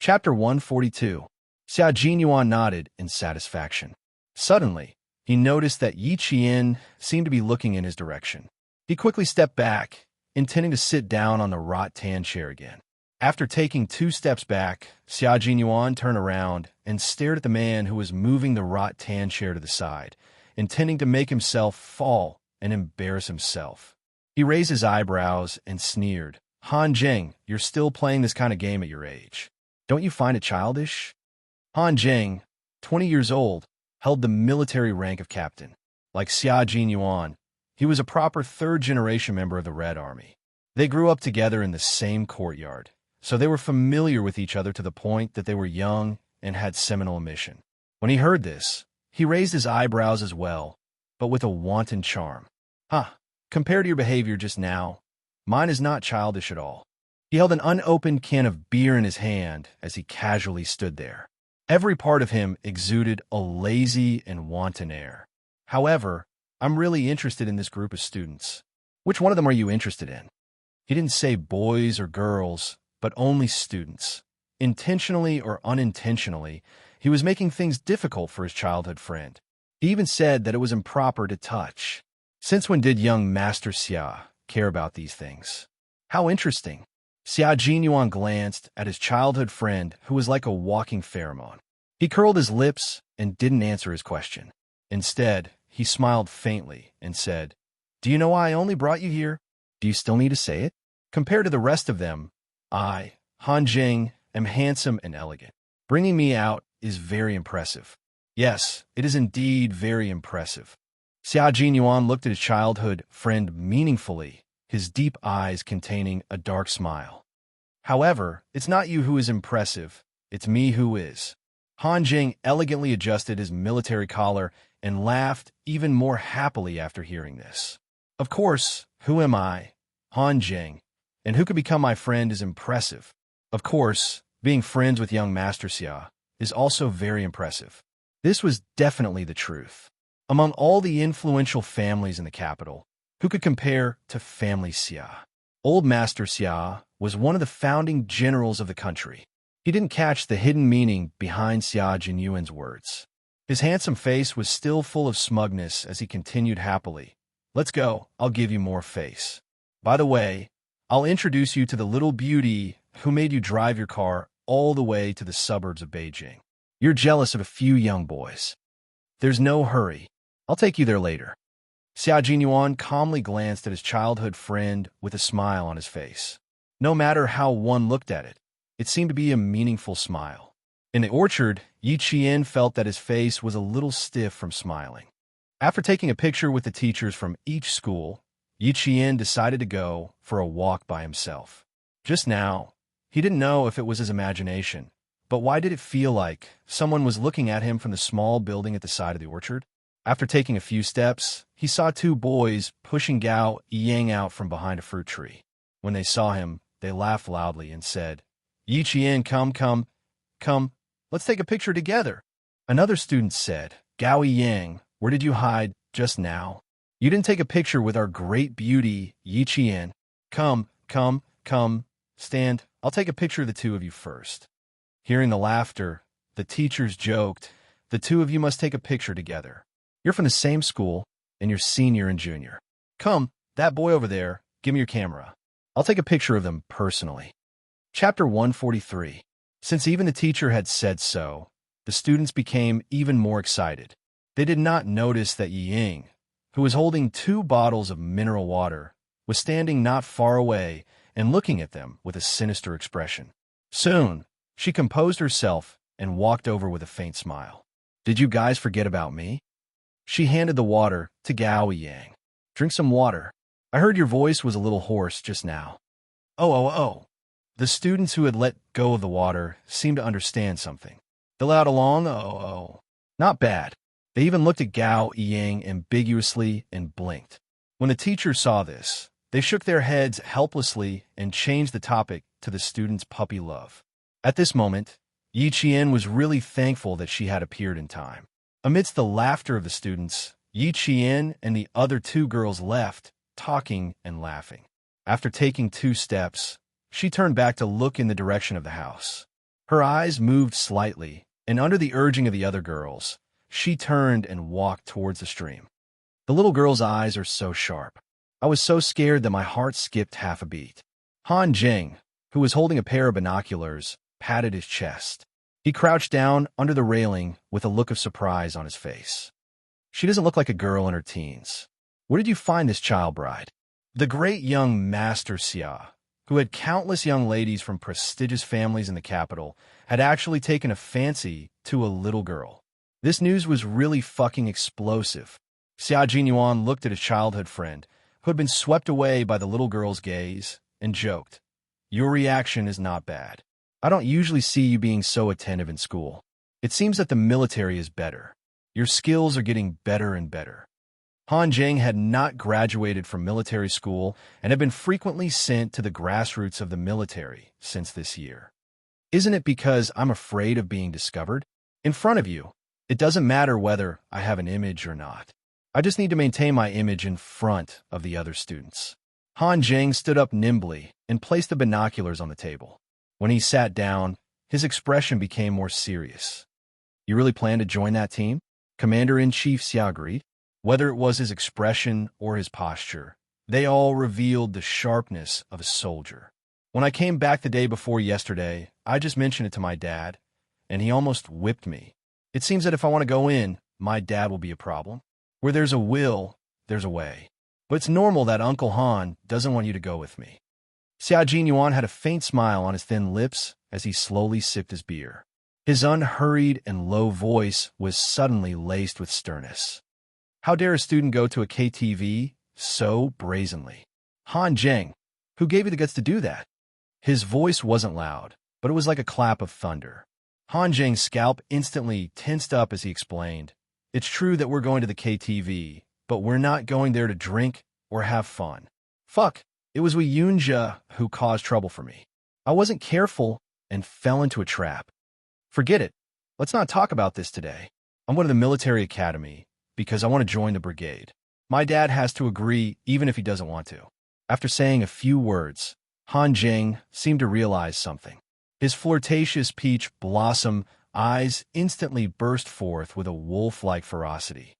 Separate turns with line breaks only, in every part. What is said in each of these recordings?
Chapter 142. Xia Jinyuan nodded in satisfaction. Suddenly, he noticed that Yi Qian seemed to be looking in his direction. He quickly stepped back, intending to sit down on the rattan chair again. After taking 2 steps back, Xia Jinyuan turned around and stared at the man who was moving the rattan chair to the side, intending to make himself fall and embarrass himself. He raised his eyebrows and sneered. Han Jing, you're still playing this kind of game at your age. Don't you find it childish? Han Jing, 20 years old, held the military rank of captain. Like Xia Jinyuan, he was a proper third-generation member of the Red Army. They grew up together in the same courtyard, so they were familiar with each other to the point that they were young and had seminal emission. When he heard this, he raised his eyebrows as well, but with a wanton charm. Compared to your behavior just now, mine is not childish at all. He held an unopened can of beer in his hand as he casually stood there. Every part of him exuded a lazy and wanton air. However, I'm really interested in this group of students. Which one of them are you interested in? He didn't say boys or girls, but only students. Intentionally or unintentionally, he was making things difficult for his childhood friend. He even said that it was improper to touch. Since when did young Master Xia care about these things? How interesting. Xia Jinyuan glanced at his childhood friend, who was like a walking pheromone. He curled his lips and didn't answer his question. Instead, he smiled faintly and said, "Do you know why I only brought you here? Do you still need to say it? Compared to the rest of them, I, Han Jing, am handsome and elegant. Bringing me out is very impressive. Yes, it is indeed very impressive." Xia Jinyuan looked at his childhood friend meaningfully, his deep eyes containing a dark smile. "However, it's not you who is impressive, it's me who is." Han Jing elegantly adjusted his military collar and laughed even more happily after hearing this. "Of course, who am I? Han Jing. And who could become my friend is impressive. Of course, being friends with young Master Xia is also very impressive." This was definitely the truth. Among all the influential families in the capital, who could compare to Family Xia? Old Master Xia was one of the founding generals of the country. He didn't catch the hidden meaning behind Xia Jinyuan's words. His handsome face was still full of smugness as he continued happily. "Let's go, I'll give you more face. By the way, I'll introduce you to the little beauty who made you drive your car all the way to the suburbs of Beijing. You're jealous of a few young boys. There's no hurry. I'll take you there later." Xia Jinyuan calmly glanced at his childhood friend with a smile on his face. No matter how one looked at it, it seemed to be a meaningful smile. In the orchard, Yi Qian felt that his face was a little stiff from smiling. After taking a picture with the teachers from each school, Yi Qian decided to go for a walk by himself. Just now, he didn't know if it was his imagination, but why did it feel like someone was looking at him from the small building at the side of the orchard? After taking a few steps, he saw 2 boys pushing Gao Yang out from behind a fruit tree. When they saw him, they laughed loudly and said, "Yi Qian, come, let's take a picture together." Another student said, "Gao Yang, where did you hide just now? You didn't take a picture with our great beauty, Yi Qian. Come, stand, I'll take a picture of the 2 of you first." Hearing the laughter, the teachers joked, "The 2 of you must take a picture together. You're from the same school, and you're senior and junior. Come, that boy over there, give me your camera. I'll take a picture of them personally." Chapter 143. Since even the teacher had said so, the students became even more excited. They did not notice that Yi Ying, who was holding 2 bottles of mineral water, was standing not far away and looking at them with a sinister expression. Soon, she composed herself and walked over with a faint smile. "Did you guys forget about me?" She handed the water to Gao Yang. "Drink some water. I heard your voice was a little hoarse just now." Oh. The students who had let go of the water seemed to understand something. They allowed along, oh. Not bad. They even looked at Gao Yang ambiguously and blinked. When the teachers saw this, they shook their heads helplessly and changed the topic to the students' puppy love. At this moment, Yi Qian was really thankful that she had appeared in time. Amidst the laughter of the students, Yi Qian and the other 2 girls left, talking and laughing. After taking 2 steps, she turned back to look in the direction of the house. Her eyes moved slightly, and under the urging of the other girls, she turned and walked towards the stream. The little girl's eyes are so sharp. I was so scared that my heart skipped half a beat. Han Jing, who was holding a pair of binoculars, patted his chest. He crouched down under the railing with a look of surprise on his face. She doesn't look like a girl in her teens. Where did you find this child bride? The great young Master Xia, who had countless young ladies from prestigious families in the capital, had actually taken a fancy to a little girl. This news was really fucking explosive. Xia Jinyuan looked at his childhood friend, who had been swept away by the little girl's gaze, and joked, "Your reaction is not bad. I don't usually see you being so attentive in school. It seems that the military is better. Your skills are getting better and better." Han Jing had not graduated from military school and had been frequently sent to the grassroots of the military since this year. "Isn't it because I'm afraid of being discovered? In front of you, it doesn't matter whether I have an image or not. I just need to maintain my image in front of the other students." Han Jing stood up nimbly and placed the binoculars on the table. When he sat down, his expression became more serious. "You really plan to join that team?" Commander-in-Chief Xia agreed. Whether it was his expression or his posture, they all revealed the sharpness of a soldier. "When I came back the day before yesterday, I just mentioned it to my dad, and he almost whipped me. It seems that if I want to go in, my dad will be a problem. Where there's a will, there's a way. But it's normal that Uncle Han doesn't want you to go with me." Xia Jinyuan had a faint smile on his thin lips as he slowly sipped his beer. His unhurried and low voice was suddenly laced with sternness. How dare a student go to a KTV so brazenly? "Han Jing, who gave you the guts to do that?" His voice wasn't loud, but it was like a clap of thunder. Han Jing's scalp instantly tensed up as he explained, "It's true that we're going to the KTV, but we're not going there to drink or have fun. Fuck, it was Wei Yunjia who caused trouble for me. I wasn't careful and fell into a trap. Forget it. Let's not talk about this today. I'm going to the military academy because I want to join the brigade. My dad has to agree even if he doesn't want to." After saying a few words, Han Jing seemed to realize something. His flirtatious peach blossom eyes instantly burst forth with a wolf-like ferocity.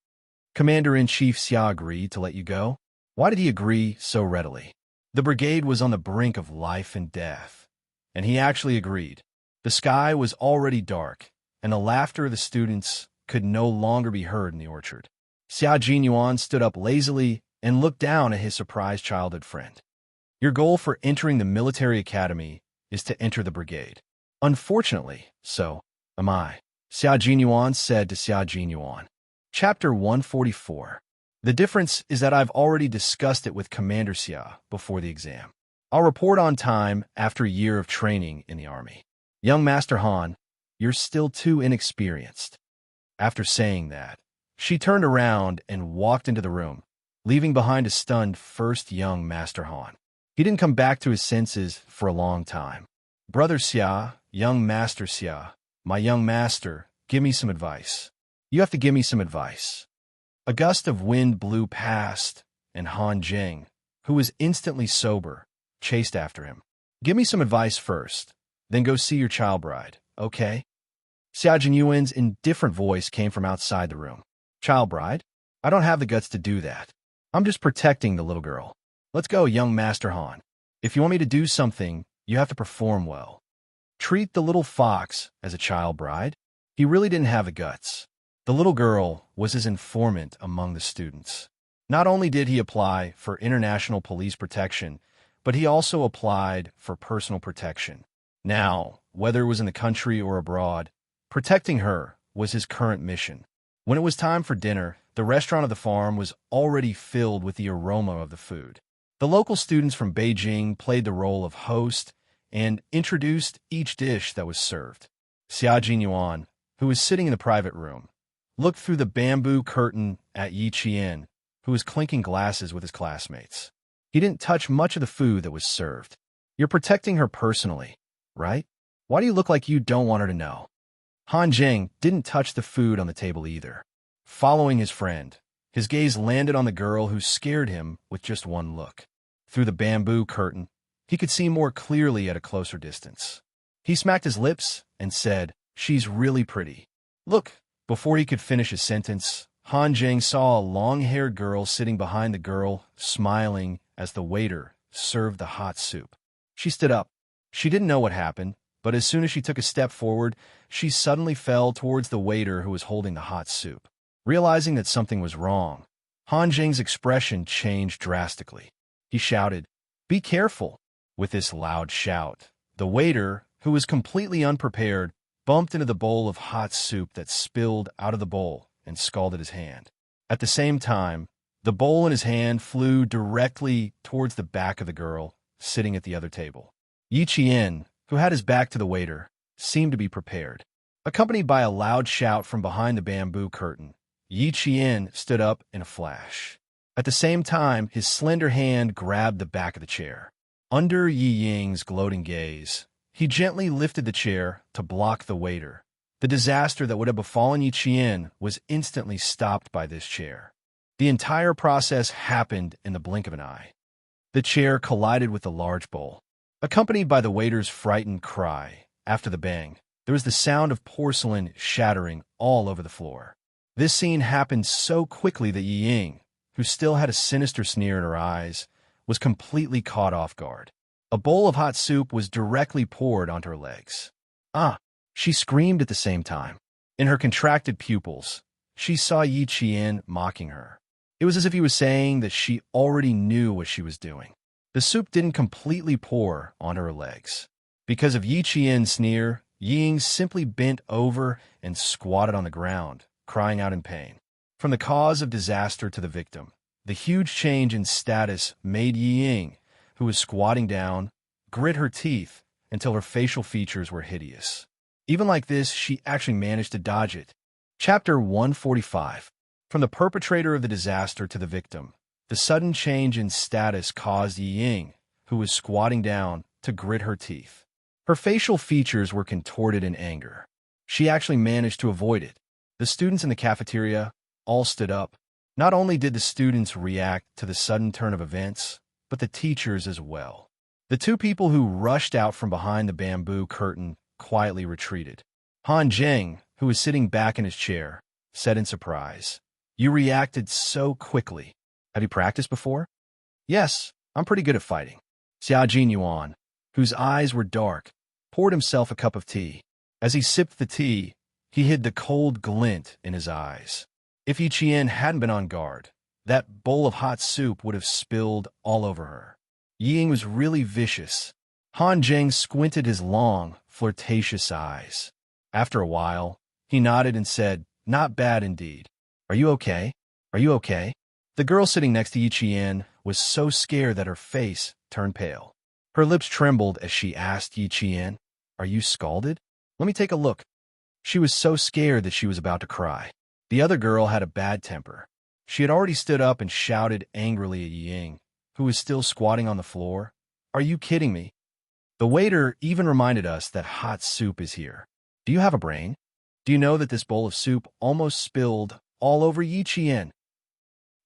"Commander-in-Chief Xia agreed to let you go? Why did he agree so readily? The brigade was on the brink of life and death, and he actually agreed. The sky was already dark, and the laughter of the students could no longer be heard in the orchard." Xia Jinyuan stood up lazily and looked down at his surprised childhood friend. "Your goal for entering the military academy is to enter the brigade. Unfortunately, so am I," Xia Jinyuan said to Xia Jinyuan. Chapter 144. The difference is that I've already discussed it with Commander Xia before the exam. I'll report on time after a year of training in the army. Young Master Han, you're still too inexperienced." After saying that, she turned around and walked into the room, leaving behind a stunned first young Master Han. He didn't come back to his senses for a long time. "Brother Xia, young Master Xia, my young master, give me some advice. You have to give me some advice." A gust of wind blew past, and Han Jing, who was instantly sober, chased after him. "Give me some advice first, then go see your child bride, okay?" Xia Jinyuan's indifferent voice came from outside the room. "Child bride? I don't have the guts to do that. I'm just protecting the little girl. Let's go, young Master Han. If you want me to do something, you have to perform well. Treat the little fox as a child bride." He really didn't have the guts. The little girl was his informant among the students. Not only did he apply for international police protection, but he also applied for personal protection. Now, whether it was in the country or abroad, protecting her was his current mission. When it was time for dinner, the restaurant of the farm was already filled with the aroma of the food. The local students from Beijing played the role of host and introduced each dish that was served. Xia Jinyuan, who was sitting in the private room, looked through the bamboo curtain at Yi Qian, who was clinking glasses with his classmates. He didn't touch much of the food that was served. "You're protecting her personally, right? Why do you look like you don't want her to know?" Han Jing didn't touch the food on the table either. Following his friend, his gaze landed on the girl who scared him with just one look. Through the bamboo curtain, he could see more clearly at a closer distance. He smacked his lips and said, "She's really pretty." Look, before he could finish his sentence, Han Jing saw a long-haired girl sitting behind the girl, smiling as the waiter served the hot soup. She stood up. She didn't know what happened, but as soon as she took a step forward, she suddenly fell towards the waiter who was holding the hot soup. Realizing that something was wrong, Han Jing's expression changed drastically. He shouted, "Be careful!" With this loud shout, the waiter, who was completely unprepared, bumped into the bowl of hot soup that spilled out of the bowl and scalded his hand. At the same time, the bowl in his hand flew directly towards the back of the girl sitting at the other table. Yi Qian, who had his back to the waiter, seemed to be prepared. Accompanied by a loud shout from behind the bamboo curtain, Yi Qian stood up in a flash. At the same time, his slender hand grabbed the back of the chair. Under Yi Ying's gloating gaze, he gently lifted the chair to block the waiter. The disaster that would have befallen Yi Qian was instantly stopped by this chair. The entire process happened in the blink of an eye. The chair collided with the large bowl. Accompanied by the waiter's frightened cry, after the bang, there was the sound of porcelain shattering all over the floor. This scene happened so quickly that Yi Ying, who still had a sinister sneer in her eyes, was completely caught off guard. A bowl of hot soup was directly poured onto her legs. "Ah!" She screamed at the same time. In her contracted pupils, she saw Yi Qian mocking her. It was as if he was saying that she already knew what she was doing. The soup didn't completely pour onto her legs. Because of Yi Qian's sneer, Yi Ying simply bent over and squatted on the ground, crying out in pain. From the cause of disaster to the victim, the huge change in status made Yi Ying, who was squatting down, grit her teeth until her facial features were hideous. Even like this, she actually managed to dodge it. Chapter 145. From the perpetrator of the disaster to the victim, the sudden change in status caused Yi Ying, who was squatting down, to grit her teeth. Her facial features were contorted in anger. She actually managed to avoid it. The students in the cafeteria all stood up. Not only did the students react to the sudden turn of events, but the teachers as well. The two people who rushed out from behind the bamboo curtain quietly retreated. Han Jing, who was sitting back in his chair, said in surprise, "You reacted so quickly. Have you practiced before?" "Yes, I'm pretty good at fighting." Xia Jinyuan, whose eyes were dark, poured himself a cup of tea. As he sipped the tea, he hid the cold glint in his eyes. If Yi Qian hadn't been on guard, that bowl of hot soup would have spilled all over her. Yi Ying was really vicious. Han Jing squinted his long, flirtatious eyes. After a while, he nodded and said, "Not bad indeed. Are you okay? Are you okay?" The girl sitting next to Yi Qian was so scared that her face turned pale. Her lips trembled as she asked Yi Qian, "Are you scalded? Let me take a look." She was so scared that she was about to cry. The other girl had a bad temper. She had already stood up and shouted angrily at Yi Ying, who was still squatting on the floor, "Are you kidding me? The waiter even reminded us that hot soup is here. Do you have a brain? Do you know that this bowl of soup almost spilled all over Yi Qian?"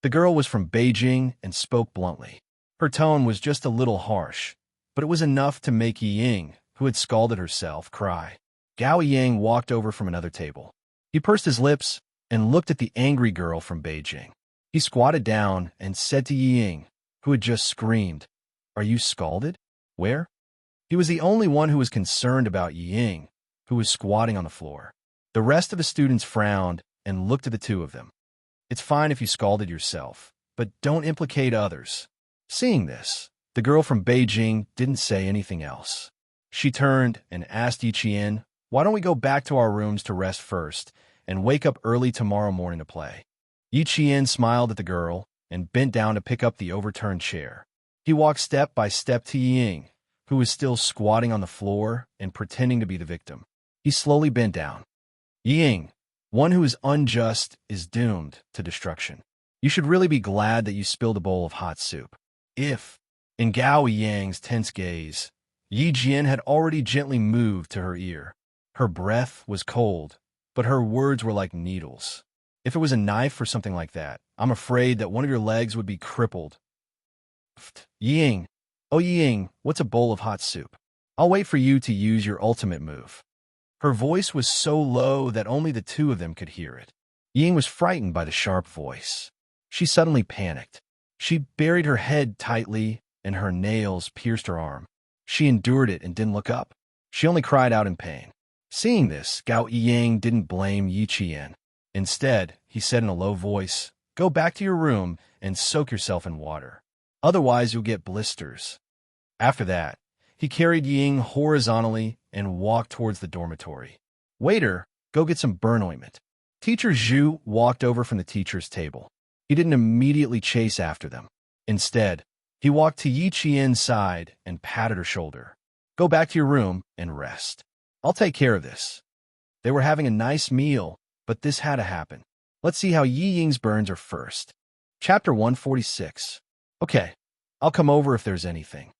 The girl was from Beijing and spoke bluntly. Her tone was just a little harsh, but it was enough to make Yi Ying, who had scalded herself, cry. Gao Yang walked over from another table. He pursed his lips and looked at the angry girl from Beijing. He squatted down and said to Yi Ying, who had just screamed, "Are you scalded? Where?" He was the only one who was concerned about Yi Ying, who was squatting on the floor. The rest of the students frowned and looked at the two of them. "It's fine if you scalded yourself, but don't implicate others." Seeing this, the girl from Beijing didn't say anything else. She turned and asked Yi Qian, "Why don't we go back to our rooms to rest first and wake up early tomorrow morning to play?" Yi Qian smiled at the girl and bent down to pick up the overturned chair. He walked step by step to Yi Ying, who was still squatting on the floor and pretending to be the victim. He slowly bent down. "Yi Ying, one who is unjust is doomed to destruction. You should really be glad that you spilled a bowl of hot soup." If, in Gao Yang's tense gaze, Yi Jian had already gently moved to her ear. Her breath was cold, but her words were like needles. "If it was a knife or something like that, I'm afraid that one of your legs would be crippled." "Yi Ying, oh Yi Ying, what's a bowl of hot soup?" I'll wait for you to use your ultimate move." Her voice was so low that only the two of them could hear it. Ying was frightened by the sharp voice. She suddenly panicked. She buried her head tightly, and her nails pierced her arm. She endured it and didn't look up. She only cried out in pain. Seeing this, Gao Ying didn't blame Yi Qian. Instead, he said in a low voice, "Go back to your room and soak yourself in water. Otherwise, you'll get blisters." After that, he carried Ying horizontally and walked towards the dormitory. "Waiter, go get some burn ointment." Teacher Zhu walked over from the teacher's table. He didn't immediately chase after them. Instead, he walked to Yi Qian's side and patted her shoulder. "Go back to your room and rest. I'll take care of this." They were having a nice meal, but this had to happen. Let's see how Yi Ying's burns are first. Chapter 146. "Okay, I'll come over if there's anything."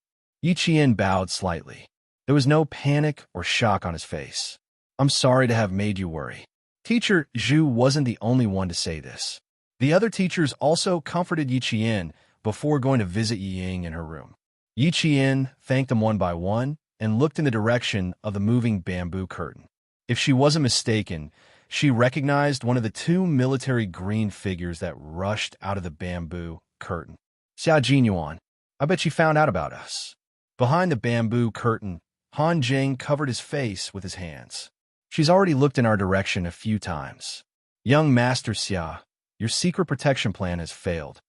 Yi Qian bowed slightly. There was no panic or shock on his face. "I'm sorry to have made you worry." Teacher Zhu wasn't the only one to say this. The other teachers also comforted Yi Qian before going to visit Yi Ying in her room. Yi Qian thanked them one by one and looked in the direction of the moving bamboo curtain. If she wasn't mistaken, she recognized one of the two military green figures that rushed out of the bamboo curtain. "Xia Jinyuan, I bet she found out about us." Behind the bamboo curtain, Han Jing covered his face with his hands. "She's already looked in our direction a few times. Young Master Xia, your secret protection plan has failed."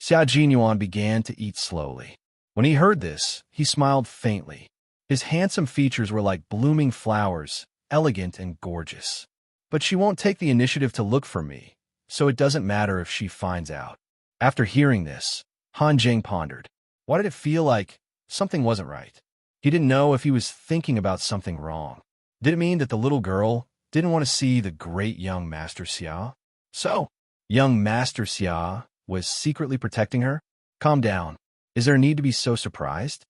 Xia Jinyuan began to eat slowly. When he heard this, he smiled faintly. His handsome features were like blooming flowers, elegant and gorgeous. "But she won't take the initiative to look for me, so it doesn't matter if she finds out." After hearing this, Han Jing pondered. Why did it feel like something wasn't right? He didn't know if he was thinking about something wrong. Did it mean that the little girl didn't want to see the great young Master Xia? So, young Master Xia was secretly protecting her? Calm down. Is there a need to be so surprised?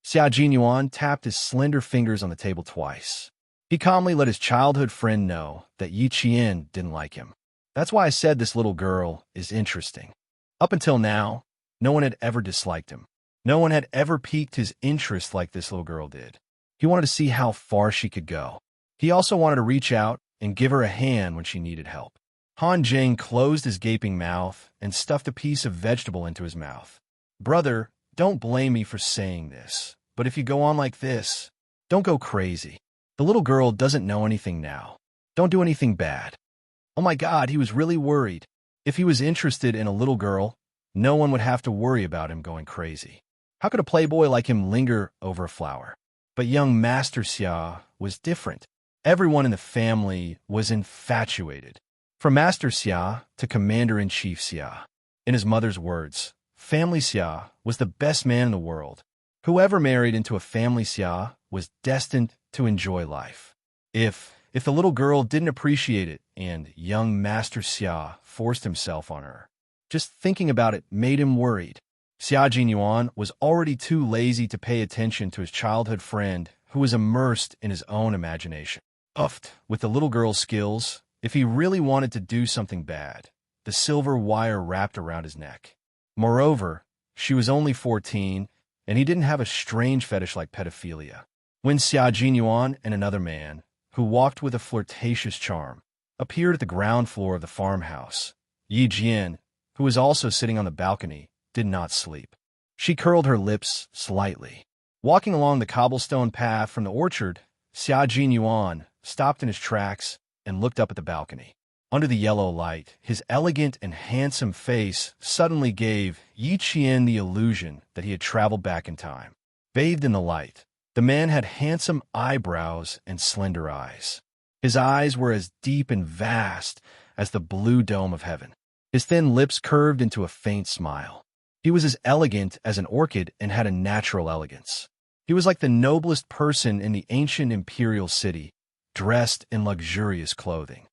Xia Jinyuan tapped his slender fingers on the table twice. He calmly let his childhood friend know that Yi Qian didn't like him. "That's why I said this little girl is interesting." Up until now, no one had ever disliked him. No one had ever piqued his interest like this little girl did. He wanted to see how far she could go. He also wanted to reach out and give her a hand when she needed help. Han Jing closed his gaping mouth and stuffed a piece of vegetable into his mouth. "Brother, don't blame me for saying this, but if you go on like this, don't go crazy. The little girl doesn't know anything now. Don't do anything bad." Oh my God, he was really worried. If he was interested in a little girl, no one would have to worry about him going crazy. How could a playboy like him linger over a flower? But young Master Xia was different. Everyone in the family was infatuated. From Master Xia to Commander-in-Chief Xia. In his mother's words, Family Xia was the best man in the world. Whoever married into a Family Xia was destined to enjoy life. If the little girl didn't appreciate it and young Master Xia forced himself on her, just thinking about it made him worried. Xia Jinyuan was already too lazy to pay attention to his childhood friend who was immersed in his own imagination. With the little girl's skills, if he really wanted to do something bad, the silver wire wrapped around his neck. Moreover, she was only 14, and he didn't have a strange fetish like pedophilia. When Xia Jinyuan and another man, who walked with a flirtatious charm, appeared at the ground floor of the farmhouse, Yi Jian, who was also sitting on the balcony, did not sleep. She curled her lips slightly. Walking along the cobblestone path from the orchard, Xia Jinyuan stopped in his tracks and looked up at the balcony. Under the yellow light, his elegant and handsome face suddenly gave Yi Qian the illusion that he had traveled back in time. Bathed in the light, the man had handsome eyebrows and slender eyes. His eyes were as deep and vast as the blue dome of heaven. His thin lips curved into a faint smile. He was as elegant as an orchid and had a natural elegance. He was like the noblest person in the ancient imperial city, dressed in luxurious clothing.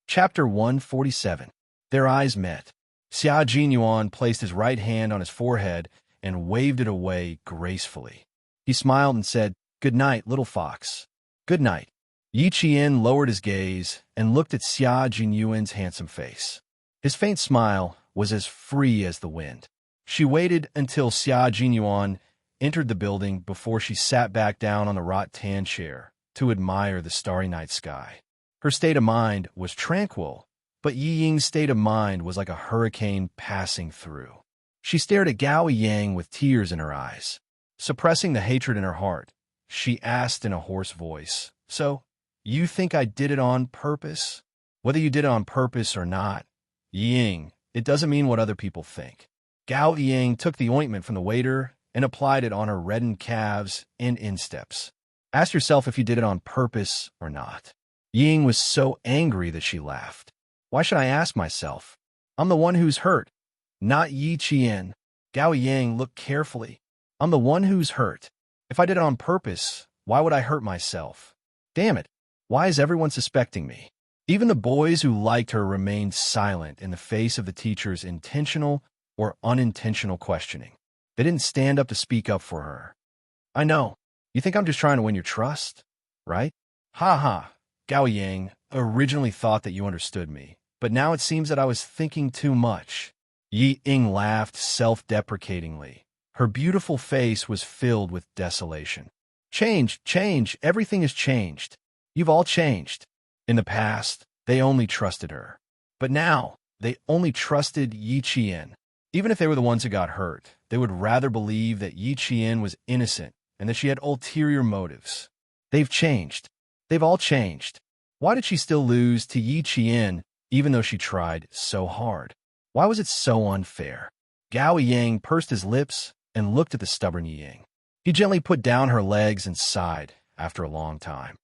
Chapter 147. Their eyes met. Xia Jinyuan placed his right hand on his forehead and waved it away gracefully. He smiled and said, "Good night, little fox." "Good night." Yi Qian lowered his gaze and looked at Xia Jinyuan's handsome face. His faint smile was as free as the wind. She waited until Xia Jinyuan entered the building before she sat back down on the rattan chair to admire the starry night sky. Her state of mind was tranquil, but Yi Ying's state of mind was like a hurricane passing through. She stared at Gao Yang with tears in her eyes. Suppressing the hatred in her heart, she asked in a hoarse voice, "So, you think I did it on purpose? Whether you did it on purpose or not, Yi Ying, it doesn't mean what other people think." Gao Yang took the ointment from the waiter and applied it on her reddened calves and insteps. "Ask yourself if you did it on purpose or not." Yi Ying was so angry that she laughed. "Why should I ask myself? I'm the one who's hurt, not Yi Qian." Gao Yang looked carefully. "I'm the one who's hurt. If I did it on purpose, why would I hurt myself? Damn it, why is everyone suspecting me?" Even the boys who liked her remained silent in the face of the teacher's intentional or unintentional questioning. They didn't stand up to speak up for her. "I know. You think I'm just trying to win your trust, right? Ha ha. Gao Yang originally thought that you understood me, but now it seems that I was thinking too much." Yi Ying laughed self-deprecatingly. Her beautiful face was filled with desolation. Change, everything has changed. You've all changed. In the past, they only trusted her. But now, they only trusted Yi Qian. Even if they were the ones who got hurt, they would rather believe that Yi Qian was innocent and that she had ulterior motives. They've changed. They've all changed. Why did she still lose to Yi Qian even though she tried so hard? Why was it so unfair? Gao Yang pursed his lips and looked at the stubborn Yi Ying. He gently put down her legs and sighed after a long time.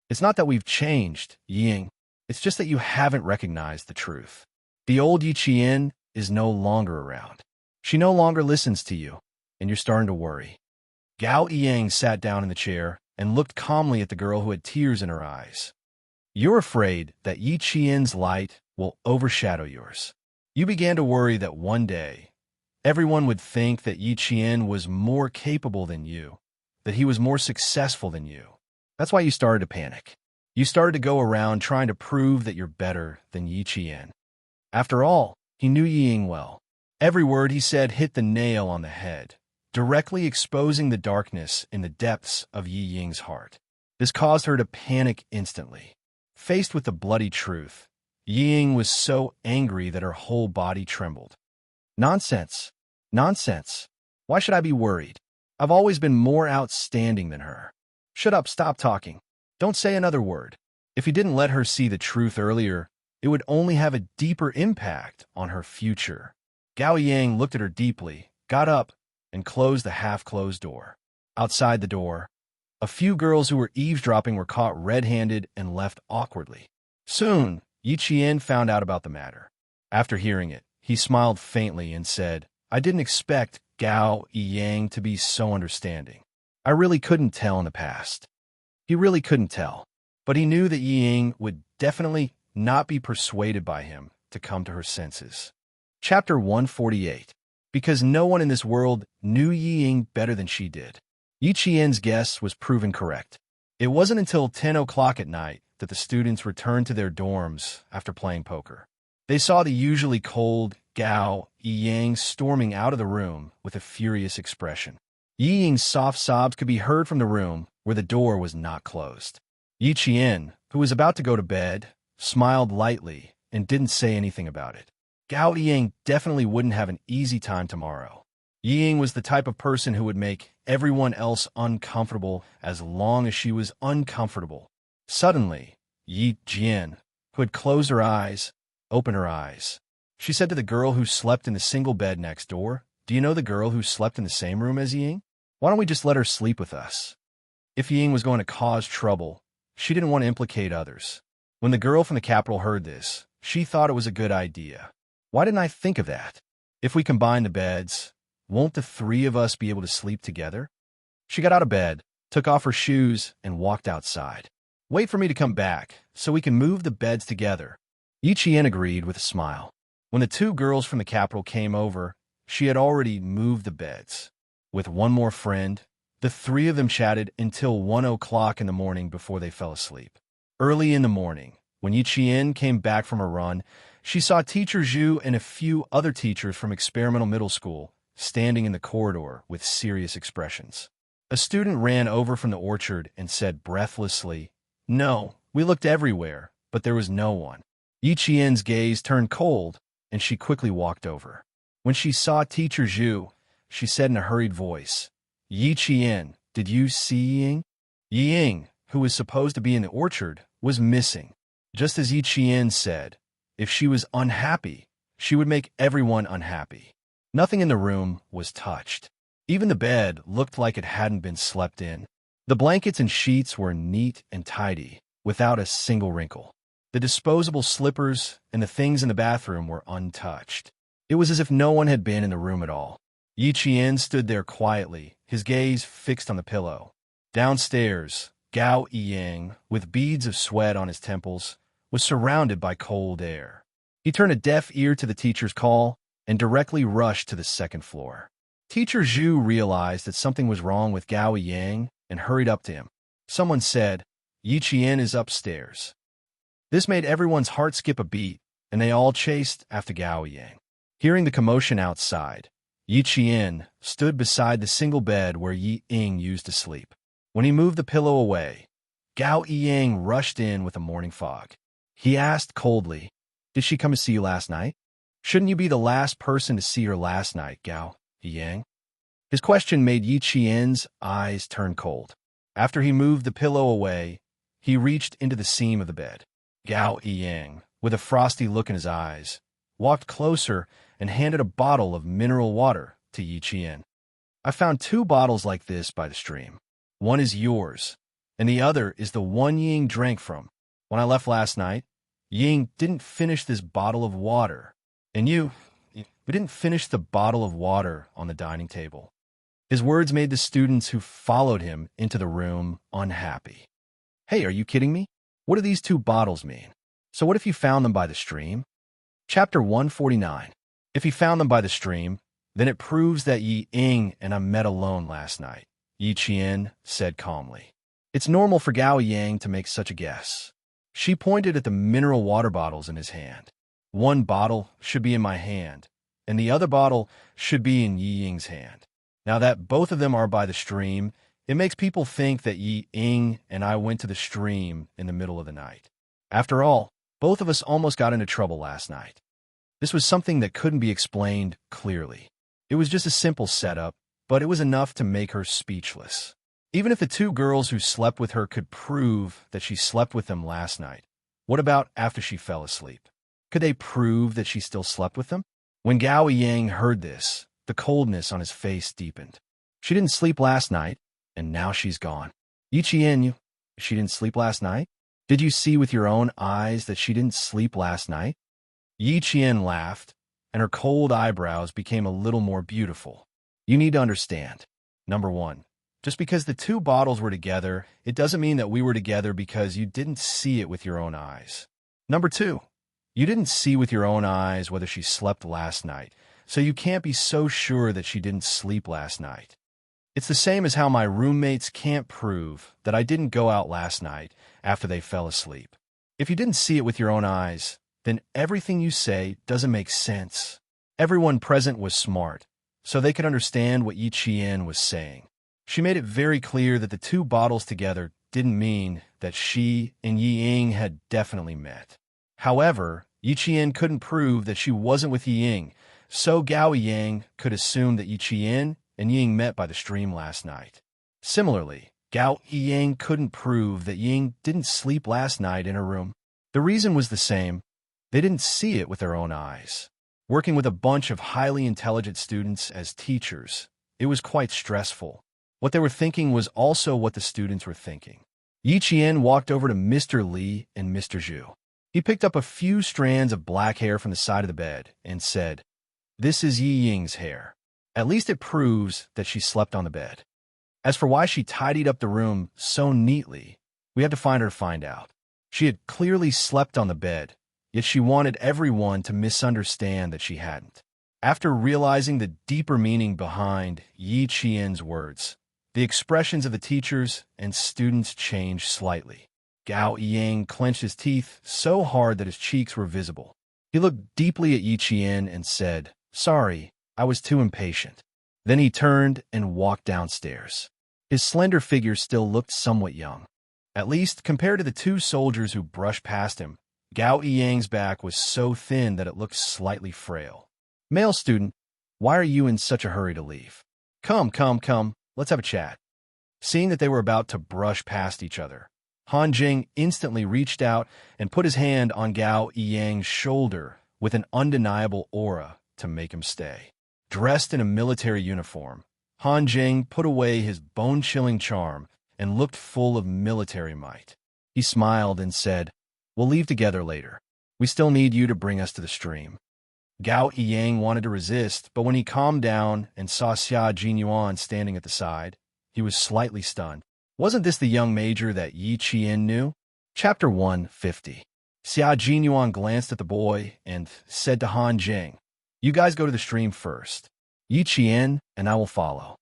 "It's not that we've changed, Yi Ying. It's just that you haven't recognized the truth. The old Yi Qian is no longer around. She no longer listens to you, and you're starting to worry." Gao Yang sat down in the chair and looked calmly at the girl who had tears in her eyes. "You're afraid that Yi Qian's light will overshadow yours. You began to worry that one day, everyone would think that Yi Qian was more capable than you, that he was more successful than you. That's why you started to panic. You started to go around trying to prove that you're better than Yi Qian." After all, he knew Yi Ying well. Every word he said hit the nail on the head, directly exposing the darkness in the depths of Yi Ying's heart. This caused her to panic instantly. Faced with the bloody truth, Yi Ying was so angry that her whole body trembled. Nonsense. Why should I be worried? I've always been more outstanding than her. Shut up, stop talking. Don't say another word. If he didn't let her see the truth earlier, it would only have a deeper impact on her future. Gao Yang looked at her deeply, got up, and closed the half-closed door. Outside the door, a few girls who were eavesdropping were caught red-handed and left awkwardly. Soon, Yi Qian found out about the matter. After hearing it, he smiled faintly and said, "I didn't expect Gao Yang to be so understanding. I really couldn't tell in the past." He really couldn't tell, but he knew that Yi Ying would definitely not be persuaded by him to come to her senses. Chapter 148. Because no one in this world knew Yi Ying better than she did. Yi Qian's guess was proven correct. It wasn't until 10 o'clock at night that the students returned to their dorms after playing poker. They saw the usually cold Gao Yang storming out of the room with a furious expression. Yi Ying's soft sobs could be heard from the room where the door was not closed. Yi Qian, who was about to go to bed, smiled lightly and didn't say anything about it. Gao Yang definitely wouldn't have an easy time tomorrow. Yi Ying was the type of person who would make everyone else uncomfortable as long as she was uncomfortable. Suddenly, Yi Jian, who had closed her eyes, opened her eyes. She said to the girl who slept in the single bed next door, "Do you know the girl who slept in the same room as Yi Ying? Why don't we just let her sleep with us?" If Yi Ying was going to cause trouble, she didn't want to implicate others. When the girl from the capital heard this, she thought it was a good idea. "Why didn't I think of that? If we combine the beds, won't the three of us be able to sleep together?" She got out of bed, took off her shoes, and walked outside. "Wait for me to come back, so we can move the beds together." Yi Qian agreed with a smile. When the two girls from the capital came over, she had already moved the beds. With one more friend, the three of them chatted until 1 o'clock in the morning before they fell asleep. Early in the morning, when Yi Qian came back from a run, she saw Teacher Zhu and a few other teachers from experimental middle school standing in the corridor with serious expressions. A student ran over from the orchard and said breathlessly, "No, we looked everywhere, but there was no one." Yi Qian's gaze turned cold, and she quickly walked over. When she saw Teacher Zhu, she said in a hurried voice, "Yi Qian, did you see Ying?" Ying, who was supposed to be in the orchard, was missing. Just as Yi Qian said, if she was unhappy, she would make everyone unhappy. Nothing in the room was touched. Even the bed looked like it hadn't been slept in. The blankets and sheets were neat and tidy, without a single wrinkle. The disposable slippers and the things in the bathroom were untouched. It was as if no one had been in the room at all. Yi Qian stood there quietly, his gaze fixed on the pillow. Downstairs, Gao Yiying, with beads of sweat on his temples, was surrounded by cold air. He turned a deaf ear to the teacher's call and directly rushed to the second floor. Teacher Zhu realized that something was wrong with Gao Yiying and hurried up to him. Someone said, "Yi Qian is upstairs." This made everyone's heart skip a beat, and they all chased after Gao Yiying. Hearing the commotion outside, Yi Qian stood beside the single bed where Yi Ying used to sleep. When he moved the pillow away, Gao Yiying rushed in with a morning fog. He asked coldly, "Did she come to see you last night? Shouldn't you be the last person to see her last night, Gao Yiying?" His question made Yi Qian's eyes turn cold. After he moved the pillow away, he reached into the seam of the bed. Gao Yiying, with a frosty look in his eyes, walked closer and handed a bottle of mineral water to Yi Qian. "I found 2 bottles like this by the stream. One is yours, and the other is the one Ying drank from. When I left last night, Ying didn't finish this bottle of water, and we didn't finish the bottle of water on the dining table." His words made the students who followed him into the room unhappy. "Hey, are you kidding me? What do these 2 bottles mean? So what if you found them by the stream?" Chapter 149. If he found them by the stream, then it proves that Yi Ying and I met alone last night, Yi Qian said calmly. It's normal for Gao Yang to make such a guess. She pointed at the mineral water bottles in his hand. One bottle should be in my hand, and the other bottle should be in Yi Ying's hand. Now that both of them are by the stream, it makes people think that Yi Ying and I went to the stream in the middle of the night. After all, both of us almost got into trouble last night. This was something that couldn't be explained clearly. It was just a simple setup, but it was enough to make her speechless. Even if the 2 girls who slept with her could prove that she slept with them last night, what about after she fell asleep? Could they prove that she still slept with them? When Gao Yang heard this, the coldness on his face deepened. She didn't sleep last night, and now she's gone. Yi Qian, she didn't sleep last night? Did you see with your own eyes that she didn't sleep last night? Yi Qian laughed, and her cold eyebrows became a little more beautiful. You need to understand. Number 1, just because the 2 bottles were together, it doesn't mean that we were together because you didn't see it with your own eyes. Number 2, you didn't see with your own eyes whether she slept last night, so you can't be so sure that she didn't sleep last night. It's the same as how my roommates can't prove that I didn't go out last night after they fell asleep. If you didn't see it with your own eyes, then everything you say doesn't make sense. Everyone present was smart, so they could understand what Yi Qian was saying. She made it very clear that the 2 bottles together didn't mean that she and Yi Ying had definitely met. However, Yi Qian couldn't prove that she wasn't with Yi Ying, so Gao Yang could assume that Yi Qian and Ying met by the stream last night. Similarly, Gao Yang couldn't prove that Ying didn't sleep last night in her room. The reason was the same. They didn't see it with their own eyes. Working with a bunch of highly intelligent students as teachers, it was quite stressful. What they were thinking was also what the students were thinking. Yi Qian walked over to Mr. Li and Mr. Zhu. He picked up a few strands of black hair from the side of the bed and said, "This is Yi Ying's hair. At least it proves that she slept on the bed. As for why she tidied up the room so neatly, we have to find out. She had clearly slept on the bed, yet she wanted everyone to misunderstand that she hadn't." After realizing the deeper meaning behind Yi Qian's words, the expressions of the teachers and students changed slightly. Gao Yang clenched his teeth so hard that his cheeks were visible. He looked deeply at Yi Qian and said, "Sorry, I was too impatient." Then he turned and walked downstairs. His slender figure still looked somewhat young. At least, compared to the two soldiers who brushed past him, Gao Yang's back was so thin that it looked slightly frail. "Male student, why are you in such a hurry to leave? Come, let's have a chat." Seeing that they were about to brush past each other, Han Jing instantly reached out and put his hand on Gao Yang's shoulder with an undeniable aura to make him stay. Dressed in a military uniform, Han Jing put away his bone-chilling charm and looked full of military might. He smiled and said, "We'll leave together later. We still need you to bring us to the stream." Gao Yang wanted to resist, but when he calmed down and saw Xia Jinyuan standing at the side, he was slightly stunned. Wasn't this the young major that Yi Qian knew? Chapter 150. Xia Jinyuan glanced at the boy and said to Han Jing, "You guys go to the stream first. Yi Qian and I will follow."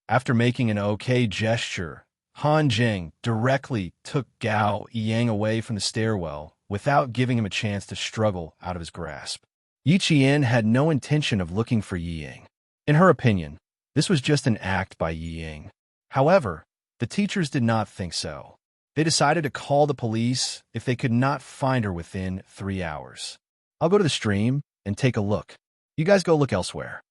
After making an okay gesture, Han Jing directly took Gao Yang away from the stairwell without giving him a chance to struggle out of his grasp. Yi Qian had no intention of looking for Yi Ying. In her opinion, this was just an act by Yi Ying. However, the teachers did not think so. They decided to call the police if they could not find her within 3 hours. "I'll go to the stream and take a look. You guys go look elsewhere."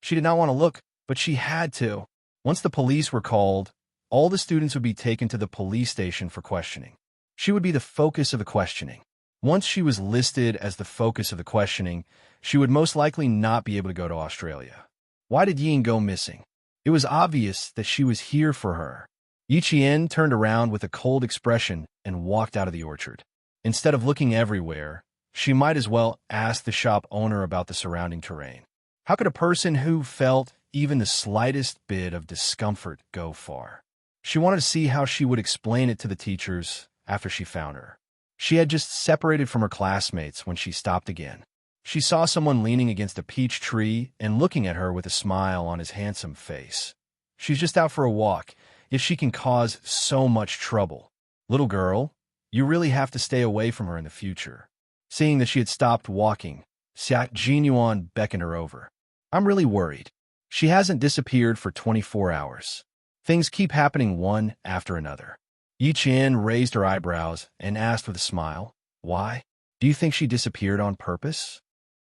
She did not want to look, but she had to. Once the police were called, all the students would be taken to the police station for questioning. She would be the focus of the questioning. Once she was listed as the focus of the questioning, she would most likely not be able to go to Australia. Why did Ying go missing? It was obvious that she was here for her. Yi Qian turned around with a cold expression and walked out of the orchard. Instead of looking everywhere, she might as well ask the shop owner about the surrounding terrain. How could a person who felt even the slightest bit of discomfort go far? She wanted to see how she would explain it to the teachers after she found her. She had just separated from her classmates when she stopped again. She saw someone leaning against a peach tree and looking at her with a smile on his handsome face. She's just out for a walk, yet she can cause so much trouble. "Little girl, you really have to stay away from her in the future." Seeing that she had stopped walking, Xia Jinyuan beckoned her over. "I'm really worried. She hasn't disappeared for 24 hours. Things keep happening one after another." Yi Qian raised her eyebrows and asked with a smile, "Why? Do you think she disappeared on purpose?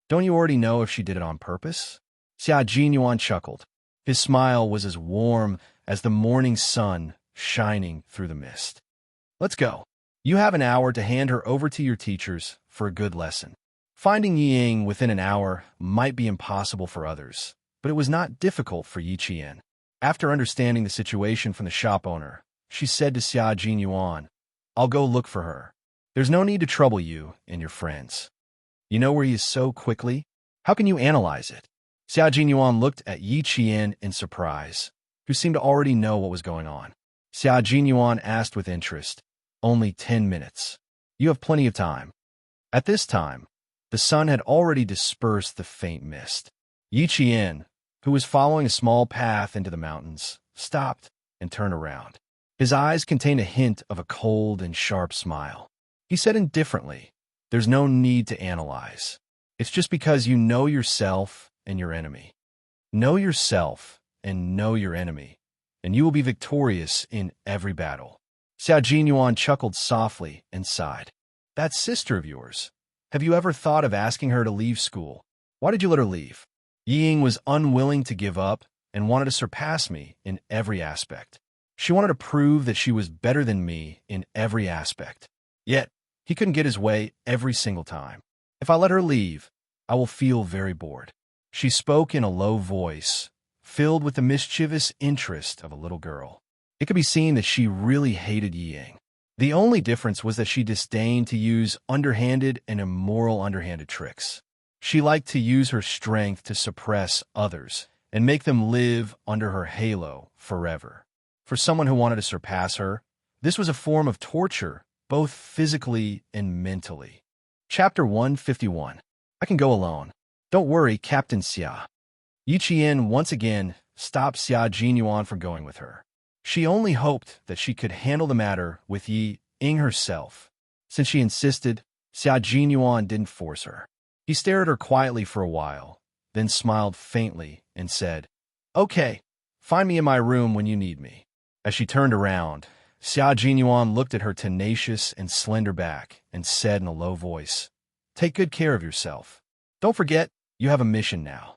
Don't you already know if she did it on purpose?" Xia Jinyuan chuckled. His smile was as warm as the morning sun shining through the mist. "Let's go. You have an hour to hand her over to your teachers for a good lesson." Finding Yi Ying within an hour might be impossible for others, but it was not difficult for Yi Qian. After understanding the situation from the shop owner, she said to Xia Jinyuan, "I'll go look for her. There's no need to trouble you and your friends. You know where he is so quickly? How can you analyze it?" Xia Jinyuan looked at Yi Qian in surprise, who seemed to already know what was going on. Xia Jinyuan asked with interest, "Only 10 minutes. You have plenty of time." At this time, the sun had already dispersed the faint mist. Yi Qian, who was following a small path into the mountains, stopped and turned around. His eyes contained a hint of a cold and sharp smile. He said indifferently, "There's no need to analyze. It's just because you know yourself and your enemy. Know yourself and know your enemy, and you will be victorious in every battle." Xia Jinyuan chuckled softly and sighed. "That sister of yours, have you ever thought of asking her to leave school? Why did you let her leave?" Yi Ying was unwilling to give up and wanted to surpass me in every aspect. She wanted to prove that she was better than me in every aspect. Yet, he couldn't get his way every single time. "If I let her leave, I will feel very bored." She spoke in a low voice, filled with the mischievous interest of a little girl. It could be seen that she really hated Yi Ying. The only difference was that she disdained to use underhanded and immoral underhanded tricks. She liked to use her strength to suppress others and make them live under her halo forever. For someone who wanted to surpass her, this was a form of torture, both physically and mentally. Chapter 151. I can go alone. Don't worry, Captain Xia. Yi Qian once again stopped Xia Jinyuan from going with her. She only hoped that she could handle the matter with Yi Ying herself. Since she insisted, Xia Jinyuan didn't force her. He stared at her quietly for a while, then smiled faintly and said, Okay, find me in my room when you need me. As she turned around, Xia Jinyuan looked at her tenacious and slender back and said in a low voice, "Take good care of yourself. Don't forget, you have a mission now."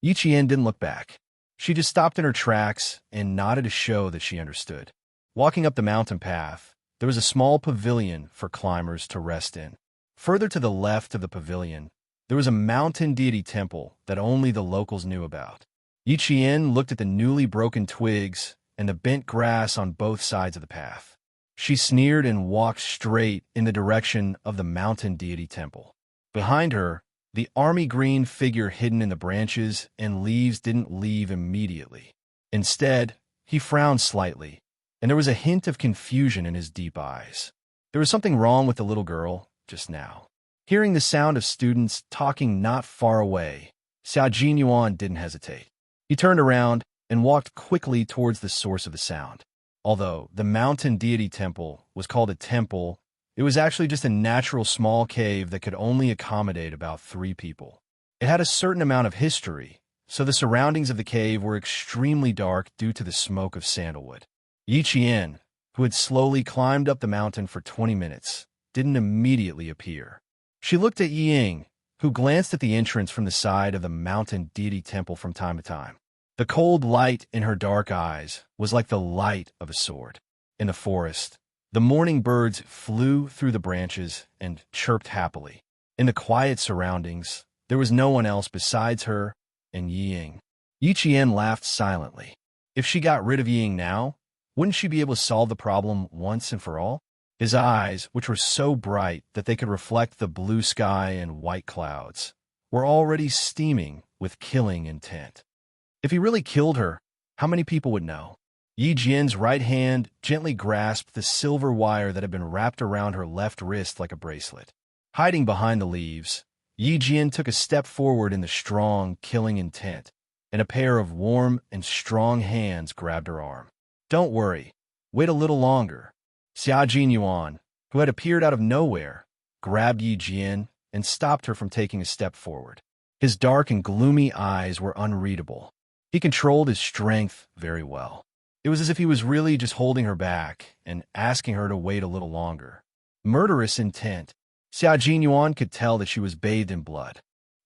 Yi Qian didn't look back. She just stopped in her tracks and nodded to show that she understood. Walking up the mountain path, there was a small pavilion for climbers to rest in. Further to the left of the pavilion, there was a mountain deity temple that only the locals knew about. Yi Qian looked at the newly broken twigs and the bent grass on both sides of the path. She sneered and walked straight in the direction of the mountain deity temple. Behind her, the army green figure hidden in the branches and leaves didn't leave immediately. Instead, he frowned slightly, and there was a hint of confusion in his deep eyes. There was something wrong with the little girl just now. Hearing the sound of students talking not far away, Xia Jinyuan didn't hesitate. He turned around and walked quickly towards the source of the sound. Although the mountain deity temple was called a temple, it was actually just a natural small cave that could only accommodate about 3 people. It had a certain amount of history, so the surroundings of the cave were extremely dark due to the smoke of sandalwood. Yi Qian, who had slowly climbed up the mountain for 20 minutes, didn't immediately appear. She looked at Yi Ying, who glanced at the entrance from the side of the mountain deity temple from time to time. The cold light in her dark eyes was like the light of a sword. In the forest, the morning birds flew through the branches and chirped happily. In the quiet surroundings, there was no one else besides her and Yi Ying. Yi Qian laughed silently. If she got rid of Yi Ying now, wouldn't she be able to solve the problem once and for all? His eyes, which were so bright that they could reflect the blue sky and white clouds, were already steaming with killing intent. If he really killed her, how many people would know? Yi Jian's right hand gently grasped the silver wire that had been wrapped around her left wrist like a bracelet. Hiding behind the leaves, Yi Jian took a step forward in the strong, killing intent, and a pair of warm and strong hands grabbed her arm. "Don't worry. Wait a little longer." Xia Jinyuan, who had appeared out of nowhere, grabbed Yi Jian and stopped her from taking a step forward. His dark and gloomy eyes were unreadable. He controlled his strength very well. It was as if he was really just holding her back and asking her to wait a little longer. Murderous intent. Xia Jinyuan could tell that she was bathed in blood.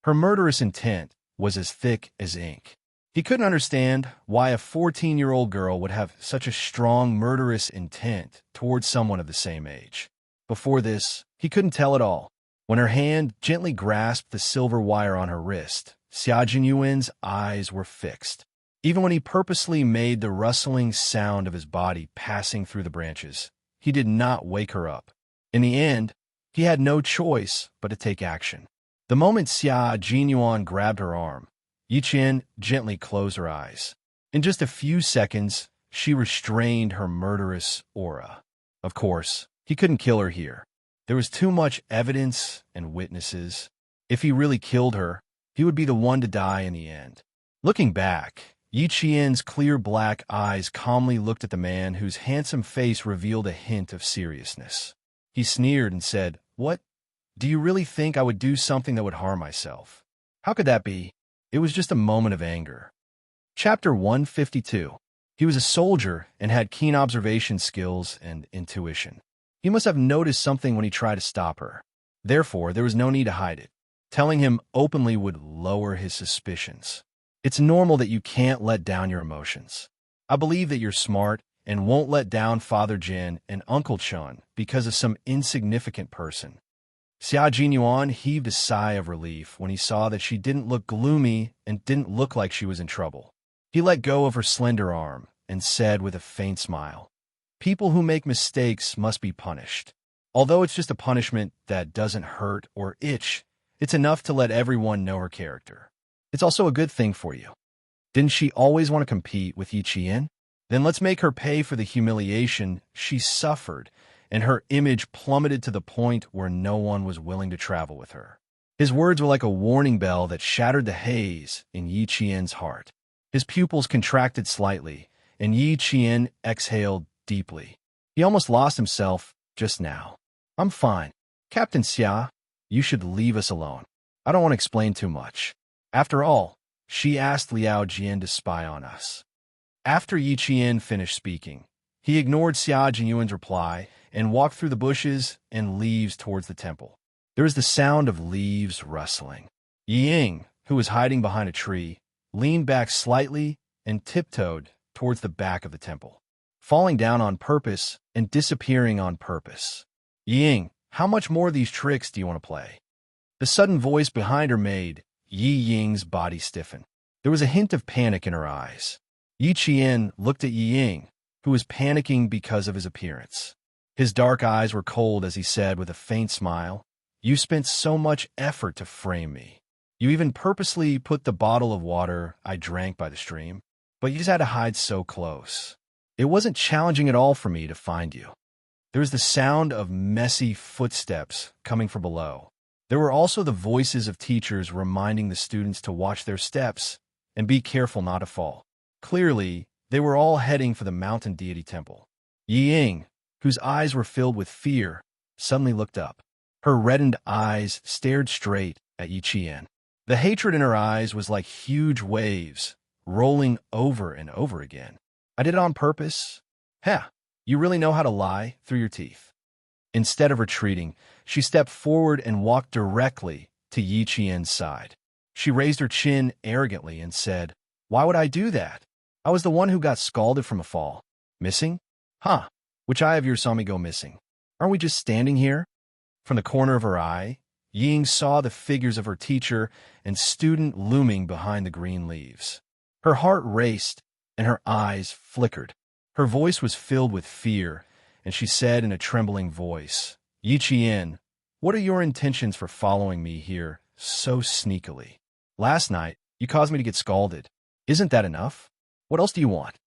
Her murderous intent was as thick as ink. He couldn't understand why a 14-year-old girl would have such a strong murderous intent towards someone of the same age. Before this, he couldn't tell at all. When her hand gently grasped the silver wire on her wrist, Xia Jinyuan's eyes were fixed. Even when he purposely made the rustling sound of his body passing through the branches, he did not wake her up. In the end, he had no choice but to take action. The moment Xia Jinyuan grabbed her arm, Yi Qian gently closed her eyes. In just a few seconds, she restrained her murderous aura. Of course, he couldn't kill her here. There was too much evidence and witnesses. If he really killed her, he would be the one to die in the end. Looking back, Yi Qian's clear black eyes calmly looked at the man whose handsome face revealed a hint of seriousness. He sneered and said, "What? Do you really think I would do something that would harm myself? How could that be?" It was just a moment of anger. Chapter 152. He was a soldier and had keen observation skills and intuition. He must have noticed something when he tried to stop her. Therefore, there was no need to hide it. Telling him openly would lower his suspicions. It's normal that you can't let down your emotions. I believe that you're smart and won't let down Father Jin and Uncle Chun because of some insignificant person. Xia Jinyuan heaved a sigh of relief when he saw that she didn't look gloomy and didn't look like she was in trouble. He let go of her slender arm and said with a faint smile, "People who make mistakes must be punished. Although it's just a punishment that doesn't hurt or itch, it's enough to let everyone know her character. It's also a good thing for you. Didn't she always want to compete with Yi Qian? Then let's make her pay for the humiliation she suffered, and her image plummeted to the point where no one was willing to travel with her." His words were like a warning bell that shattered the haze in Yi Qian's heart. His pupils contracted slightly, and Yi Qian exhaled deeply. He almost lost himself just now. "I'm fine. Captain Xia, you should leave us alone. I don't want to explain too much. After all, she asked Liao Jian to spy on us. After Yi Qian finished speaking, he ignored Xia Jinyuan's reply and walked through the bushes and leaves towards the temple. There was the sound of leaves rustling. Yi Ying, who was hiding behind a tree, leaned back slightly and tiptoed towards the back of the temple, falling down on purpose and disappearing on purpose. Yi Ying, how much more of these tricks do you want to play? The sudden voice behind her made Yi Ying's body stiffen. There was a hint of panic in her eyes. Yi Qian looked at Yi Ying, who was panicking because of his appearance. His dark eyes were cold as he said with a faint smile, "You spent so much effort to frame me. You even purposely put the bottle of water I drank by the stream, but you just had to hide so close. It wasn't challenging at all for me to find you." There was the sound of messy footsteps coming from below. There were also the voices of teachers reminding the students to watch their steps and be careful not to fall. Clearly, they were all heading for the mountain deity temple. Yi Ying, whose eyes were filled with fear, suddenly looked up. Her reddened eyes stared straight at Yi Qian. The hatred in her eyes was like huge waves, rolling over and over again. "I did it on purpose? Heh, you really know how to lie through your teeth." Instead of retreating, she stepped forward and walked directly to Yi Qian's side. She raised her chin arrogantly and said, "Why would I do that? I was the one who got scalded from a fall. Missing? Huh, which eye of yours saw me go missing? Aren't we just standing here?" From the corner of her eye, Ying saw the figures of her teacher and student looming behind the green leaves. Her heart raced and her eyes flickered. Her voice was filled with fear, and she said in a trembling voice, "Yi Qian, what are your intentions for following me here so sneakily? Last night, you caused me to get scalded. Isn't that enough? What else do you want?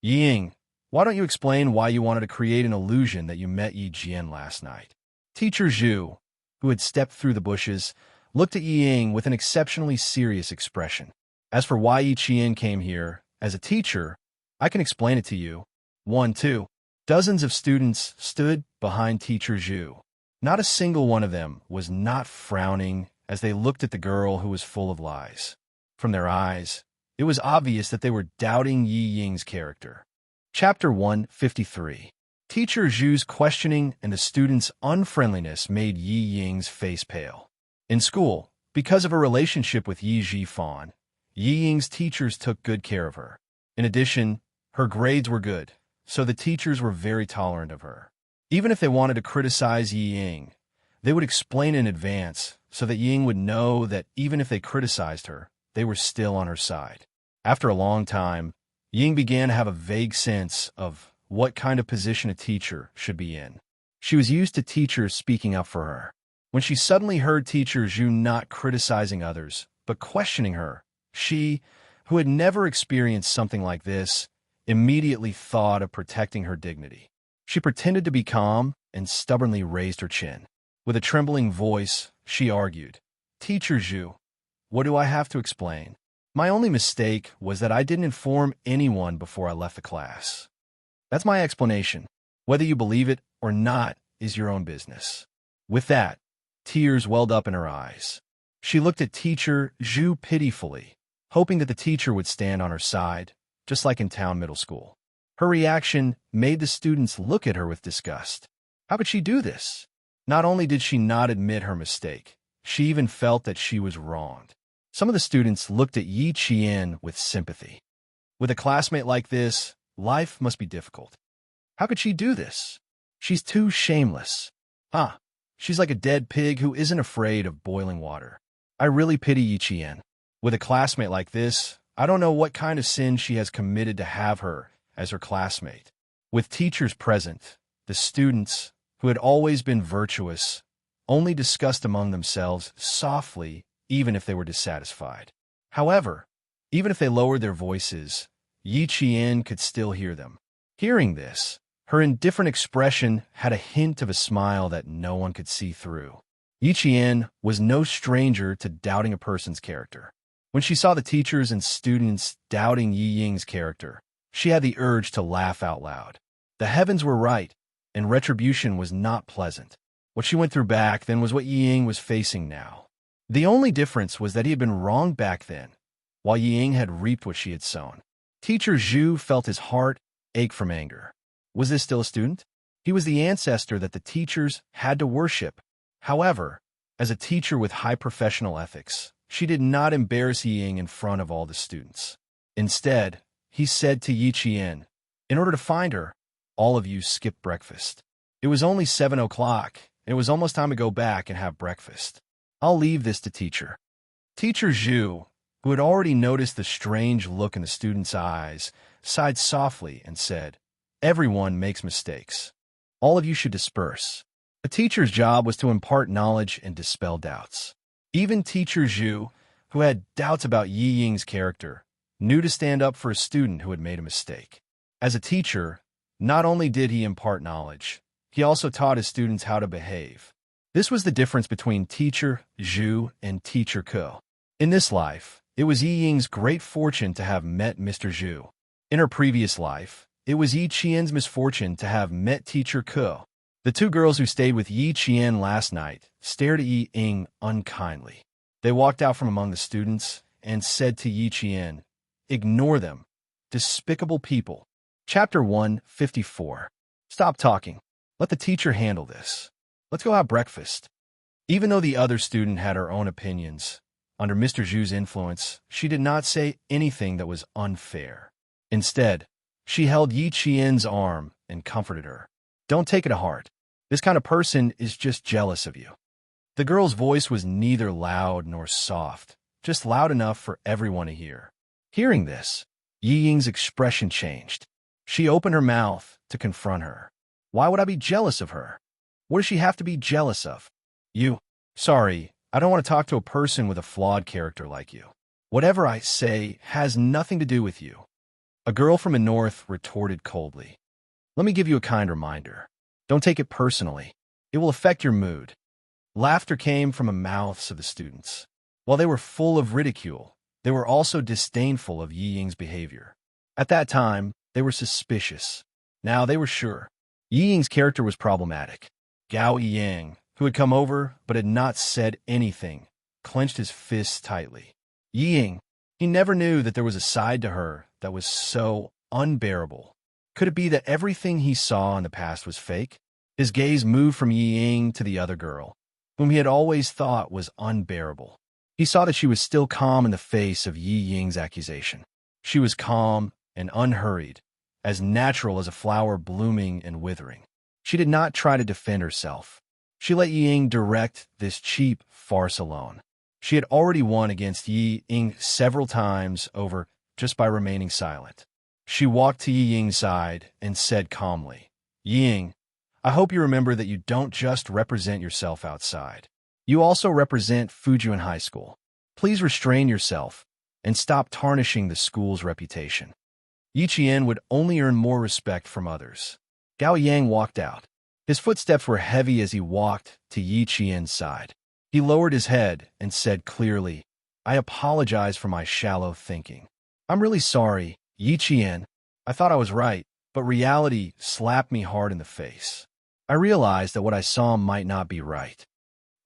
Ying, why don't you explain why you wanted to create an illusion that you met Yi Jian last night?" Teacher Zhu, who had stepped through the bushes, looked at Yi Ying with an exceptionally serious expression. "As for why Yi Qian came here, as a teacher, I can explain it to you. 1, 2. Dozens of students stood behind Teacher Zhu. Not a single one of them was not frowning as they looked at the girl who was full of lies. From their eyes, it was obvious that they were doubting Yi Ying's character. Chapter 153. Teacher Zhu's questioning and the students' unfriendliness made Yi Ying's face pale. In school, because of her relationship with Yi Zhifan, Yi Ying's teachers took good care of her. In addition, her grades were good, so the teachers were very tolerant of her. Even if they wanted to criticize Yi Ying, they would explain in advance so that Yi Ying would know that even if they criticized her, they were still on her side. After a long time, Yi Ying began to have a vague sense of what kind of position a teacher should be in. She was used to teachers speaking up for her. When she suddenly heard Teacher Zhu not criticizing others, but questioning her, she, who had never experienced something like this, immediately thought of protecting her dignity. She pretended to be calm and stubbornly raised her chin. With a trembling voice, she argued, "Teacher Zhu, what do I have to explain? My only mistake was that I didn't inform anyone before I left the class. That's my explanation. Whether you believe it or not is your own business." With that, tears welled up in her eyes. She looked at Teacher Zhu pitifully, hoping that the teacher would stand on her side, just like in town middle school. Her reaction made the students look at her with disgust. How could she do this? Not only did she not admit her mistake, she even felt that she was wronged. Some of the students looked at Yi Qian with sympathy. With a classmate like this, life must be difficult. How could she do this? She's too shameless. She's like a dead pig who isn't afraid of boiling water. I really pity Yi Qian. With a classmate like this, I don't know what kind of sin she has committed to have her as her classmate. With teachers present, the students, who had always been virtuous, only discussed among themselves softly, even if they were dissatisfied. However, even if they lowered their voices, Yi Qian could still hear them. Hearing this, her indifferent expression had a hint of a smile that no one could see through. Yi Qian was no stranger to doubting a person's character. When she saw the teachers and students doubting Yi Ying's character, she had the urge to laugh out loud. The heavens were right, and retribution was not pleasant. What she went through back then was what Yi Ying was facing now. The only difference was that he had been wrong back then, while Ying had reaped what she had sown. Teacher Zhu felt his heart ache from anger. Was this still a student? He was the ancestor that the teachers had to worship. However, as a teacher with high professional ethics, she did not embarrass Ying in front of all the students. Instead, he said to Yi Qian, "In order to find her, all of you skip breakfast. It was only 7 o'clock, and it was almost time to go back and have breakfast. I'll leave this to teacher." Teacher Zhu, who had already noticed the strange look in the student's eyes, sighed softly and said, "Everyone makes mistakes. All of you should disperse." A teacher's job was to impart knowledge and dispel doubts. Even Teacher Zhu, who had doubts about Yi Ying's character, knew to stand up for a student who had made a mistake. As a teacher, not only did he impart knowledge, he also taught his students how to behave. This was the difference between Teacher Zhu and Teacher Ke. In this life, it was Yi Ying's great fortune to have met Mr. Zhu. In her previous life, it was Yi Qian's misfortune to have met Teacher Ke. The two girls who stayed with Yi Qian last night stared at Yi Ying unkindly. They walked out from among the students and said to Yi Qian, "Ignore them. Despicable people." Chapter 154. Stop talking. Let the teacher handle this. Let's go have breakfast. Even though the other student had her own opinions, under Mr. Zhu's influence, she did not say anything that was unfair. Instead, she held Yi Qian's arm and comforted her. "Don't take it to heart. This kind of person is just jealous of you." The girl's voice was neither loud nor soft, just loud enough for everyone to hear. Hearing this, Yi Ying's expression changed. She opened her mouth to confront her. "Why would I be jealous of her? What does she have to be jealous of? You? Sorry, I don't want to talk to a person with a flawed character like you. Whatever I say has nothing to do with you." A girl from the north retorted coldly. "Let me give you a kind reminder. Don't take it personally. It will affect your mood." Laughter came from the mouths of the students. While they were full of ridicule, they were also disdainful of Yi Ying's behavior. At that time, they were suspicious. Now they were sure. Yi Ying's character was problematic. Gao Ying, who had come over but had not said anything, clenched his fists tightly. Yi Ying, he never knew that there was a side to her that was so unbearable. Could it be that everything he saw in the past was fake? His gaze moved from Yi Ying to the other girl, whom he had always thought was unbearable. He saw that she was still calm in the face of Yi Ying's accusation. She was calm and unhurried, as natural as a flower blooming and withering. She did not try to defend herself. She let Yi Ying direct this cheap farce alone. She had already won against Yi Ying several times over just by remaining silent. She walked to Yi Ying's side and said calmly, "Yi Ying, I hope you remember that you don't just represent yourself outside. You also represent Fujian High School. Please restrain yourself and stop tarnishing the school's reputation." Yi Qian would only earn more respect from others. Gao Yang walked out. His footsteps were heavy as he walked to Yi Qian's side. He lowered his head and said clearly, "I apologize for my shallow thinking. I'm really sorry, Yi Qian. I thought I was right, but reality slapped me hard in the face. I realized that what I saw might not be right.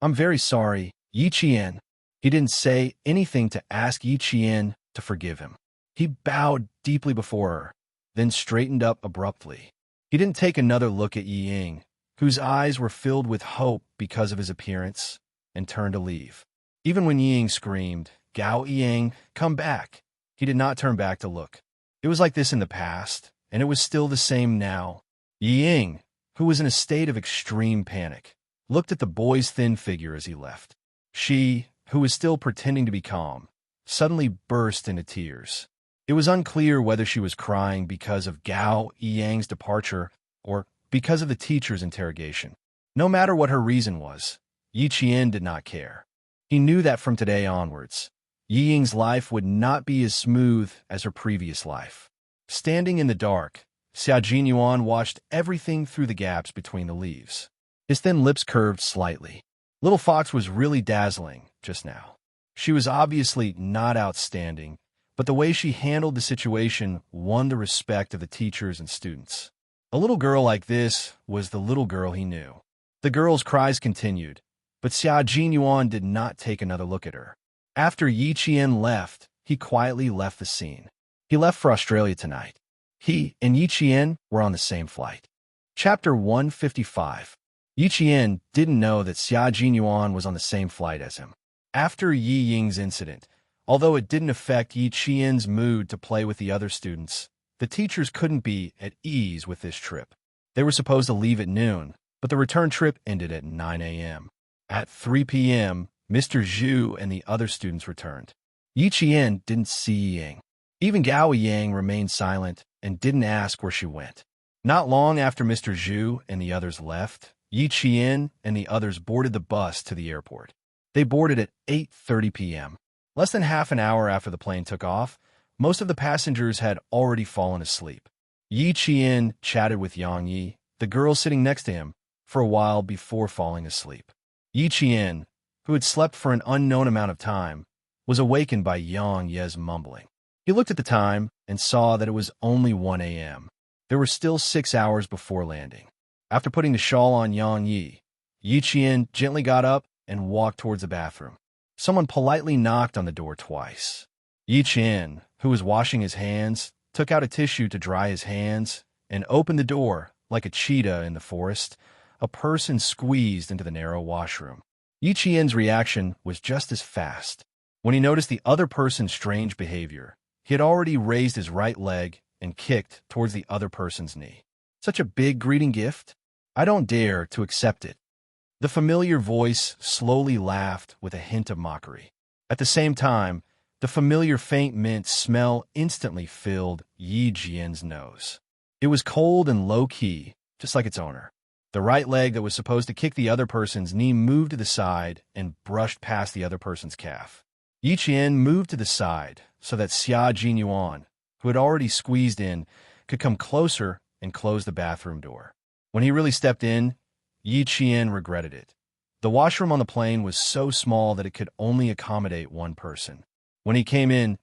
I'm very sorry, Yi Qian." He didn't say anything to ask Yi Qian to forgive him. He bowed deeply before her, then straightened up abruptly. He didn't take another look at Yi Ying, whose eyes were filled with hope because of his appearance, and turned to leave. Even when Yi Ying screamed, "Gao Ying, come back!" he did not turn back to look. It was like this in the past, and it was still the same now. Yi Ying, who was in a state of extreme panic, looked at the boy's thin figure as he left. She, who was still pretending to be calm, suddenly burst into tears. It was unclear whether she was crying because of Gao Yang's departure or because of the teacher's interrogation. No matter what her reason was, Yi Qian did not care. He knew that from today onwards, Yi Ying's life would not be as smooth as her previous life. Standing in the dark, Xia Jinyuan watched everything through the gaps between the leaves. His thin lips curved slightly. Little Fox was really dazzling just now. She was obviously not outstanding, but the way she handled the situation won the respect of the teachers and students. A little girl like this was the little girl he knew. The girl's cries continued, but Xia Jinyuan did not take another look at her. After Yi Qian left, he quietly left the scene. He left for Australia tonight. He and Yi Qian were on the same flight. Chapter 155. Yi Qian didn't know that Xia Jinyuan was on the same flight as him. After Yi Ying's incident, although it didn't affect Yi Qian's mood to play with the other students, the teachers couldn't be at ease with this trip. They were supposed to leave at noon, but the return trip ended at 9 a.m. At 3 p.m., Mr. Zhu and the other students returned. Yi Qian didn't see Yi Ying. Even Gao Yang remained silent and didn't ask where she went. Not long after Mr. Zhu and the others left, Yi Qian and the others boarded the bus to the airport. They boarded at 8:30 p.m. Less than half an hour after the plane took off, most of the passengers had already fallen asleep. Yi Qian chatted with Yang Yi, the girl sitting next to him, for a while before falling asleep. Yi Qian, who had slept for an unknown amount of time, was awakened by Yang Ye's mumbling. He looked at the time and saw that it was only 1 a.m. There were still 6 hours before landing. After putting the shawl on Yang Yi, Yi Qian gently got up and walked towards the bathroom. Someone politely knocked on the door twice. Yi Qian, who was washing his hands, took out a tissue to dry his hands and opened the door. Like a cheetah in the forest, a person squeezed into the narrow washroom. Yi Qian's reaction was just as fast. When he noticed the other person's strange behavior, he had already raised his right leg and kicked towards the other person's knee. Such a big greeting gift? I don't dare to accept it. The familiar voice slowly laughed with a hint of mockery. At the same time, the familiar faint mint smell instantly filled Yi Qian's nose. It was cold and low-key, just like its owner. The right leg that was supposed to kick the other person's knee moved to the side and brushed past the other person's calf. Yi Qian moved to the side so that Xia Jinyuan, who had already squeezed in, could come closer and close the bathroom door. When he really stepped in, Yi Qian regretted it. The washroom on the plane was so small that it could only accommodate one person. When he came in,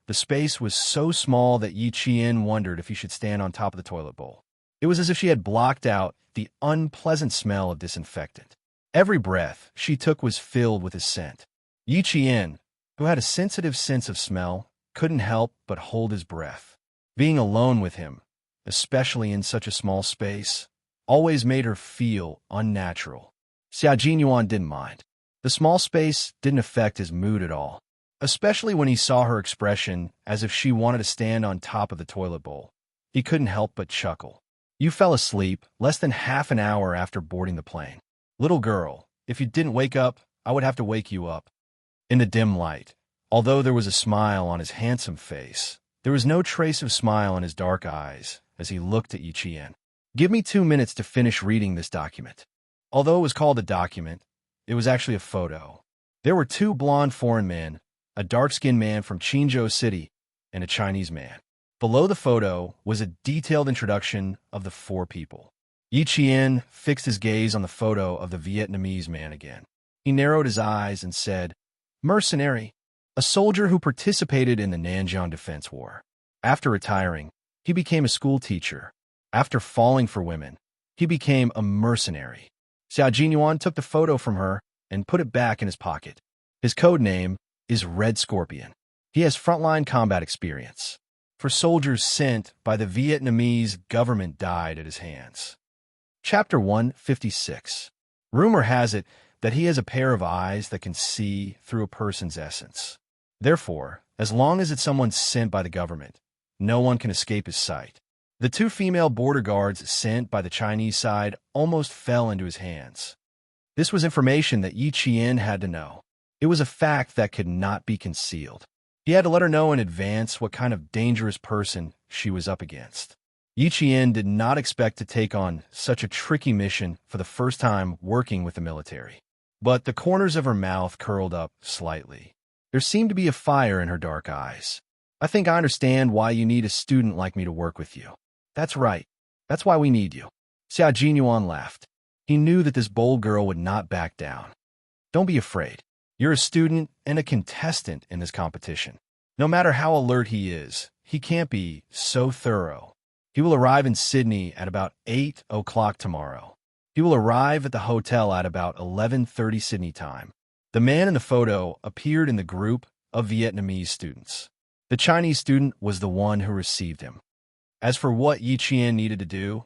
the space was so small that Yi Qian wondered if he should stand on top of the toilet bowl. It was as if she had blocked out the unpleasant smell of disinfectant. Every breath she took was filled with his scent. Yi Qian, who had a sensitive sense of smell, couldn't help but hold his breath. Being alone with him, especially in such a small space, always made her feel unnatural. Xia Jinyuan didn't mind. The small space didn't affect his mood at all, especially when he saw her expression as if she wanted to stand on top of the toilet bowl. He couldn't help but chuckle. You fell asleep less than half an hour after boarding the plane. Little girl, if you didn't wake up, I would have to wake you up. In the dim light, although there was a smile on his handsome face, there was no trace of smile in his dark eyes as he looked at Yi Qian. Give me 2 minutes to finish reading this document. Although it was called a document, it was actually a photo. There were 2 blonde foreign men, a dark-skinned man from Qinzhou City, and a Chinese man. Below the photo was a detailed introduction of the 4 people. Yi Qian fixed his gaze on the photo of the Vietnamese man again. He narrowed his eyes and said, "Mercenary, a soldier who participated in the Nanjiang Defense War. After retiring, he became a school teacher. After falling for women, he became a mercenary." Xia Jinyuan took the photo from her and put it back in his pocket. His code name is Red Scorpion. He has frontline combat experience. For soldiers sent by the Vietnamese government died at his hands. Chapter 156. Rumor has it that he has a pair of eyes that can see through a person's essence. Therefore, as long as it's someone sent by the government, no one can escape his sight. The 2 female border guards sent by the Chinese side almost fell into his hands. This was information that Yi Qian had to know. It was a fact that could not be concealed. He had to let her know in advance what kind of dangerous person she was up against. Yi Qian did not expect to take on such a tricky mission for the first time working with the military. But the corners of her mouth curled up slightly. There seemed to be a fire in her dark eyes. I think I understand why you need a student like me to work with you. That's right. That's why we need you. Xia Jinyuan laughed. He knew that this bold girl would not back down. Don't be afraid. You're a student and a contestant in this competition. No matter how alert he is, he can't be so thorough. He will arrive in Sydney at about 8 o'clock tomorrow. He will arrive at the hotel at about 11:30 Sydney time. The man in the photo appeared in the group of Vietnamese students. The Chinese student was the one who received him. As for what Yi Qian needed to do,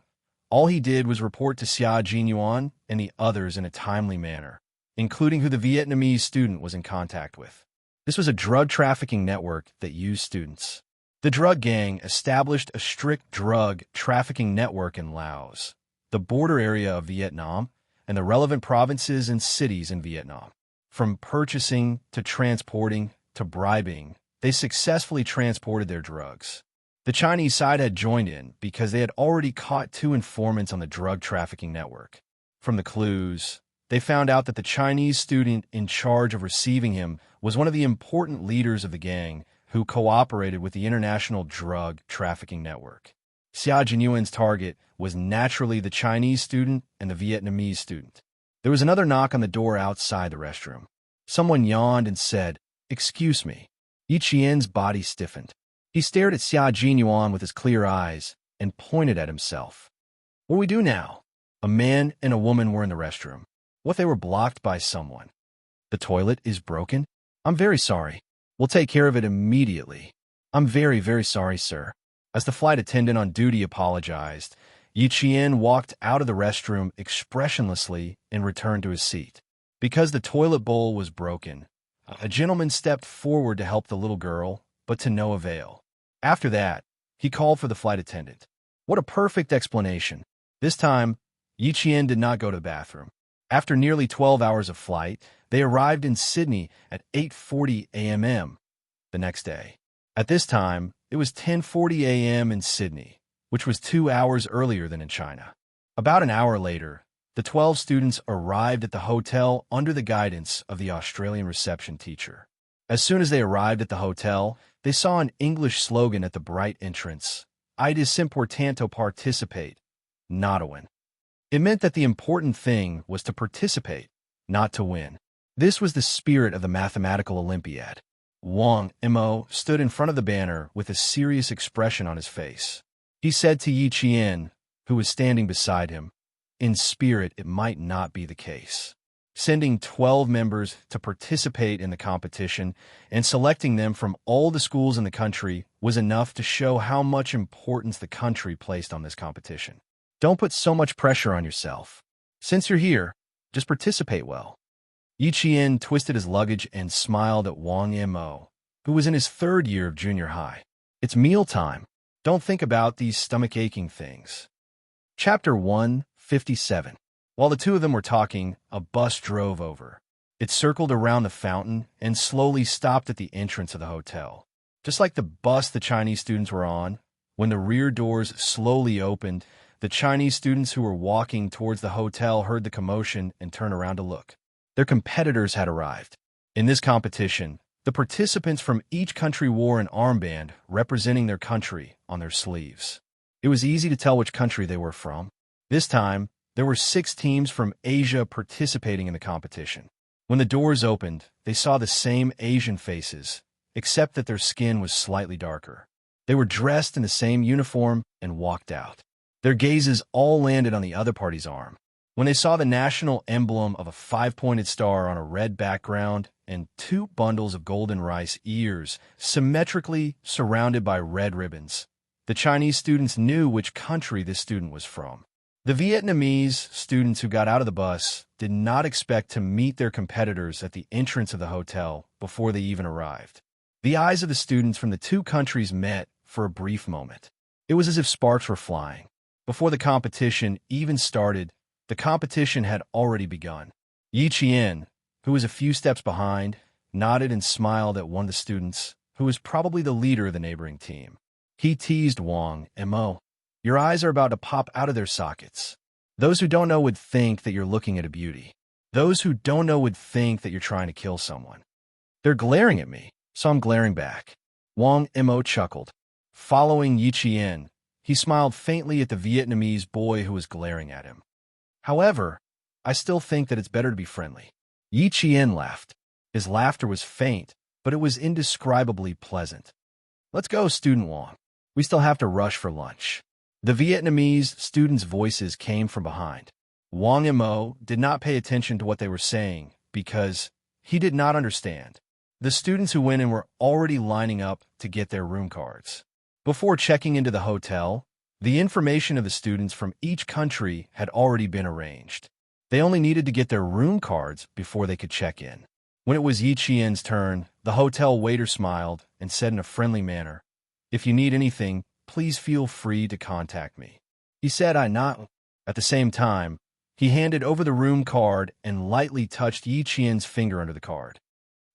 all he did was report to Xia Jinyuan and the others in a timely manner, including who the Vietnamese student was in contact with. This was a drug trafficking network that used students. The drug gang established a strict drug trafficking network in Laos, the border area of Vietnam, and the relevant provinces and cities in Vietnam. From purchasing to transporting to bribing, they successfully transported their drugs. The Chinese side had joined in because they had already caught 2 informants on the drug trafficking network. From the clues, they found out that the Chinese student in charge of receiving him was one of the important leaders of the gang who cooperated with the international drug trafficking network. Xia Jinyuan's target was naturally the Chinese student and the Vietnamese student. There was another knock on the door outside the restroom. Someone yawned and said, "Excuse me." Yi Qian's body stiffened. He stared at Xia Jinyuan with his clear eyes and pointed at himself. "What do we do now?" A man and a woman were in the restroom. What if they were blocked by someone? "The toilet is broken? I'm very sorry. We'll take care of it immediately." "I'm very, very sorry, sir." As the flight attendant on duty apologized, Yi Qian walked out of the restroom expressionlessly and returned to his seat. Because the toilet bowl was broken, a gentleman stepped forward to help the little girl, but to no avail. After that, he called for the flight attendant. What a perfect explanation. This time, Yi Qian did not go to the bathroom. After nearly 12 hours of flight, they arrived in Sydney at 8:40 a.m. the next day. At this time, it was 10:40 a.m. in Sydney, which was 2 hours earlier than in China. About an hour later, the 12 students arrived at the hotel under the guidance of the Australian reception teacher. As soon as they arrived at the hotel, they saw an English slogan at the bright entrance: "It is important to participate, not to win." It meant that the important thing was to participate, not to win. This was the spirit of the mathematical Olympiad. Wang Mo stood in front of the banner with a serious expression on his face. He said to Yi Qian, who was standing beside him, "In spirit, it might not be the case." Sending 12 members to participate in the competition and selecting them from all the schools in the country was enough to show how much importance the country placed on this competition. Don't put so much pressure on yourself. Since you're here, just participate well. Yi Qian twisted his luggage and smiled at Wang Mo, who was in his 3rd year of junior high. It's mealtime. Don't think about these stomach-aching things. Chapter 157. While the two of them were talking, a bus drove over. It circled around the fountain and slowly stopped at the entrance of the hotel. Just like the bus the Chinese students were on, when the rear doors slowly opened, the Chinese students who were walking towards the hotel heard the commotion and turned around to look. Their competitors had arrived. In this competition, the participants from each country wore an armband representing their country on their sleeves. It was easy to tell which country they were from. This time, there were 6 teams from Asia participating in the competition. When the doors opened, they saw the same Asian faces, except that their skin was slightly darker. They were dressed in the same uniform and walked out. Their gazes all landed on the other party's arm. When they saw the national emblem of a 5-pointed star on a red background and 2 bundles of golden rice ears symmetrically surrounded by red ribbons, the Chinese students knew which country this student was from. The Vietnamese students who got out of the bus did not expect to meet their competitors at the entrance of the hotel before they even arrived. The eyes of the students from the 2 countries met for a brief moment. It was as if sparks were flying. Before the competition even started, the competition had already begun. Yi Qian, who was a few steps behind, nodded and smiled at one of the students, who was probably the leader of the neighboring team. He teased Wang Mo. "Your eyes are about to pop out of their sockets. Those who don't know would think that you're looking at a beauty. Those who don't know would think that you're trying to kill someone. They're glaring at me, so I'm glaring back." Wang Mo chuckled. Following Yi Qian, he smiled faintly at the Vietnamese boy who was glaring at him. "However, I still think that it's better to be friendly." Yi Qian laughed. His laughter was faint, but it was indescribably pleasant. "Let's go, Student Wang. We still have to rush for lunch." The Vietnamese students' voices came from behind. Wang Mo did not pay attention to what they were saying because he did not understand. The students who went in were already lining up to get their room cards. Before checking into the hotel, the information of the students from each country had already been arranged. They only needed to get their room cards before they could check in. When it was Yi Qian's turn, the hotel waiter smiled and said in a friendly manner, "If you need anything, please feel free to contact me." He said, "I not." At the same time, he handed over the room card and lightly touched Yi Qian's finger under the card.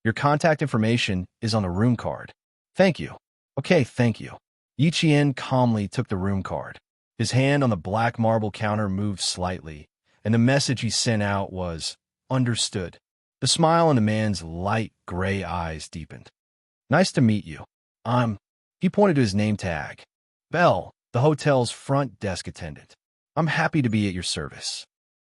"Your contact information is on the room card." "Thank you." "Okay, thank you." Yi Qian calmly took the room card. His hand on the black marble counter moved slightly, and the message he sent out was, "Understood." The smile on the man's light gray eyes deepened. "Nice to meet you. He pointed to his name tag. "Bell, the hotel's front desk attendant. I'm happy to be at your service."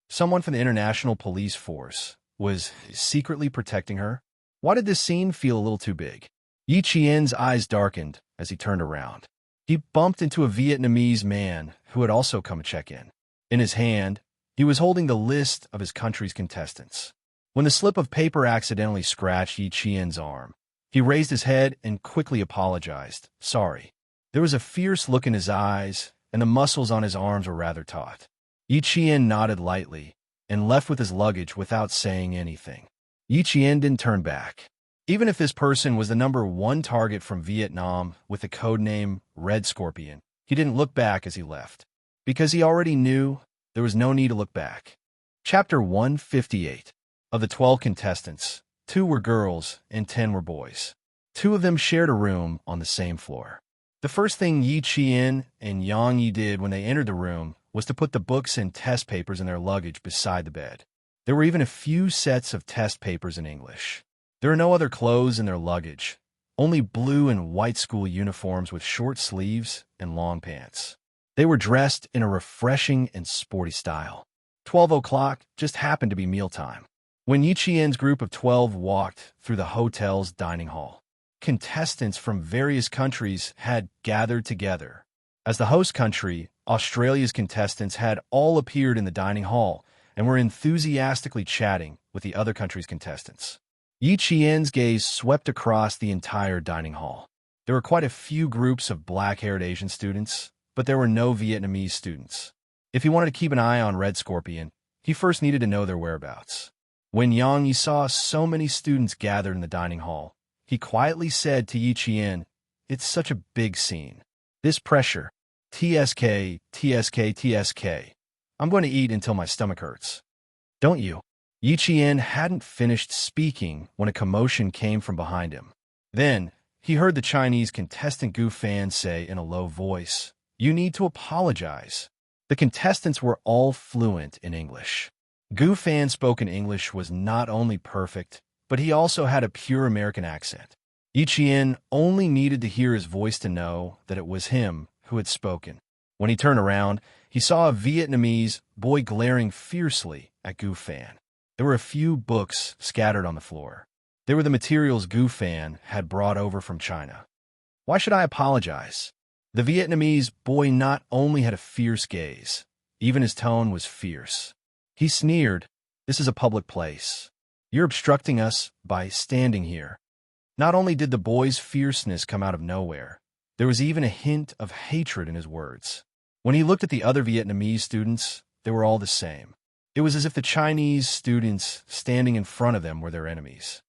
Someone from the International Police Force was secretly protecting her. Why did this scene feel a little too big? Yi Qian's eyes darkened as he turned around. He bumped into a Vietnamese man who had also come to check in. In his hand, he was holding the list of his country's contestants. When the slip of paper accidentally scratched Yi Qian's arm, he raised his head and quickly apologized. "Sorry." There was a fierce look in his eyes, and the muscles on his arms were rather taut. Yi Qian nodded lightly and left with his luggage without saying anything. Yi Qian didn't turn back. Even if this person was the #1 target from Vietnam with the codename Red Scorpion, he didn't look back as he left, because he already knew there was no need to look back. Chapter 158. Of the 12 contestants, 2 were girls and 10 were boys. 2 of them shared a room on the same floor. The first thing Yi Qian and Yang Yi did when they entered the room was to put the books and test papers in their luggage beside the bed. There were even a few sets of test papers in English. There were no other clothes in their luggage, only blue and white school uniforms with short sleeves and long pants. They were dressed in a refreshing and sporty style. 12 o'clock just happened to be mealtime. When Yi Qian's group of 12 walked through the hotel's dining hall, contestants from various countries had gathered together. As the host country, Australia's contestants had all appeared in the dining hall and were enthusiastically chatting with the other country's contestants. Yi Qian's gaze swept across the entire dining hall. There were quite a few groups of black-haired Asian students, but there were no Vietnamese students. If he wanted to keep an eye on Red Scorpion, he first needed to know their whereabouts. When Yang Yi saw so many students gathered in the dining hall, he quietly said to Yi Qian, "It's such a big scene. This pressure, TSK, TSK, TSK. I'm going to eat until my stomach hurts." "Don't you?" Yi Qian hadn't finished speaking when a commotion came from behind him. Then, he heard the Chinese contestant Gu Fan say in a low voice, "You need to apologize." The contestants were all fluent in English. Gu Fan's spoken English was not only perfect, but he also had a pure American accent. Yi Qian only needed to hear his voice to know that it was him who had spoken. When he turned around, he saw a Vietnamese boy glaring fiercely at Gu Fan. There were a few books scattered on the floor. They were the materials Gu Fan had brought over from China. "Why should I apologize?" The Vietnamese boy not only had a fierce gaze, even his tone was fierce. He sneered, "This is a public place. You're obstructing us by standing here." Not only did the boy's fierceness come out of nowhere, there was even a hint of hatred in his words. When he looked at the other Vietnamese students, they were all the same. It was as if the Chinese students standing in front of them were their enemies.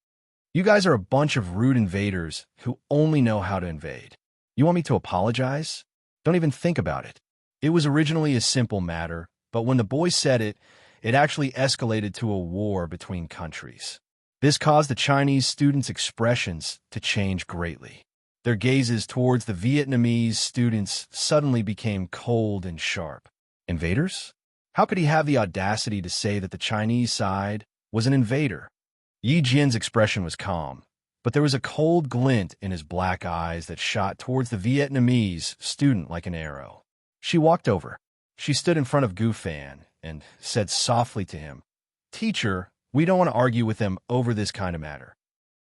"You guys are a bunch of rude invaders who only know how to invade. You want me to apologize? Don't even think about it." It was originally a simple matter, but when the boy said it, it actually escalated to a war between countries. This caused the Chinese students' expressions to change greatly. Their gazes towards the Vietnamese students suddenly became cold and sharp. Invaders? How could he have the audacity to say that the Chinese side was an invader? Yi Jian's expression was calm, but there was a cold glint in his black eyes that shot towards the Vietnamese student like an arrow. She walked over. She stood in front of Gu Fan and said softly to him, "Teacher, we don't want to argue with them over this kind of matter.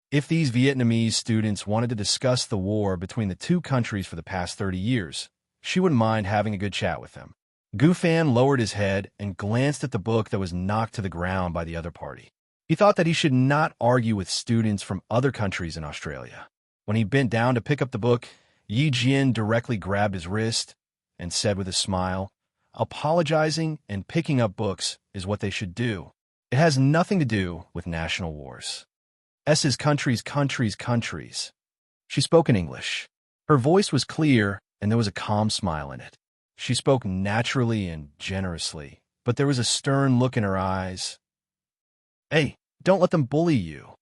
If these Vietnamese students wanted to discuss the war between the two countries for the past 30 years, she wouldn't mind having a good chat with them." Gu Fan lowered his head and glanced at the book that was knocked to the ground by the other party. He thought that he should not argue with students from other countries in Australia. When he bent down to pick up the book, Yi Jian directly grabbed his wrist and said with a smile, "Apologizing and picking up books is what they should do. It has nothing to do with national wars. S's countries. She spoke in English. Her voice was clear, and there was a calm smile in it. She spoke naturally and generously, but there was a stern look in her eyes. Hey, don't let them bully you.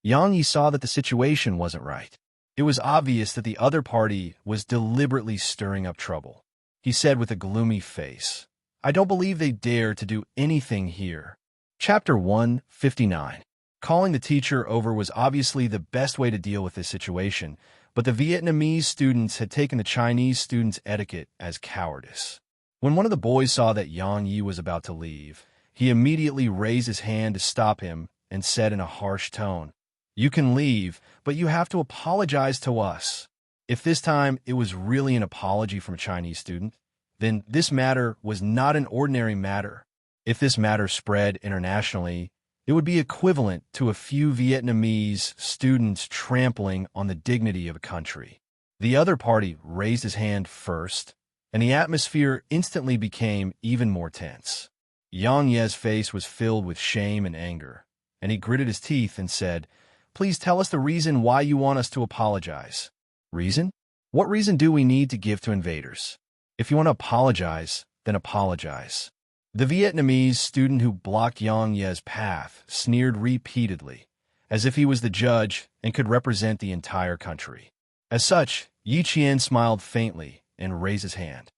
Yang Yi saw that the situation wasn't right. It was obvious that the other party was deliberately stirring up trouble. He said with a gloomy face, "I don't believe they dare to do anything here." Chapter 159. Calling the teacher over was obviously the best way to deal with this situation, but the Vietnamese students had taken the Chinese students' etiquette as cowardice. When one of the boys saw that Yang Yi was about to leave, he immediately raised his hand to stop him and said in a harsh tone, "You can leave, but you have to apologize to us." If this time it was really an apology from a Chinese student, then this matter was not an ordinary matter. If this matter spread internationally, it would be equivalent to a few Vietnamese students trampling on the dignity of a country. The other party raised his hand first, and the atmosphere instantly became even more tense. Yang Ye's face was filled with shame and anger, and he gritted his teeth and said, "Please tell us the reason why you want us to apologize." Reason? What reason do we need to give to invaders? If you want to apologize, then apologize. The Vietnamese student who blocked Yang Ye's path sneered repeatedly, as if he was the judge and could represent the entire country. As such, Yi Qian smiled faintly and raised his hand.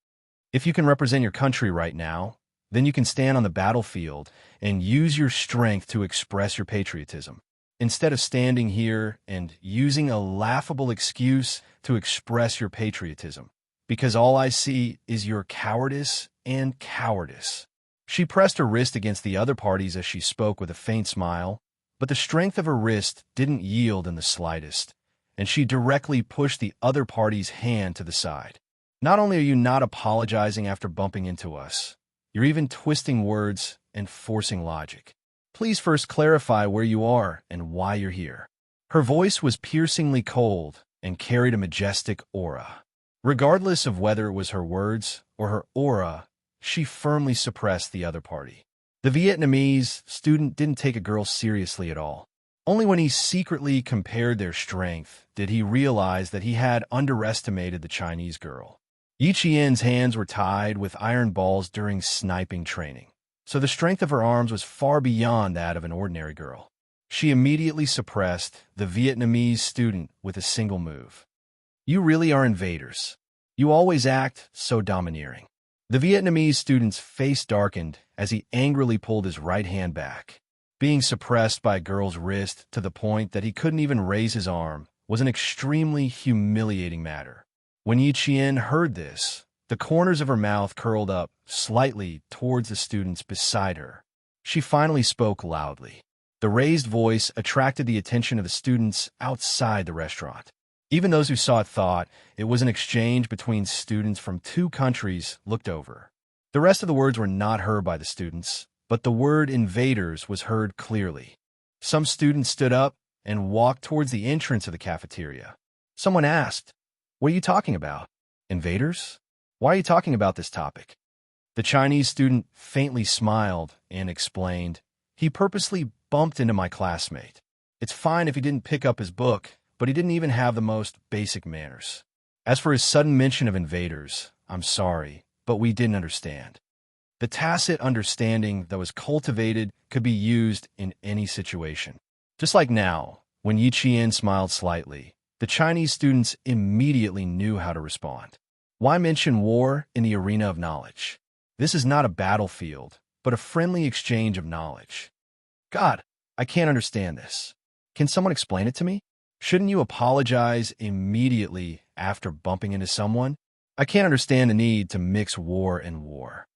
If you can represent your country right now, then you can stand on the battlefield and use your strength to express your patriotism, instead of standing here and using a laughable excuse to express your patriotism, because all I see is your cowardice and cowardice. She pressed her wrist against the other party's as she spoke with a faint smile, but the strength of her wrist didn't yield in the slightest, and she directly pushed the other party's hand to the side. Not only are you not apologizing after bumping into us, you're even twisting words and forcing logic. Please first clarify where you are and why you're here. Her voice was piercingly cold and carried a majestic aura. Regardless of whether it was her words or her aura, she firmly suppressed the other party. The Vietnamese student didn't take a girl seriously at all. Only when he secretly compared their strength did he realize that he had underestimated the Chinese girl. Yi Qian's hands were tied with iron balls during sniping training, so the strength of her arms was far beyond that of an ordinary girl. She immediately suppressed the Vietnamese student with a single move. "You really are invaders. You always act so domineering." The Vietnamese student's face darkened as he angrily pulled his right hand back. Being suppressed by a girl's wrist to the point that he couldn't even raise his arm was an extremely humiliating matter. When Yi Qian heard this, the corners of her mouth curled up slightly towards the students beside her. She finally spoke loudly. The raised voice attracted the attention of the students outside the restaurant. Even those who saw it thought it was an exchange between students from two countries looked over. The rest of the words were not heard by the students, but the word invaders was heard clearly. Some students stood up and walked towards the entrance of the cafeteria. Someone asked, "What are you talking about? Invaders? Why are you talking about this topic?" The Chinese student faintly smiled and explained, "He purposely bumped into my classmate. It's fine if he didn't pick up his book, but he didn't even have the most basic manners. As for his sudden mention of invaders, I'm sorry, but we didn't understand." The tacit understanding that was cultivated could be used in any situation. Just like now, when Yi Qian smiled slightly, the Chinese students immediately knew how to respond. Why mention war in the arena of knowledge? This is not a battlefield, but a friendly exchange of knowledge. God, I can't understand this. Can someone explain it to me? Shouldn't you apologize immediately after bumping into someone? I can't understand the need to mix war and war.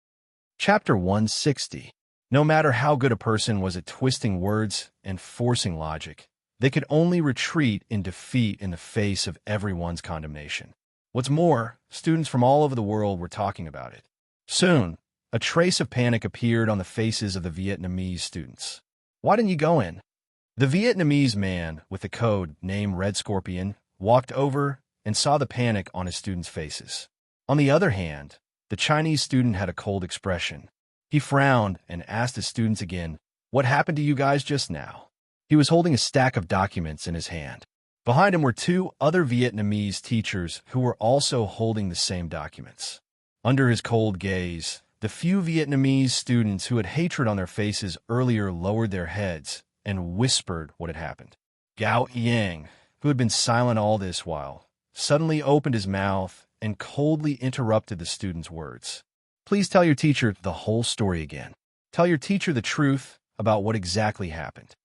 Chapter 160. No matter how good a person was at twisting words and forcing logic, they could only retreat in defeat in the face of everyone's condemnation. What's more, students from all over the world were talking about it. Soon, a trace of panic appeared on the faces of the Vietnamese students. Why didn't you go in? The Vietnamese man with the code named Red Scorpion walked over and saw the panic on his students' faces. On the other hand, the Chinese student had a cold expression. He frowned and asked his students again, "What happened to you guys just now?" He was holding a stack of documents in his hand. Behind him were two other Vietnamese teachers who were also holding the same documents. Under his cold gaze, the few Vietnamese students who had hatred on their faces earlier lowered their heads and whispered what had happened. Gao Yang, who had been silent all this while, suddenly opened his mouth and coldly interrupted the student's words. "Please tell your teacher the whole story again. Tell your teacher the truth about what exactly happened."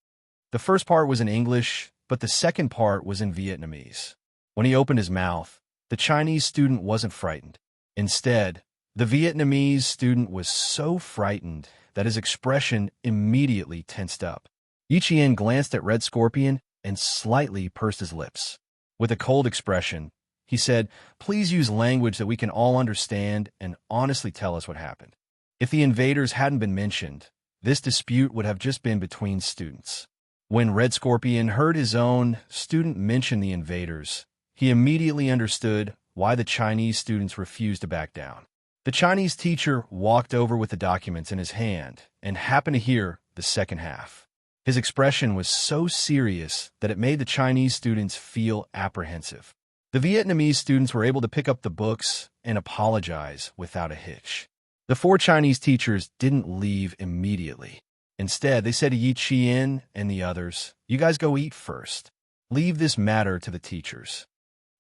The first part was in English, but the second part was in Vietnamese. When he opened his mouth, the Chinese student wasn't frightened. Instead, the Vietnamese student was so frightened that his expression immediately tensed up. Yichien glanced at Red Scorpion and slightly pursed his lips. With a cold expression, he said, "Please use language that we can all understand and honestly tell us what happened." If the invaders hadn't been mentioned, this dispute would have just been between students. When Red Scorpion heard his own student mention the invaders, he immediately understood why the Chinese students refused to back down. The Chinese teacher walked over with the documents in his hand and happened to hear the second half. His expression was so serious that it made the Chinese students feel apprehensive. The Vietnamese students were able to pick up the books and apologize without a hitch. The four Chinese teachers didn't leave immediately. Instead, they said to Yi Chien and the others, "You guys go eat first. Leave this matter to the teachers."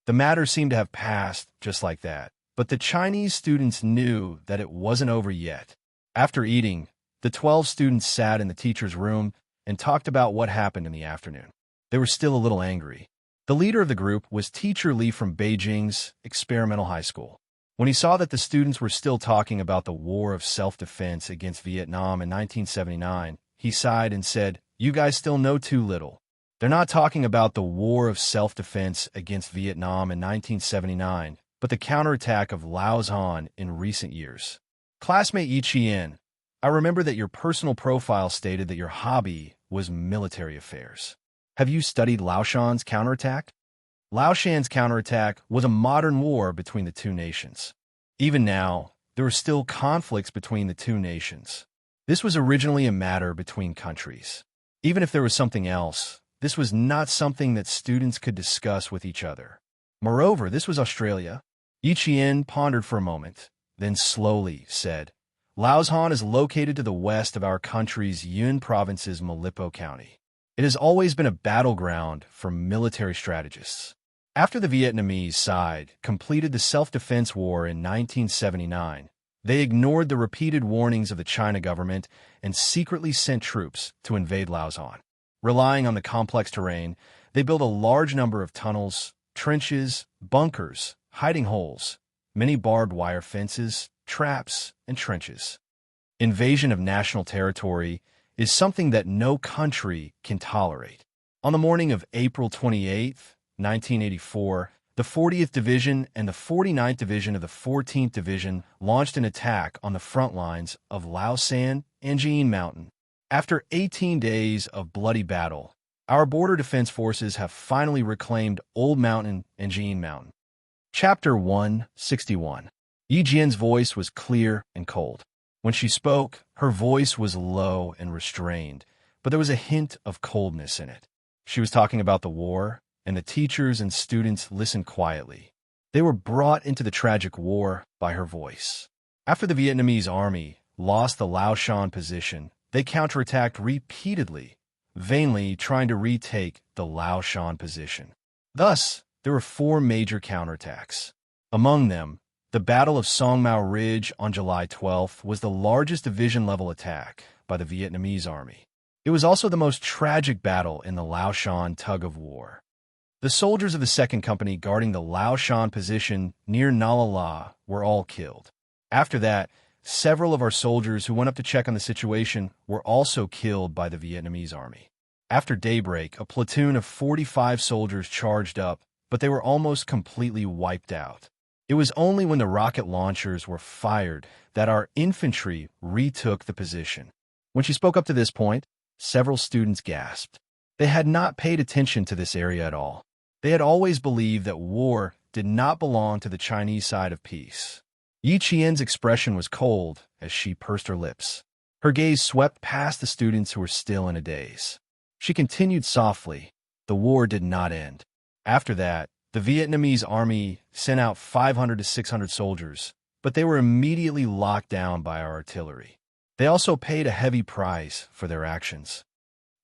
The matter seemed to have passed just like that, but the Chinese students knew that it wasn't over yet. After eating, the 12 students sat in the teacher's room and talked about what happened in the afternoon. They were still a little angry. The leader of the group was Teacher Li from Beijing's experimental high school. When he saw that the students were still talking about the war of self-defense against Vietnam in 1979, he sighed and said, "You guys still know too little. They're not talking about the war of self-defense against Vietnam in 1979, but the counterattack of Laos Han in recent years. Classmate Yi Chien, I remember that your personal profile stated that your hobby was military affairs. Have you studied Laoshan's counterattack?" Laoshan's counterattack was a modern war between the two nations. Even now, there are still conflicts between the two nations. This was originally a matter between countries. Even if there was something else, this was not something that students could discuss with each other. Moreover, this was Australia. Yi Chien pondered for a moment, then slowly said, "Laos Han is located to the west of our country's Yun Province's Malipo County. It has always been a battleground for military strategists. After the Vietnamese side completed the self-defense war in 1979, they ignored the repeated warnings of the China government and secretly sent troops to invade Laos Han. Relying on the complex terrain, they built a large number of tunnels, trenches, bunkers, hiding holes, many barbed wire fences, traps, and trenches. Invasion of national territory is something that no country can tolerate. On the morning of April 28th, 1984, the 40th Division and the 49th Division of the 14th Division launched an attack on the front lines of Lao San and Jian Mountain. After 18 days of bloody battle, our border defense forces have finally reclaimed Old Mountain and Jian Mountain. Chapter 161. Yi Jian's voice was clear and cold. When she spoke, her voice was low and restrained, but there was a hint of coldness in it. She was talking about the war, and the teachers and students listened quietly. They were brought into the tragic war by her voice. After the Vietnamese army lost the Laoshan position, they counterattacked repeatedly, vainly trying to retake the Laoshan position. Thus, there were 4 major counterattacks. Among them, the Battle of Song Mao Ridge on July 12th was the largest division-level attack by the Vietnamese army. It was also the most tragic battle in the Laoshan tug-of-war. The soldiers of the 2nd Company guarding the Laoshan position near Nala La were all killed. After that, several of our soldiers who went up to check on the situation were also killed by the Vietnamese army. After daybreak, a platoon of 45 soldiers charged up, but they were almost completely wiped out. It was only when the rocket launchers were fired that our infantry retook the position. When she spoke up to this point, Several students gasped. They had not paid attention to this area at all. They had always believed that war did not belong to the Chinese side of peace. Yi Qian's expression was cold as she pursed her lips. Her gaze swept past the students who were still in a daze. She continued softly, "The war did not end." After that, the Vietnamese army sent out 500 to 600 soldiers, but they were immediately locked down by our artillery. They also paid a heavy price for their actions.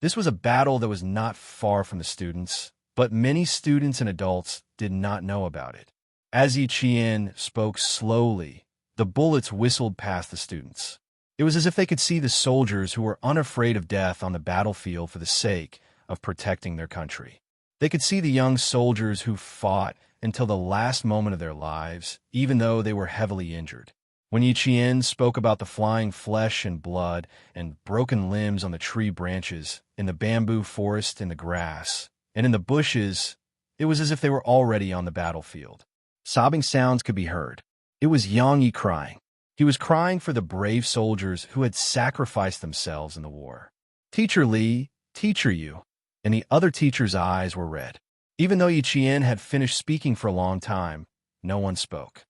This was a battle that was not far from the students, but many students and adults did not know about it. As Yi Qian spoke slowly, the bullets whistled past the students. It was as if they could see the soldiers who were unafraid of death on the battlefield for the sake of protecting their country. They could see the young soldiers who fought until the last moment of their lives, even though they were heavily injured. When Yi Qian spoke about the flying flesh and blood and broken limbs on the tree branches, in the bamboo forest, in the grass, and in the bushes, it was as if they were already on the battlefield. Sobbing sounds could be heard. It was Yang Yi crying. He was crying for the brave soldiers who had sacrificed themselves in the war. "Teacher Li, teacher Yu," and the other teacher's eyes were red. Even though Yi Qian had finished speaking for a long time, no one spoke.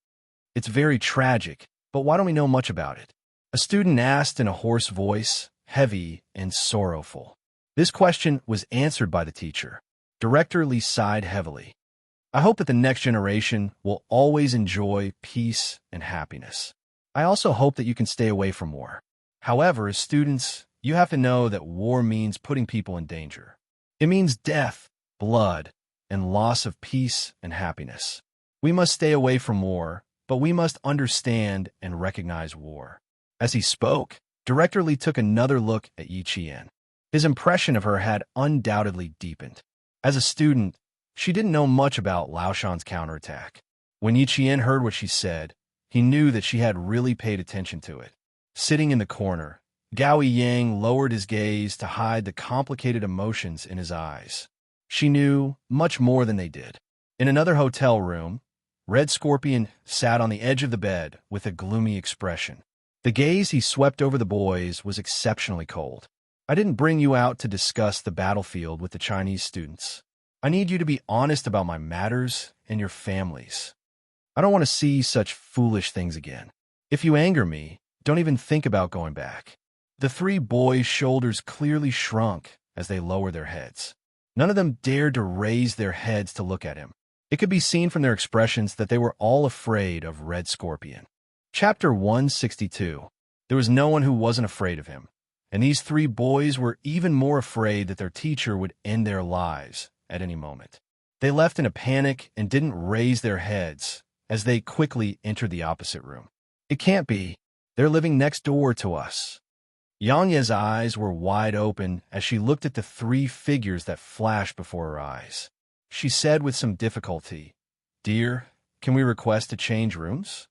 "It's very tragic, but why don't we know much about it?" A student asked in a hoarse voice, heavy and sorrowful. This question was answered by the teacher. Director Li sighed heavily. "I hope that the next generation will always enjoy peace and happiness. I also hope that you can stay away from war. However, as students, you have to know that war means putting people in danger. It means death, blood, and loss of peace and happiness. We must stay away from war, but we must understand and recognize war." As he spoke, Director Li took another look at Yi Qian. His impression of her had undoubtedly deepened. As a student, she didn't know much about Laoshan's counterattack. When Yi Qian heard what she said, he knew that she had really paid attention to it. Sitting in the corner, Gao Yang lowered his gaze to hide the complicated emotions in his eyes. She knew much more than they did. In another hotel room, Red Scorpion sat on the edge of the bed with a gloomy expression. The gaze he swept over the boys was exceptionally cold. "I didn't bring you out to discuss the battlefield with the Chinese students. I need you to be honest about my matters and your families. I don't want to see such foolish things again. If you anger me, don't even think about going back." The three boys' shoulders clearly shrunk as they lowered their heads. None of them dared to raise their heads to look at him. It could be seen from their expressions that they were all afraid of Red Scorpion. Chapter 162. There was no one who wasn't afraid of him, and these three boys were even more afraid that their teacher would end their lives at any moment. They left in a panic and didn't raise their heads as they quickly entered the opposite room. "It can't be. They're living next door to us." Yang Ye's eyes were wide open as she looked at the three figures that flashed before her eyes. She said with some difficulty, "Dear, can we request to change rooms?"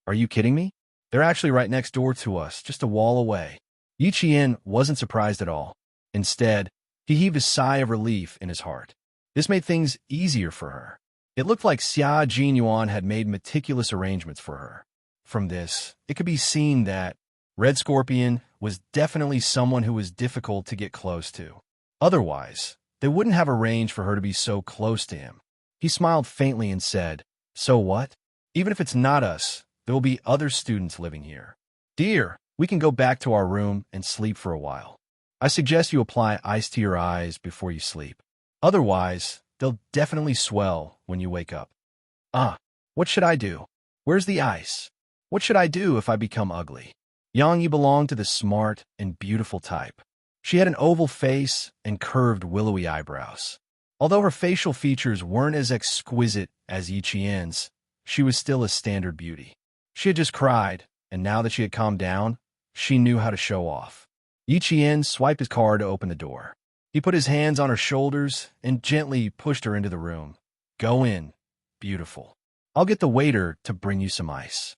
"Are you kidding me? They're actually right next door to us, just a wall away." Yi Qian wasn't surprised at all. Instead, he heaved a sigh of relief in his heart. This made things easier for her. It looked like Xia Jinyuan had made meticulous arrangements for her. From this, it could be seen that Red Scorpion was definitely someone who was difficult to get close to. Otherwise, they wouldn't have arranged for her to be so close to him. He smiled faintly and said, "So what? Even if it's not us, there will be other students living here. Dear, we can go back to our room and sleep for a while. I suggest you apply ice to your eyes before you sleep. Otherwise, they'll definitely swell when you wake up." What should I do? Where's the ice? What should I do if I become ugly? Yang Yi belonged to the smart and beautiful type. She had an oval face and curved willowy eyebrows. Although her facial features weren't as exquisite as Yi Qian's, she was still a standard beauty. She had just cried, and now that she had calmed down, she knew how to show off. Yi Qian swiped his card to open the door. He put his hands on her shoulders and gently pushed her into the room. "Go in, beautiful. I'll get the waiter to bring you some ice."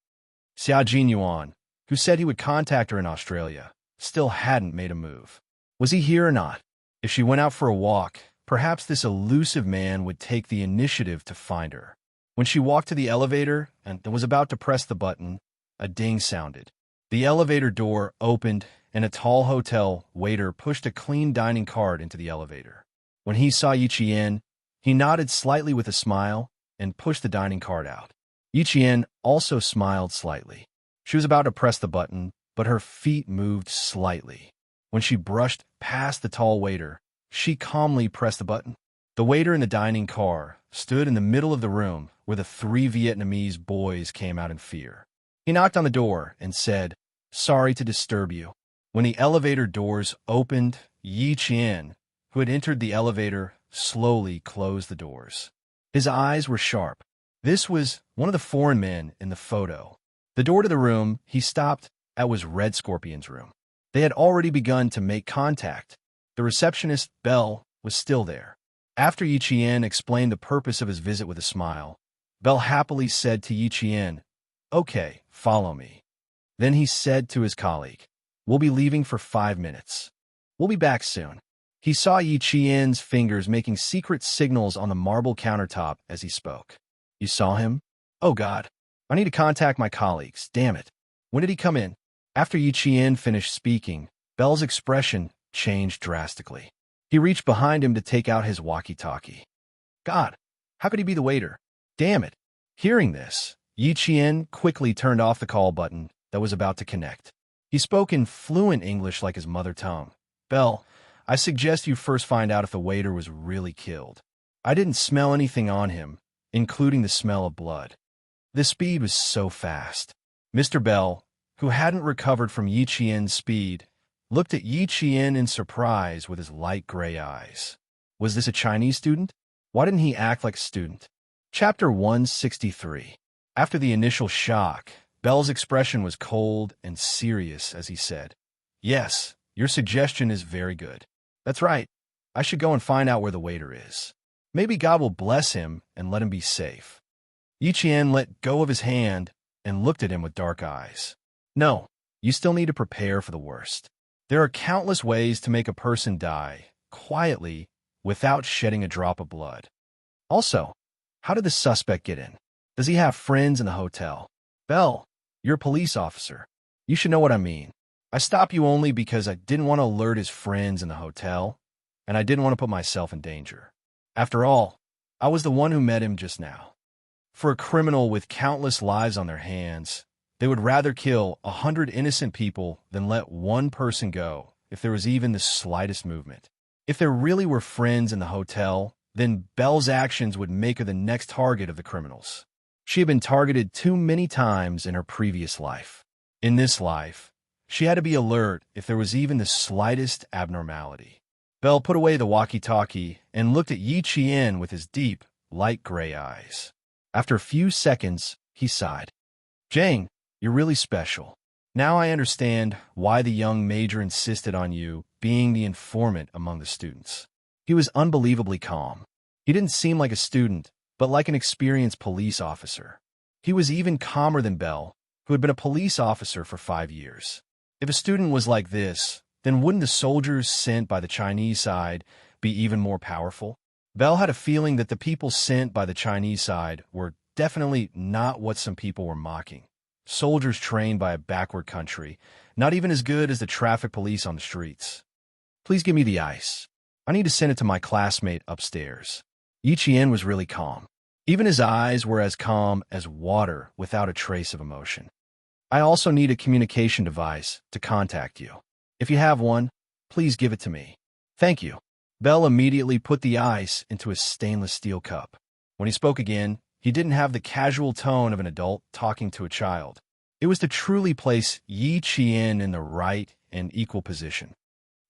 Xia Jinyuan, who said he would contact her in Australia, still hadn't made a move. Was he here or not? If she went out for a walk, perhaps this elusive man would take the initiative to find her. When she walked to the elevator and was about to press the button, a ding sounded. The elevator door opened, and a tall hotel waiter pushed a clean dining cart into the elevator. When he saw Yi Qian, he nodded slightly with a smile and pushed the dining cart out. Yi Qian also smiled slightly. She was about to press the button, but her feet moved slightly. When she brushed past the tall waiter, she calmly pressed the button. The waiter in the dining car stood in the middle of the room where the 3 Vietnamese boys came out in fear. He knocked on the door and said, "Sorry to disturb you." When the elevator doors opened, Yi Qian, who had entered the elevator, slowly closed the doors. His eyes were sharp. This was one of the foreign men in the photo. The door to the room he stopped at was Red Scorpion's room. They had already begun to make contact. The receptionist, Belle, was still there. After Yi Qian explained the purpose of his visit with a smile, Belle happily said to Yi Qian, "Okay, follow me." Then he said to his colleague, "We'll be leaving for 5 minutes. We'll be back soon." He saw Yi Qian's fingers making secret signals on the marble countertop as he spoke. "You saw him? Oh God, I need to contact my colleagues, damn it. When did he come in?" After Yi Qian finished speaking, Belle's expression changed drastically. He reached behind him to take out his walkie-talkie. God, how could he be the waiter? Damn it. Hearing this, Yi Qian quickly turned off the call button that was about to connect. He spoke in fluent English like his mother tongue. "Belle, I suggest you first find out if the waiter was really killed. I didn't smell anything on him, including the smell of blood." The speed was so fast. Mr. Bell, who hadn't recovered from Yi Qian's speed, looked at Yi Qian in surprise with his light gray eyes. Was this a Chinese student? Why didn't he act like a student? Chapter 163. After the initial shock, Bell's expression was cold and serious as he said, "Yes, your suggestion is very good. That's right. I should go and find out where the waiter is. Maybe God will bless him and let him be safe." Yi Qian let go of his hand and looked at him with dark eyes. "No, you still need to prepare for the worst. There are countless ways to make a person die, quietly, without shedding a drop of blood. Also, how did the suspect get in? Does he have friends in the hotel? Bell, you're a police officer. You should know what I mean. I stopped you only because I didn't want to alert his friends in the hotel, and I didn't want to put myself in danger. After all, I was the one who met him just now. For a criminal with countless lives on their hands, they would rather kill 100 innocent people than let one person go if there was even the slightest movement. If there really were friends in the hotel, then Belle's actions would make her the next target of the criminals. She had been targeted too many times in her previous life. In this life, she had to be alert if there was even the slightest abnormality. Belle put away the walkie-talkie and looked at Yi Qian with his deep, light gray eyes. After a few seconds, he sighed. "Jane, you're really special. Now I understand why the young major insisted on you being the informant among the students." He was unbelievably calm. He didn't seem like a student, but like an experienced police officer. He was even calmer than Belle, who had been a police officer for 5 years. If a student was like this, then wouldn't the soldiers sent by the Chinese side be even more powerful? Belle had a feeling that the people sent by the Chinese side were definitely not what some people were mocking. Soldiers trained by a backward country, not even as good as the traffic police on the streets. "Please give me the ice. I need to send it to my classmate upstairs." Yi Qian was really calm. Even his eyes were as calm as water without a trace of emotion. "I also need a communication device to contact you. If you have one, please give it to me." "Thank you." Belle immediately put the ice into a stainless steel cup. When he spoke again, he didn't have the casual tone of an adult talking to a child. It was to truly place Yi Qian in the right and equal position.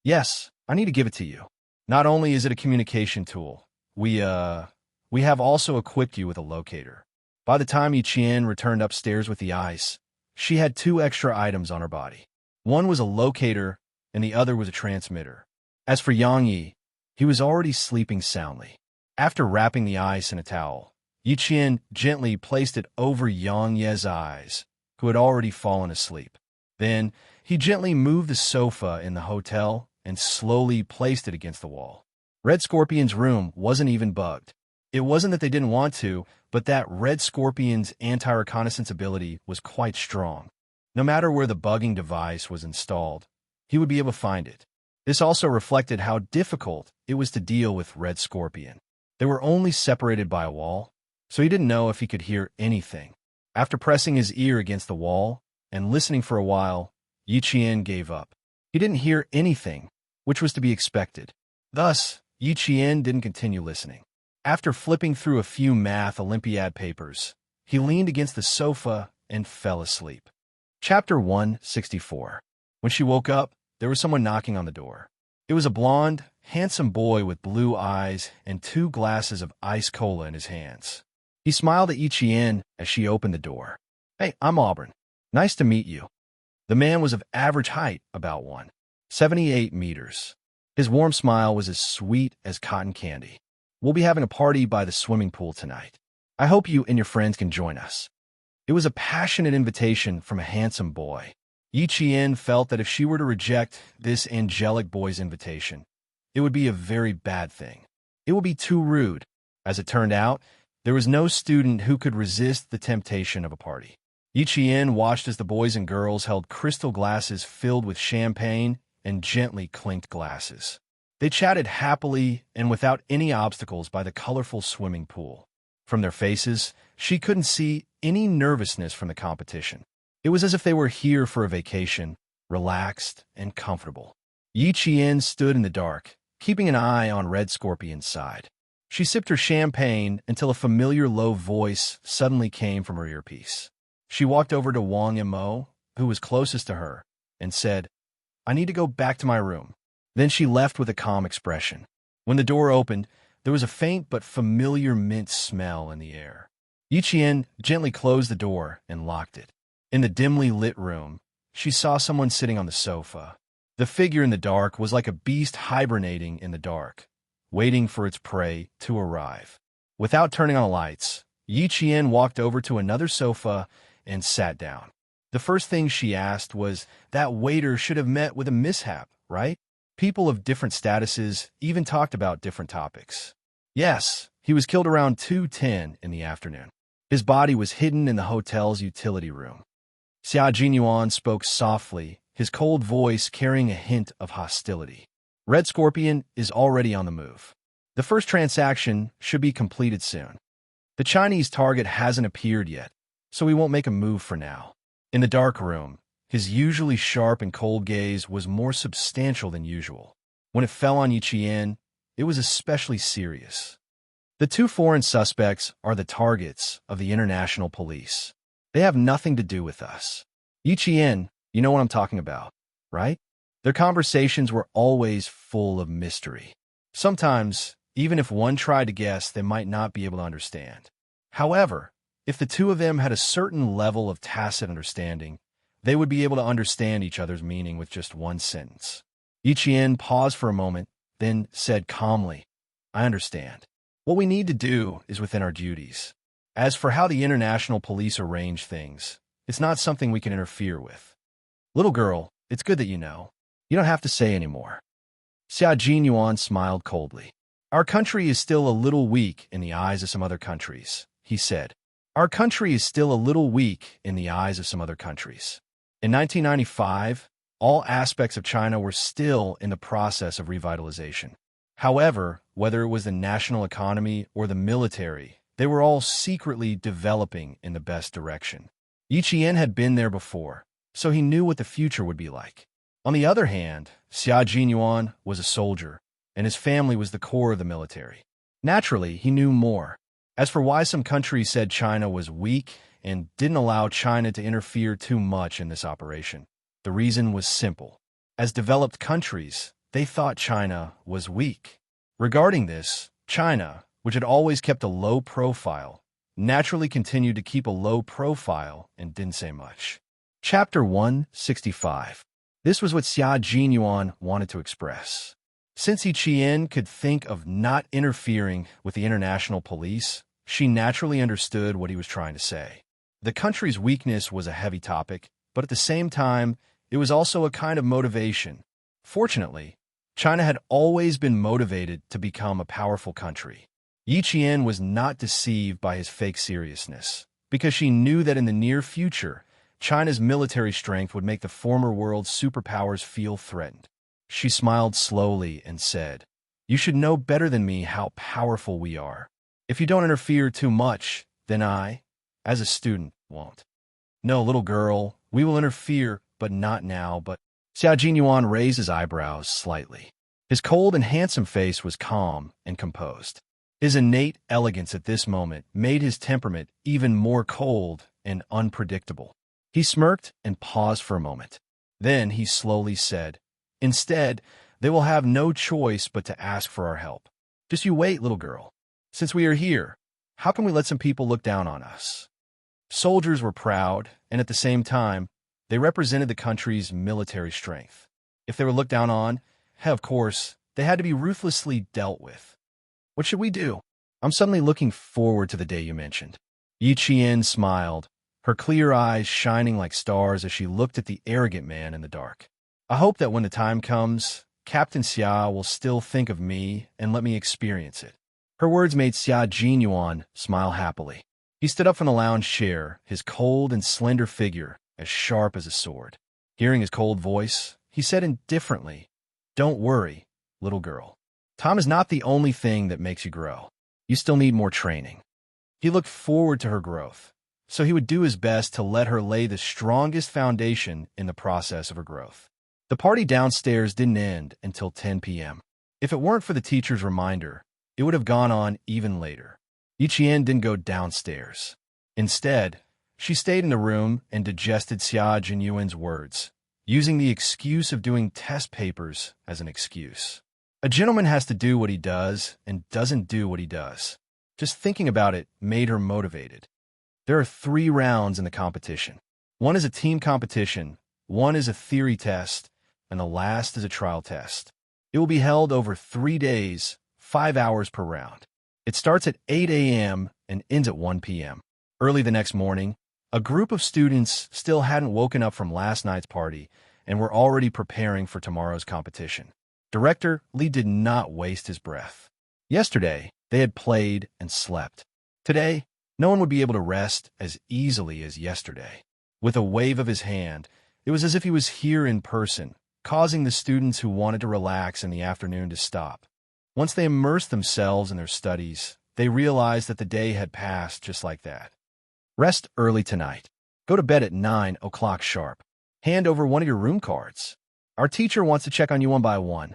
"Yes, I need to give it to you. Not only is it a communication tool, we have also equipped you with a locator." By the time Yi Qian returned upstairs with the ice, she had 2 extra items on her body. One was a locator, and the other was a transmitter. As for Yang Yi, he was already sleeping soundly. After wrapping the ice in a towel, Yi Qian gently placed it over Yang Ye's eyes, who had already fallen asleep. Then, he gently moved the sofa in the hotel and slowly placed it against the wall. Red Scorpion's room wasn't even bugged. It wasn't that they didn't want to, but that Red Scorpion's anti-reconnaissance ability was quite strong. No matter where the bugging device was installed, he would be able to find it. This also reflected how difficult it was to deal with Red Scorpion. They were only separated by a wall, so he didn't know if he could hear anything. After pressing his ear against the wall and listening for a while, Yi Qian gave up. He didn't hear anything, which was to be expected. Thus, Yi Qian didn't continue listening. After flipping through a few math Olympiad papers, he leaned against the sofa and fell asleep. Chapter 164. When she woke up, there was someone knocking on the door. It was a blonde, handsome boy with blue eyes and 2 glasses of ice cola in his hands. He smiled at Yi Qian as she opened the door. "Hey, I'm Auburn. Nice to meet you." The man was of average height, about 1.78 meters. His warm smile was as sweet as cotton candy. "We'll be having a party by the swimming pool tonight. I hope you and your friends can join us." It was a passionate invitation from a handsome boy. Yi Qian felt that if she were to reject this angelic boy's invitation, it would be a very bad thing. It would be too rude. As it turned out, there was no student who could resist the temptation of a party. Yi Qian watched as the boys and girls held crystal glasses filled with champagne and gently clinked glasses. They chatted happily and without any obstacles by the colorful swimming pool. From their faces, she couldn't see any nervousness from the competition. It was as if they were here for a vacation, relaxed and comfortable. Yi Qian stood in the dark, keeping an eye on Red Scorpion's side. She sipped her champagne until a familiar low voice suddenly came from her earpiece. She walked over to Wang Yimou, who was closest to her, and said, "I need to go back to my room." Then she left with a calm expression. When the door opened, there was a faint but familiar mint smell in the air. Yi Qian gently closed the door and locked it. In the dimly lit room, she saw someone sitting on the sofa. The figure in the dark was like a beast hibernating in the dark, waiting for its prey to arrive. Without turning on the lights, Yi Qian walked over to another sofa and sat down. The first thing she asked was, that waiter should have met with a mishap, right? People of different statuses even talked about different topics. Yes, he was killed around 2:10 in the afternoon. His body was hidden in the hotel's utility room. Xia Jinyuan spoke softly, his cold voice carrying a hint of hostility. Red Scorpion is already on the move. The first transaction should be completed soon. The Chinese target hasn't appeared yet, so we won't make a move for now. In the dark room, his usually sharp and cold gaze was more substantial than usual. When it fell on Yi Qian, it was especially serious. The 2 foreign suspects are the targets of the international police. They have nothing to do with us. Yi Qian, you know what I'm talking about, right? Their conversations were always full of mystery. Sometimes, even if one tried to guess, they might not be able to understand. However, if the 2 of them had a certain level of tacit understanding, they would be able to understand each other's meaning with just one sentence. Yi Qian paused for a moment, then said calmly, "I understand. What we need to do is within our duties. As for how the international police arrange things, it's not something we can interfere with. Little girl, it's good that you know. You don't have to say anymore." Xia Jinyuan smiled coldly. "Our country is still a little weak in the eyes of some other countries," he said. "Our country is still a little weak in the eyes of some other countries. In 1995, all aspects of China were still in the process of revitalization. However, whether it was the national economy or the military, they were all secretly developing in the best direction. Yi Qian had been there before, so he knew what the future would be like. On the other hand, Xia Jinyuan was a soldier, and his family was the core of the military. Naturally, he knew more. As for why some countries said China was weak and didn't allow China to interfere too much in this operation, the reason was simple. As developed countries, they thought China was weak. Regarding this, China, which had always kept a low profile, naturally continued to keep a low profile and didn't say much. Chapter 165. This was what Xia Jinyuan wanted to express. Since Yi Qian could think of not interfering with the international police, she naturally understood what he was trying to say. The country's weakness was a heavy topic, but at the same time, it was also a kind of motivation. Fortunately, China had always been motivated to become a powerful country. Yi Qian was not deceived by his fake seriousness, because she knew that in the near future, China's military strength would make the former world's superpowers feel threatened. She smiled slowly and said, "You should know better than me how powerful we are. If you don't interfere too much, then I, as a student, won't." "No, little girl, we will interfere, but not now, but—" Xia Jinyuan raised his eyebrows slightly. His cold and handsome face was calm and composed. His innate elegance at this moment made his temperament even more cold and unpredictable. He smirked and paused for a moment. Then he slowly said, "Instead, they will have no choice but to ask for our help. Just you wait, little girl. Since we are here, how can we let some people look down on us?" Soldiers were proud, and at the same time, they represented the country's military strength. If they were looked down on, of course, they had to be ruthlessly dealt with. "What should we do? I'm suddenly looking forward to the day you mentioned." Yi Qian smiled, her clear eyes shining like stars as she looked at the arrogant man in the dark. "I hope that when the time comes, Captain Xia will still think of me and let me experience it." Her words made Xia Jinyuan smile happily. He stood up from the lounge chair, his cold and slender figure as sharp as a sword. Hearing his cold voice, he said indifferently, "Don't worry, little girl. Time is not the only thing that makes you grow. You still need more training." He looked forward to her growth, so he would do his best to let her lay the strongest foundation in the process of her growth. The party downstairs didn't end until 10 p.m. If it weren't for the teacher's reminder, it would have gone on even later. Yi Qian didn't go downstairs. Instead, she stayed in the room and digested Xia Jinyuan's words, using the excuse of doing test papers as an excuse. A gentleman has to do what he does and doesn't do what he does. Just thinking about it made her motivated. There are 3 rounds in the competition. One is a team competition, one is a theory test, and the last is a trial test. It will be held over 3 days, 5 hours per round. It starts at 8 a.m. and ends at 1 p.m. Early the next morning, a group of students still hadn't woken up from last night's party and were already preparing for tomorrow's competition. Director Li did not waste his breath. Yesterday, they had played and slept. Today, no one would be able to rest as easily as yesterday. With a wave of his hand, it was as if he was here in person, causing the students who wanted to relax in the afternoon to stop. Once they immersed themselves in their studies, they realized that the day had passed just like that. Rest early tonight. Go to bed at 9 o'clock sharp. Hand over one of your room cards. Our teacher wants to check on you one by one.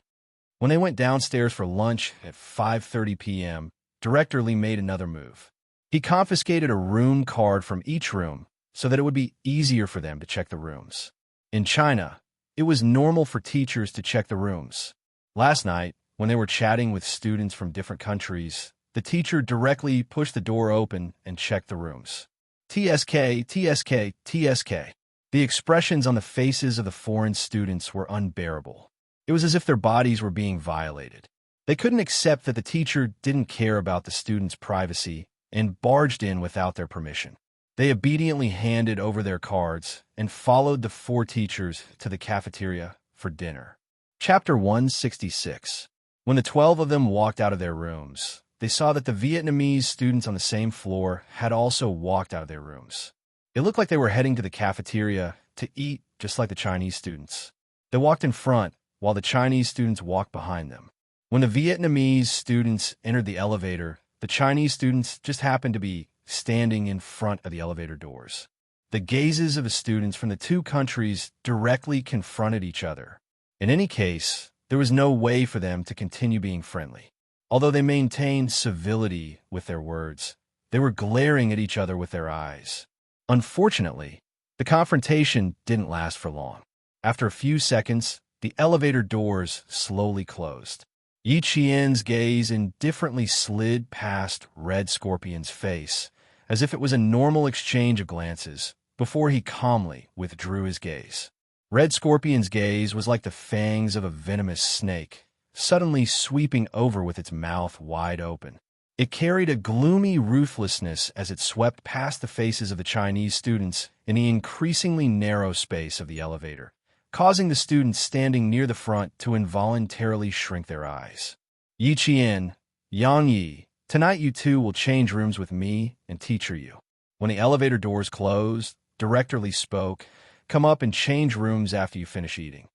When they went downstairs for lunch at 5:30 p.m., Director Li made another move. He confiscated a room card from each room so that it would be easier for them to check the rooms. In China, it was normal for teachers to check the rooms. Last night, when they were chatting with students from different countries, the teacher directly pushed the door open and checked the rooms. TSK, TSK, TSK. The expressions on the faces of the foreign students were unbearable. It was as if their bodies were being violated. They couldn't accept that the teacher didn't care about the students' privacy and barged in without their permission. They obediently handed over their cards and followed the 4 teachers to the cafeteria for dinner. Chapter 166. When the 12 of them walked out of their rooms, they saw that the Vietnamese students on the same floor had also walked out of their rooms. It looked like they were heading to the cafeteria to eat just like the Chinese students. They walked in front while the Chinese students walked behind them. When the Vietnamese students entered the elevator, the Chinese students just happened to be standing in front of the elevator doors. The gazes of the students from the 2 countries directly confronted each other. In any case, there was no way for them to continue being friendly. Although they maintained civility with their words, they were glaring at each other with their eyes. Unfortunately, the confrontation didn't last for long. After a few seconds, the elevator doors slowly closed. Yi Qian's gaze indifferently slid past Red Scorpion's face, as if it was a normal exchange of glances, before he calmly withdrew his gaze. Red Scorpion's gaze was like the fangs of a venomous snake, suddenly sweeping over with its mouth wide open. It carried a gloomy ruthlessness as it swept past the faces of the Chinese students in the increasingly narrow space of the elevator, causing the students standing near the front to involuntarily shrink their eyes. Yi Qian, Yang Yi, tonight you 2 will change rooms with me and teacher you. When the elevator doors closed, Director Lee spoke, "Come up and change rooms after you finish eating."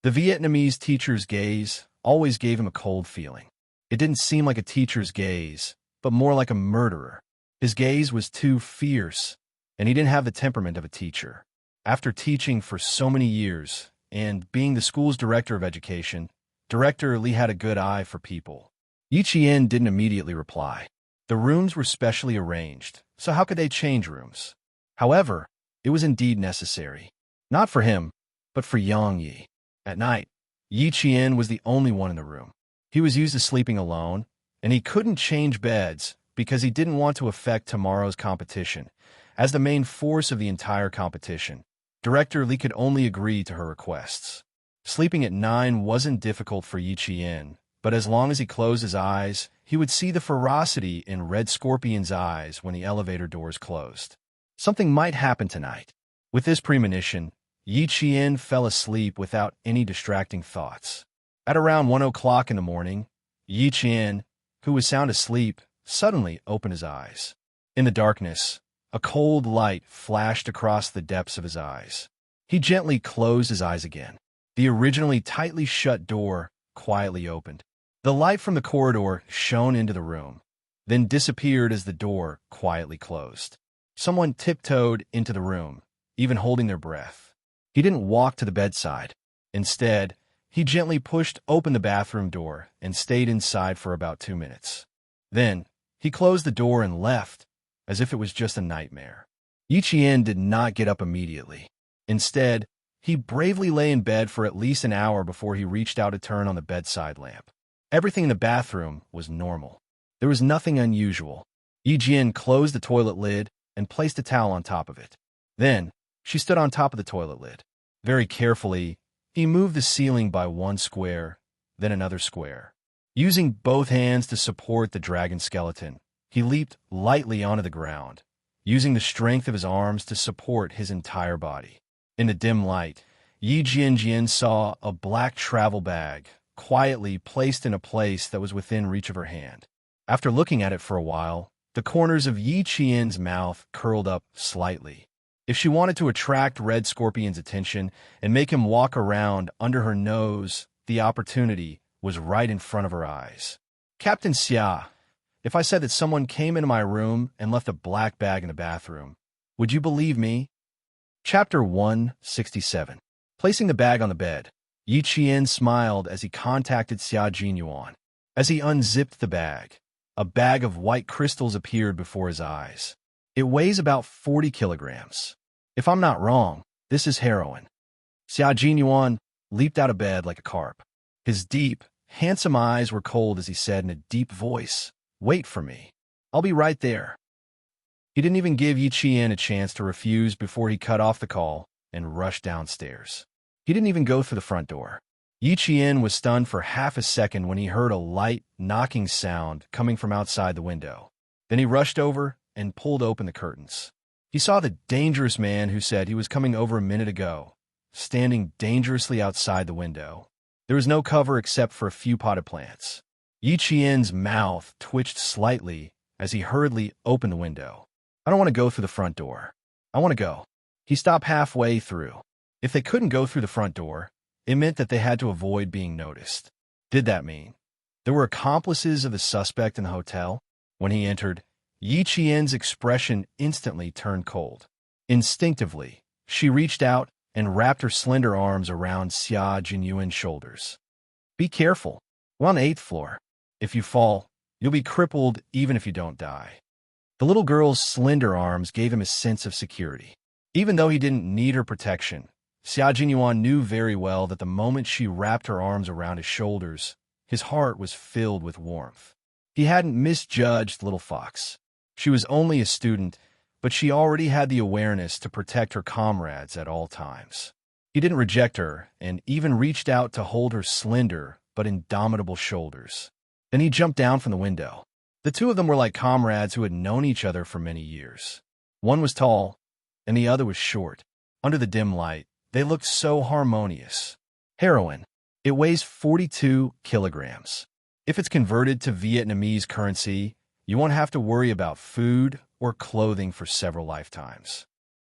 The Vietnamese teacher's gaze always gave him a cold feeling. It didn't seem like a teacher's gaze, but more like a murderer. His gaze was too fierce, and he didn't have the temperament of a teacher. After teaching for so many years, and being the school's director of education, Director Lee had a good eye for people. Yi Chien didn't immediately reply. The rooms were specially arranged, so how could they change rooms? However, it was indeed necessary. Not for him, but for Yang Yi. At night, Yi Chien was the only one in the room. He was used to sleeping alone, and he couldn't change beds because he didn't want to affect tomorrow's competition. As the main force of the entire competition, Director Lee could only agree to her requests. Sleeping at 9 wasn't difficult for Yi Chien, but as long as he closed his eyes, he would see the ferocity in Red Scorpion's eyes when the elevator doors closed. Something might happen tonight. With this premonition, Yi Chien fell asleep without any distracting thoughts. At around 1 o'clock in the morning, Yi Chien, who was sound asleep, suddenly opened his eyes. In the darkness, a cold light flashed across the depths of his eyes. He gently closed his eyes again. The originally tightly shut door quietly opened. The light from the corridor shone into the room, then disappeared as the door quietly closed. Someone tiptoed into the room, even holding their breath. He didn't walk to the bedside. Instead, he gently pushed open the bathroom door and stayed inside for about 2 minutes. Then, he closed the door and left, as if it was just a nightmare. Yi Chien did not get up immediately. Instead, he bravely lay in bed for at least an hour before he reached out to turn on the bedside lamp. Everything in the bathroom was normal. There was nothing unusual. Yi Chien closed the toilet lid and placed a towel on top of it. Then, she stood on top of the toilet lid. Very carefully, he moved the ceiling by 1 square, then another square. Using both hands to support the dragon skeleton, he leaped lightly onto the ground, using the strength of his arms to support his entire body. In the dim light, Yi Chien saw a black travel bag quietly placed in a place that was within reach of her hand. After looking at it for a while, the corners of Yi Chien's mouth curled up slightly. If she wanted to attract Red Scorpion's attention and make him walk around under her nose, the opportunity was right in front of her eyes. "Captain Xia, if I said that someone came into my room and left a black bag in the bathroom, would you believe me?" Chapter 167. Placing the bag on the bed, Yi Chien smiled as he contacted Xia Jinyuan. As he unzipped the bag, a bag of white crystals appeared before his eyes. It weighs about 40 kilograms. "If I'm not wrong, this is heroin." Xia Jinyuan leaped out of bed like a carp. His deep, handsome eyes were cold as he said in a deep voice, "Wait for me. I'll be right there." He didn't even give Yi Chien a chance to refuse before he cut off the call and rushed downstairs. He didn't even go through the front door. Yi Chien was stunned for half a second when he heard a light, knocking sound coming from outside the window. Then he rushed over and pulled open the curtains. He saw the dangerous man who said he was coming over a minute ago, standing dangerously outside the window. There was no cover except for a few potted plants. Yi Chien's mouth twitched slightly as he hurriedly opened the window. "I don't want to go through the front door. I want to go." He stopped halfway through. If they couldn't go through the front door, it meant that they had to avoid being noticed. Did that mean there were accomplices of the suspect in the hotel? When he entered, Yi Chien's expression instantly turned cold. Instinctively, she reached out and wrapped her slender arms around Xia Jinyuan's shoulders. "Be careful. We're on the 8th floor. If you fall, you'll be crippled even if you don't die." The little girl's slender arms gave him a sense of security. Even though he didn't need her protection, Xia Jinyuan knew very well that the moment she wrapped her arms around his shoulders, his heart was filled with warmth. He hadn't misjudged little Fox. She was only a student, but she already had the awareness to protect her comrades at all times. He didn't reject her and even reached out to hold her slender but indomitable shoulders. Then he jumped down from the window. The two of them were like comrades who had known each other for many years. One was tall, and the other was short. Under the dim light, they looked so harmonious. Heroin. It weighs 42 kilograms. If it's converted to Vietnamese currency, you won't have to worry about food or clothing for several lifetimes.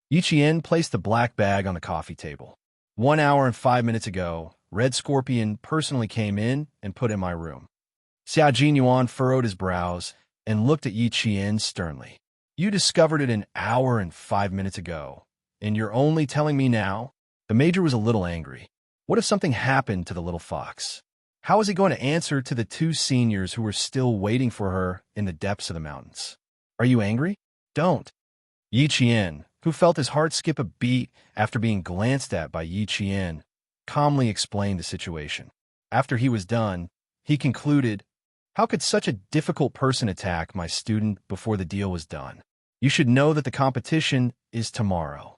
Yi Qian placed the black bag on the coffee table. 1 hour and 5 minutes ago, Red Scorpion personally came in and put in my room. Xia Jinyuan furrowed his brows and looked at Yi Qian sternly. You discovered it an hour and 5 minutes ago, and you're only telling me now? The major was a little angry. What if something happened to the little fox? How was he going to answer to the two seniors who were still waiting for her in the depths of the mountains? Are you angry? Don't. Yi Qian, who felt his heart skip a beat after being glanced at by Yi Qian, calmly explained the situation. After he was done, he concluded, how could such a difficult person attack my student before the deal was done? You should know that the competition is tomorrow.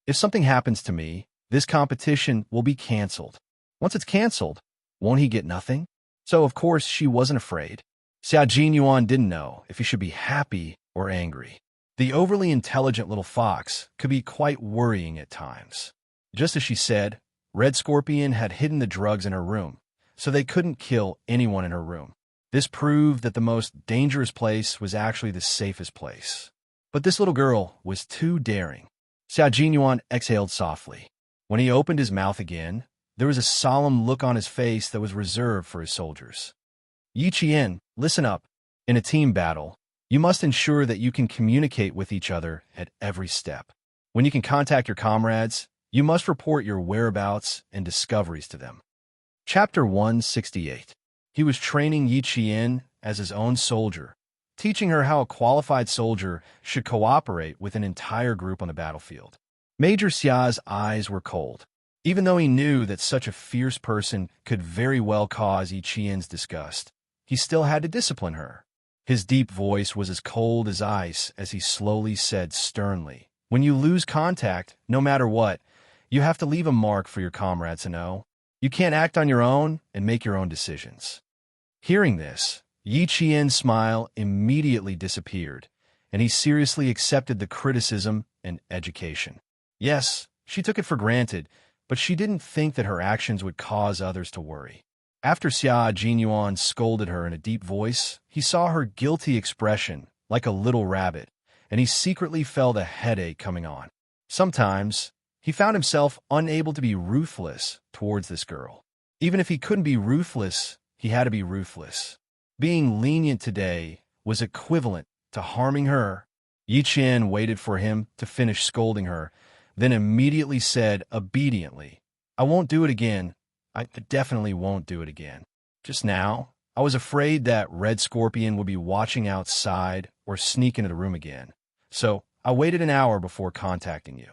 If something happens to me, this competition will be canceled. Once it's canceled, won't he get nothing? So, of course, she wasn't afraid. Xia Jinyuan didn't know if he should be happy or angry. The overly intelligent little fox could be quite worrying at times. Just as she said, Red Scorpion had hidden the drugs in her room, so they couldn't kill anyone in her room. This proved that the most dangerous place was actually the safest place. But this little girl was too daring. Xia Jinyuan exhaled softly. When he opened his mouth again, there was a solemn look on his face that was reserved for his soldiers. Yi Qian, listen up. In a team battle, you must ensure that you can communicate with each other at every step. When you can contact your comrades, you must report your whereabouts and discoveries to them. Chapter 168. He was training Yi Qian as his own soldier, teaching her how a qualified soldier should cooperate with an entire group on the battlefield. Major Xia's eyes were cold. Even though he knew that such a fierce person could very well cause Yi Qian's disgust, he still had to discipline her. His deep voice was as cold as ice as he slowly said sternly, when you lose contact, no matter what, you have to leave a mark for your comrades to know. You can't act on your own and make your own decisions. Hearing this, Yi Qian's smile immediately disappeared, and he seriously accepted the criticism and education. Yes, she took it for granted, but she didn't think that her actions would cause others to worry. After Xia Jinyuan scolded her in a deep voice, he saw her guilty expression, like a little rabbit, and he secretly felt a headache coming on. Sometimes, he found himself unable to be ruthless towards this girl. Even if he couldn't be ruthless, he had to be ruthless. Being lenient today was equivalent to harming her. Yi Qian waited for him to finish scolding her, then immediately said obediently, I won't do it again. I definitely won't do it again. Just now, I was afraid that Red Scorpion would be watching outside or sneak into the room again. So I waited an hour before contacting you.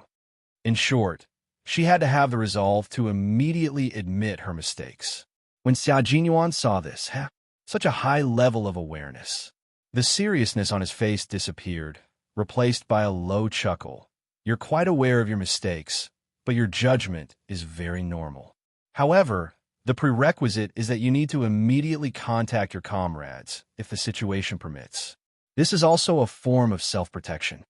In short, she had to have the resolve to immediately admit her mistakes. When Xia Jinyuan saw this, such a high level of awareness, the seriousness on his face disappeared, replaced by a low chuckle. You're quite aware of your mistakes, but your judgment is very normal. However, the prerequisite is that you need to immediately contact your comrades if the situation permits. This is also a form of self-protection.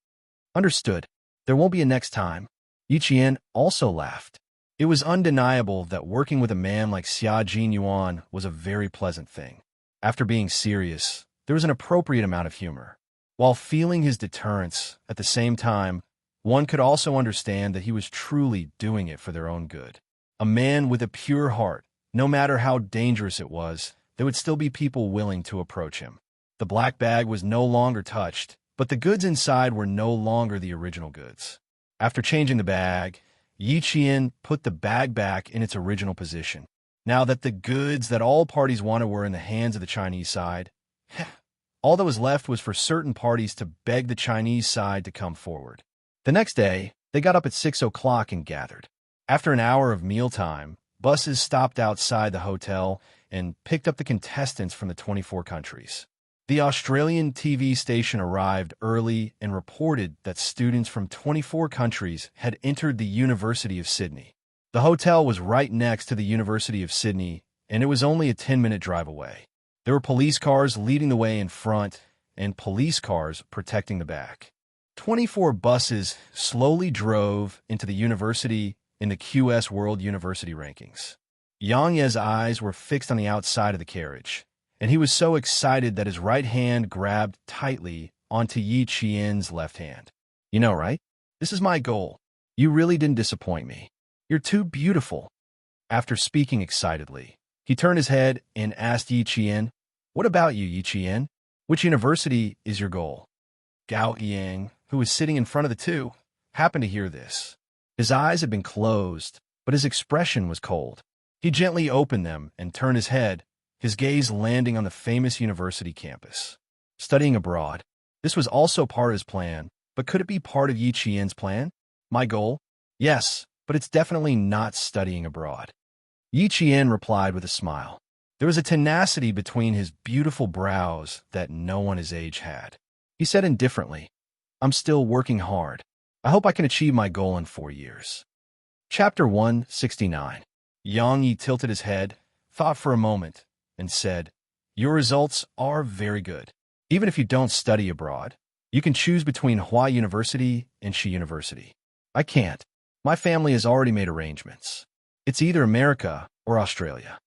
Understood. There won't be a next time. Yi Qian also laughed. It was undeniable that working with a man like Xia Jinyuan was a very pleasant thing. After being serious, there was an appropriate amount of humor. While feeling his deterrence, at the same time, one could also understand that he was truly doing it for their own good. A man with a pure heart, no matter how dangerous it was, there would still be people willing to approach him. The black bag was no longer touched, but the goods inside were no longer the original goods. After changing the bag, Yi Qian put the bag back in its original position. Now that the goods that all parties wanted were in the hands of the Chinese side, all that was left was for certain parties to beg the Chinese side to come forward. The next day, they got up at 6 o'clock and gathered. After an hour of mealtime, buses stopped outside the hotel and picked up the contestants from the 24 countries. The Australian TV station arrived early and reported that students from 24 countries had entered the University of Sydney. The hotel was right next to the University of Sydney, and it was only a 10-minute drive away. There were police cars leading the way in front and police cars protecting the back. 24 buses slowly drove into the university in the QS World University Rankings. Yang Ye's eyes were fixed on the outside of the carriage, and he was so excited that his right hand grabbed tightly onto Yi Qian's left hand. You know, right? This is my goal. You really didn't disappoint me. You're too beautiful. After speaking excitedly, he turned his head and asked Yi Qian, "What about you, Yi Qian? Which university is your goal?" Gao Yang, who was sitting in front of the two, happened to hear this. His eyes had been closed, but his expression was cold. He gently opened them and turned his head, his gaze landing on the famous university campus. Studying abroad. This was also part of his plan, but could it be part of Yi Qian's plan? My goal? Yes, but it's definitely not studying abroad. Yi Qian replied with a smile. There was a tenacity between his beautiful brows that no one his age had. He said indifferently, "I'm still working hard. I hope I can achieve my goal in 4 years." Chapter 169. Yang Yi tilted his head, thought for a moment, and said, "Your results are very good. Even if you don't study abroad, you can choose between Hua University and Shi University. I can't. My family has already made arrangements. It's either America or Australia.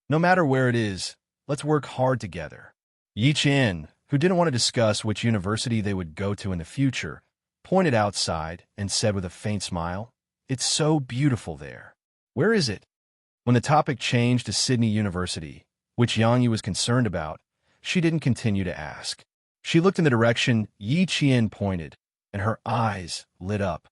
No matter where it is, let's work hard together." Yi Qian, who didn't want to discuss which university they would go to in the future, pointed outside and said with a faint smile, "It's so beautiful there. Where is it?" When the topic changed to Sydney University, which Yang Yi was concerned about, she didn't continue to ask. She looked in the direction Yi Qian pointed, and her eyes lit up.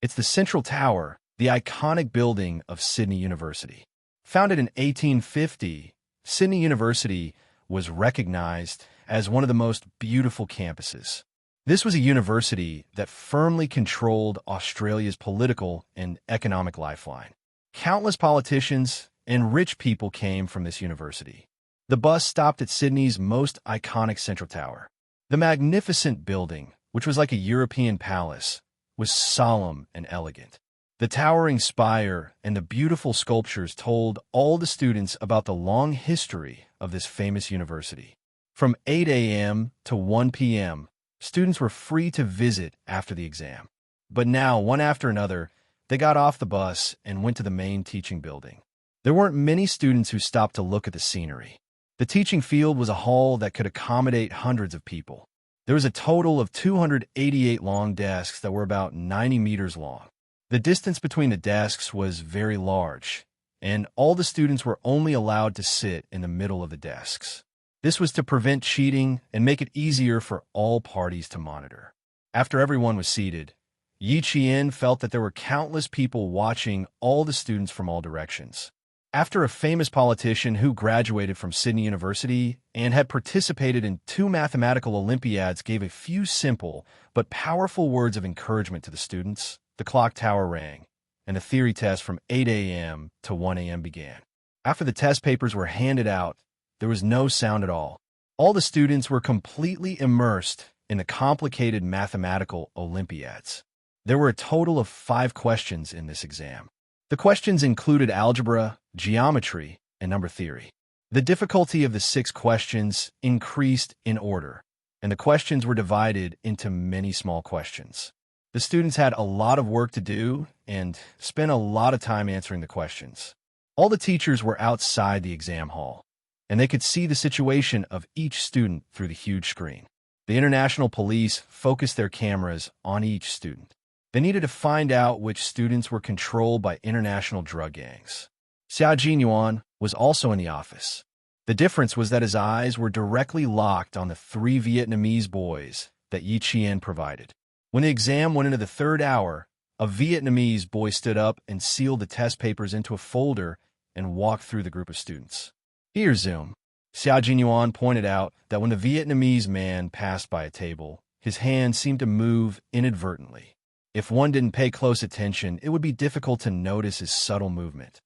It's the Central Tower, the iconic building of Sydney University. Founded in 1850, Sydney University was recognized as one of the most beautiful campuses. This was a university that firmly controlled Australia's political and economic lifeline. Countless politicians and rich people came from this university. The bus stopped at Sydney's most iconic Central Tower. The magnificent building, which was like a European palace, was solemn and elegant. The towering spire and the beautiful sculptures told all the students about the long history of this famous university. From 8 a.m. to 1 p.m., students were free to visit after the exam. But now, one after another, they got off the bus and went to the main teaching building. There weren't many students who stopped to look at the scenery. The teaching field was a hall that could accommodate hundreds of people. There was a total of 288 long desks that were about 90 meters long. The distance between the desks was very large, and all the students were only allowed to sit in the middle of the desks. This was to prevent cheating and make it easier for all parties to monitor. After everyone was seated, Yi Qian felt that there were countless people watching all the students from all directions. After a famous politician who graduated from Sydney University and had participated in 2 mathematical Olympiads gave a few simple but powerful words of encouragement to the students, the clock tower rang, and the theory test from 8 a.m. to 1 a.m. began. After the test papers were handed out, there was no sound at all. All the students were completely immersed in the complicated mathematical Olympiads. There were a total of 5 questions in this exam. The questions included algebra, geometry, and number theory. The difficulty of the 6 questions increased in order, and the questions were divided into many small questions. The students had a lot of work to do and spent a lot of time answering the questions. All the teachers were outside the exam hall, and they could see the situation of each student through the huge screen. The international police focused their cameras on each student. They needed to find out which students were controlled by international drug gangs. Xiao Jinyuan was also in the office. The difference was that his eyes were directly locked on the 3 Vietnamese boys that Yi Qian provided. When the exam went into the 3rd hour, a Vietnamese boy stood up and sealed the test papers into a folder and walked through the group of students. "Here, Zoom." Xiao Jinyuan pointed out that when the Vietnamese man passed by a table, his hand seemed to move inadvertently. If one didn't pay close attention, it would be difficult to notice his subtle movement.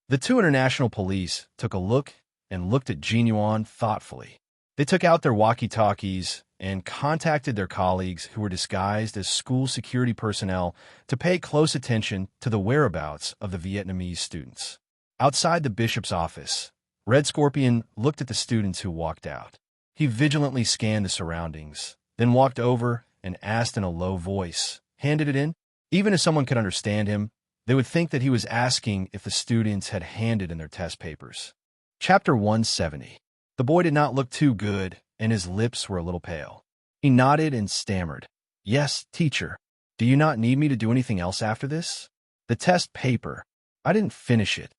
The 2 international police took a look and looked at Jinyuan thoughtfully. They took out their walkie-talkies and contacted their colleagues who were disguised as school security personnel to pay close attention to the whereabouts of the Vietnamese students. Outside the bishop's office, Red Scorpion looked at the students who walked out. He vigilantly scanned the surroundings, then walked over and asked in a low voice, "Handed it in?" Even if someone could understand him, they would think that he was asking if the students had handed in their test papers. Chapter 170. The boy did not look too good, and his lips were a little pale. He nodded and stammered. Yes, teacher. Do you not need me to do anything else after this? The test paper. I didn't finish it.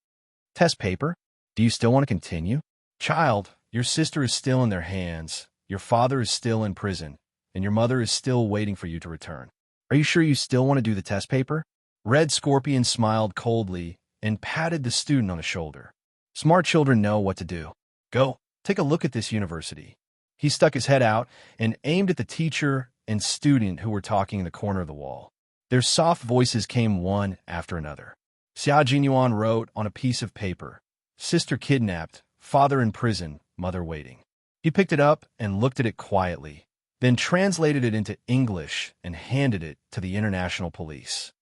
Test paper? Do you still want to continue? Child, your sister is still in their hands, your father is still in prison, and your mother is still waiting for you to return. Are you sure you still want to do the test paper? Red Scorpion smiled coldly and patted the student on the shoulder. Smart children know what to do. Go, take a look at this university. He stuck his head out and aimed at the teacher and student who were talking in the corner of the wall. Their soft voices came one after another. Xia Jinyuan wrote on a piece of paper, "Sister kidnapped, father in prison, mother waiting." He picked it up and looked at it quietly, then translated it into English and handed it to the international police.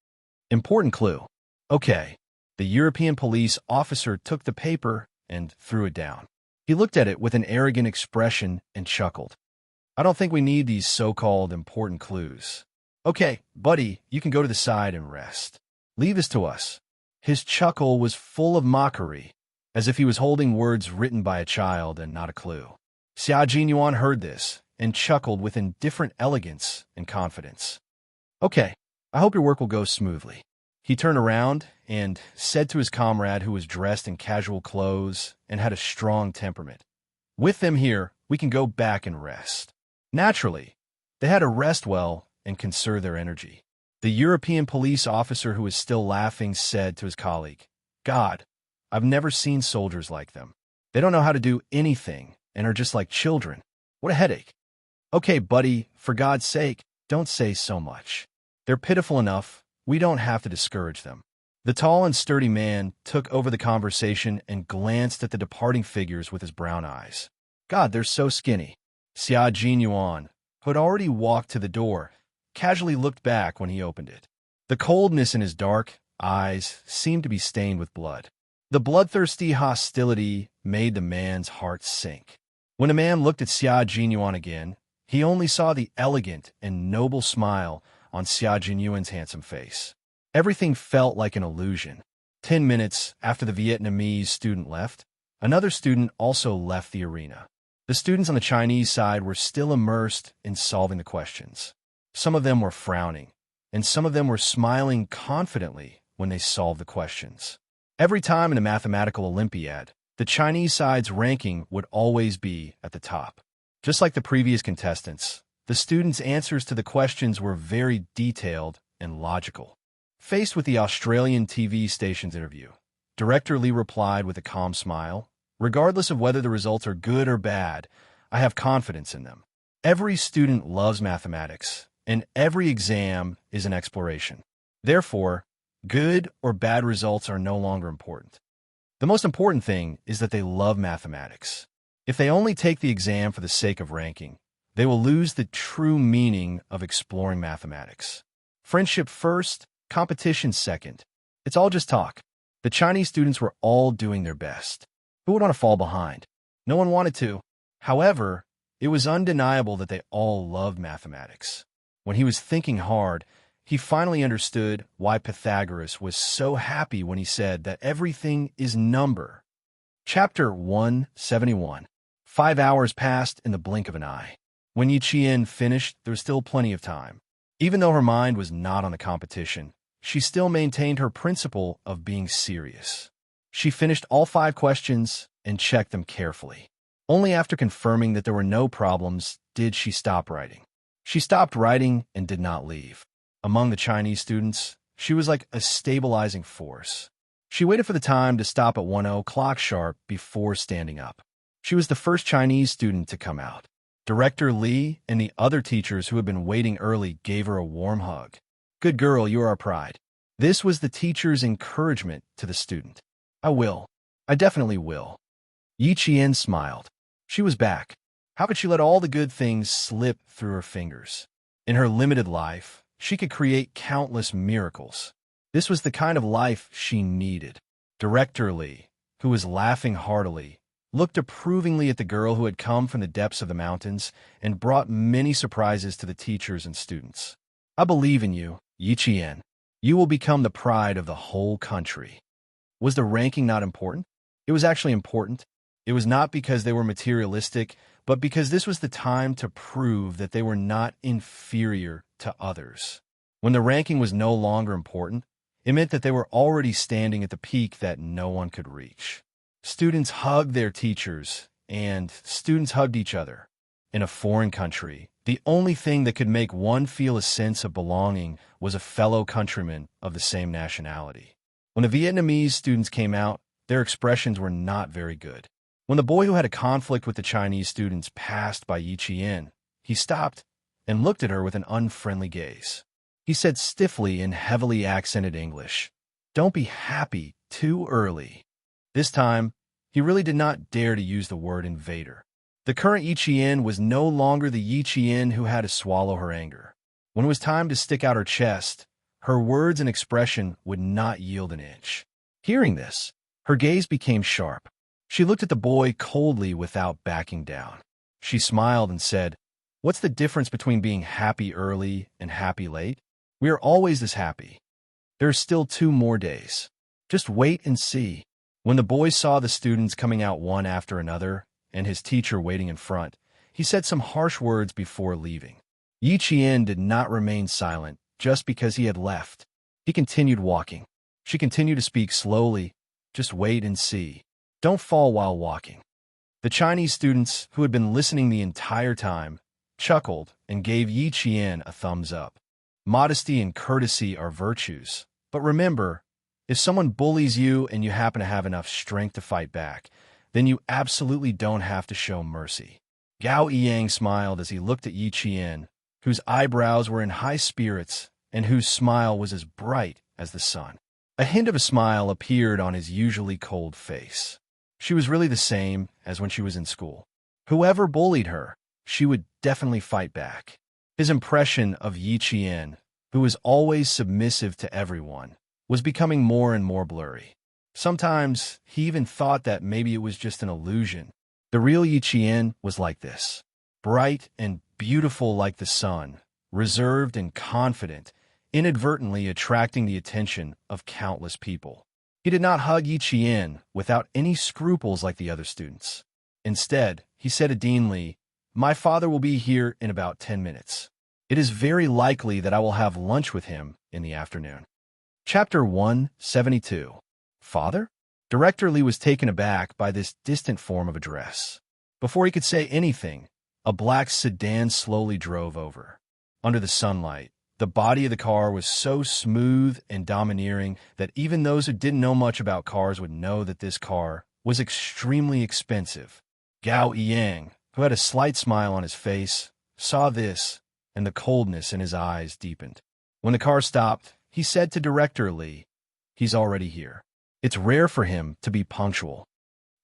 Important clue. Okay. The European police officer took the paper and threw it down. He looked at it with an arrogant expression and chuckled. I don't think we need these so-called important clues. Okay, buddy, you can go to the side and rest. Leave this to us. His chuckle was full of mockery, as if he was holding words written by a child and not a clue. Xia Jinyuan heard this and chuckled with indifferent elegance and confidence. Okay, I hope your work will go smoothly. He turned around and said to his comrade, who was dressed in casual clothes and had a strong temperament, "With them here, we can go back and rest." Naturally, they had to rest well and conserve their energy. The European police officer, who was still laughing, said to his colleague, "God, I've never seen soldiers like them. They don't know how to do anything and are just like children. What a headache." Okay, buddy, for God's sake, don't say so much. They're pitiful enough. We don't have to discourage them. The tall and sturdy man took over the conversation and glanced at the departing figures with his brown eyes. God, they're so skinny. Xia Jinyuan, who had already walked to the door, casually looked back when he opened it. The coldness in his dark eyes seemed to be stained with blood. The bloodthirsty hostility made the man's heart sink. When the man looked at Xia Jinyuan again, he only saw the elegant and noble smile on Xia Jinyuan's handsome face. Everything felt like an illusion. 10 minutes after the Vietnamese student left, another student also left the arena. The students on the Chinese side were still immersed in solving the questions. Some of them were frowning, and some of them were smiling confidently when they solved the questions. Every time in a mathematical Olympiad, the Chinese side's ranking would always be at the top. Just like the previous contestants, the students' answers to the questions were very detailed and logical. Faced with the Australian TV station's interview, Director Lee replied with a calm smile, "Regardless of whether the results are good or bad, I have confidence in them. Every student loves mathematics, and every exam is an exploration. Therefore, good or bad results are no longer important. The most important thing is that they love mathematics. If they only take the exam for the sake of ranking, they will lose the true meaning of exploring mathematics. Friendship first, competition second. It's all just talk." The Chinese students were all doing their best. Who would want to fall behind? No one wanted to. However, it was undeniable that they all loved mathematics. When he was thinking hard, he finally understood why Pythagoras was so happy when he said that everything is number. Chapter 171. 5 hours passed in the blink of an eye. When Yi Qian finished, there was still plenty of time. Even though her mind was not on the competition, she still maintained her principle of being serious. She finished all 5 questions and checked them carefully. Only after confirming that there were no problems did she stop writing. She stopped writing and did not leave. Among the Chinese students, she was like a stabilizing force. She waited for the time to stop at 1 o'clock sharp before standing up. She was the first Chinese student to come out. Director Lee and the other teachers who had been waiting early gave her a warm hug. "Good girl, you are our pride." This was the teacher's encouragement to the student. "I will. I definitely will." Yi Qian smiled. She was back. How could she let all the good things slip through her fingers? In her limited life, she could create countless miracles. This was the kind of life she needed. Director Lee, who was laughing heartily, looked approvingly at the girl who had come from the depths of the mountains and brought many surprises to the teachers and students. "I believe in you, Yi Qian. You will become the pride of the whole country." Was the ranking not important? It was actually important. It was not because they were materialistic, but because this was the time to prove that they were not inferior to others. When the ranking was no longer important, it meant that they were already standing at the peak that no one could reach. Students hugged their teachers, and students hugged each other. In a foreign country, the only thing that could make one feel a sense of belonging was a fellow countryman of the same nationality. When the Vietnamese students came out, their expressions were not very good. When the boy who had a conflict with the Chinese students passed by Yi Qian, he stopped and looked at her with an unfriendly gaze. He said stiffly in heavily accented English, "Don't be happy too early." This time, he really did not dare to use the word invader. The current Yi Qian was no longer the Yi Qian who had to swallow her anger. When it was time to stick out her chest, her words and expression would not yield an inch. Hearing this, her gaze became sharp. She looked at the boy coldly without backing down. She smiled and said, "What's the difference between being happy early and happy late? We are always this happy. There are still 2 more days. Just wait and see." When the boy saw the students coming out one after another and his teacher waiting in front, he said some harsh words before leaving. Yi Qian did not remain silent just because he had left. He continued walking. She continued to speak slowly, "Just wait and see. Don't fall while walking." The Chinese students, who had been listening the entire time, chuckled and gave Yi Qian a thumbs up. Modesty and courtesy are virtues, but remember, if someone bullies you and you happen to have enough strength to fight back, then you absolutely don't have to show mercy. Gao Yiyang smiled as he looked at Yi Qian, whose eyebrows were in high spirits and whose smile was as bright as the sun. A hint of a smile appeared on his usually cold face. She was really the same as when she was in school. Whoever bullied her, she would definitely fight back. His impression of Yi Qian, who was always submissive to everyone, was becoming more and more blurry. Sometimes he even thought that maybe it was just an illusion. The real Yi Qian was like this, bright and beautiful like the sun, reserved and confident, inadvertently attracting the attention of countless people. He did not hug Yi Qian without any scruples like the other students. Instead, he said to Dean Li, "My father will be here in about 10 minutes. It is very likely that I will have lunch with him in the afternoon." Chapter 172. Father? Director Li was taken aback by this distant form of address. Before he could say anything, a black sedan slowly drove over. Under the sunlight, the body of the car was so smooth and domineering that even those who didn't know much about cars would know that this car was extremely expensive. Gao Yiyang, who had a slight smile on his face, saw this, and the coldness in his eyes deepened. When the car stopped, he said to Director Li, "He's already here." It's rare for him to be punctual.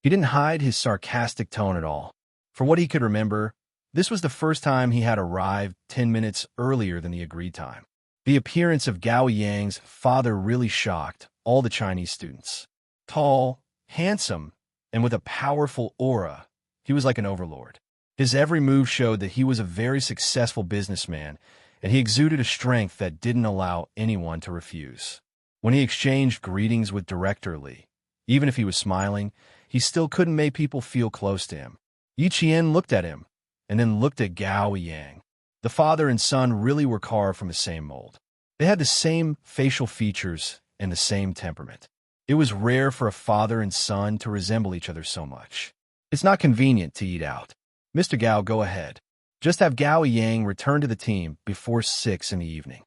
He didn't hide his sarcastic tone at all. For what he could remember, this was the first time he had arrived 10 minutes earlier than the agreed time. The appearance of Gao Yang's father really shocked all the Chinese students. Tall, handsome, and with a powerful aura, he was like an overlord. His every move showed that he was a very successful businessman, and he exuded a strength that didn't allow anyone to refuse. When he exchanged greetings with Director Li, even if he was smiling, he still couldn't make people feel close to him. Yi Qian looked at him, and then looked at Gao Yang. The father and son really were carved from the same mold. They had the same facial features and the same temperament. It was rare for a father and son to resemble each other so much. It's not convenient to eat out. Mr. Gao, go ahead. Just have Gao Yang return to the team before 6 in the evening.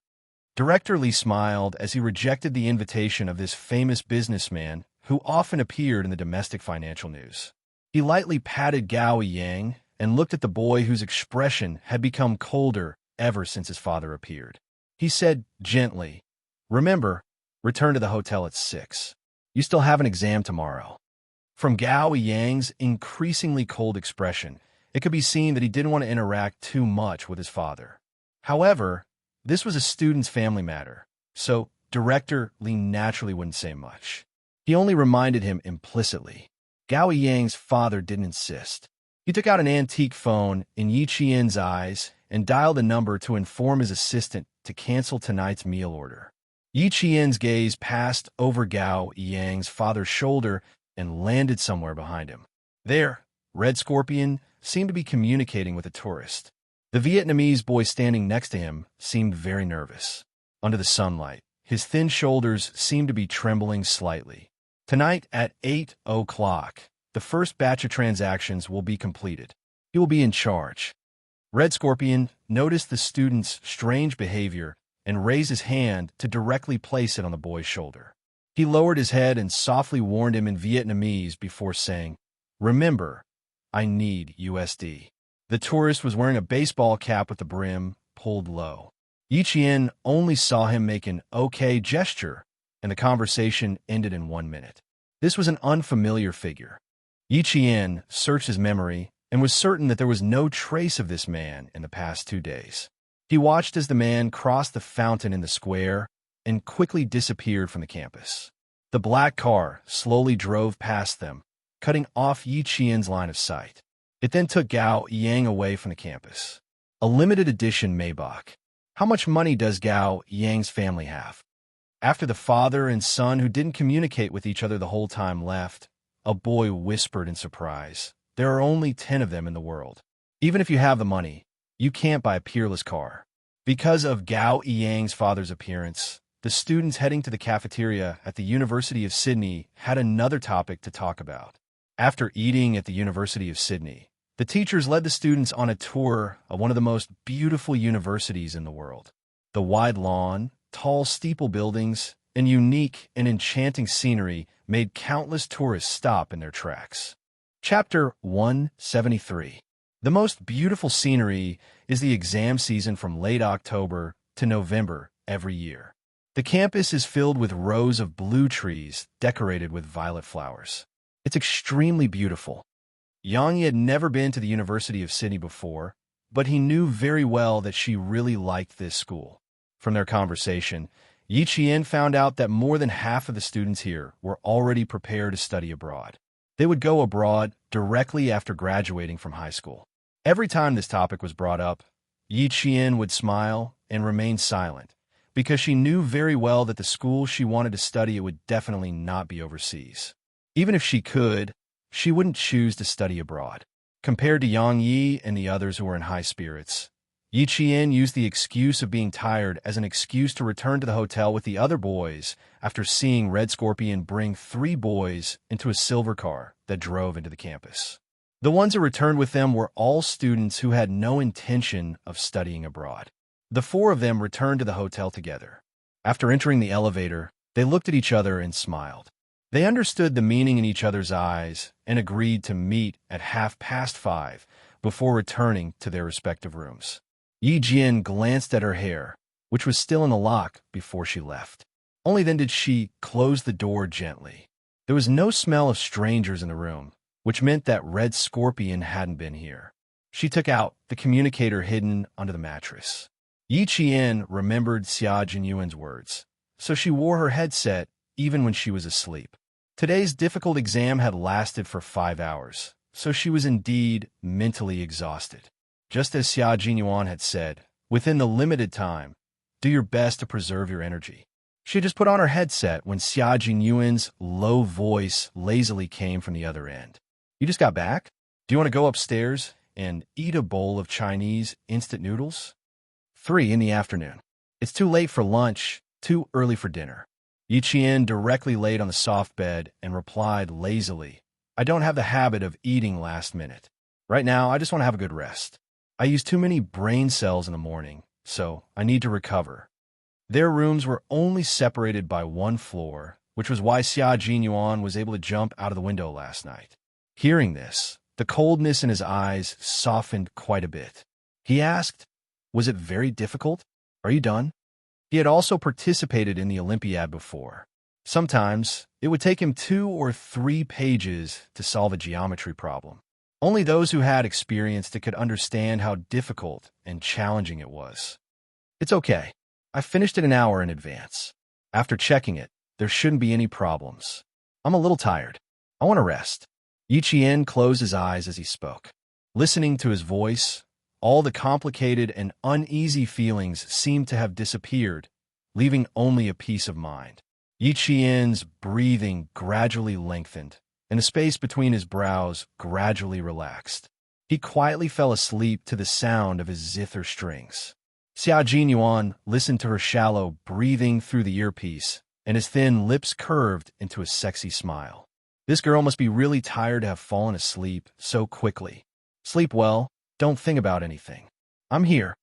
Director Li smiled as he rejected the invitation of this famous businessman who often appeared in the domestic financial news. He lightly patted Gao Yang and looked at the boy whose expression had become colder ever since his father appeared. He said gently, "Remember, return to the hotel at 6. You still have an exam tomorrow." From Gao Yang's increasingly cold expression, it could be seen that he didn't want to interact too much with his father. However, this was a student's family matter, so Director Li naturally wouldn't say much. He only reminded him implicitly. Gao Yang's father didn't insist. He took out an antique phone in Yi Qian's eyes and dialed a number to inform his assistant to cancel tonight's meal order. Yi Qian's gaze passed over Gao Yang's father's shoulder and landed somewhere behind him. There, Red Scorpion seemed to be communicating with a tourist. The Vietnamese boy standing next to him seemed very nervous. Under the sunlight, his thin shoulders seemed to be trembling slightly. Tonight at 8 o'clock, the first batch of transactions will be completed. He will be in charge. Red Scorpion noticed the student's strange behavior and raised his hand to directly place it on the boy's shoulder. He lowered his head and softly warned him in Vietnamese before saying, "Remember, I need USD." The tourist was wearing a baseball cap with the brim pulled low. Yi Qian only saw him make an okay gesture, and the conversation ended in 1 minute. This was an unfamiliar figure. Yi Qian searched his memory and was certain that there was no trace of this man in the past 2 days. He watched as the man crossed the fountain in the square and quickly disappeared from the campus. The black car slowly drove past them, cutting off Yi Qian's line of sight. It then took Gao Yang away from the campus. A limited edition Maybach. How much money does Gao Yang's family have? After the father and son who didn't communicate with each other the whole time left, a boy whispered in surprise, "There are only 10 of them in the world. Even if you have the money, you can't buy a peerless car." Because of Gao Yang's father's appearance, the students heading to the cafeteria at the University of Sydney had another topic to talk about. After eating at the University of Sydney, the teachers led the students on a tour of one of the most beautiful universities in the world. The wide lawn, tall steeple buildings, and unique and enchanting scenery made countless tourists stop in their tracks. Chapter 173. The most beautiful scenery is the exam season from late October to November every year. The campus is filled with rows of blue trees decorated with violet flowers. It's extremely beautiful. Yang had never been to the University of Sydney before, but he knew very well that she really liked this school. From their conversation, Yi Qian found out that more than half of the students here were already prepared to study abroad. They would go abroad directly after graduating from high school. Every time this topic was brought up, Yi Qian would smile and remain silent, because she knew very well that the school she wanted to study would definitely not be overseas. Even if she could, she wouldn't choose to study abroad. Compared to Yang Yi and the others who were in high spirits, Yi Qian used the excuse of being tired as an excuse to return to the hotel with the other boys after seeing Red Scorpion bring 3 boys into a silver car that drove into the campus. The ones who returned with them were all students who had no intention of studying abroad. The 4 of them returned to the hotel together. After entering the elevator, they looked at each other and smiled. They understood the meaning in each other's eyes and agreed to meet at 5:30 before returning to their respective rooms. Yi Jian glanced at her hair, which was still in the lock before she left. Only then did she close the door gently. There was no smell of strangers in the room, which meant that Red Scorpion hadn't been here. She took out the communicator hidden under the mattress. Yi Qian remembered Xia Jinyuan's words, so she wore her headset even when she was asleep. Today's difficult exam had lasted for 5 hours, so she was indeed mentally exhausted. Just as Xia Jinyuan had said, within the limited time, do your best to preserve your energy. She had just put on her headset when Xia Jinyuan's low voice lazily came from the other end. "You just got back? Do you want to go upstairs and eat a bowl of Chinese instant noodles?" 3 in the afternoon. It's too late for lunch, too early for dinner. Yi Qian directly laid on the soft bed and replied lazily, "I don't have the habit of eating last minute. Right now, I just want to have a good rest. I use too many brain cells in the morning, so I need to recover." Their rooms were only separated by 1 floor, which was why Xia Jinyuan was able to jump out of the window last night. Hearing this, the coldness in his eyes softened quite a bit. He asked, "Was it very difficult? Are you done?" He had also participated in the Olympiad before. Sometimes, it would take him 2 or 3 pages to solve a geometry problem. Only those who had experienced it could understand how difficult and challenging it was. "It's okay. I finished it an hour in advance. After checking it, there shouldn't be any problems. I'm a little tired. I want to rest." Yi Qian closed his eyes as he spoke. Listening to his voice, all the complicated and uneasy feelings seemed to have disappeared, leaving only a peace of mind. Yi Qian's breathing gradually lengthened, and the space between his brows gradually relaxed. He quietly fell asleep to the sound of his zither strings. Xia Jinyuan listened to her shallow breathing through the earpiece, and his thin lips curved into a sexy smile. This girl must be really tired to have fallen asleep so quickly. Sleep well, don't think about anything. I'm here.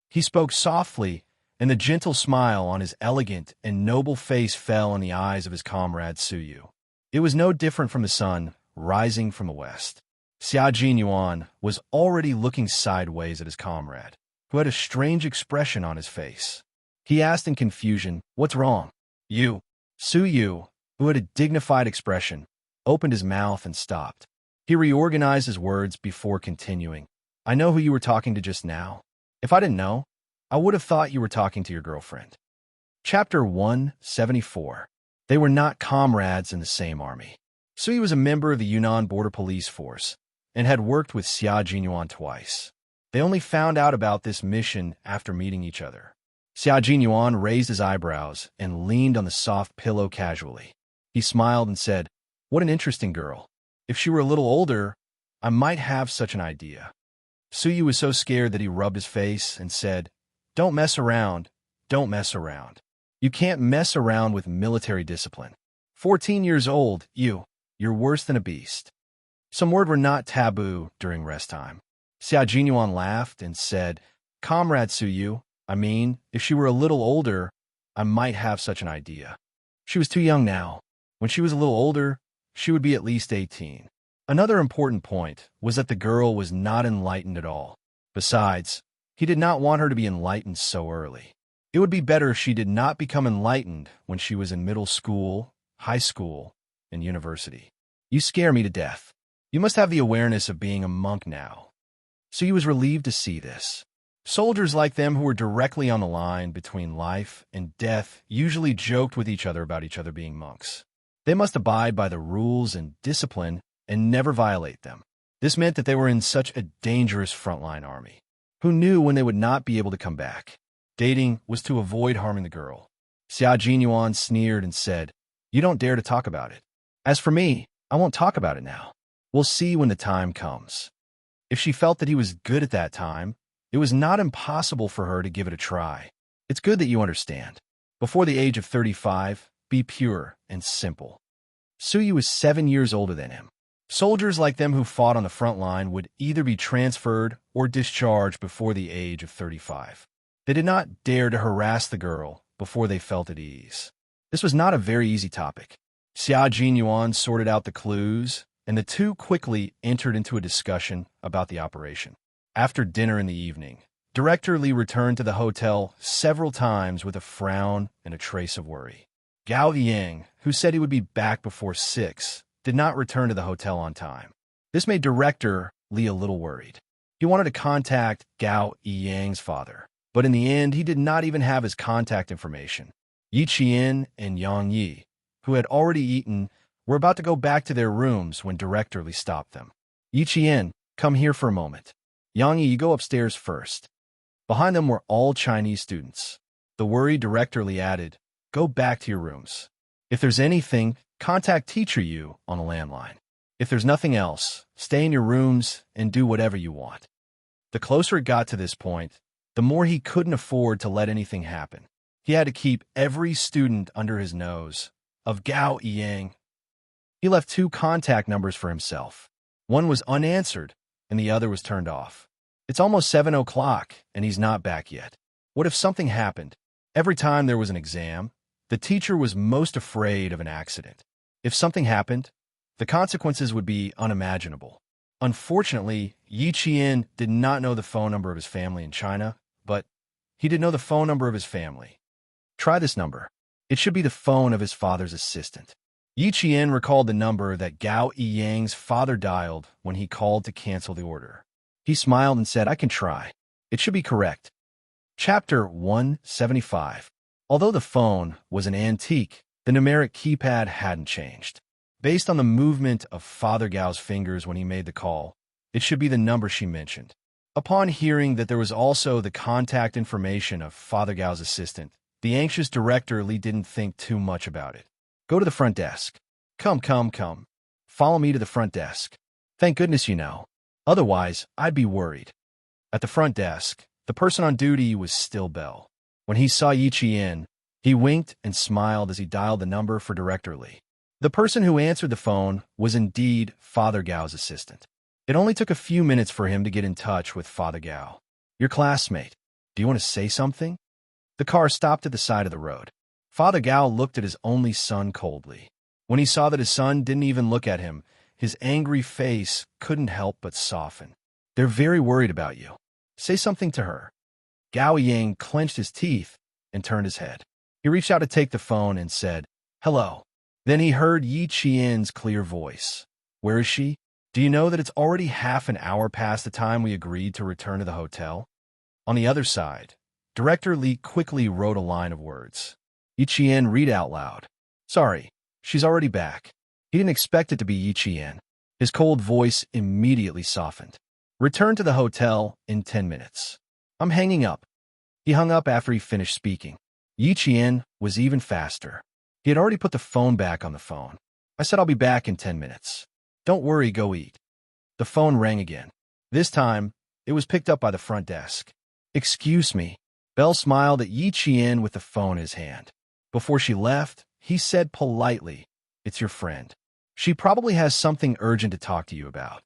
He spoke softly, and the gentle smile on his elegant and noble face fell in the eyes of his comrade Suyu. It was no different from the sun rising from the west. Xia Jinyuan was already looking sideways at his comrade, who had a strange expression on his face. He asked in confusion, "What's wrong?" Suyu, who had a dignified expression, opened his mouth and stopped. He reorganized his words before continuing. "I know who you were talking to just now. If I didn't know, I would have thought you were talking to your girlfriend." Chapter 174. They were not comrades in the same army. Suyu was a member of the Yunnan Border Police Force and had worked with Xia Jinyuan twice. They only found out about this mission after meeting each other. Xia Jinyuan raised his eyebrows and leaned on the soft pillow casually. He smiled and said, "What an interesting girl. If she were a little older, I might have such an idea." Suyu was so scared that he rubbed his face and said, "Don't mess around. Don't mess around. You can't mess around with military discipline. 14 years old, you're worse than a beast." Some words were not taboo during rest time. Xia Jinyuan laughed and said, "Comrade Suyu, I mean, if she were a little older, I might have such an idea. She was too young now. When she was a little older, she would be at least 18. Another important point was that the girl was not enlightened at all. Besides, he did not want her to be enlightened so early. It would be better if she did not become enlightened when she was in middle school, high school, and university. "You scare me to death. You must have the awareness of being a monk now." So he was relieved to see this. Soldiers like them who were directly on the line between life and death usually joked with each other about each other being monks. They must abide by the rules and discipline and never violate them. This meant that they were in such a dangerous frontline army. Who knew when they would not be able to come back? Dating was to avoid harming the girl. Xia Jinyuan sneered and said, "You don't dare to talk about it. As for me, I won't talk about it now. We'll see when the time comes." If she felt that he was good at that time, it was not impossible for her to give it a try. It's good that you understand. Before the age of 35, be pure and simple. Suyu was 7 years older than him. Soldiers like them who fought on the front line would either be transferred or discharged before the age of 35. They did not dare to harass the girl before they felt at ease. This was not a very easy topic. Xia Jinyuan sorted out the clues, and the two quickly entered into a discussion about the operation. After dinner in the evening, Director Li returned to the hotel several times with a frown and a trace of worry. Gao Ying, who said he would be back before 6, did not return to the hotel on time. This made Director Li a little worried. He wanted to contact Gao Ying's father, but in the end he did not even have his contact information. Yi Qian and Yang Yi, who had already eaten, were about to go back to their rooms when Director Li stopped them. "Yi Qian, come here for a moment. Yang Yi, you go upstairs first." Behind them were all Chinese students. The worried Director Li added, "Go back to your rooms. If there's anything, contact Teacher Yu on the landline. If there's nothing else, stay in your rooms and do whatever you want." The closer it got to this point, the more he couldn't afford to let anything happen. He had to keep every student under his nose. Of Gao Ying, he left 2 contact numbers for himself. One was unanswered, and the other was turned off. It's almost 7 o'clock, and he's not back yet. What if something happened? Every time there was an exam, the teacher was most afraid of an accident. If something happened, the consequences would be unimaginable. Unfortunately, Yi Qian did not know the phone number of his family in China, but he did know the phone number of his family. "Try this number. It should be the phone of his father's assistant." Yi Qian recalled the number that Gao Ying's father dialed when he called to cancel the order. He smiled and said, "I can try. It should be correct." Chapter 175. Although the phone was an antique, the numeric keypad hadn't changed. Based on the movement of Father Gao's fingers when he made the call, it should be the number she mentioned. Upon hearing that there was also the contact information of Father Gao's assistant, the anxious Director Li didn't think too much about it. "Go to the front desk. Come. Follow me to the front desk. Thank goodness you know. Otherwise, I'd be worried. At the front desk, the person on duty was still Bell. When he saw Yi Qian, he winked and smiled as he dialed the number for Director Li. The person who answered the phone was indeed Father Gao's assistant. It only took a few minutes for him to get in touch with Father Gao. "Your classmate. Do you want to say something?" The car stopped at the side of the road. Father Gao looked at his only son coldly. When he saw that his son didn't even look at him, his angry face couldn't help but soften. "They're very worried about you. Say something to her." Gao Yang clenched his teeth and turned his head. He reached out to take the phone and said, "Hello." Then he heard Yi Qian's clear voice. "Where is she? Do you know that it's already half an hour past the time we agreed to return to the hotel?" On the other side, Director Li quickly wrote a line of words. Yi Qian read out loud. "Sorry, she's already back." He didn't expect it to be Yi Qian. His cold voice immediately softened. "Return to the hotel in 10 minutes. I'm hanging up." He hung up after he finished speaking. Yi Qian was even faster. He had already put the phone back on the phone. "I said I'll be back in 10 minutes. Don't worry, go eat." The phone rang again. This time, it was picked up by the front desk. "Excuse me." Bell smiled at Yi Qian with the phone in his hand. Before she left, he said politely, "It's your friend. She probably has something urgent to talk to you about."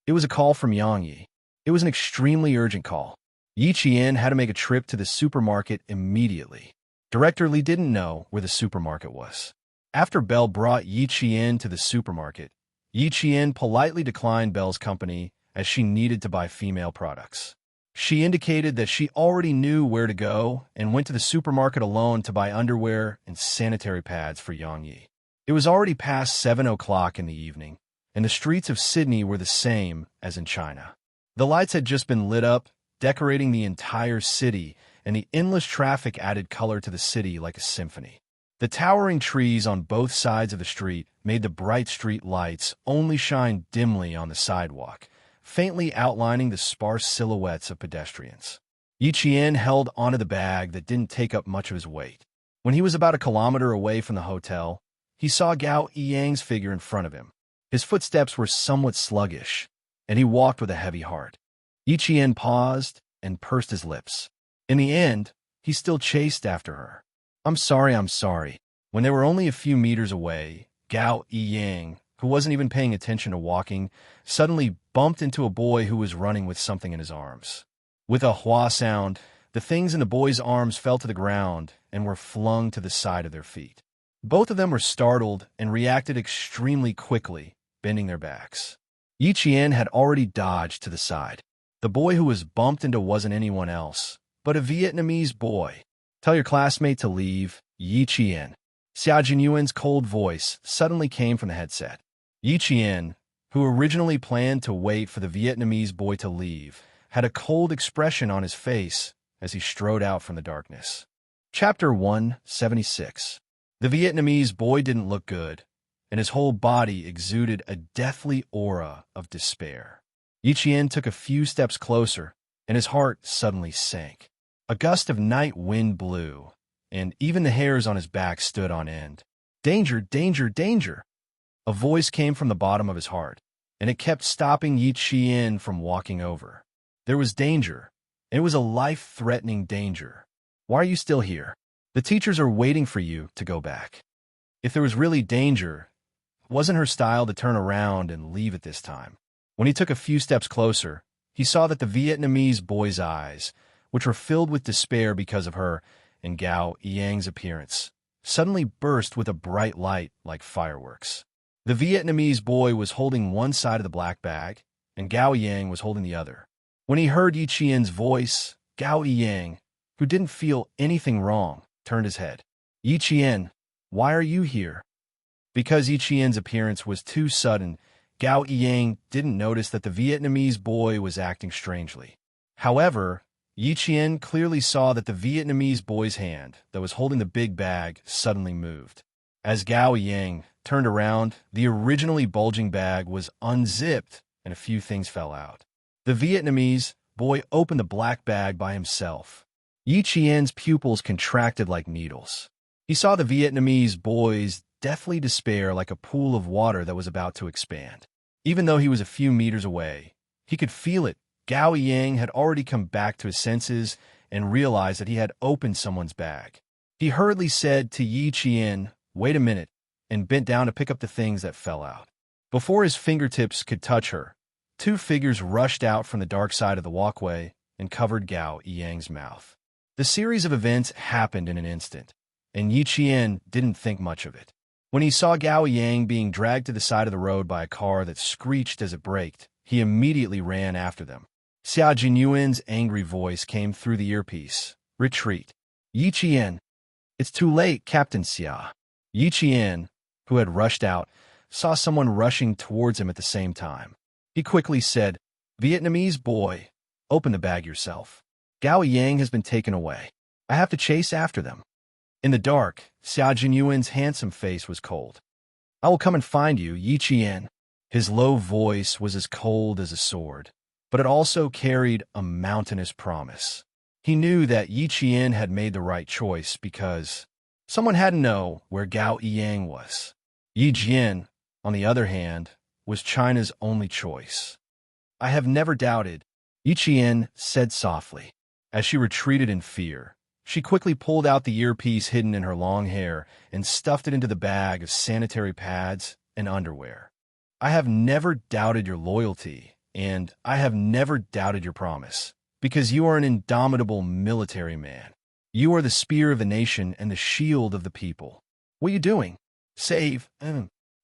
It was a call from Yang Yi. It was an extremely urgent call. Yi Qian had to make a trip to the supermarket immediately. Director Li didn't know where the supermarket was. After Bell brought Yi Qian to the supermarket, Yi Qian politely declined Bell's company as she needed to buy female products. She indicated that she already knew where to go and went to the supermarket alone to buy underwear and sanitary pads for Yang Yi. It was already past 7 o'clock in the evening, and the streets of Sydney were the same as in China. The lights had just been lit up, decorating the entire city, and the endless traffic added color to the city like a symphony. The towering trees on both sides of the street made the bright street lights only shine dimly on the sidewalk, faintly outlining the sparse silhouettes of pedestrians. Yi Qian held onto the bag that didn't take up much of his weight. When he was about a kilometer away from the hotel, he saw Gao Yang's figure in front of him. His footsteps were somewhat sluggish, and he walked with a heavy heart. Yi Qian paused and pursed his lips. In the end, he still chased after her. I'm sorry. When they were only a few meters away, Gao Yang, who wasn't even paying attention to walking, suddenly bumped into a boy who was running with something in his arms. With a hua sound, the things in the boy's arms fell to the ground and were flung to the side of their feet. Both of them were startled and reacted extremely quickly, bending their backs. Yi Qian had already dodged to the side. The boy who was bumped into wasn't anyone else, but a Vietnamese boy. "Tell your classmate to leave, Yi Qian." Xia Jinyuan's cold voice suddenly came from the headset. Yi Qian, who originally planned to wait for the Vietnamese boy to leave, had a cold expression on his face as he strode out from the darkness. Chapter 176. The Vietnamese boy didn't look good, and his whole body exuded a deathly aura of despair. Yi Qian took a few steps closer, and his heart suddenly sank. A gust of night wind blew, and even the hairs on his back stood on end. "Danger, danger, danger!" A voice came from the bottom of his heart, and it kept stopping Yi Qian from walking over. There was danger, and it was a life-threatening danger. "Why are you still here? The teachers are waiting for you to go back." If there was really danger, it wasn't her style to turn around and leave at this time. When he took a few steps closer, he saw that the Vietnamese boy's eyes, which were filled with despair because of her and Gao Yang's appearance, suddenly burst with a bright light like fireworks. The Vietnamese boy was holding one side of the black bag, and Gao Yang was holding the other. When he heard Yi Qian's voice, Gao Yang, who didn't feel anything wrong, turned his head. "Yi Qian, why are you here?" Because Yi Qian's appearance was too sudden, Gao Yang didn't notice that the Vietnamese boy was acting strangely. However, Yi Qian clearly saw that the Vietnamese boy's hand that was holding the big bag suddenly moved. As Gao Yang turned around, the originally bulging bag was unzipped and a few things fell out. The Vietnamese boy opened the black bag by himself. Yi Qian's pupils contracted like needles. He saw the Vietnamese boy's deathly despair like a pool of water that was about to expand. Even though he was a few meters away, He could feel it. Gao Yang had already come back to his senses and realized that he had opened someone's bag. He hurriedly said to Yi Qian, "Wait a minute," and bent down to pick up the things that fell out. Before his fingertips could touch her, two figures rushed out from the dark side of the walkway and covered Gao Yang's mouth. The series of events happened in an instant, and Yi Qian didn't think much of it. When he saw Gao Yang being dragged to the side of the road by a car that screeched as it braked, he immediately ran after them. Xia Jinyuan's angry voice came through the earpiece. "Retreat." "Yi Qian." "It's too late, Captain Xia." Yi Qian, who had rushed out, saw someone rushing towards him at the same time. He quickly said, "Vietnamese boy, open the bag yourself. Gao Yang has been taken away. I have to chase after them." In the dark, Xia Jinyuan's handsome face was cold. "I will come and find you, Yi Qian." His low voice was as cold as a sword, but it also carried a mountainous promise. He knew that Yi Qian had made the right choice because someone had to know where Gao Yang was. Yi Jian, on the other hand, was China's only choice. "I have never doubted," Yi Qian said softly. As she retreated in fear, she quickly pulled out the earpiece hidden in her long hair and stuffed it into the bag of sanitary pads and underwear. "I have never doubted your loyalty, and I have never doubted your promise, because you are an indomitable military man. You are the spear of the nation and the shield of the people. What are you doing? Save."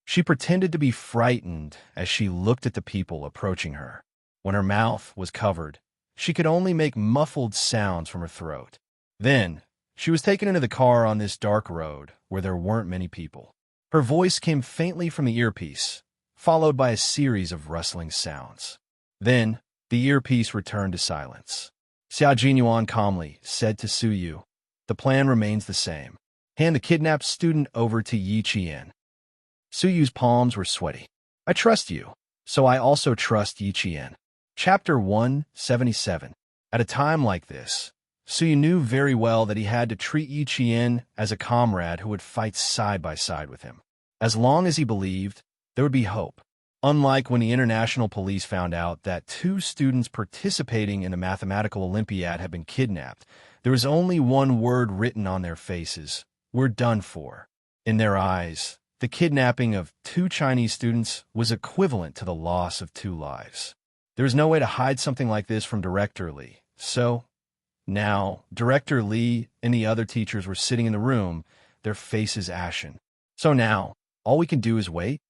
She pretended to be frightened as she looked at the people approaching her. When her mouth was covered, she could only make muffled sounds from her throat. Then, she was taken into the car on this dark road where there weren't many people. Her voice came faintly from the earpiece, followed by a series of rustling sounds. Then, the earpiece returned to silence. Xia Jinyuan calmly said to Su Yu, "The plan remains the same. Hand the kidnapped student over to Yi Qian." Su Yu's palms were sweaty. "I trust you, so I also trust Yi Qian." Chapter 177. At a time like this, Su Yu knew very well that he had to treat Yi Qian as a comrade who would fight side by side with him. As long as he believed, there would be hope. Unlike when the international police found out that two students participating in the mathematical Olympiad had been kidnapped, there was only one word written on their faces: "We're done for." In their eyes, the kidnapping of two Chinese students was equivalent to the loss of two lives. There was no way to hide something like this from Director Li. So, now, Director Li and the other teachers were sitting in the room, their faces ashen. "So now, all we can do is wait?"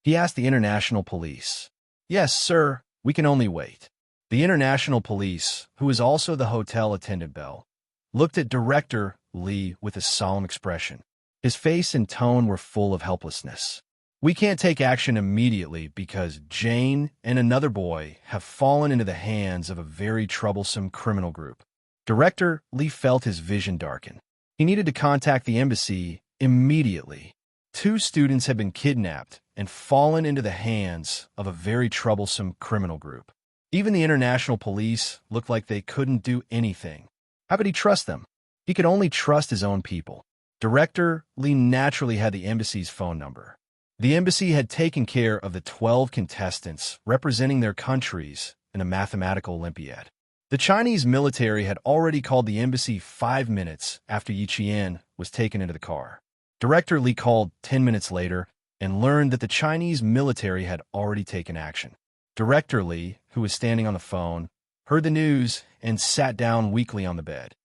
he asked the international police. "Yes, sir, we can only wait." The international police, who was also the hotel attendant bell, looked at Director Li with a solemn expression. His face and tone were full of helplessness. "We can't take action immediately because Jane and another boy have fallen into the hands of a very troublesome criminal group." Director Li felt his vision darken. He needed to contact the embassy immediately. Two students had been kidnapped and fallen into the hands of a very troublesome criminal group. Even the international police looked like they couldn't do anything. How could he trust them? He could only trust his own people. Director Li naturally had the embassy's phone number. The embassy had taken care of the 12 contestants representing their countries in a mathematical Olympiad. The Chinese military had already called the embassy 5 minutes after Yi Qian was taken into the car. Director Li called 10 minutes later and learned that the Chinese military had already taken action. Director Li, who was standing on the phone, heard the news and sat down weakly on the bed.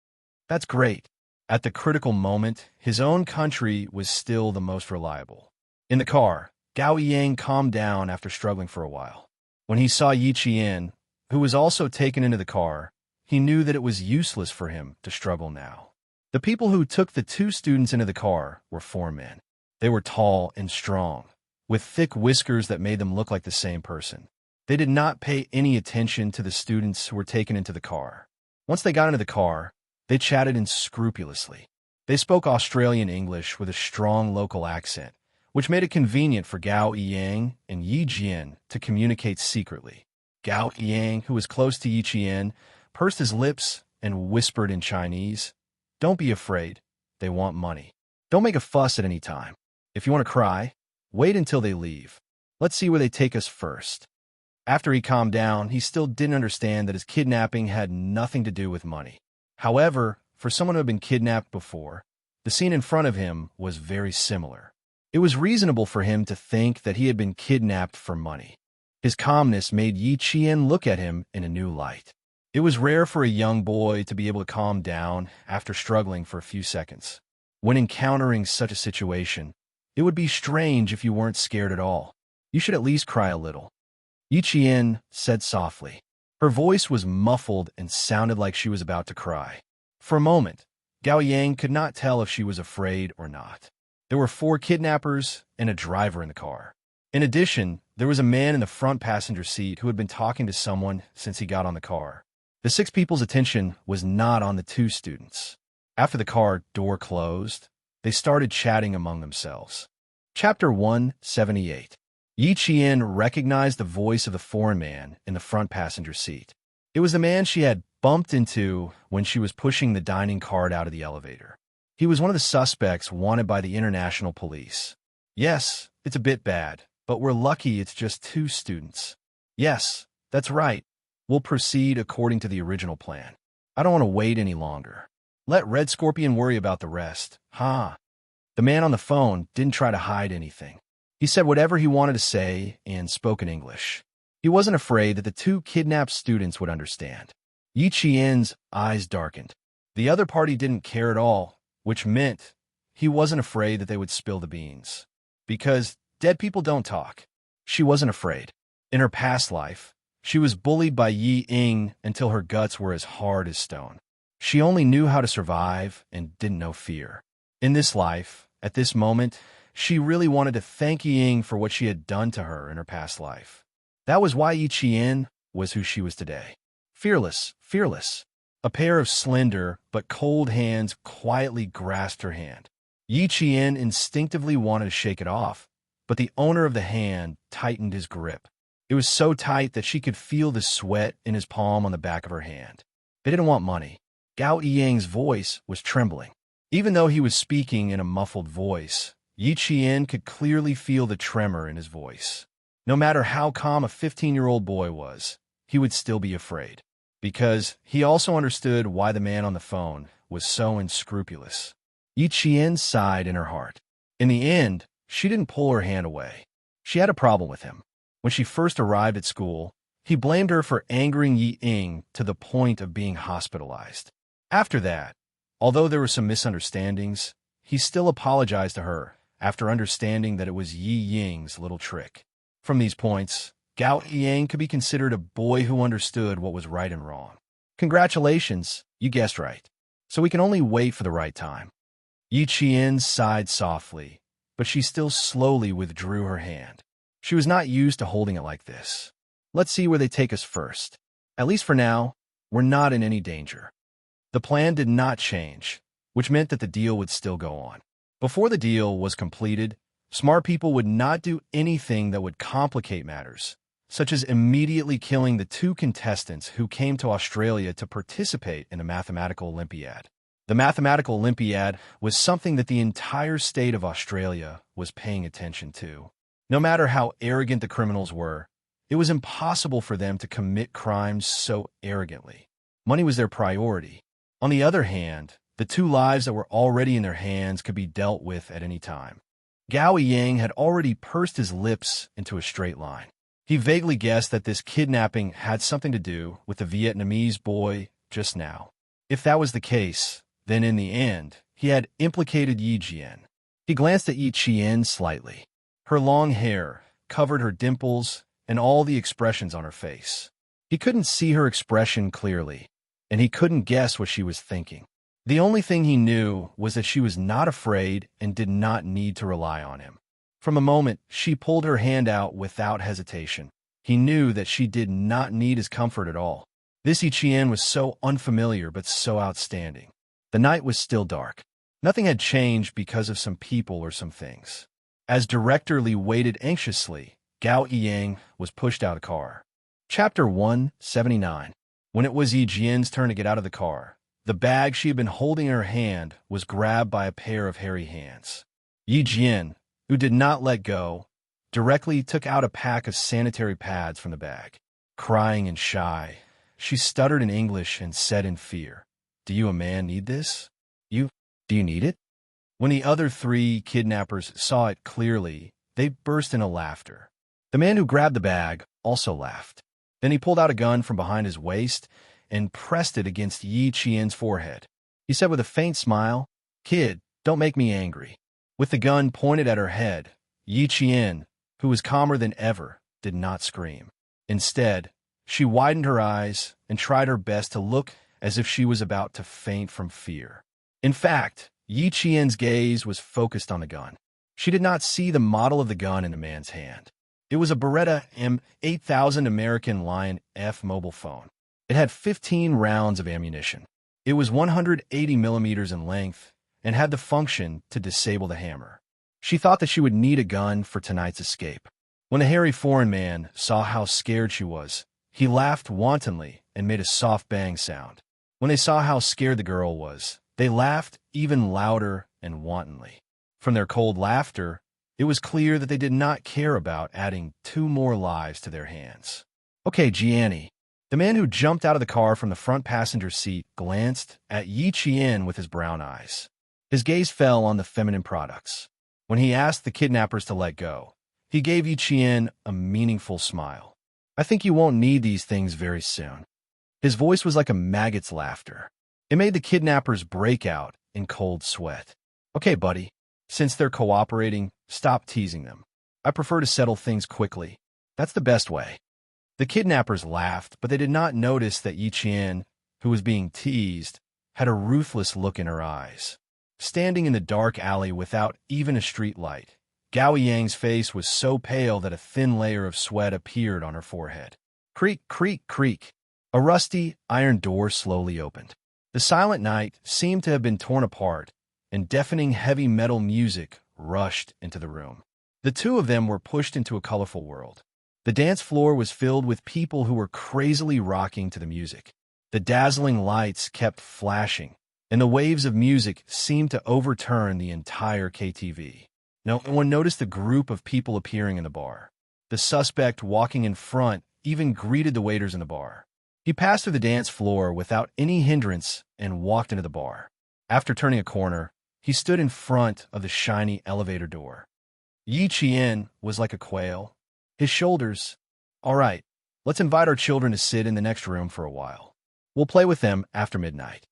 That's great. At the critical moment, his own country was still the most reliable. In the car, Gao Yang calmed down after struggling for a while. When he saw Yi Qian, who was also taken into the car, he knew that it was useless for him to struggle now. The people who took the two students into the car were 4 men. They were tall and strong, with thick whiskers that made them look like the same person. They did not pay any attention to the students who were taken into the car. Once they got into the car, they chatted unscrupulously. They spoke Australian English with a strong local accent, which made it convenient for Gao Yang and Yi Jian to communicate secretly. Gao Yang, who was close to Yi Qian, pursed his lips and whispered in Chinese, "Don't be afraid. They want money. Don't make a fuss at any time. If you want to cry, wait until they leave. Let's see where they take us first." After he calmed down, he still didn't understand that his kidnapping had nothing to do with money. However, for someone who had been kidnapped before, the scene in front of him was very similar. It was reasonable for him to think that he had been kidnapped for money. His calmness made Yi Qian look at him in a new light. It was rare for a young boy to be able to calm down after struggling for a few seconds. When encountering such a situation, it would be strange if you weren't scared at all. You should at least cry a little. Yi Qian said softly. Her voice was muffled and sounded like she was about to cry. For a moment, Gao Yang could not tell if she was afraid or not. There were 4 kidnappers and a driver in the car. In addition, there was a man in the front passenger seat who had been talking to someone since he got on the car. The 6 people's attention was not on the 2 students. After the car door closed, they started chatting among themselves. Chapter 178. Yi Qian recognized the voice of the foreign man in the front passenger seat. It was the man she had bumped into when she was pushing the dining cart out of the elevator. He was one of the suspects wanted by the international police. Yes, it's a bit bad, but we're lucky it's just 2 students. Yes, that's right. We'll proceed according to the original plan. I don't want to wait any longer. Let Red Scorpion worry about the rest, huh? The man on the phone didn't try to hide anything. He said whatever he wanted to say and spoke in English. He wasn't afraid that the 2 kidnapped students would understand. Yi Qian's eyes darkened. The other party didn't care at all, which meant he wasn't afraid that they would spill the beans. Because dead people don't talk. She wasn't afraid. In her past life, she was bullied by Yi Ying until her guts were as hard as stone. She only knew how to survive and didn't know fear. In this life, at this moment, she really wanted to thank Yi Ying for what she had done to her in her past life. That was why Yi Qian was who she was today. Fearless, fearless. A pair of slender but cold hands quietly grasped her hand. Yi Qian instinctively wanted to shake it off, but the owner of the hand tightened his grip. It was so tight that she could feel the sweat in his palm on the back of her hand. They didn't want money. Gao Yang's voice was trembling. Even though he was speaking in a muffled voice, Yi Qian could clearly feel the tremor in his voice. No matter how calm a 15-year-old boy was, he would still be afraid. Because he also understood why the man on the phone was so unscrupulous. Yi Qian sighed in her heart. In the end, she didn't pull her hand away. She had a problem with him. When she first arrived at school, he blamed her for angering Yi Ying to the point of being hospitalized. After that, although there were some misunderstandings, he still apologized to her after understanding that it was Yi Ying's little trick. From these points, Gao Yang could be considered a boy who understood what was right and wrong. Congratulations, you guessed right. So we can only wait for the right time. Yi Qian sighed softly, but she still slowly withdrew her hand. She was not used to holding it like this. Let's see where they take us first. At least for now, we're not in any danger. The plan did not change, which meant that the deal would still go on. Before the deal was completed, smart people would not do anything that would complicate matters, such as immediately killing the 2 contestants who came to Australia to participate in a mathematical Olympiad. The mathematical Olympiad was something that the entire state of Australia was paying attention to. No matter how arrogant the criminals were, it was impossible for them to commit crimes so arrogantly. Money was their priority. On the other hand, the 2 lives that were already in their hands could be dealt with at any time. Gao Yang had already pursed his lips into a straight line. He vaguely guessed that this kidnapping had something to do with the Vietnamese boy just now. If that was the case, then in the end, he had implicated Yi Qian. He glanced at Yi Qian slightly. Her long hair covered her dimples and all the expressions on her face. He couldn't see her expression clearly, and he couldn't guess what she was thinking. The only thing he knew was that she was not afraid and did not need to rely on him. From a moment, she pulled her hand out without hesitation. He knew that she did not need his comfort at all. This Yi Qian was so unfamiliar but so outstanding. The night was still dark. Nothing had changed because of some people or some things. As Director Li waited anxiously, Gao Yang was pushed out of the car. Chapter 179. When it was Yi Jian's turn to get out of the car, the bag she had been holding in her hand was grabbed by a pair of hairy hands. Yi Jian, who did not let go, directly took out a pack of sanitary pads from the bag. Crying and shy, she stuttered in English and said in fear, "Do you, a man, need this? Do you need it?" When the other three kidnappers saw it clearly, they burst into laughter. The man who grabbed the bag also laughed. Then he pulled out a gun from behind his waist and pressed it against Yi Qian's forehead. He said with a faint smile, "Kid, don't make me angry." With the gun pointed at her head, Yi Qian, who was calmer than ever, did not scream. Instead, she widened her eyes and tried her best to look as if she was about to faint from fear. In fact, Yi Qian's gaze was focused on the gun. She did not see the model of the gun in the man's hand. It was a Beretta M8000 American Lion F mobile phone. It had 15 rounds of ammunition. It was 180 millimeters in length and had the function to disable the hammer. She thought that she would need a gun for tonight's escape. When the hairy foreign man saw how scared she was, he laughed wantonly and made a soft bang sound. When they saw how scared the girl was, they laughed even louder and wantonly. From their cold laughter, it was clear that they did not care about adding 2 more lives to their hands. "Okay, Gianni." The man who jumped out of the car from the front passenger seat glanced at Yi Qian with his brown eyes. His gaze fell on the feminine products. When he asked the kidnappers to let go, he gave Yi Qian a meaningful smile. "I think you won't need these things very soon." His voice was like a maggot's laughter. It made the kidnappers break out in cold sweat. "Okay, buddy. Since they're cooperating, stop teasing them. I prefer to settle things quickly. That's the best way." The kidnappers laughed, but they did not notice that Yi Qian, who was being teased, had a ruthless look in her eyes. Standing in the dark alley without even a street light, Gao Yang's face was so pale that a thin layer of sweat appeared on her forehead. Creak, creak, creak. A rusty, iron door slowly opened. The silent night seemed to have been torn apart, and deafening heavy metal music rushed into the room. The two of them were pushed into a colorful world. The dance floor was filled with people who were crazily rocking to the music. The dazzling lights kept flashing, and the waves of music seemed to overturn the entire KTV. No one noticed the group of people appearing in the bar. The suspect walking in front even greeted the waiters in the bar. He passed through the dance floor without any hindrance and walked into the bar. After turning a corner, he stood in front of the shiny elevator door. Yi Qian was like a quail. His shoulders, "All right, let's invite our children to sit in the next room for a while. We'll play with them after midnight."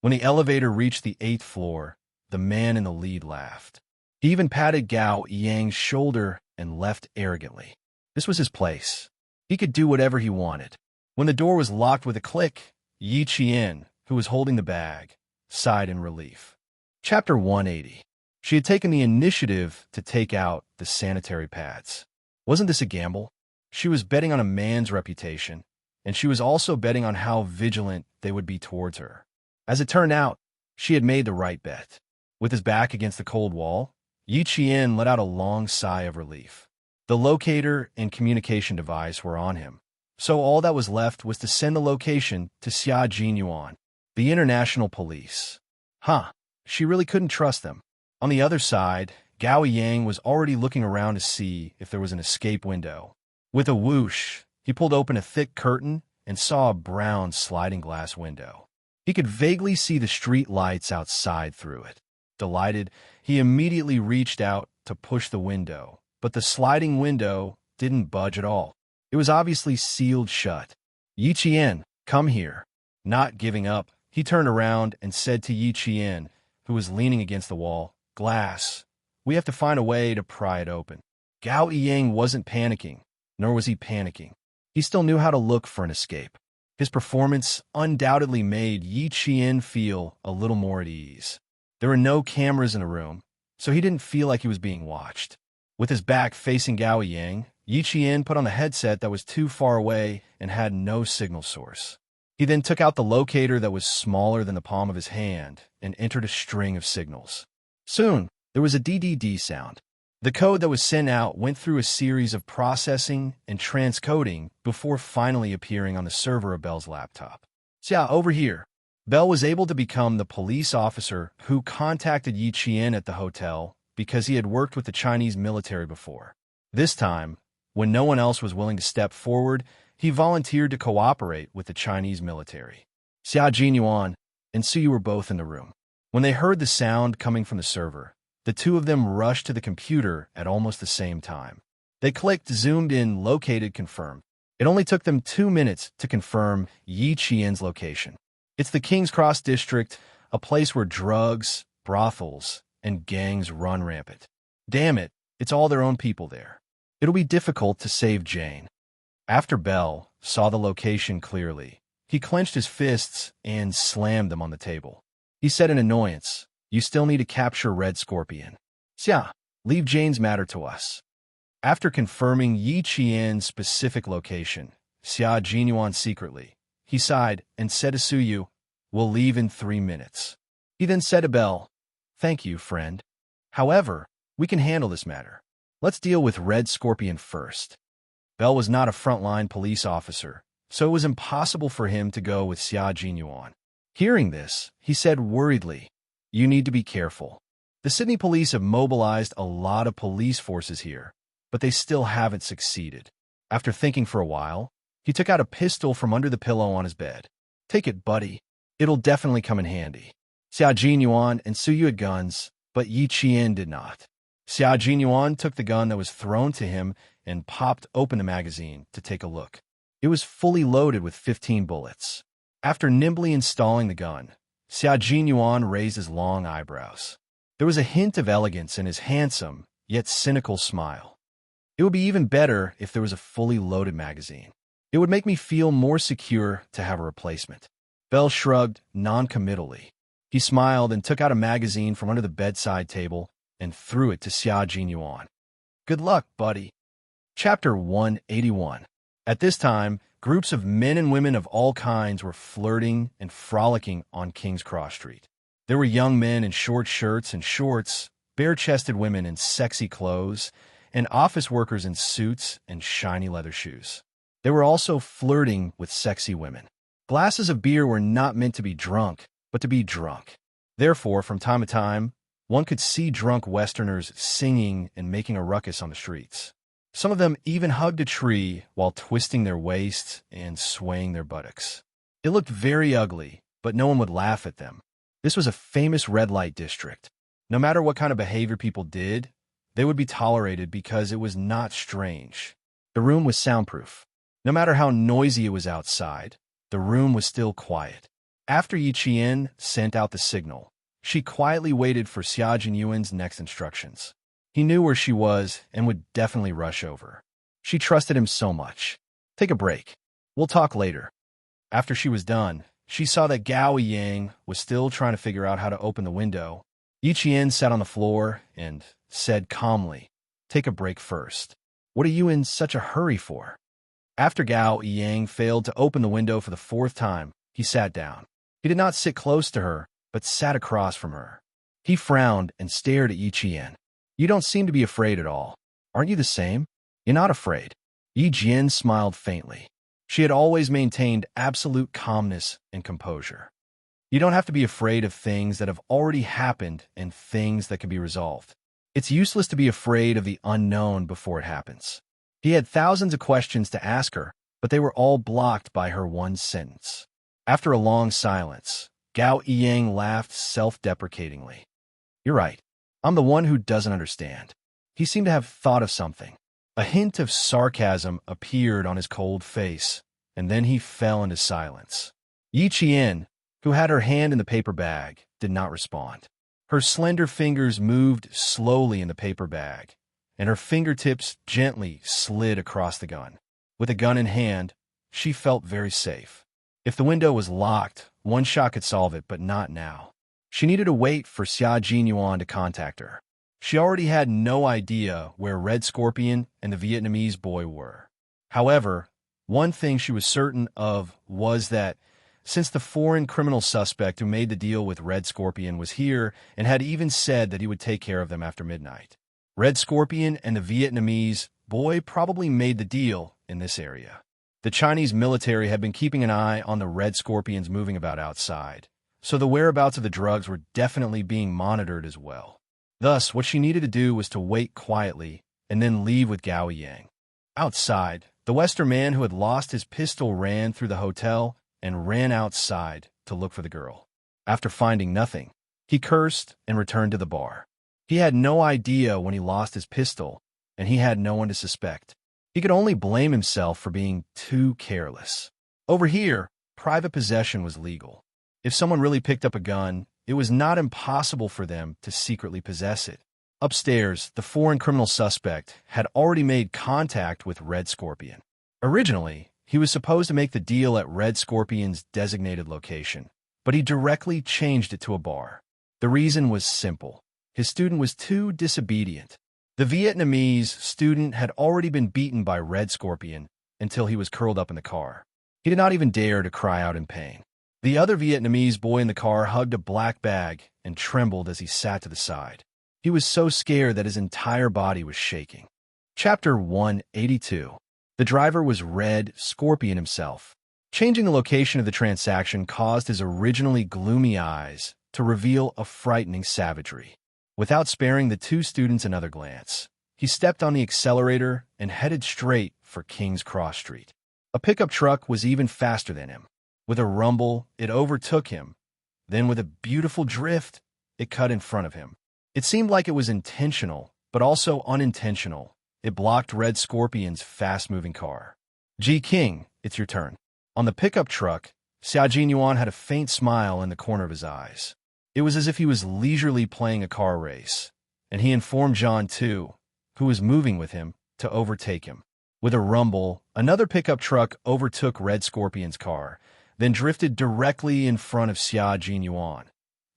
When the elevator reached the 8th floor, the man in the lead laughed. He even patted Gao Yang's shoulder and left arrogantly. This was his place. He could do whatever he wanted. When the door was locked with a click, Yi Qian, who was holding the bag, sighed in relief. Chapter 180. She had taken the initiative to take out the sanitary pads. Wasn't this a gamble? She was betting on a man's reputation, and she was also betting on how vigilant they would be towards her. As it turned out, she had made the right bet. With his back against the cold wall, Yi Qian let out a long sigh of relief. The locator and communication device were on him, so all that was left was to send the location to Xia Jinyuan, the international police. She really couldn't trust them. On the other side, Gao Yang was already looking around to see if there was an escape window. With a whoosh, he pulled open a thick curtain and saw a brown sliding glass window. He could vaguely see the street lights outside through it. Delighted, he immediately reached out to push the window, but the sliding window didn't budge at all. It was obviously sealed shut. "Yi Qian, come here." Not giving up, he turned around and said to Yi Qian, who was leaning against the wall, "Glass. We have to find a way to pry it open." Gao Yang wasn't panicking, nor was he panicking. He still knew how to look for an escape. His performance undoubtedly made Yi Qian feel a little more at ease. There were no cameras in the room, so he didn't feel like he was being watched. With his back facing Gao Yang, Yi Qian put on a headset that was too far away and had no signal source. He then took out the locator that was smaller than the palm of his hand and entered a string of signals. Soon, there was a DDD sound. The code that was sent out went through a series of processing and transcoding before finally appearing on the server of Bell's laptop. "Xia, over here." Bell was able to become the police officer who contacted Yi Qian at the hotel because he had worked with the Chinese military before. This time, when no one else was willing to step forward, he volunteered to cooperate with the Chinese military. Xia Jinyuan and Suyu were both in the room. When they heard the sound coming from the server, the two of them rushed to the computer at almost the same time. They clicked, zoomed in, located, confirmed. It only took them 2 minutes to confirm Yi Qian's location. It's the King's Cross district, a place where drugs, brothels, and gangs run rampant. Damn it, it's all their own people there. It'll be difficult to save Jane. After Bell saw the location clearly, he clenched his fists and slammed them on the table. He said in annoyance, "You still need to capture Red Scorpion. Xia, leave Jane's matter to us." After confirming Yi Qian's specific location, Xia Jinyuan secretly, he sighed and said to Suyu, "We'll leave in 3 minutes." He then said to Bell, "Thank you, friend. However, we can handle this matter. Let's deal with Red Scorpion first." Bell was not a frontline police officer, so it was impossible for him to go with Xia Jinyuan. Hearing this, he said worriedly, "You need to be careful. The Sydney police have mobilized a lot of police forces here, but they still haven't succeeded." After thinking for a while, he took out a pistol from under the pillow on his bed. "Take it, buddy. It'll definitely come in handy." Xia Jinyuan and Suyu had guns, but Yi Qian did not. Xia Jinyuan took the gun that was thrown to him and popped open the magazine to take a look. It was fully loaded with 15 bullets. After nimbly installing the gun, Xia Jinyuan raised his long eyebrows. There was a hint of elegance in his handsome, yet cynical smile. "It would be even better if there was a fully loaded magazine. It would make me feel more secure to have a replacement." Bell shrugged non-committally. He smiled and took out a magazine from under the bedside table and threw it to Xia Jinyuan. "Good luck, buddy." Chapter 181. At this time, groups of men and women of all kinds were flirting and frolicking on King's Cross Street. There were young men in short shirts and shorts, bare-chested women in sexy clothes, and office workers in suits and shiny leather shoes. They were also flirting with sexy women. Glasses of beer were not meant to be drunk, but to be drunk. Therefore, from time to time, one could see drunk Westerners singing and making a ruckus on the streets. Some of them even hugged a tree while twisting their waists and swaying their buttocks. It looked very ugly, but no one would laugh at them. This was a famous red light district. No matter what kind of behavior people did, they would be tolerated because it was not strange. The room was soundproof. No matter how noisy it was outside, the room was still quiet. After Yi Qian sent out the signal, she quietly waited for Xia Jinyuan's next instructions. He knew where she was and would definitely rush over. She trusted him so much. "Take a break. We'll talk later." After she was done, she saw that Gao Yang was still trying to figure out how to open the window. Yi Qian sat on the floor and said calmly, "Take a break first. What are you in such a hurry for?" After Gao Yang failed to open the window for the 4th time, he sat down. He did not sit close to her, but sat across from her. He frowned and stared at Yi Qian. "You don't seem to be afraid at all. Aren't you the same? You're not afraid." Yi Jian smiled faintly. She had always maintained absolute calmness and composure. You don't have to be afraid of things that have already happened and things that can be resolved. It's useless to be afraid of the unknown before it happens. He had thousands of questions to ask her, but they were all blocked by her one sentence. After a long silence, Gao Yang laughed self-deprecatingly. "You're right. I'm the one who doesn't understand." He seemed to have thought of something. A hint of sarcasm appeared on his cold face, and then he fell into silence. Yi Qian, who had her hand in the paper bag, did not respond. Her slender fingers moved slowly in the paper bag, and her fingertips gently slid across the gun. With a gun in hand, she felt very safe. If the window was locked, one shot could solve it, but not now. She needed to wait for Xia Jinyuan to contact her. She already had no idea where Red Scorpion and the Vietnamese boy were. However, one thing she was certain of was that since the foreign criminal suspect who made the deal with Red Scorpion was here and had even said that he would take care of them after midnight, Red Scorpion and the Vietnamese boy probably made the deal in this area. The Chinese military had been keeping an eye on the Red Scorpions moving about outside, so the whereabouts of the drugs were definitely being monitored as well. Thus, what she needed to do was to wait quietly and then leave with Gao Yang. Outside, the Western man who had lost his pistol ran through the hotel and ran outside to look for the girl. After finding nothing, he cursed and returned to the bar. He had no idea when he lost his pistol, and he had no one to suspect. He could only blame himself for being too careless. Over here, private possession was legal. If someone really picked up a gun, it was not impossible for them to secretly possess it. Upstairs, the foreign criminal suspect had already made contact with Red Scorpion. Originally, he was supposed to make the deal at Red Scorpion's designated location, but he directly changed it to a bar. The reason was simple. His student was too disobedient. The Vietnamese student had already been beaten by Red Scorpion until he was curled up in the car. He did not even dare to cry out in pain. The other Vietnamese boy in the car hugged a black bag and trembled as he sat to the side. He was so scared that his entire body was shaking. Chapter 182. The driver was Red Scorpion himself. Changing the location of the transaction caused his originally gloomy eyes to reveal a frightening savagery. Without sparing the two students another glance, he stepped on the accelerator and headed straight for King's Cross Street. A pickup truck was even faster than him. With a rumble, it overtook him. Then with a beautiful drift, it cut in front of him. It seemed like it was intentional, but also unintentional. It blocked Red Scorpion's fast-moving car. G. King, it's your turn. On the pickup truck, Xia Jinyuan had a faint smile in the corner of his eyes. It was as if he was leisurely playing a car race, and he informed John too, who was moving with him, to overtake him. With a rumble, another pickup truck overtook Red Scorpion's car, then drifted directly in front of Xia Jinyuan.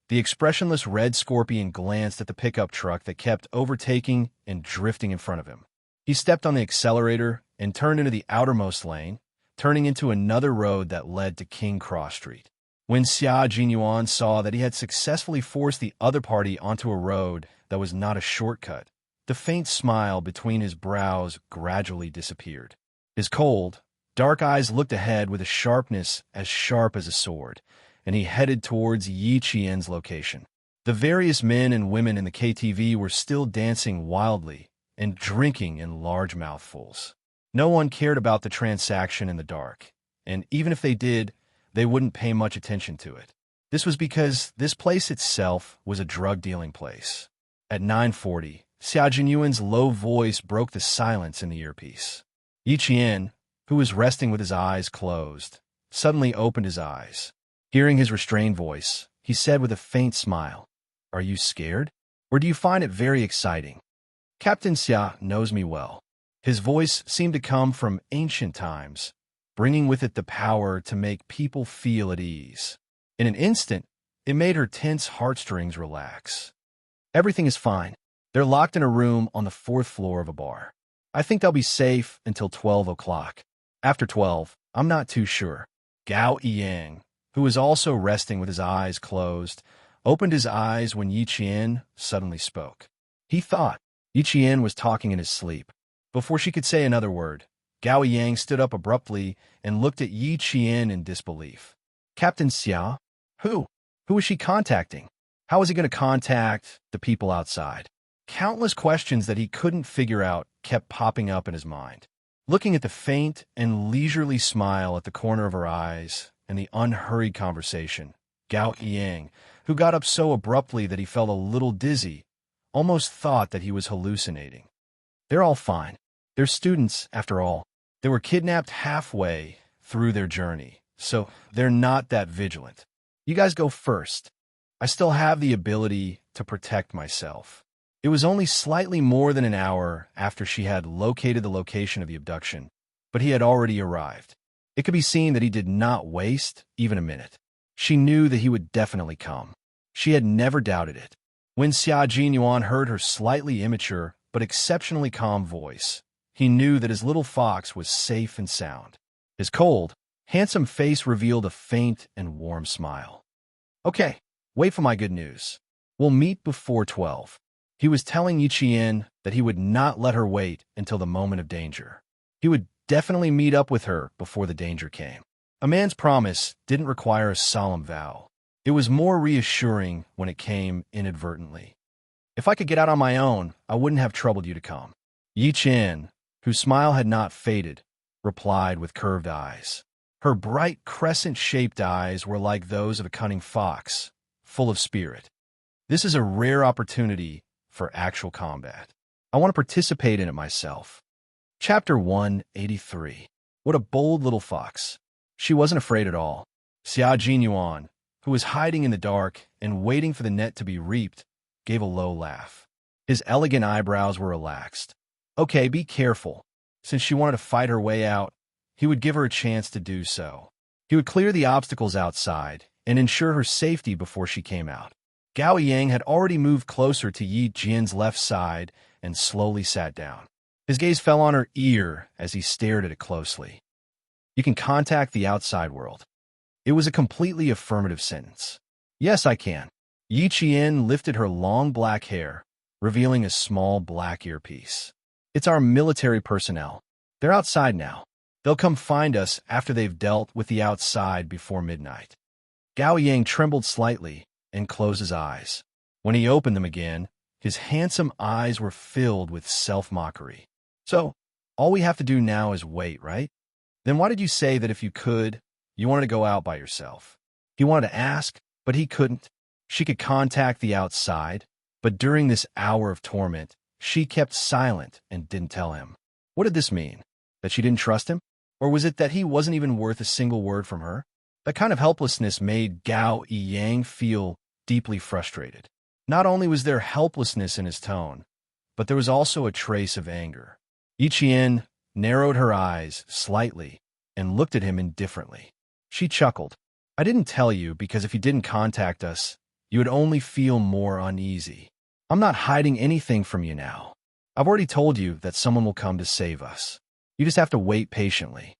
The expressionless Red Scorpion glanced at the pickup truck that kept overtaking and drifting in front of him. He stepped on the accelerator and turned into the outermost lane, turning into another road that led to King Cross Street. When Xia Jinyuan saw that he had successfully forced the other party onto a road that was not a shortcut, the faint smile between his brows gradually disappeared. His cold, dark eyes looked ahead with a sharpness as sharp as a sword, and he headed towards Yi Qian's location. The various men and women in the KTV were still dancing wildly and drinking in large mouthfuls. No one cared about the transaction in the dark, and even if they did, they wouldn't pay much attention to it. This was because this place itself was a drug-dealing place. At 9:40, Xia Jinyuan's low voice broke the silence in the earpiece. Yi Qian, who was resting with his eyes closed, suddenly opened his eyes. Hearing his restrained voice, he said with a faint smile, "Are you scared? Or do you find it very exciting? Captain Xia knows me well." His voice seemed to come from ancient times, bringing with it the power to make people feel at ease. In an instant, it made her tense heartstrings relax. "Everything is fine. They're locked in a room on the 4th floor of a bar. I think they'll be safe until 12 o'clock. After 12, I'm not too sure." Gao Yang, who was also resting with his eyes closed, opened his eyes when Yi Qian suddenly spoke. He thought Yi Qian was talking in his sleep. Before she could say another word, Gao Yang stood up abruptly and looked at Yi Qian in disbelief. "Captain Xia? Who? Who is she contacting? How is he going to contact the people outside?" Countless questions that he couldn't figure out kept popping up in his mind. Looking at the faint and leisurely smile at the corner of her eyes and the unhurried conversation, Gao Yang, who got up so abruptly that he felt a little dizzy, almost thought that he was hallucinating. They're all fine. They're students, after all. They were kidnapped halfway through their journey, so they're not that vigilant. You guys go first. I still have the ability to protect myself. It was only slightly more than an hour after she had located the location of the abduction, but he had already arrived. It could be seen that he did not waste even a minute. She knew that he would definitely come. She had never doubted it. When Xia Jinyuan heard her slightly immature but exceptionally calm voice, he knew that his little fox was safe and sound. His cold, handsome face revealed a faint and warm smile. "Okay, wait for my good news. We'll meet before 12. He was telling Yi Qian that he would not let her wait until the moment of danger. He would definitely meet up with her before the danger came. A man's promise didn't require a solemn vow. It was more reassuring when it came inadvertently. "If I could get out on my own, I wouldn't have troubled you to come. Yi Qian, whose smile had not faded, replied with curved eyes. Her bright crescent-shaped eyes were like those of a cunning fox, full of spirit. This is a rare opportunity for actual combat. I want to participate in it myself. Chapter 183. What a bold little fox. She wasn't afraid at all. Xia Jinyuan, who was hiding in the dark and waiting for the net to be reaped, gave a low laugh. His elegant eyebrows were relaxed. Okay, be careful. Since she wanted to fight her way out, he would give her a chance to do so. He would clear the obstacles outside and ensure her safety before she came out. Gao Yang had already moved closer to Yi Jian's left side and slowly sat down. His gaze fell on her ear as he stared at it closely. You can contact the outside world. It was a completely affirmative sentence. Yes, I can. Yi Qian lifted her long black hair, revealing a small black earpiece. It's our military personnel. They're outside now. They'll come find us after they've dealt with the outside before midnight. Gao Yang trembled slightly and closed his eyes. When he opened them again, his handsome eyes were filled with self-mockery. So, all we have to do now is wait, right? Then why did you say that if you could, you wanted to go out by yourself? He wanted to ask, but he couldn't. She could contact the outside, but during this hour of torment, she kept silent and didn't tell him. What did this mean? That she didn't trust him? Or was it that he wasn't even worth a single word from her? That kind of helplessness made Gao Yang feel deeply frustrated. Not only was there helplessness in his tone, but there was also a trace of anger. Yi Qian narrowed her eyes slightly and looked at him indifferently. She chuckled. I didn't tell you because if you didn't contact us, you would only feel more uneasy. I'm not hiding anything from you now. I've already told you that someone will come to save us. You just have to wait patiently.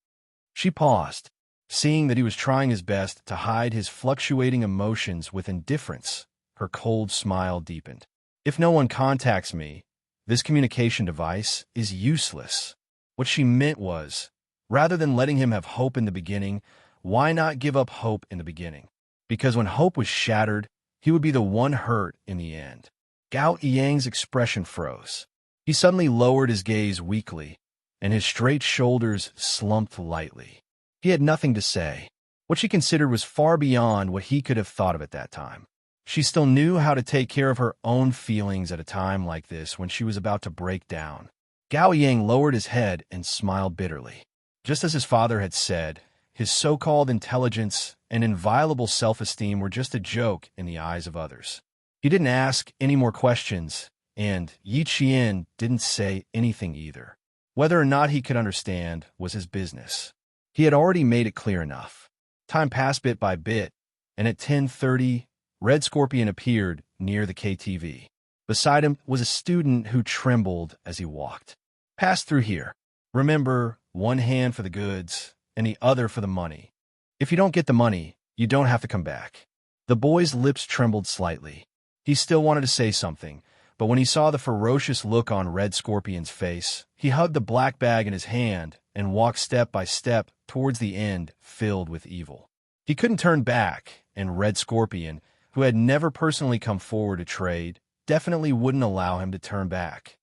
She paused, seeing that he was trying his best to hide his fluctuating emotions with indifference. Her cold smile deepened. If no one contacts me, this communication device is useless. What she meant was, rather than letting him have hope in the beginning, why not give up hope in the beginning? Because when hope was shattered, he would be the one hurt in the end. Gao Yang's expression froze. He suddenly lowered his gaze weakly, and his straight shoulders slumped lightly. He had nothing to say. What she considered was far beyond what he could have thought of at that time. She still knew how to take care of her own feelings at a time like this when she was about to break down. Gao Yang lowered his head and smiled bitterly. Just as his father had said, his so-called intelligence and inviolable self-esteem were just a joke in the eyes of others. He didn't ask any more questions, and Yi Qian didn't say anything either. Whether or not he could understand was his business. He had already made it clear enough. Time passed bit by bit, and at 10:30, Red Scorpion appeared near the KTV. Beside him was a student who trembled as he walked. Pass through here. Remember, one hand for the goods and the other for the money. If you don't get the money, you don't have to come back. The boy's lips trembled slightly. He still wanted to say something, but when he saw the ferocious look on Red Scorpion's face, he hugged the black bag in his hand and walked step by step towards the end filled with evil. He couldn't turn back, and Red Scorpion, who had never personally come forward to trade, definitely wouldn't allow him to turn back.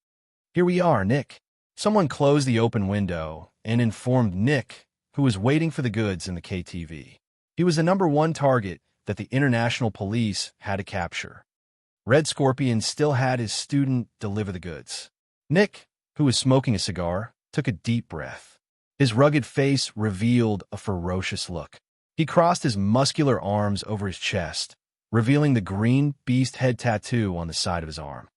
Here we are, Nick. Someone closed the open window and informed Nick, who was waiting for the goods in the KTV. He was the #1 target that the international police had to capture. Red Scorpion still had his student deliver the goods. Nick, who was smoking a cigar, took a deep breath. His rugged face revealed a ferocious look. He crossed his muscular arms over his chest, revealing the green beast head tattoo on the side of his arm.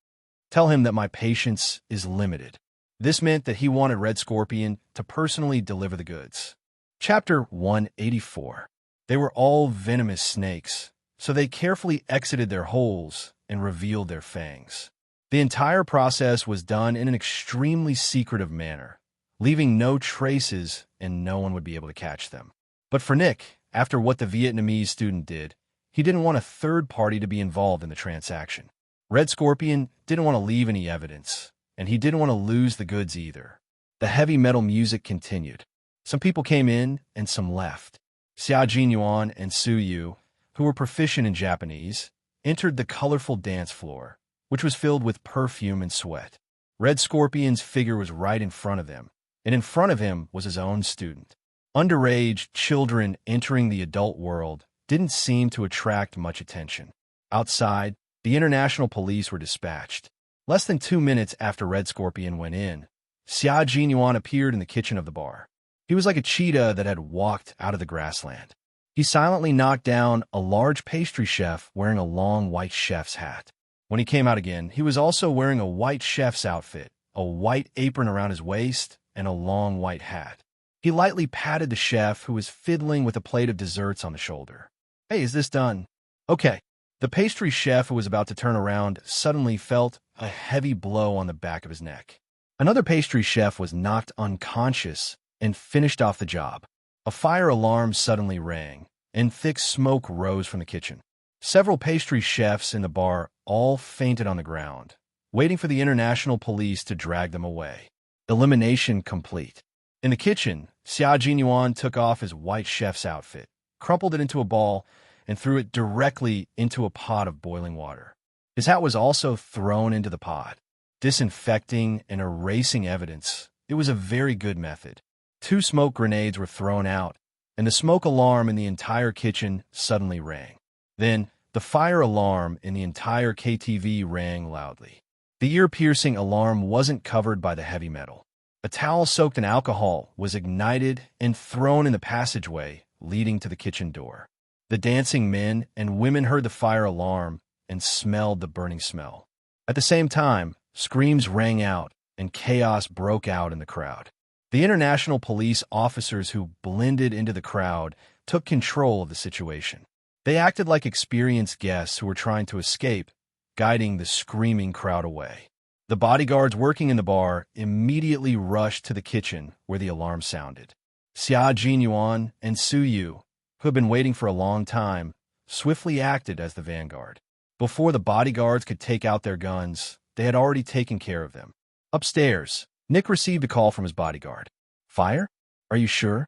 Tell him that my patience is limited. This meant that he wanted Red Scorpion to personally deliver the goods. Chapter 184. They were all venomous snakes, so they carefully exited their holes and revealed their fangs. The entire process was done in an extremely secretive manner, leaving no traces and no one would be able to catch them. But for Nick, after what the Vietnamese student did, he didn't want a third party to be involved in the transaction. Red Scorpion didn't want to leave any evidence, and he didn't want to lose the goods either. The heavy metal music continued. Some people came in and some left. Xia Jinyuan and Su Yu, who were proficient in Japanese, entered the colorful dance floor, which was filled with perfume and sweat. Red Scorpion's figure was right in front of them, and in front of him was his own student. Underage children entering the adult world didn't seem to attract much attention. Outside, the international police were dispatched. Less than 2 minutes after Red Scorpion went in, Xia Jinyuan appeared in the kitchen of the bar. He was like a cheetah that had walked out of the grassland. He silently knocked down a large pastry chef wearing a long white chef's hat. When he came out again, he was also wearing a white chef's outfit, a white apron around his waist, and a long white hat. He lightly patted the chef, who was fiddling with a plate of desserts on the shoulder. "Hey, is this done?" "Okay." The pastry chef, who was about to turn around, suddenly felt a heavy blow on the back of his neck. Another pastry chef was knocked unconscious and finished off the job. A fire alarm suddenly rang, and thick smoke rose from the kitchen. Several pastry chefs in the bar all fainted on the ground, waiting for the international police to drag them away. Elimination complete. In the kitchen, Xia Jinyuan took off his white chef's outfit, crumpled it into a ball, and threw it directly into a pot of boiling water. His hat was also thrown into the pot, disinfecting and erasing evidence. It was a very good method. 2 smoke grenades were thrown out, and the smoke alarm in the entire kitchen suddenly rang. Then, the fire alarm in the entire KTV rang loudly. The ear-piercing alarm wasn't covered by the heavy metal. A towel soaked in alcohol was ignited and thrown in the passageway leading to the kitchen door. The dancing men and women heard the fire alarm and smelled the burning smell. At the same time, screams rang out and chaos broke out in the crowd. The international police officers who blended into the crowd took control of the situation. They acted like experienced guests who were trying to escape, guiding the screaming crowd away. The bodyguards working in the bar immediately rushed to the kitchen where the alarm sounded. Xia Jinyuan and Su Yu, who had been waiting for a long time, swiftly acted as the vanguard. Before the bodyguards could take out their guns, they had already taken care of them. Upstairs, Nick received a call from his bodyguard. "Fire? Are you sure?"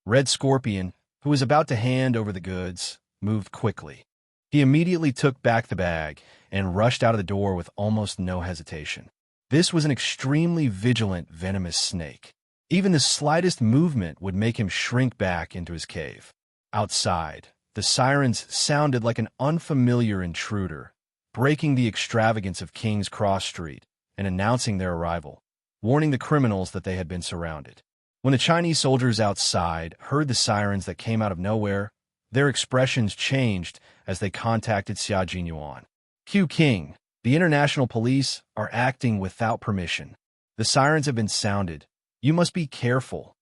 Red Scorpion, who was about to hand over the goods, moved quickly. He immediately took back the bag and rushed out of the door with almost no hesitation. This was an extremely vigilant, venomous snake. Even the slightest movement would make him shrink back into his cave. Outside, the sirens sounded like an unfamiliar intruder, breaking the extravagance of King's Cross Street and announcing their arrival, warning the criminals that they had been surrounded. When the Chinese soldiers outside heard the sirens that came out of nowhere, their expressions changed as they contacted Xia Jinyuan. "Q King, the international police are acting without permission. The sirens have been sounded. You must be careful."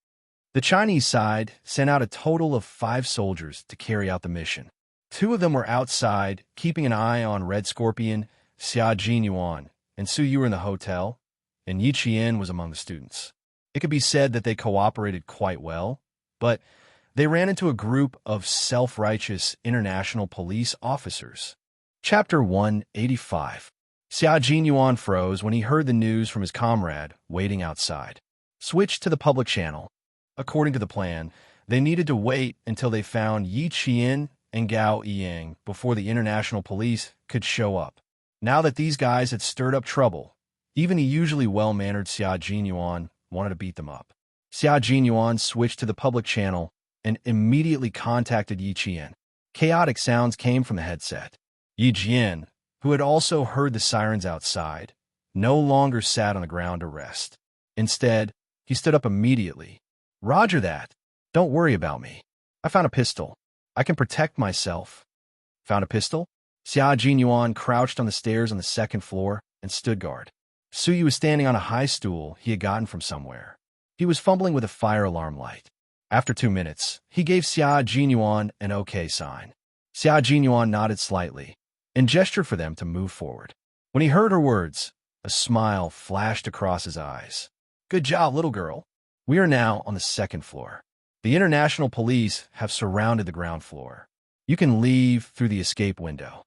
The Chinese side sent out a total of 5 soldiers to carry out the mission. 2 of them were outside, keeping an eye on Red Scorpion, Xia Jinyuan, and Su Yu were in the hotel, and Yi Qian was among the students. It could be said that they cooperated quite well, but they ran into a group of self-righteous international police officers. Chapter 185. Xia Jinyuan froze when he heard the news from his comrade waiting outside. Switch to the public channel. According to the plan, they needed to wait until they found Yi Qian and Gao Yiyang before the international police could show up. Now that these guys had stirred up trouble, even the usually well-mannered Xia Jinyuan wanted to beat them up. Xia Jinyuan switched to the public channel and immediately contacted Yi Qian. Chaotic sounds came from the headset. Yi Qian, who had also heard the sirens outside, no longer sat on the ground to rest. Instead, he stood up immediately. "Roger that. Don't worry about me. I found a pistol. I can protect myself." "Found a pistol?" Xia Jinyuan crouched on the stairs on the 2nd floor and stood guard. Su Yu was standing on a high stool he had gotten from somewhere. He was fumbling with a fire alarm light. After 2 minutes, he gave Xia Jinyuan an OK sign. Xia Jinyuan nodded slightly and gestured for them to move forward. When he heard her words, a smile flashed across his eyes. "Good job, little girl. We are now on the 2nd floor. The international police have surrounded the ground floor. You can leave through the escape window."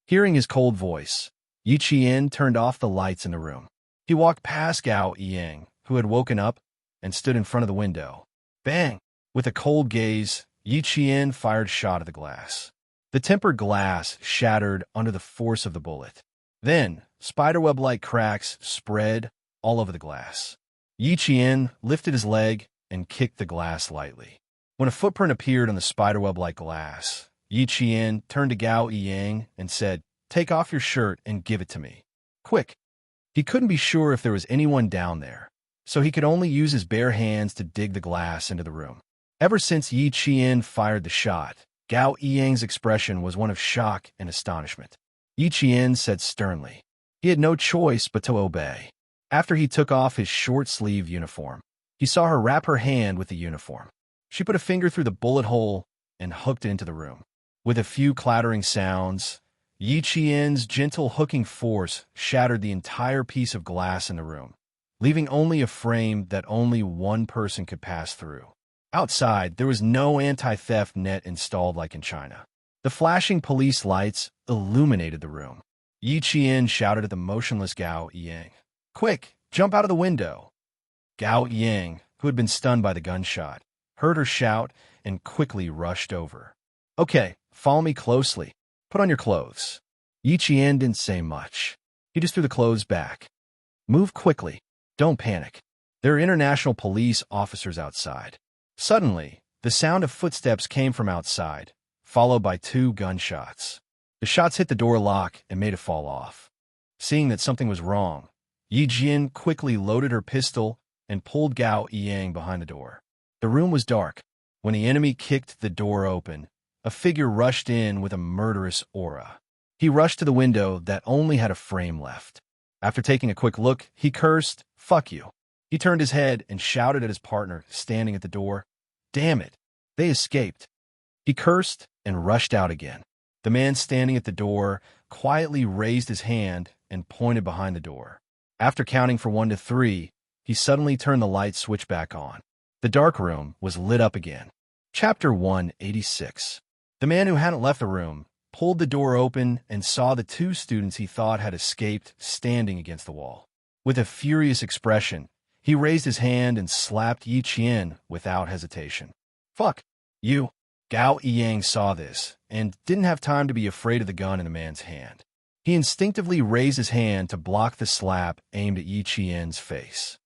Hearing his cold voice, Yi Qian turned off the lights in the room. He walked past Gao Yiyang, who had woken up, and stood in front of the window. Bang! With a cold gaze, Yi Qian fired a shot at the glass. The tempered glass shattered under the force of the bullet. Then, spiderweb-like cracks spread all over the glass. Yi Qian lifted his leg and kicked the glass lightly. When a footprint appeared on the spiderweb-like glass, Yi Qian turned to Gao Yiyang and said, "Take off your shirt and give it to me. Quick." He couldn't be sure if there was anyone down there, so he could only use his bare hands to dig the glass into the room. Ever since Yi Qian fired the shot, Gao Yiyang's expression was one of shock and astonishment. Yi Qian said sternly. He had no choice but to obey. After he took off his short-sleeve uniform, he saw her wrap her hand with the uniform. She put a finger through the bullet hole and hooked it into the room. With a few clattering sounds, Yi Qian's gentle hooking force shattered the entire piece of glass in the room, leaving only a frame that only one person could pass through. Outside, there was no anti-theft net installed like in China. The flashing police lights illuminated the room. Yi Qian shouted at the motionless Gao Yiyang, "Quick, jump out of the window!" Gao Yiyang, who had been stunned by the gunshot, heard her shout and quickly rushed over. "Okay, follow me closely. Put on your clothes." Yi Qian didn't say much. He just threw the clothes back. "Move quickly. Don't panic. There are international police officers outside." Suddenly, the sound of footsteps came from outside, followed by 2 gunshots. The shots hit the door lock and made it fall off. Seeing that something was wrong, Yi Qian quickly loaded her pistol and pulled Gao Yiyang behind the door. The room was dark. When the enemy kicked the door open, a figure rushed in with a murderous aura. He rushed to the window that only had a frame left. After taking a quick look, he cursed, "Fuck you." He turned his head and shouted at his partner standing at the door, "Damn it, they escaped." He cursed and rushed out again. The man standing at the door quietly raised his hand and pointed behind the door. After counting from 1 to 3, he suddenly turned the light switch back on. The dark room was lit up again. Chapter 186. The man who hadn't left the room pulled the door open and saw the 2 students he thought had escaped standing against the wall. With a furious expression, he raised his hand and slapped Yi Qian without hesitation. "Fuck you." Gao Yiyang saw this and didn't have time to be afraid of the gun in the man's hand. He instinctively raised his hand to block the slap aimed at Yi Qian's face.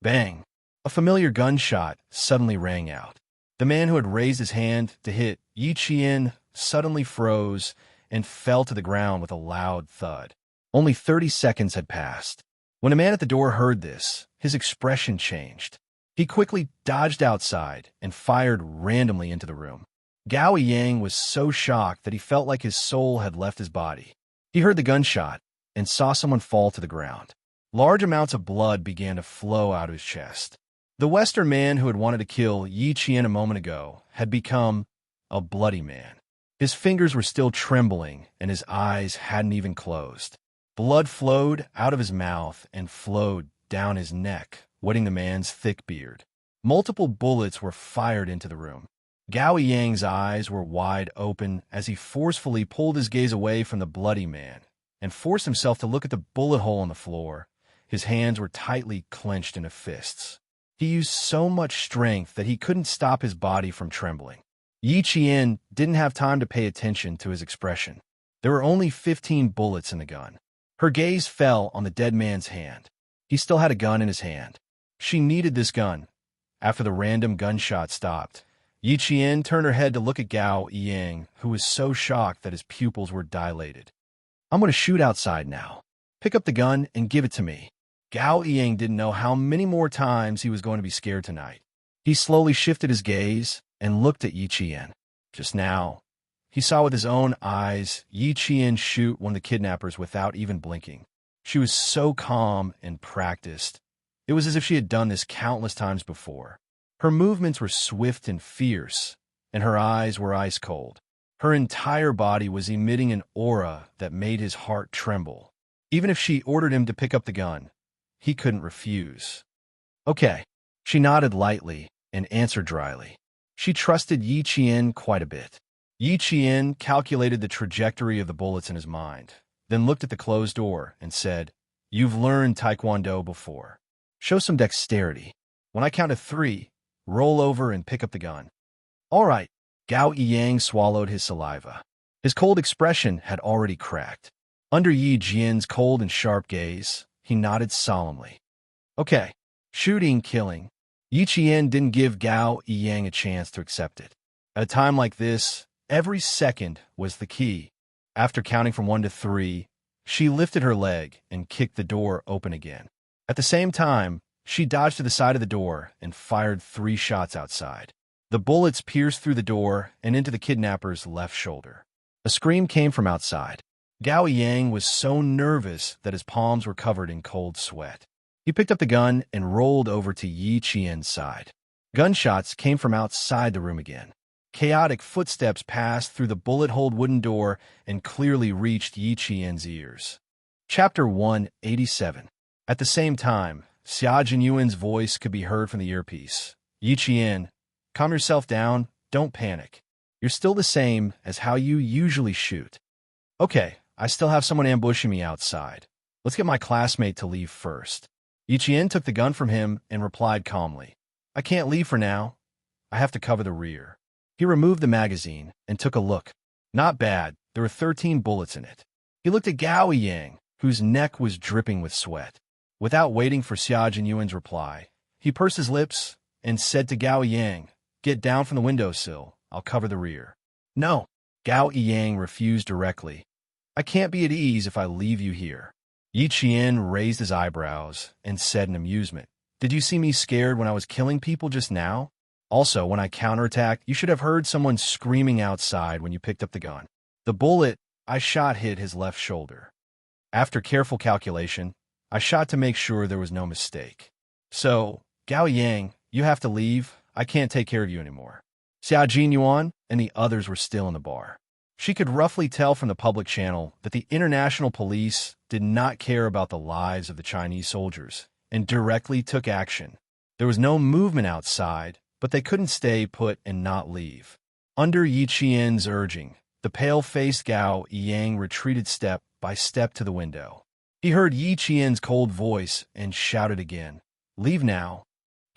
Bang! A familiar gunshot suddenly rang out. The man who had raised his hand to hit Yi Qian suddenly froze and fell to the ground with a loud thud. Only 30 seconds had passed. When a man at the door heard this, his expression changed. He quickly dodged outside and fired randomly into the room. Gao Yiyang was so shocked that he felt like his soul had left his body. He heard the gunshot and saw someone fall to the ground. Large amounts of blood began to flow out of his chest. The Western man who had wanted to kill Yi Qian a moment ago had become a bloody man. His fingers were still trembling and his eyes hadn't even closed. Blood flowed out of his mouth and flowed down his neck, wetting the man's thick beard. Multiple bullets were fired into the room. Gao Yiyang's eyes were wide open as he forcefully pulled his gaze away from the bloody man and forced himself to look at the bullet hole on the floor. His hands were tightly clenched into fists. He used so much strength that he couldn't stop his body from trembling. Yi Qian didn't have time to pay attention to his expression. There were only 15 bullets in the gun. Her gaze fell on the dead man's hand. He still had a gun in his hand. She needed this gun. After the random gunshot stopped, Yi Qian turned her head to look at Gao Yiyang, who was so shocked that his pupils were dilated. "I'm going to shoot outside now. Pick up the gun and give it to me." Gao Yiyang didn't know how many more times he was going to be scared tonight. He slowly shifted his gaze and looked at Yi Qian. Just now, he saw with his own eyes Yi Qian shoot one of the kidnappers without even blinking. She was so calm and practiced. It was as if she had done this countless times before. Her movements were swift and fierce, and her eyes were ice cold. Her entire body was emitting an aura that made his heart tremble. Even if she ordered him to pick up the gun, he couldn't refuse. "Okay." She nodded lightly and answered dryly. She trusted Yi Qian quite a bit. Yi Qian calculated the trajectory of the bullets in his mind, then looked at the closed door and said, "You've learned Taekwondo before. Show some dexterity. When I count to 3, roll over and pick up the gun." "All right." Gao Yiyang swallowed his saliva. His cold expression had already cracked. Under Yi Qian's cold and sharp gaze, he nodded solemnly. Okay, shooting, killing. Yi Qian didn't give Gao Yiyang a chance to accept it. At a time like this, every second was the key. After counting from 1 to 3, she lifted her leg and kicked the door open again. At the same time, she dodged to the side of the door and fired 3 shots outside. The bullets pierced through the door and into the kidnapper's left shoulder. A scream came from outside. Gao Yang was so nervous that his palms were covered in cold sweat. He picked up the gun and rolled over to Yi Qian's side. Gunshots came from outside the room again. Chaotic footsteps passed through the bullet-holed wooden door and clearly reached Yi Qian's ears. Chapter 187. At the same time, Xia Jinyuan's voice could be heard from the earpiece. Yi Qian, calm yourself down, don't panic. You're still the same as how you usually shoot. Okay, I still have someone ambushing me outside. Let's get my classmate to leave first. Yi Qian took the gun from him and replied calmly, I can't leave for now. I have to cover the rear. He removed the magazine and took a look. Not bad, there were 13 bullets in it. He looked at Gao Yang, whose neck was dripping with sweat. Without waiting for Xia Jinyuan's reply, he pursed his lips and said to Gao Yang, get down from the windowsill, I'll cover the rear. No, Gao Yang refused directly. I can't be at ease if I leave you here. Yi Qian raised his eyebrows and said in amusement, did you see me scared when I was killing people just now? Also, when I counterattacked, you should have heard someone screaming outside when you picked up the gun. The bullet I shot hit his left shoulder. After careful calculation, I shot to make sure there was no mistake. So, Gao Yang, you have to leave. I can't take care of you anymore. Xia Jinyuan and the others were still in the bar. She could roughly tell from the public channel that the international police did not care about the lives of the Chinese soldiers and directly took action. There was no movement outside, but they couldn't stay put and not leave. Under Yi Qian's urging, the pale-faced Gao Yang retreated step by step to the window. He heard Yi Qian's cold voice and shouted again, leave now.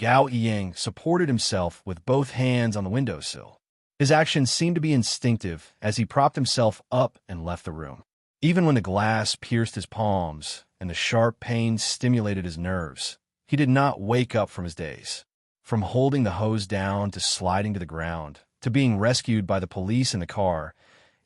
Gao Yang supported himself with both hands on the windowsill. His actions seemed to be instinctive as he propped himself up and left the room. Even when the glass pierced his palms and the sharp pain stimulated his nerves, he did not wake up from his daze. From holding the hose down to sliding to the ground, to being rescued by the police in the car,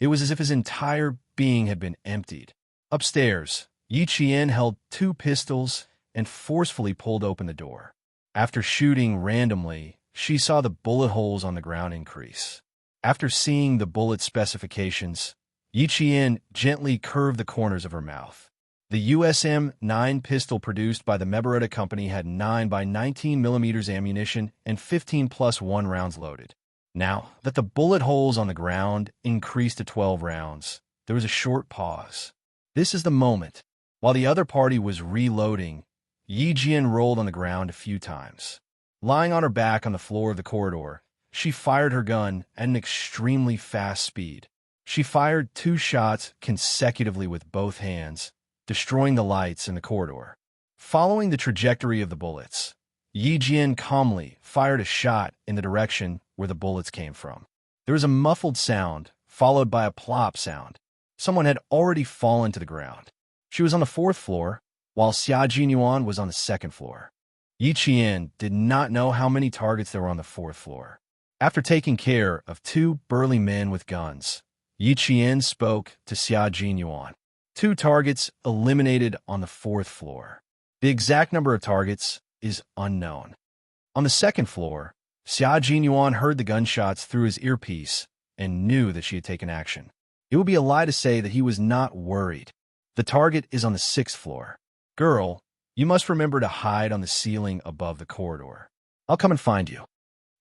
it was as if his entire being had been emptied. Upstairs, Yi Qian held 2 pistols and forcefully pulled open the door. After shooting randomly, she saw the bullet holes on the ground increase. After seeing the bullet specifications, Yi Qian gently curved the corners of her mouth. The USM-9 pistol produced by the Meberetta Company had 9 by 19 mm ammunition and 15 plus 1 rounds loaded. Now that the bullet holes on the ground increased to 12 rounds, there was a short pause. This is the moment. While the other party was reloading, Yi Jian rolled on the ground a few times. Lying on her back on the floor of the corridor, she fired her gun at an extremely fast speed. She fired 2 shots consecutively with both hands, destroying the lights in the corridor. Following the trajectory of the bullets, Yi Jian calmly fired a shot in the direction where the bullets came from. There was a muffled sound, followed by a plop sound. Someone had already fallen to the ground. She was on the 4th floor, while Xia Jinyuan was on the 2nd floor. Yi Qian did not know how many targets there were on the 4th floor. After taking care of 2 burly men with guns, Yi Qian spoke to Xia Jinyuan. 2 targets eliminated on the 4th floor. The exact number of targets is unknown. On the 2nd floor, Xia Jinyuan heard the gunshots through his earpiece and knew that she had taken action. It would be a lie to say that he was not worried. The target is on the 6th floor. Girl, you must remember to hide on the ceiling above the corridor. I'll come and find you.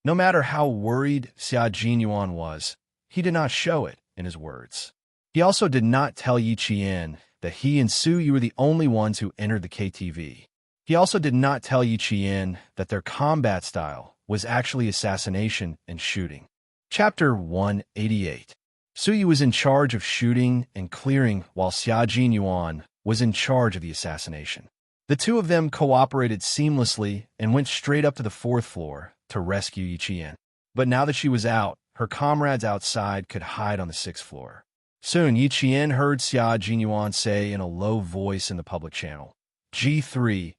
No matter how worried Xia Jinyuan was, he did not show it in his words. He also did not tell Yi Qian that he and Su Yi were the only ones who entered the KTV. He also did not tell Yi Qian that their combat style was actually assassination and shooting. Chapter 188. Su Yi was in charge of shooting and clearing while Xia Jinyuan was in charge of the assassination. The 2 of them cooperated seamlessly and went straight up to the 4th floor to rescue Yi Qian. But now that she was out, her comrades outside could hide on the 6th floor. Soon, Yi Qian heard Xia Jinyuan say in a low voice in the public channel, G3,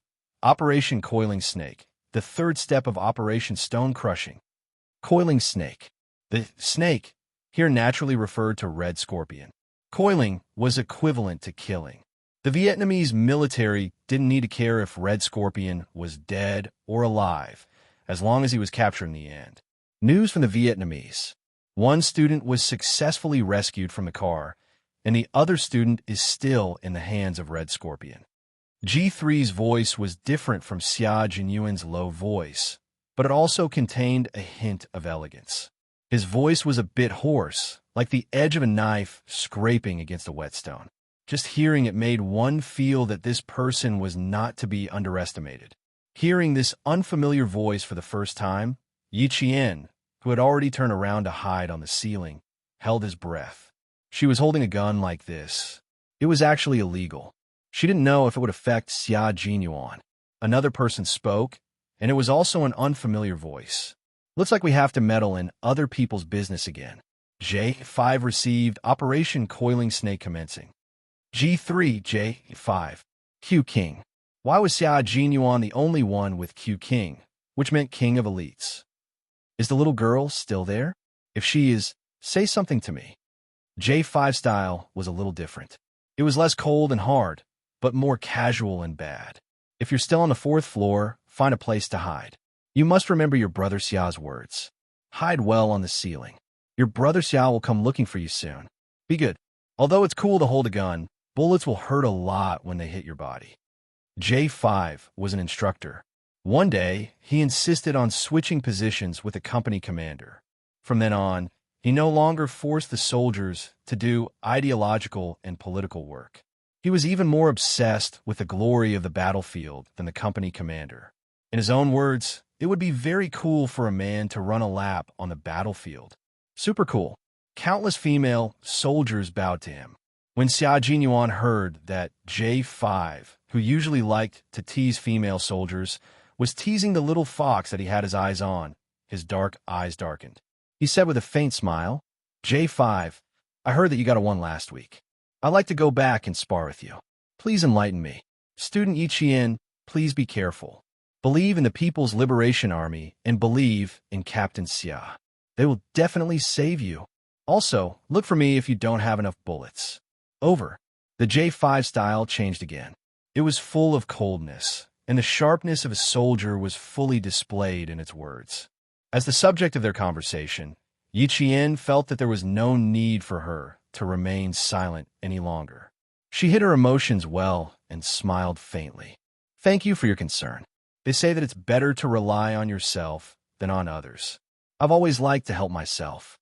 Operation Coiling Snake, the third step of Operation Stone Crushing. Coiling Snake. The snake, here naturally referred to red scorpion. Coiling was equivalent to killing. The Vietnamese military didn't need to care if Red Scorpion was dead or alive, as long as he was captured in the end. News from the Vietnamese. One student was successfully rescued from the car, and the other student is still in the hands of Red Scorpion. G3's voice was different from Xia Jinyuan's low voice, but it also contained a hint of elegance. His voice was a bit hoarse, like the edge of a knife scraping against a whetstone. Just hearing it made one feel that this person was not to be underestimated. Hearing this unfamiliar voice for the first time, Yi Qian, who had already turned around to hide on the ceiling, held his breath. She was holding a gun like this. It was actually illegal. She didn't know if it would affect Xia Jinyuan. Another person spoke, and it was also an unfamiliar voice. Looks like we have to meddle in other people's business again. J5 received Operation Coiling Snake commencing. G3, J5. Q King. Why was Xia Jinyuan the only one with Q King, which meant King of Elites? Is the little girl still there? If she is, say something to me. J5 style was a little different. It was less cold and hard, but more casual and bad. If you're still on the 4th floor, find a place to hide. You must remember your brother Xia's words. Hide well on the ceiling. Your brother Xia will come looking for you soon. Be good. Although it's cool to hold a gun, bullets will hurt a lot when they hit your body. J5 was an instructor. One day, he insisted on switching positions with the company commander. From then on, he no longer forced the soldiers to do ideological and political work. He was even more obsessed with the glory of the battlefield than the company commander. In his own words, it would be very cool for a man to run a lap on the battlefield. Super cool. Countless female soldiers bowed to him. When Xia Jinyuan heard that J5, who usually liked to tease female soldiers, was teasing the little fox that he had his eyes on, his dark eyes darkened. He said with a faint smile, J5, I heard that you got a 1 last week. I'd like to go back and spar with you. Please enlighten me. Student Yi Qian, please be careful. Believe in the People's Liberation Army and believe in Captain Xia. They will definitely save you. Also, look for me if you don't have enough bullets. Over. The J5 style changed again. It was full of coldness, and the sharpness of a soldier was fully displayed in its words. As the subject of their conversation, Yi Qian felt that there was no need for her to remain silent any longer. She hid her emotions well and smiled faintly. Thank you for your concern. They say that it's better to rely on yourself than on others. I've always liked to help myself.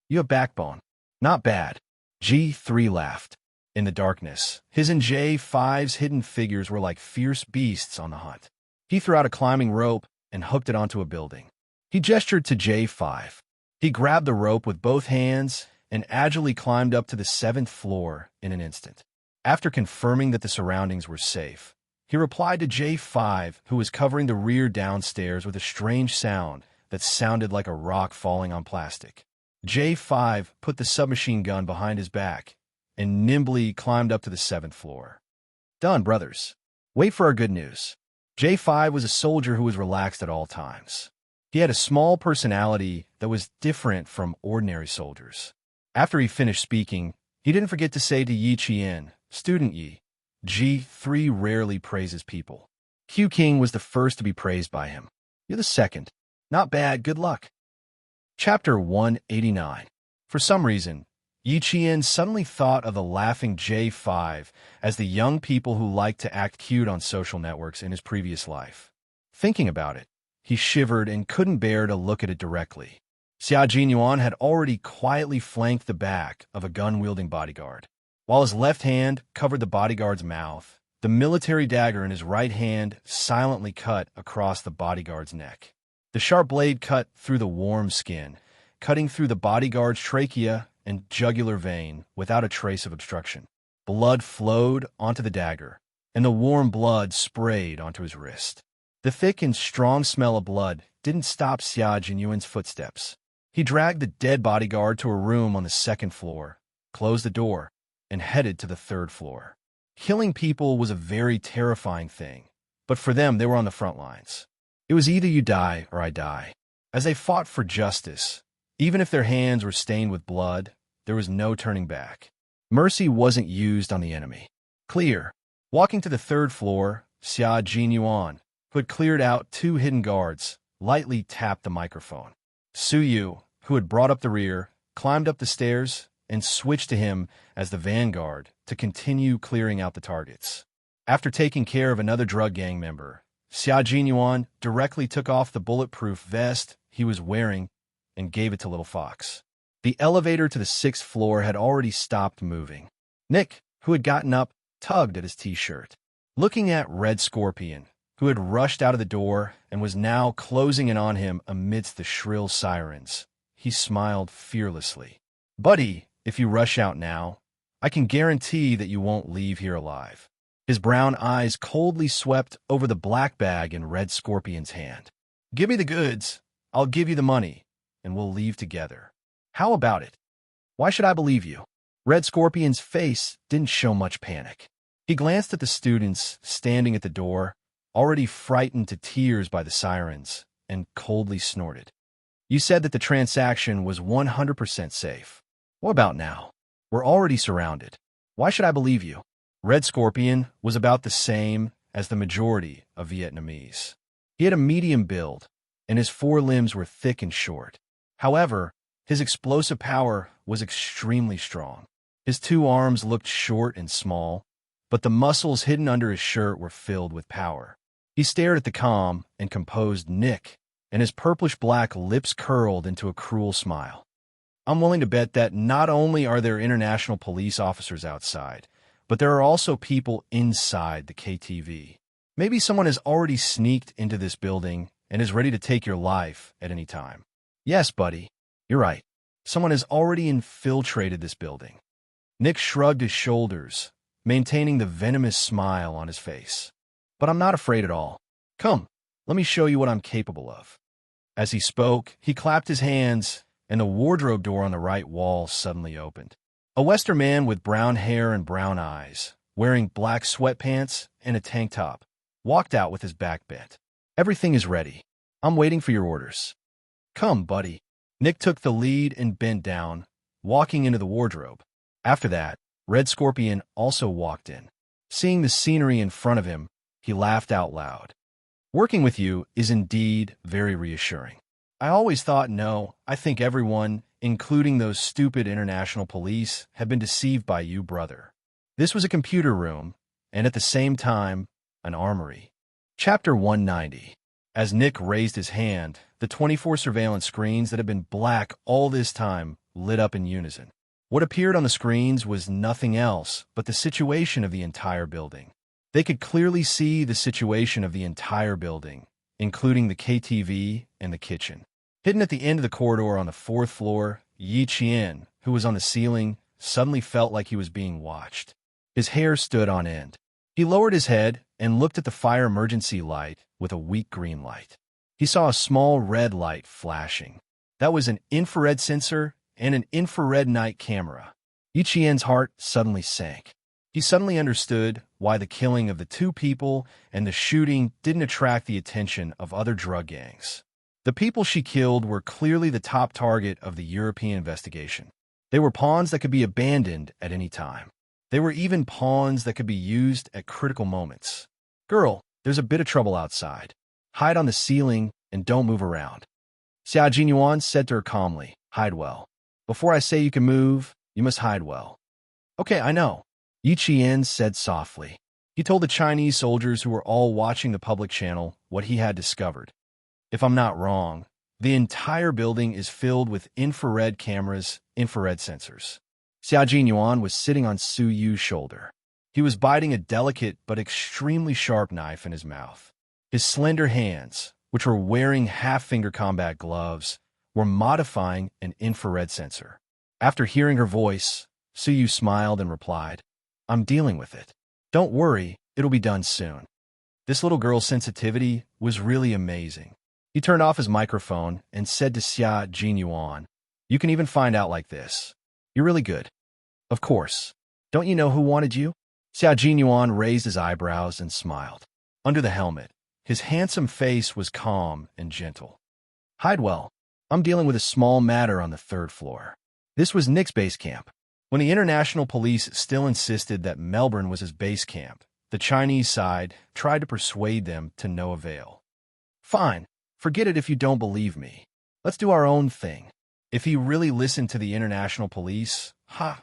You have backbone. Not bad. G3 laughed. In the darkness, his and J5's hidden figures were like fierce beasts on the hunt. He threw out a climbing rope and hooked it onto a building. He gestured to J5. He grabbed the rope with both hands and agilely climbed up to the 7th floor in an instant. After confirming that the surroundings were safe, he replied to J5, who was covering the rear downstairs with a strange sound that sounded like a rock falling on plastic. J5 put the submachine gun behind his back and nimbly climbed up to the 7th floor. Done, brothers. Wait for our good news. J5 was a soldier who was relaxed at all times. He had a small personality that was different from ordinary soldiers. After he finished speaking, he didn't forget to say to Yi Qian, Student Yi, G3 rarely praises people. Q King was the first to be praised by him. You're the second. Not bad, good luck. Chapter 189. For some reason, Yi Qian suddenly thought of the laughing J5 as the young people who liked to act cute on social networks in his previous life. Thinking about it, he shivered and couldn't bear to look at it directly. Xia Jinyuan had already quietly flanked the back of a gun-wielding bodyguard. While his left hand covered the bodyguard's mouth, the military dagger in his right hand silently cut across the bodyguard's neck. The sharp blade cut through the warm skin, cutting through the bodyguard's trachea and jugular vein without a trace of obstruction. Blood flowed onto the dagger, and the warm blood sprayed onto his wrist. The thick and strong smell of blood didn't stop Xia Jinyuan's footsteps. He dragged the dead bodyguard to a room on the 2nd floor, closed the door, and headed to the 3rd floor. Killing people was a very terrifying thing, but for them, they were on the front lines. It was either you die or I die. As they fought for justice, even if their hands were stained with blood, there was no turning back. Mercy wasn't used on the enemy. Clear. Walking to the third floor, Xia Jinyuan, who had cleared out 2 hidden guards, lightly tapped the microphone. Su Yu, who had brought up the rear, climbed up the stairs and switched to him as the vanguard to continue clearing out the targets. After taking care of another drug gang member, Xia Jinyuan directly took off the bulletproof vest he was wearing and gave it to Little Fox. The elevator to the 6th floor had already stopped moving. Nick, who had gotten up, tugged at his t-shirt. Looking at Red Scorpion, who had rushed out of the door and was now closing in on him amidst the shrill sirens, he smiled fearlessly. Buddy, if you rush out now, I can guarantee that you won't leave here alive. His brown eyes coldly swept over the black bag in Red Scorpion's hand. Give me the goods, I'll give you the money, and we'll leave together. How about it? Why should I believe you? Red Scorpion's face didn't show much panic. He glanced at the students standing at the door, already frightened to tears by the sirens, and coldly snorted. You said that the transaction was 100% safe. What about now? We're already surrounded. Why should I believe you? Red Scorpion was about the same as the majority of Vietnamese. He had a medium build, and his forelimbs were thick and short. However, his explosive power was extremely strong. His 2 arms looked short and small, but the muscles hidden under his shirt were filled with power. He stared at the calm and composed Nick, and his purplish-black lips curled into a cruel smile. I'm willing to bet that not only are there international police officers outside, but there are also people inside the KTV. Maybe someone has already sneaked into this building and is ready to take your life at any time. Yes, buddy, you're right. Someone has already infiltrated this building. Nick shrugged his shoulders, maintaining the venomous smile on his face. But I'm not afraid at all. Come, let me show you what I'm capable of. As he spoke, he clapped his hands, and the wardrobe door on the right wall suddenly opened. A Western man with brown hair and brown eyes, wearing black sweatpants and a tank top, walked out with his back bent. Everything is ready. I'm waiting for your orders. Come, buddy. Nick took the lead and bent down, walking into the wardrobe. After that, Red Scorpion also walked in. Seeing the scenery in front of him, he laughed out loud. Working with you is indeed very reassuring. I always thought, no, I think everyone, including those stupid international police, have been deceived by you, brother. This was a computer room, and at the same time, an armory. Chapter 190. As Nick raised his hand, the 24 surveillance screens that had been black all this time lit up in unison. What appeared on the screens was nothing else but the situation of the entire building. They could clearly see the situation of the entire building, including the KTV and the kitchen. Hidden at the end of the corridor on the 4th floor, Yi Qian, who was on the ceiling, suddenly felt like he was being watched. His hair stood on end. He lowered his head and looked at the fire emergency light with a weak green light. He saw a small red light flashing. That was an infrared sensor and an infrared night camera. Yi Qian's heart suddenly sank. He suddenly understood why the killing of the 2 people and the shooting didn't attract the attention of other drug gangs. The people she killed were clearly the top target of the European investigation. They were pawns that could be abandoned at any time. They were even pawns that could be used at critical moments. Girl, there's a bit of trouble outside. Hide on the ceiling and don't move around. Xia Jinyuan said to her calmly, hide well. Before I say you can move, you must hide well. Okay, I know. Yi Qian said softly. He told the Chinese soldiers who were all watching the public channel what he had discovered. If I'm not wrong, the entire building is filled with infrared cameras, infrared sensors. Xia Jinyuan was sitting on Su Yu's shoulder. He was biting a delicate but extremely sharp knife in his mouth. His slender hands, which were wearing half-finger combat gloves, were modifying an infrared sensor. After hearing her voice, Su Yu smiled and replied, I'm dealing with it. Don't worry, it'll be done soon. This little girl's sensitivity was really amazing. He turned off his microphone and said to Xia Jinyuan, you can even find out like this. You're really good. Of course. Don't you know who wanted you? Xia Jinyuan raised his eyebrows and smiled. Under the helmet, his handsome face was calm and gentle. "Hide well. I'm dealing with a small matter on the 3rd floor." This was Nick's base camp. When the international police still insisted that Melbourne was his base camp, the Chinese side tried to persuade them to no avail. "Fine. Forget it if you don't believe me. Let's do our own thing." If he really listened to the international police,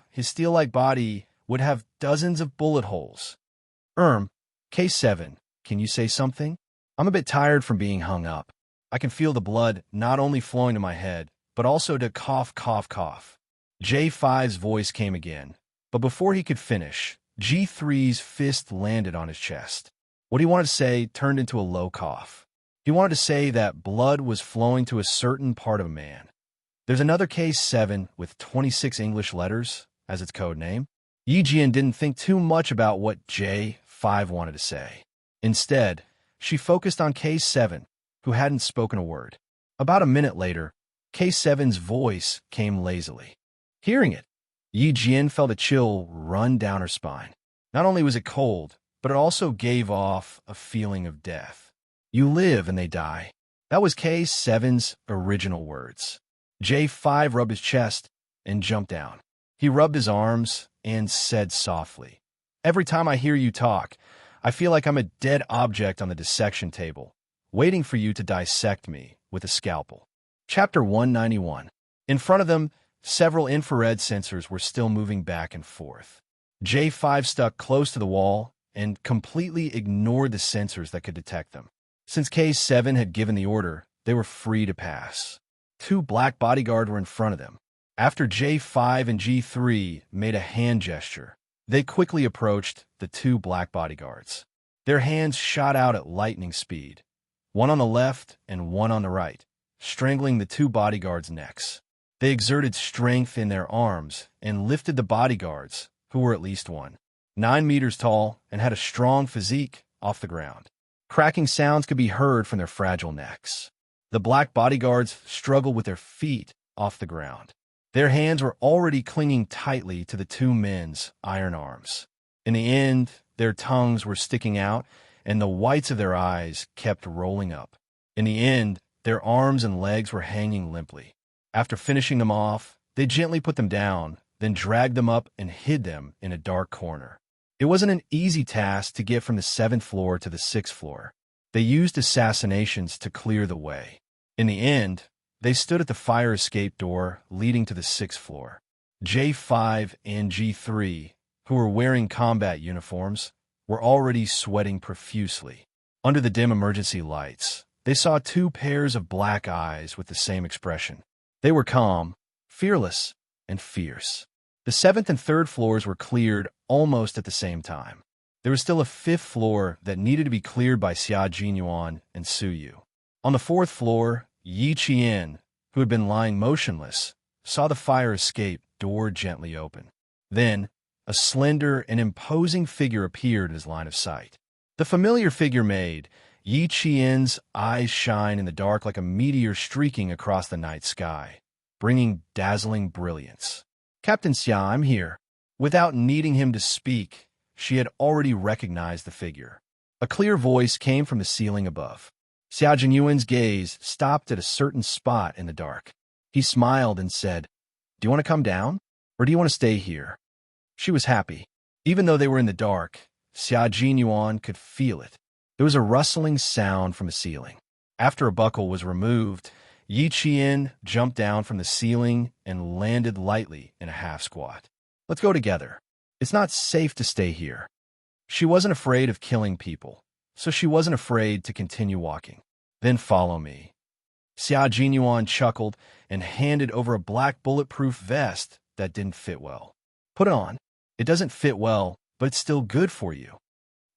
his steel-like body would have dozens of bullet holes. Case 7, can you say something? I'm a bit tired from being hung up. I can feel the blood not only flowing to my head, but also to cough, cough, cough. J5's voice came again, but before he could finish, G3's fist landed on his chest. What he wanted to say turned into a low cough. He wanted to say that blood was flowing to a certain part of a man. There's another case 7 with 26 English letters as its code name. Yi Jian didn't think too much about what J5 wanted to say. Instead, she focused on case 7, who hadn't spoken a word. About a minute later, case 7's voice came lazily. Hearing it, Yi Jian felt a chill run down her spine. Not only was it cold, but it also gave off a feeling of death. You live and they die. That was case 7's original words. J5 rubbed his chest and jumped down. He rubbed his arms and said softly, "Every time I hear you talk, I feel like I'm a dead object on the dissection table, waiting for you to dissect me with a scalpel." Chapter 191. In front of them, several infrared sensors were still moving back and forth. J5 stuck close to the wall and completely ignored the sensors that could detect them. Since case 7 had given the order, they were free to pass. 2 black bodyguards were in front of them. After J5 and G3 made a hand gesture, they quickly approached the 2 black bodyguards. Their hands shot out at lightning speed, one on the left and one on the right, strangling the 2 bodyguards' necks. They exerted strength in their arms and lifted the bodyguards, who were at least 9 meters tall and had a strong physique, off the ground. Cracking sounds could be heard from their fragile necks. The black bodyguards struggled with their feet off the ground. Their hands were already clinging tightly to the 2 men's iron arms. In the end, their tongues were sticking out, and the whites of their eyes kept rolling up. In the end, their arms and legs were hanging limply. After finishing them off, they gently put them down, then dragged them up and hid them in a dark corner. It wasn't an easy task to get from the 7th floor to the 6th floor. They used assassinations to clear the way. In the end, they stood at the fire escape door leading to the 6th floor. J5 and G3, who were wearing combat uniforms, were already sweating profusely. Under the dim emergency lights, they saw 2 pairs of black eyes with the same expression. They were calm, fearless, and fierce. The 7th and 3rd floors were cleared almost at the same time. There was still a 5th floor that needed to be cleared by Xia Jinyuan and Su Yu. On the 4th floor, Yi Qian, who had been lying motionless, saw the fire escape door gently open. Then, a slender and imposing figure appeared in his line of sight. The familiar figure made Yi Qian's eyes shine in the dark like a meteor streaking across the night sky, bringing dazzling brilliance. "Captain Xia, I'm here." Without needing him to speak, she had already recognized the figure. A clear voice came from the ceiling above. Xia Jinyuan's gaze stopped at a certain spot in the dark. He smiled and said, "Do you want to come down, or do you want to stay here?" She was happy. Even though they were in the dark, Xia Jinyuan could feel it. There was a rustling sound from the ceiling. After a buckle was removed, Yi Qian jumped down from the ceiling and landed lightly in a half squat. "Let's go together. It's not safe to stay here." She wasn't afraid of killing people, so she wasn't afraid to continue walking. "Then follow me." Xia Jinyuan chuckled and handed over a black bulletproof vest that didn't fit well. "Put it on. It doesn't fit well, but it's still good for you."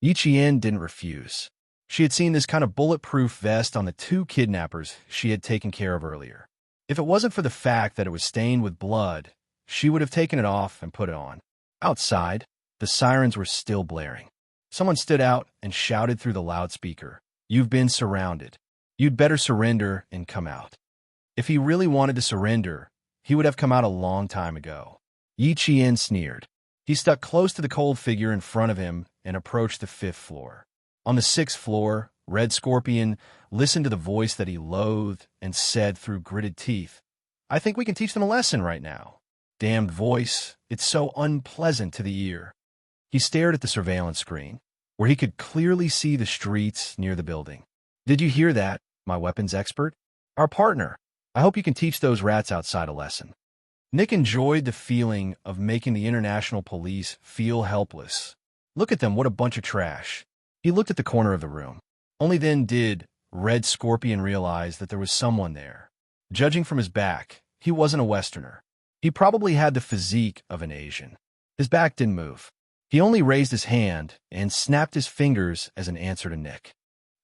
Yi Qian didn't refuse. She had seen this kind of bulletproof vest on the 2 kidnappers she had taken care of earlier. If it wasn't for the fact that it was stained with blood, she would have taken it off and put it on. Outside, the sirens were still blaring. Someone stood out and shouted through the loudspeaker, "You've been surrounded. You'd better surrender and come out." If he really wanted to surrender, he would have come out a long time ago. Yi Qian sneered. He stuck close to the cold figure in front of him and approached the 5th floor. On the sixth floor, Red Scorpion listened to the voice that he loathed and said through gritted teeth, "I think we can teach them a lesson right now." Damned voice, it's so unpleasant to the ear. He stared at the surveillance screen, where he could clearly see the streets near the building. "Did you hear that, my weapons expert? Our partner. I hope you can teach those rats outside a lesson." Nick enjoyed the feeling of making the international police feel helpless. Look at them, what a bunch of trash. He looked at the corner of the room. Only then did Red Scorpion realize that there was someone there. Judging from his back, he wasn't a Westerner. He probably had the physique of an Asian. His back didn't move. He only raised his hand and snapped his fingers as an answer to Nick.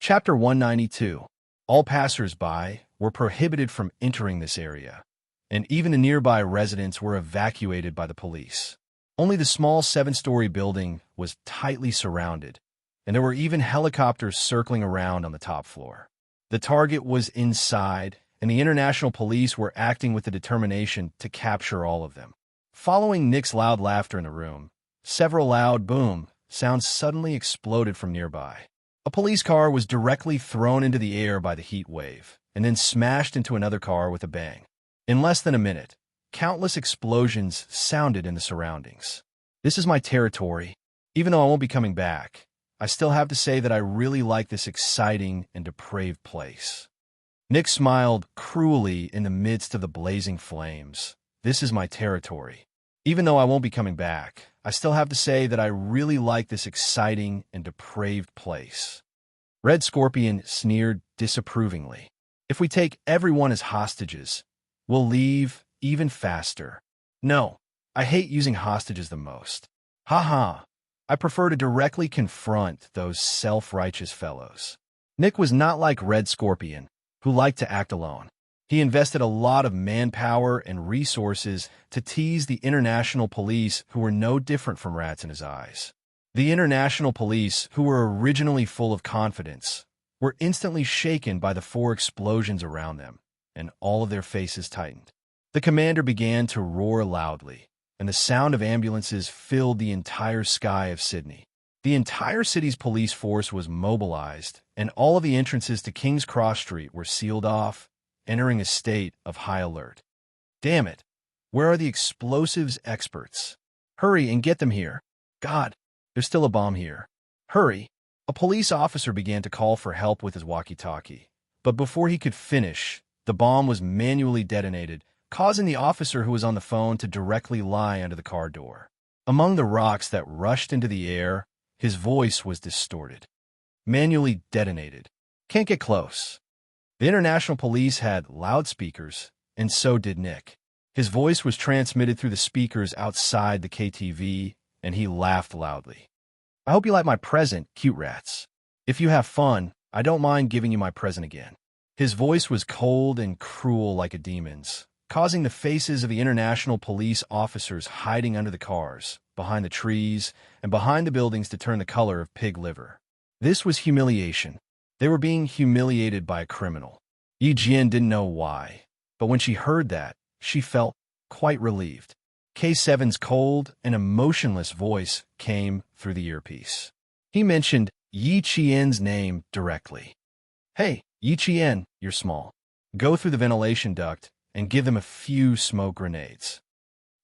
Chapter 192. All passers-by were prohibited from entering this area, and even the nearby residents were evacuated by the police. Only the small 7-story building was tightly surrounded, and there were even helicopters circling around on the top floor. The target was inside, and the international police were acting with the determination to capture all of them. Following Nick's loud laughter in the room, several loud boom sounds suddenly exploded from nearby. A police car was directly thrown into the air by the heat wave, and then smashed into another car with a bang. In less than a minute, countless explosions sounded in the surroundings. This is my territory. Even though I won't be coming back, I still have to say that I really like this exciting and depraved place. Nick smiled cruelly in the midst of the blazing flames. This is my territory. Even though I won't be coming back, I still have to say that I really like this exciting and depraved place. Red Scorpion sneered disapprovingly. If we take everyone as hostages, we'll leave even faster. No, I hate using hostages the most. Ha. I prefer to directly confront those self-righteous fellows. Nick was not like Red Scorpion, who liked to act alone. He invested a lot of manpower and resources to tease the international police, who were no different from rats in his eyes. The international police, who were originally full of confidence, were instantly shaken by the 4 explosions around them, and all of their faces tightened. The commander began to roar loudly, and the sound of ambulances filled the entire sky of Sydney. The entire city's police force was mobilized, and all of the entrances to King's Cross Street were sealed off, entering a state of high alert. Damn it! Where are the explosives experts? Hurry and get them here. God, there's still a bomb here. Hurry! A police officer began to call for help with his walkie-talkie, but before he could finish, the bomb was manually detonated, causing the officer who was on the phone to directly lie under the car door. Among the rocks that rushed into the air, his voice was distorted. Manually detonated. Can't get close. The international police had loudspeakers, and so did Nick. His voice was transmitted through the speakers outside the KTV, and he laughed loudly. I hope you like my present, cute rats. If you have fun, I don't mind giving you my present again. His voice was cold and cruel like a demon's, causing the faces of the international police officers hiding under the cars, behind the trees, and behind the buildings to turn the color of pig liver. This was humiliation. They were being humiliated by a criminal. Yi Jian didn't know why, but when she heard that, she felt quite relieved. K7's cold and emotionless voice came through the earpiece. He mentioned Yi Qian's name directly. Hey, Yi Qian, you're small. Go through the ventilation duct and give them a few smoke grenades.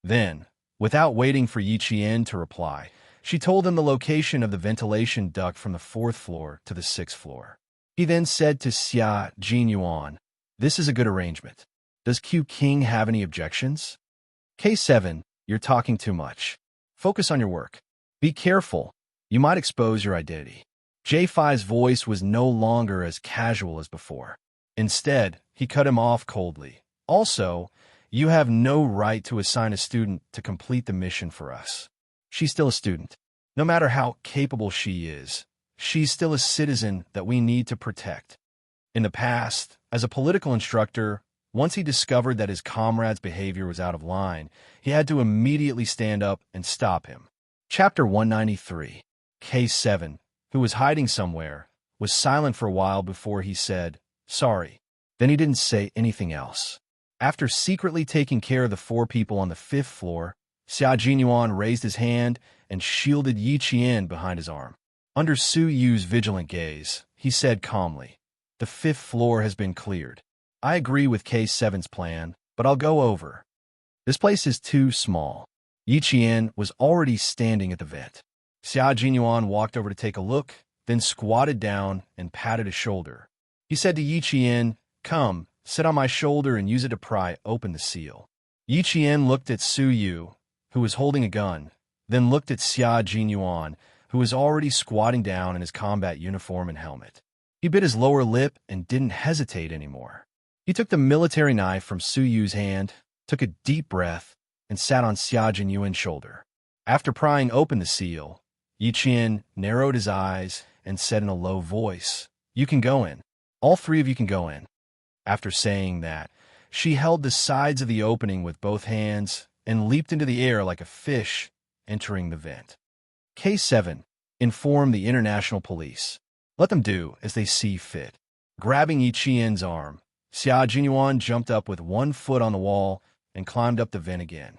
Then, without waiting for Yi Qian to reply, she told him the location of the ventilation duct from the 4th floor to the 6th floor. He then said to Xia Jinyuan, "This is a good arrangement. Does Q King have any objections?" K7, you're talking too much. Focus on your work. Be careful. You might expose your identity. J5's voice was no longer as casual as before. Instead, he cut him off coldly. Also, you have no right to assign a student to complete the mission for us. She's still a student. No matter how capable she is, she's still a citizen that we need to protect. In the past, as a political instructor, once he discovered that his comrade's behavior was out of line, he had to immediately stand up and stop him. Chapter 193. K7, who was hiding somewhere, was silent for a while before he said, "Sorry." Then he didn't say anything else. After secretly taking care of the 4 people on the 5th floor, Xia Jinyuan raised his hand and shielded Yi Qian behind his arm. Under Su Yu's vigilant gaze, he said calmly, "The 5th floor has been cleared. I agree with K7's plan, but I'll go over. This place is too small." Yi Qian was already standing at the vent. Xia Jinyuan walked over to take a look, then squatted down and patted his shoulder. He said to Yi Qian, "Come, sit on my shoulder and use it to pry open the seal." Yi Qian looked at Su Yu, who was holding a gun, then looked at Xia Jinyuan, who was already squatting down in his combat uniform and helmet. He bit his lower lip and didn't hesitate anymore. He took the military knife from Su Yu's hand, took a deep breath, and sat on Xia Jinyuan's shoulder. After prying open the seal, Yi Qian narrowed his eyes and said in a low voice, "You can go in. All 3 of you can go in." After saying that, she held the sides of the opening with both hands and leaped into the air like a fish entering the vent. K7 informed the international police. Let them do as they see fit. Grabbing Yi Qian's arm, Xia Jinyuan jumped up with 1 foot on the wall and climbed up the vent again.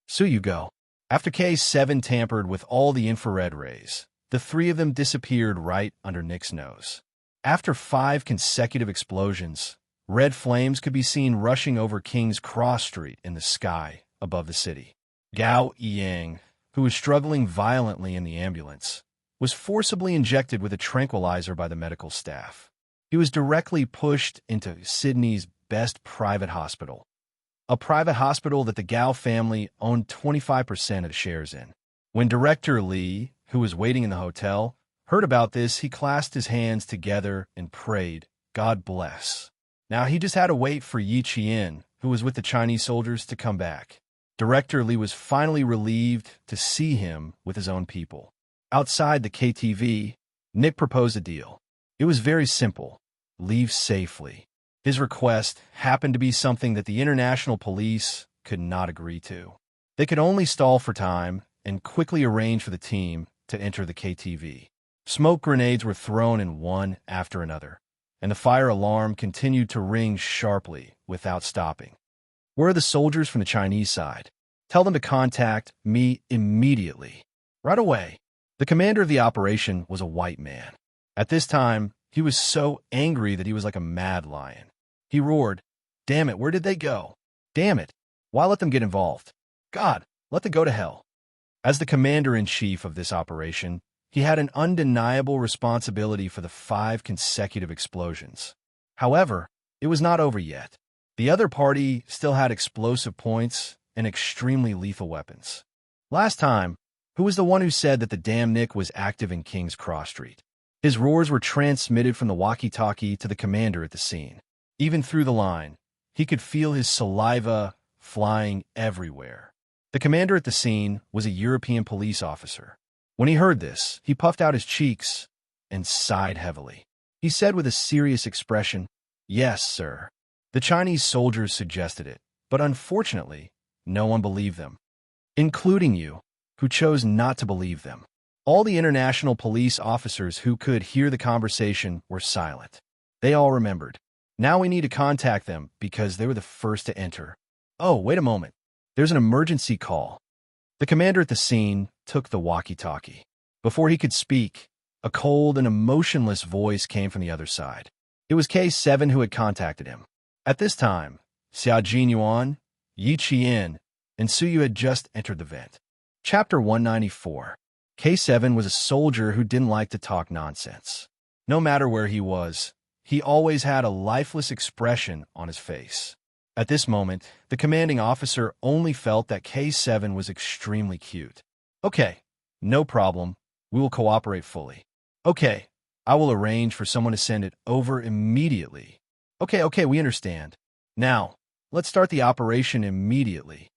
"Su Yu, go." After K7 tampered with all the infrared rays, the 3 of them disappeared right under Nick's nose. After 5 consecutive explosions, red flames could be seen rushing over King's Cross Street in the sky above the city. Gao Yang, who was struggling violently in the ambulance, was forcibly injected with a tranquilizer by the medical staff. He was directly pushed into Sydney's best private hospital, a private hospital that the Gao family owned 25% of the shares in. When Director Li, who was waiting in the hotel, heard about this, he clasped his hands together and prayed, "God bless." Now he just had to wait for Yi Qian, who was with the Chinese soldiers, to come back. Director Li was finally relieved to see him with his own people. Outside the KTV, Nick proposed a deal. It was very simple: leave safely. His request happened to be something that the international police could not agree to. They could only stall for time and quickly arrange for the team to enter the KTV. Smoke grenades were thrown in one after another, and the fire alarm continued to ring sharply without stopping. "Where are the soldiers from the Chinese side? Tell them to contact me immediately. Right away." The commander of the operation was a white man. At this time, he was so angry that he was like a mad lion. He roared, "Damn it, where did they go? Damn it, why let them get involved? God, let them go to hell." As the commander-in-chief of this operation, he had an undeniable responsibility for the 5 consecutive explosions. However, it was not over yet. The other party still had explosive points and extremely lethal weapons. Last time, who was the one who said that the damn Nick was active in King's Cross Street? His roars were transmitted from the walkie-talkie to the commander at the scene. Even through the line, he could feel his saliva flying everywhere. The commander at the scene was a European police officer. When he heard this, he puffed out his cheeks and sighed heavily. He said with a serious expression, "Yes, sir." The Chinese soldiers suggested it, but unfortunately, no one believed them, including you, who chose not to believe them. All the international police officers who could hear the conversation were silent. They all remembered. Now we need to contact them because they were the first to enter. Oh, wait a moment. There's an emergency call. The commander at the scene took the walkie-talkie. Before he could speak, a cold and emotionless voice came from the other side. It was K7 who had contacted him. At this time, Xia Jinyuan, Yi Qian, and Su Yu had just entered the vent. Chapter 194. K7 was a soldier who didn't like to talk nonsense. No matter where he was, he always had a lifeless expression on his face. At this moment, the commanding officer only felt that K7 was extremely cute. "Okay, no problem. We will cooperate fully." "Okay, I will arrange for someone to send it over immediately." Okay, we understand. Now, let's start the operation immediately."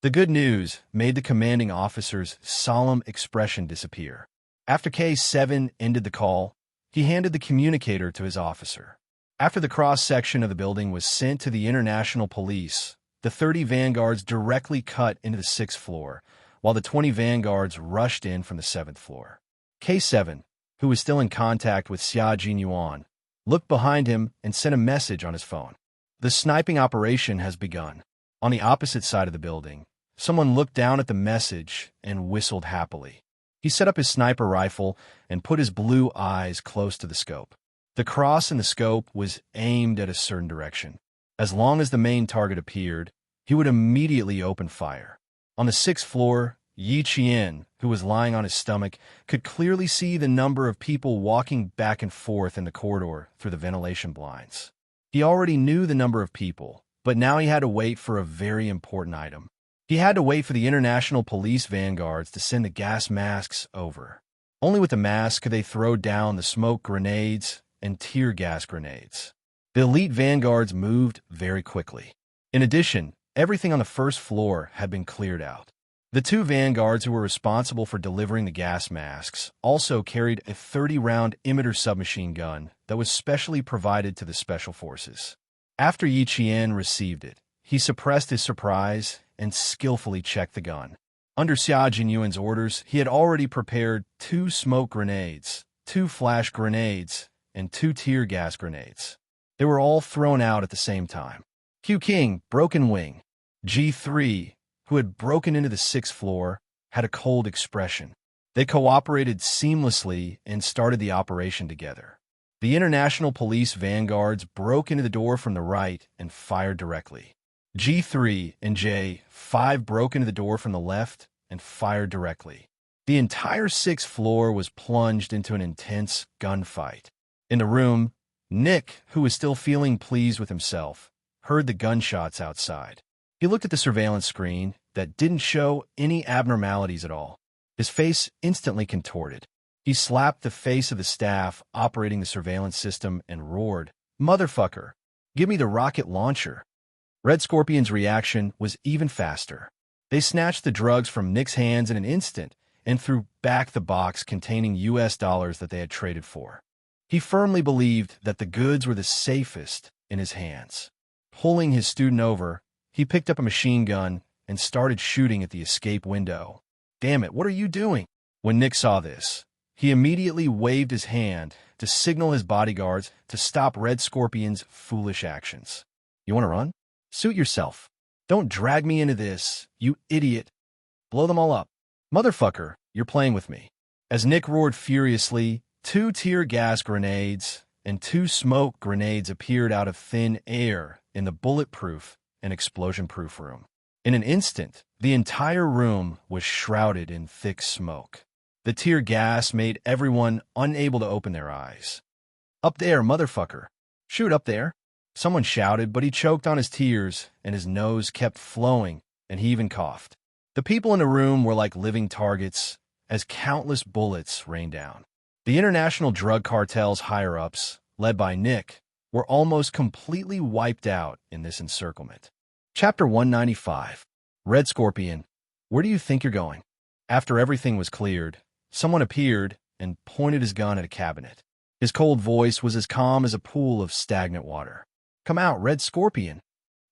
The good news made the commanding officer's solemn expression disappear. After K7 ended the call, he handed the communicator to his officer. After the cross-section of the building was sent to the international police, the 30 vanguards directly cut into the 6th floor, while the 20 vanguards rushed in from the 7th floor. K7, who was still in contact with Xia Jinyuan, looked behind him and sent a message on his phone. "The sniping operation has begun." On the opposite side of the building, someone looked down at the message and whistled happily. He set up his sniper rifle and put his blue eyes close to the scope. The cross in the scope was aimed at a certain direction. As long as the main target appeared, he would immediately open fire. On the 6th floor, Yi Qian, who was lying on his stomach, could clearly see the number of people walking back and forth in the corridor through the ventilation blinds. He already knew the number of people, but now he had to wait for a very important item. He had to wait for the international police vanguards to send the gas masks over. Only with the masks could they throw down the smoke grenades and tear gas grenades. The elite vanguards moved very quickly. In addition, everything on the 1st floor had been cleared out. The 2 vanguards who were responsible for delivering the gas masks also carried a 30-round emitter submachine gun that was specially provided to the special forces. After Yi Qian received it, he suppressed his surprise and skillfully checked the gun. Under Xia Jinyuan's orders, he had already prepared 2 smoke grenades, 2 flash grenades, and 2 tear gas grenades. They were all thrown out at the same time. Q King, Broken Wing, G3, who had broken into the 6th floor, had a cold expression. They cooperated seamlessly and started the operation together. The international police vanguards broke into the door from the right and fired directly. G3 and J5 broke into the door from the left and fired directly. The entire 6th floor was plunged into an intense gunfight. In the room, Nick, who was still feeling pleased with himself, heard the gunshots outside. He looked at the surveillance screen that didn't show any abnormalities at all. His face instantly contorted. He slapped the face of the staff operating the surveillance system and roared, "Motherfucker, give me the rocket launcher." Red Scorpion's reaction was even faster. They snatched the drugs from Nick's hands in an instant and threw back the box containing US dollars that they had traded for. He firmly believed that the goods were the safest in his hands. Pulling his student over, he picked up a machine gun and started shooting at the escape window. "Damn it, what are you doing?" When Nick saw this, he immediately waved his hand to signal his bodyguards to stop Red Scorpion's foolish actions. "You want to run? Suit yourself. Don't drag me into this, you idiot. Blow them all up. Motherfucker, you're playing with me." As Nick roared furiously, 2 tear gas grenades and 2 smoke grenades appeared out of thin air in the bulletproof and explosion-proof room. In an instant, the entire room was shrouded in thick smoke. The tear gas made everyone unable to open their eyes. "Up there, motherfucker. Shoot up there." Someone shouted, but he choked on his tears, and his nose kept flowing, and he even coughed. The people in the room were like living targets, as countless bullets rained down. The international drug cartel's higher-ups, led by Nick, were almost completely wiped out in this encirclement. Chapter 195. Red Scorpion, where do you think you're going? After everything was cleared, someone appeared and pointed his gun at a cabinet. His cold voice was as calm as a pool of stagnant water. "Come out, Red Scorpion."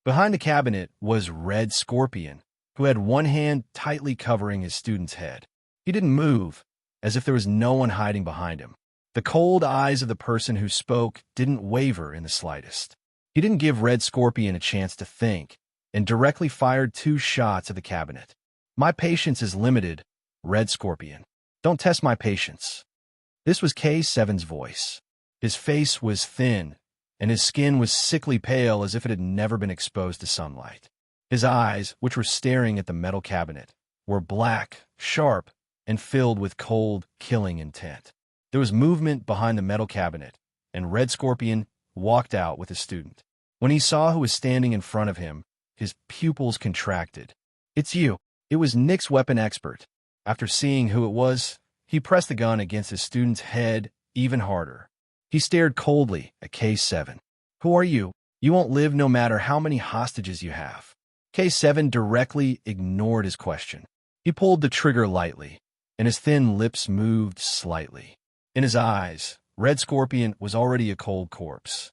Behind the cabinet was Red Scorpion, who had one hand tightly covering his student's head. He didn't move, as if there was no one hiding behind him. The cold eyes of the person who spoke didn't waver in the slightest. He didn't give Red Scorpion a chance to think, and directly fired 2 shots at the cabinet. "My patience is limited, Red Scorpion. Don't test my patience." This was K7's voice. His face was thin, and his skin was sickly pale as if it had never been exposed to sunlight. His eyes, which were staring at the metal cabinet, were black, sharp, and filled with cold, killing intent. There was movement behind the metal cabinet, and Red Scorpion walked out with his student. When he saw who was standing in front of him, his pupils contracted. "It's you." It was Nick's weapon expert. After seeing who it was, he pressed the gun against his student's head even harder. He stared coldly at K7. "Who are you? You won't live no matter how many hostages you have." K7 directly ignored his question. He pulled the trigger lightly, and his thin lips moved slightly. In his eyes, Red Scorpion was already a cold corpse.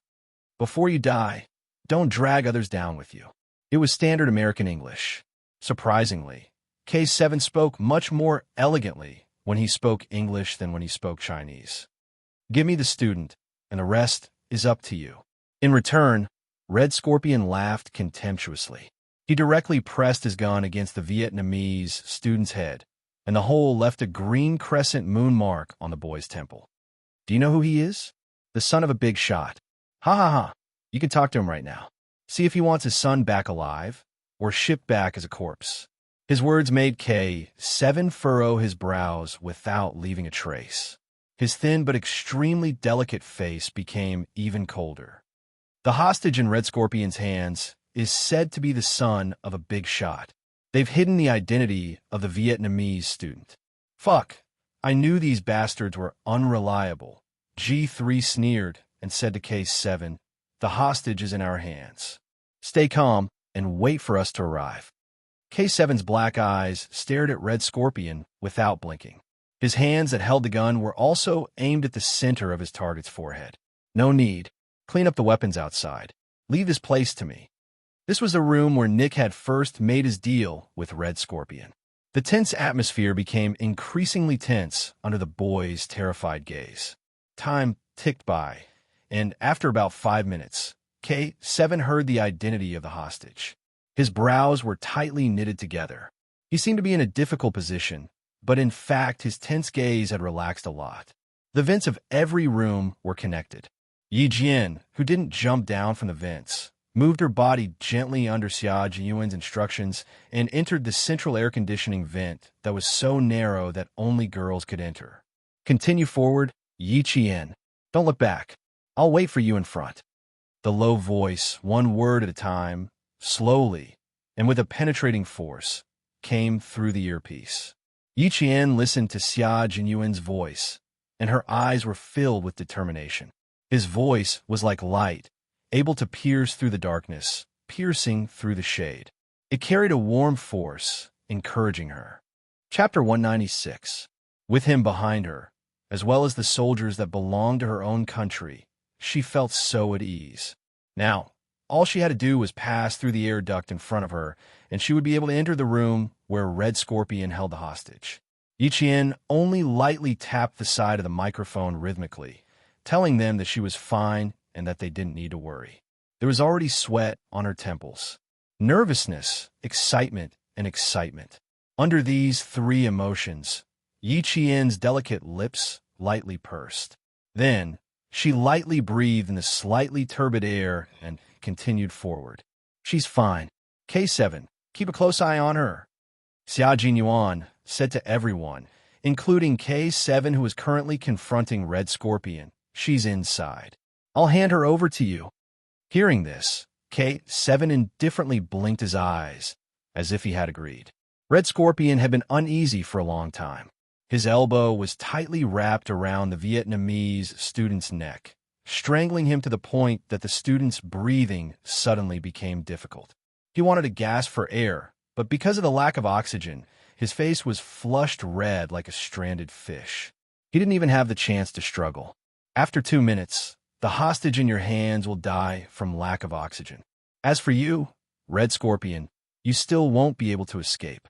"Before you die, don't drag others down with you." It was standard American English. Surprisingly, K7 spoke much more elegantly when he spoke English than when he spoke Chinese. "Give me the student, and the rest is up to you." In return, Red Scorpion laughed contemptuously. He directly pressed his gun against the Vietnamese student's head, and the hole left a green crescent moon mark on the boy's temple. Do you know who he is? The son of a big shot. Ha ha ha. You can talk to him right now. See if he wants his son back alive or shipped back as a corpse. His words made K7 furrow his brows without leaving a trace. His thin but extremely delicate face became even colder. The hostage in Red Scorpion's hands is said to be the son of a big shot. They've hidden the identity of the Vietnamese student. Fuck, I knew these bastards were unreliable. G3 sneered and said to K7, the hostage is in our hands. Stay calm and wait for us to arrive. K7's black eyes stared at Red Scorpion without blinking. His hands that held the gun were also aimed at the center of his target's forehead. No need. Clean up the weapons outside. Leave this place to me. This was the room where Nick had first made his deal with Red Scorpion. The tense atmosphere became increasingly tense under the boy's terrified gaze. Time ticked by, and after about 5 minutes, K7 heard the identity of the hostage. His brows were tightly knitted together. He seemed to be in a difficult position, but in fact his tense gaze had relaxed a lot. The vents of every room were connected. Yi Jian, who didn't jump down from the vents, moved her body gently under Xia Jinyuan's instructions and entered the central air conditioning vent that was so narrow that only girls could enter. Continue forward, Yi Qian. Don't look back. I'll wait for you in front. The low voice, one word at a time, slowly, and with a penetrating force, came through the earpiece. Yi Qian listened to Xia Jinyuan's voice, and her eyes were filled with determination. His voice was like light, able to pierce through the darkness, piercing through the shade. It carried a warm force, encouraging her. Chapter 196. With him behind her, as well as the soldiers that belonged to her own country, she felt so at ease. Now, all she had to do was pass through the air duct in front of her, and she would be able to enter the room where Red Scorpion held the hostage. Yi Qian only lightly tapped the side of the microphone rhythmically, telling them that she was fine and that they didn't need to worry. There was already sweat on her temples. Nervousness, excitement, and excitement. Under these three emotions, Yi Qian's delicate lips lightly pursed. Then, she lightly breathed in the slightly turbid air and continued forward. She's fine. K7, keep a close eye on her. Xia Jinyuan said to everyone, including K7 who was currently confronting Red Scorpion. She's inside. I'll hand her over to you. Hearing this, K7 indifferently blinked his eyes, as if he had agreed. Red Scorpion had been uneasy for a long time. His elbow was tightly wrapped around the Vietnamese student's neck, strangling him to the point that the student's breathing suddenly became difficult. He wanted to gasp for air, but because of the lack of oxygen, his face was flushed red like a stranded fish. He didn't even have the chance to struggle. After 2 minutes, the hostage in your hands will die from lack of oxygen. As for you, Red Scorpion, you still won't be able to escape.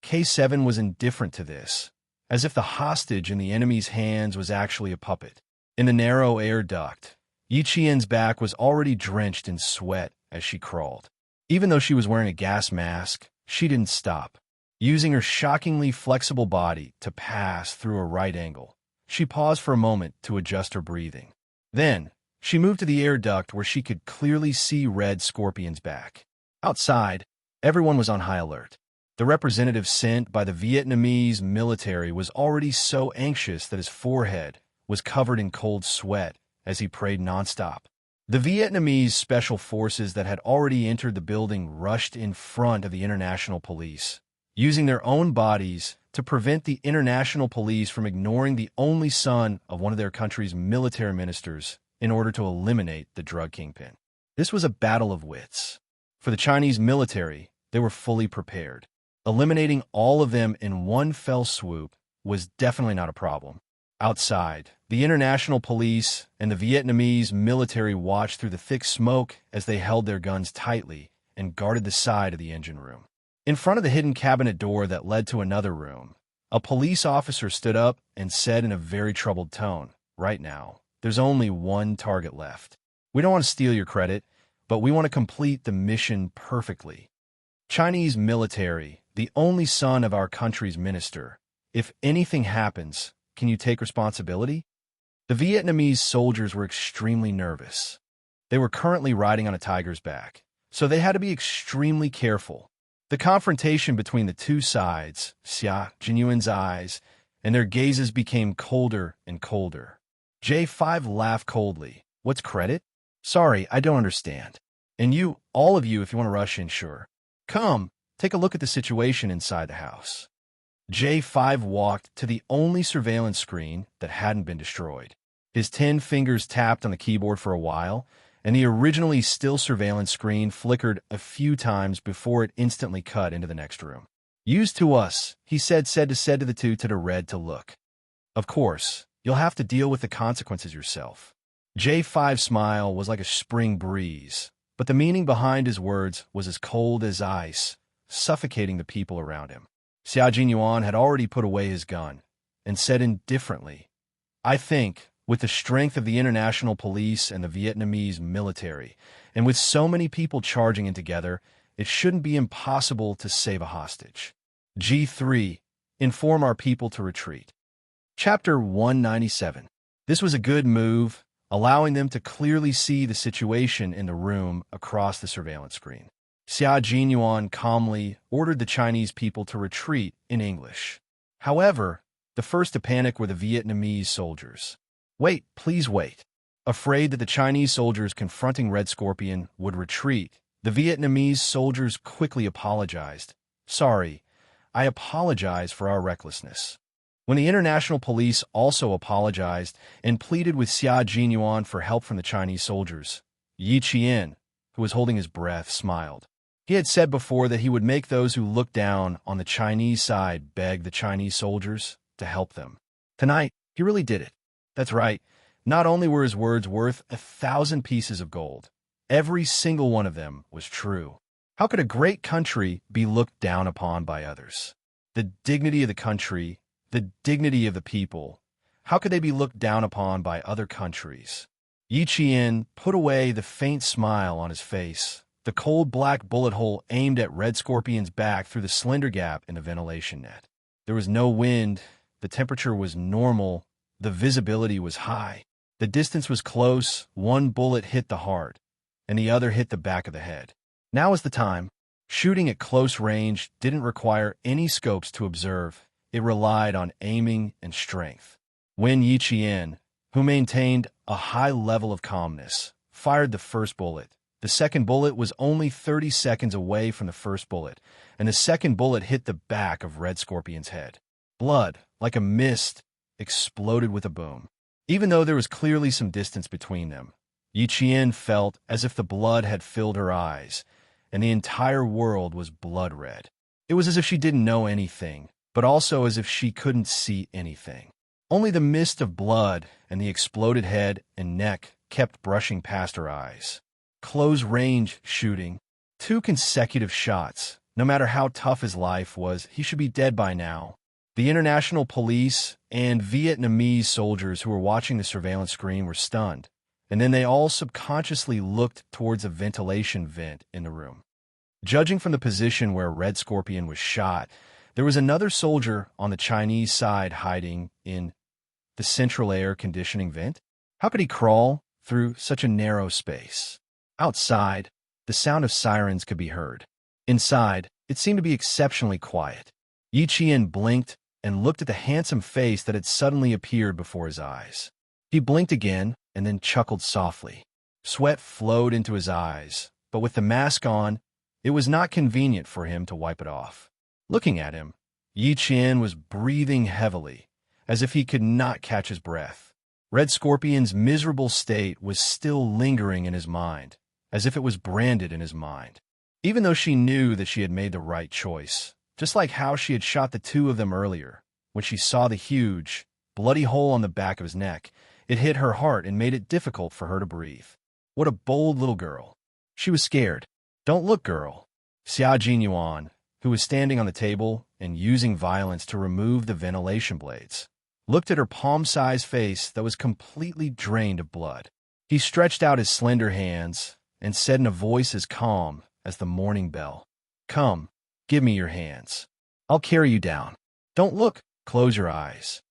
K7 was indifferent to this, as if the hostage in the enemy's hands was actually a puppet. In the narrow air duct, Yi Qian's back was already drenched in sweat as she crawled. Even though she was wearing a gas mask, she didn't stop. Using her shockingly flexible body to pass through a right angle, she paused for a moment to adjust her breathing. Then, she moved to the air duct where she could clearly see Red Scorpion's back. Outside, everyone was on high alert. The representative sent by the Vietnamese military was already so anxious that his forehead was covered in cold sweat as he prayed nonstop. The Vietnamese special forces that had already entered the building rushed in front of the international police, using their own bodies to prevent the international police from ignoring the only son of one of their country's military ministers in order to eliminate the drug kingpin. This was a battle of wits. For the Chinese military, they were fully prepared. Eliminating all of them in one fell swoop was definitely not a problem. Outside, the international police and the Vietnamese military watched through the thick smoke as they held their guns tightly and guarded the side of the engine room. In front of the hidden cabinet door that led to another room, a police officer stood up and said in a very troubled tone, "Right now, there's only one target left. We don't want to steal your credit, but we want to complete the mission perfectly. Chinese military, the only son of our country's minister, If anything happens, can you take responsibility? The Vietnamese soldiers were extremely nervous. They were currently riding on a tiger's back, so they had to be extremely careful. The confrontation between the two sides, Xia Jinyuan's eyes, and their gazes became colder and colder. J5 laughed coldly. What's credit? Sorry, I don't understand. And you, all of you, if you want to rush in, sure. Come, take a look at the situation inside the house. J5 walked to the only surveillance screen that hadn't been destroyed. His 10 fingers tapped on the keyboard for a while, and the originally still surveillance screen flickered a few times before it instantly cut into the next room. Use to us, he said to the two to the red to look. Of course, you'll have to deal with the consequences yourself. J5's smile was like a spring breeze, but the meaning behind his words was as cold as ice, suffocating the people around him. Xia Jinyuan had already put away his gun and said indifferently, I think, with the strength of the international police and the Vietnamese military, and with so many people charging in together, it shouldn't be impossible to save a hostage. G3. Inform our people to retreat. Chapter 197. This was a good move, allowing them to clearly see the situation in the room across the surveillance screen. Xia Jinyuan calmly ordered the Chinese people to retreat in English. However, the first to panic were the Vietnamese soldiers. Wait, please wait. Afraid that the Chinese soldiers confronting Red Scorpion would retreat, the Vietnamese soldiers quickly apologized. Sorry, I apologize for our recklessness. When the international police also apologized and pleaded with Xia Jinyuan for help from the Chinese soldiers, Yi Qian, who was holding his breath, smiled. He had said before that he would make those who looked down on the Chinese side beg the Chinese soldiers to help them. Tonight, he really did it. That's right. Not only were his words worth 1,000 pieces of gold, every single one of them was true. How could a great country be looked down upon by others? The dignity of the country, the dignity of the people, how could they be looked down upon by other countries? Yi Qian put away the faint smile on his face, the cold black bullet hole aimed at Red Scorpion's back through the slender gap in the ventilation net. There was no wind, the temperature was normal, the visibility was high. The distance was close, one bullet hit the heart, and the other hit the back of the head. Now is the time. Shooting at close range didn't require any scopes to observe. It relied on aiming and strength. When Yi Qian, who maintained a high level of calmness, fired the first bullet, the second bullet was only 30 seconds away from the first bullet, and the second bullet hit the back of Red Scorpion's head. Blood, like a mist, exploded with a boom. Even though there was clearly some distance between them, Yi Qian felt as if the blood had filled her eyes, and the entire world was blood red. It was as if she didn't know anything, but also as if she couldn't see anything. Only the mist of blood and the exploded head and neck kept brushing past her eyes. Close-range shooting, 2 consecutive shots. No matter how tough his life was, he should be dead by now. The international police and Vietnamese soldiers who were watching the surveillance screen were stunned, and then they all subconsciously looked towards a ventilation vent in the room. Judging from the position where Red Scorpion was shot, there was another soldier on the Chinese side hiding in the central air conditioning vent. How could he crawl through such a narrow space? Outside, the sound of sirens could be heard. Inside, it seemed to be exceptionally quiet. Yi Qian blinked and looked at the handsome face that had suddenly appeared before his eyes. He blinked again and then chuckled softly. Sweat flowed into his eyes, but with the mask on, it was not convenient for him to wipe it off. Looking at him, Yi Qian was breathing heavily, as if he could not catch his breath. Red Scorpion's miserable state was still lingering in his mind, as if it was branded in his mind. Even though she knew that she had made the right choice, just like how she had shot the 2 of them earlier, when she saw the huge, bloody hole on the back of his neck, it hit her heart and made it difficult for her to breathe. What a bold little girl. She was scared. Don't look, girl. Xia Jinyuan, who was standing on the table and using violence to remove the ventilation blades, looked at her palm-sized face that was completely drained of blood. He stretched out his slender hands and said in a voice as calm as the morning bell, Come, give me your hands. I'll carry you down. Don't look, Close your eyes.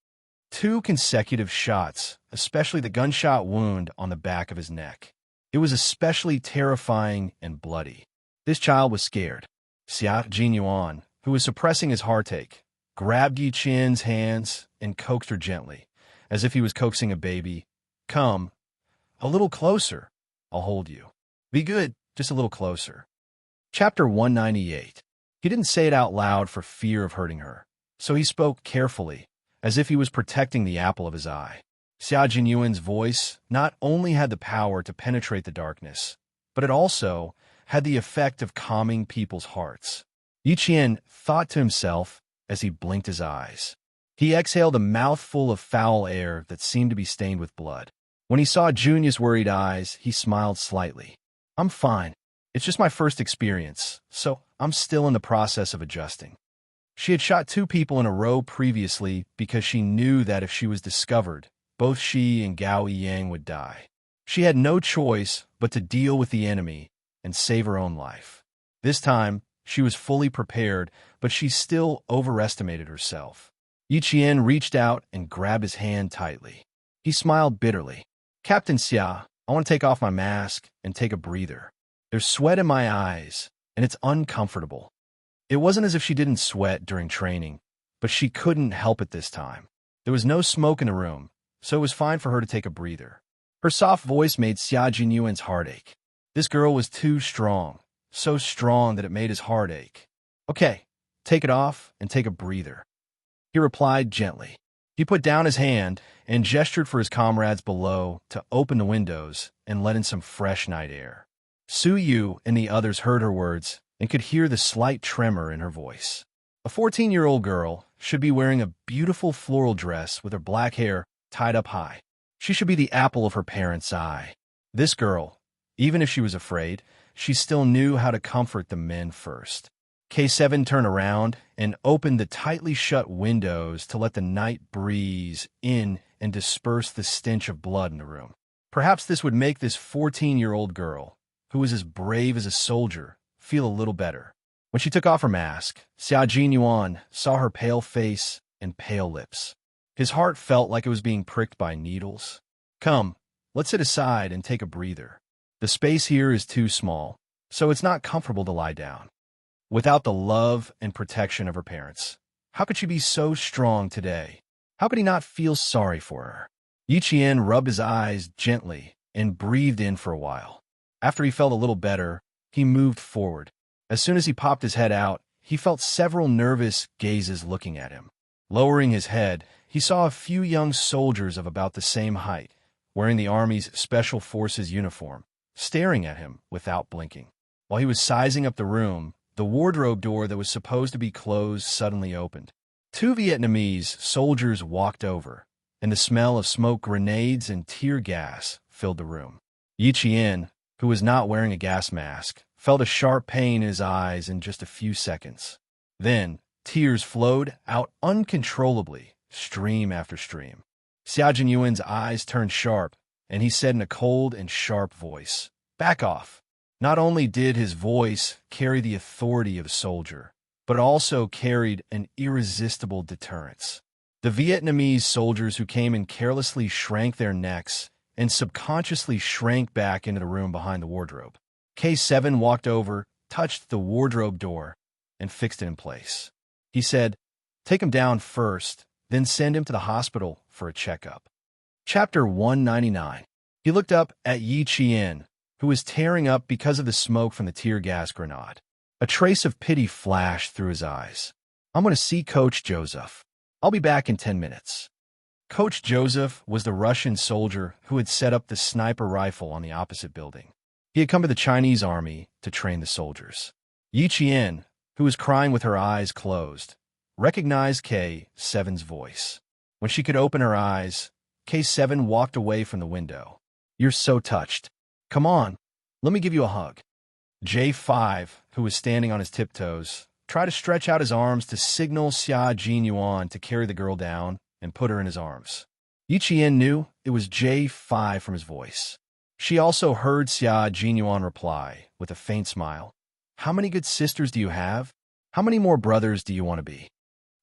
2 consecutive shots, especially the gunshot wound on the back of his neck. It was especially terrifying and bloody. This child was scared. Xia Jinyuan, who was suppressing his heartache, grabbed Yi Qian's hands and coaxed her gently, as if he was coaxing a baby. Come, a little closer. I'll hold you. Be good, just a little closer. Chapter 198. He didn't say it out loud for fear of hurting her, so he spoke carefully, as if he was protecting the apple of his eye. Xia Jinyuan's voice not only had the power to penetrate the darkness, but it also had the effect of calming people's hearts. Yi Qian thought to himself as he blinked his eyes. He exhaled a mouthful of foul air that seemed to be stained with blood. When he saw Junia's worried eyes, he smiled slightly. I'm fine. It's just my first experience, so I'm still in the process of adjusting. She had shot 2 people in a row previously because she knew that if she was discovered, both she and Gao Yiyang would die. She had no choice but to deal with the enemy and save her own life. This time, she was fully prepared, but she still overestimated herself. Yi Qian reached out and grabbed his hand tightly. He smiled bitterly. Captain Xia, I want to take off my mask and take a breather. There's sweat in my eyes, and it's uncomfortable. It wasn't as if she didn't sweat during training, but she couldn't help it this time. There was no smoke in the room, so it was fine for her to take a breather. Her soft voice made Xia Jinyuan's heart ache. This girl was too strong, so strong that it made his heart ache. Okay, take it off and take a breather. He replied gently. He put down his hand and gestured for his comrades below to open the windows and let in some fresh night air. Su Yu and the others heard her words and could hear the slight tremor in her voice. A 14-year-old girl should be wearing a beautiful floral dress with her black hair tied up high. She should be the apple of her parents' eye. This girl, even if she was afraid, she still knew how to comfort the men first. K7 turned around and opened the tightly shut windows to let the night breeze in and disperse the stench of blood in the room. Perhaps this would make this 14-year-old girl, who was as brave as a soldier, feel a little better. When she took off her mask, Xia Jinyuan saw her pale face and pale lips. His heart felt like it was being pricked by needles. Come, let's sit aside and take a breather. The space here is too small, so it's not comfortable to lie down. Without the love and protection of her parents, how could she be so strong today? How could he not feel sorry for her? Yi Qian rubbed his eyes gently and breathed in for a while. After he felt a little better, he moved forward. As soon as he popped his head out, he felt several nervous gazes looking at him. Lowering his head, he saw a few young soldiers of about the same height, wearing the Army's Special Forces uniform, staring at him without blinking. While he was sizing up the room, the wardrobe door that was supposed to be closed suddenly opened. 2 Vietnamese soldiers walked over, and the smell of smoke grenades and tear gas filled the room. Yi Qian, who was not wearing a gas mask, felt a sharp pain in his eyes in just a few seconds. Then, tears flowed out uncontrollably, stream after stream. Xia Jinyuan's eyes turned sharp, and he said in a cold and sharp voice, "Back off." Not only did his voice carry the authority of a soldier, but also carried an irresistible deterrence. The Vietnamese soldiers who came in carelessly shrank their necks and subconsciously shrank back into the room behind the wardrobe. K7 walked over, touched the wardrobe door, and fixed it in place. He said, "Take him down first, then send him to the hospital for a checkup." Chapter 199. He looked up at Yi Qian, who was tearing up because of the smoke from the tear gas grenade. A trace of pity flashed through his eyes. "I'm going to see Coach Joseph. I'll be back in 10 minutes. Coach Joseph was the Russian soldier who had set up the sniper rifle on the opposite building. He had come to the Chinese army to train the soldiers. Yi Qian, who was crying with her eyes closed, recognized K7's voice. When she could open her eyes, K7 walked away from the window. "You're so touched. Come on, let me give you a hug." J5, who was standing on his tiptoes, tried to stretch out his arms to signal Xia Jinyuan to carry the girl down and put her in his arms. Yi Qian knew it was J5 from his voice. She also heard Xia Jinyuan reply, with a faint smile, "How many good sisters do you have? How many more brothers do you want to be?"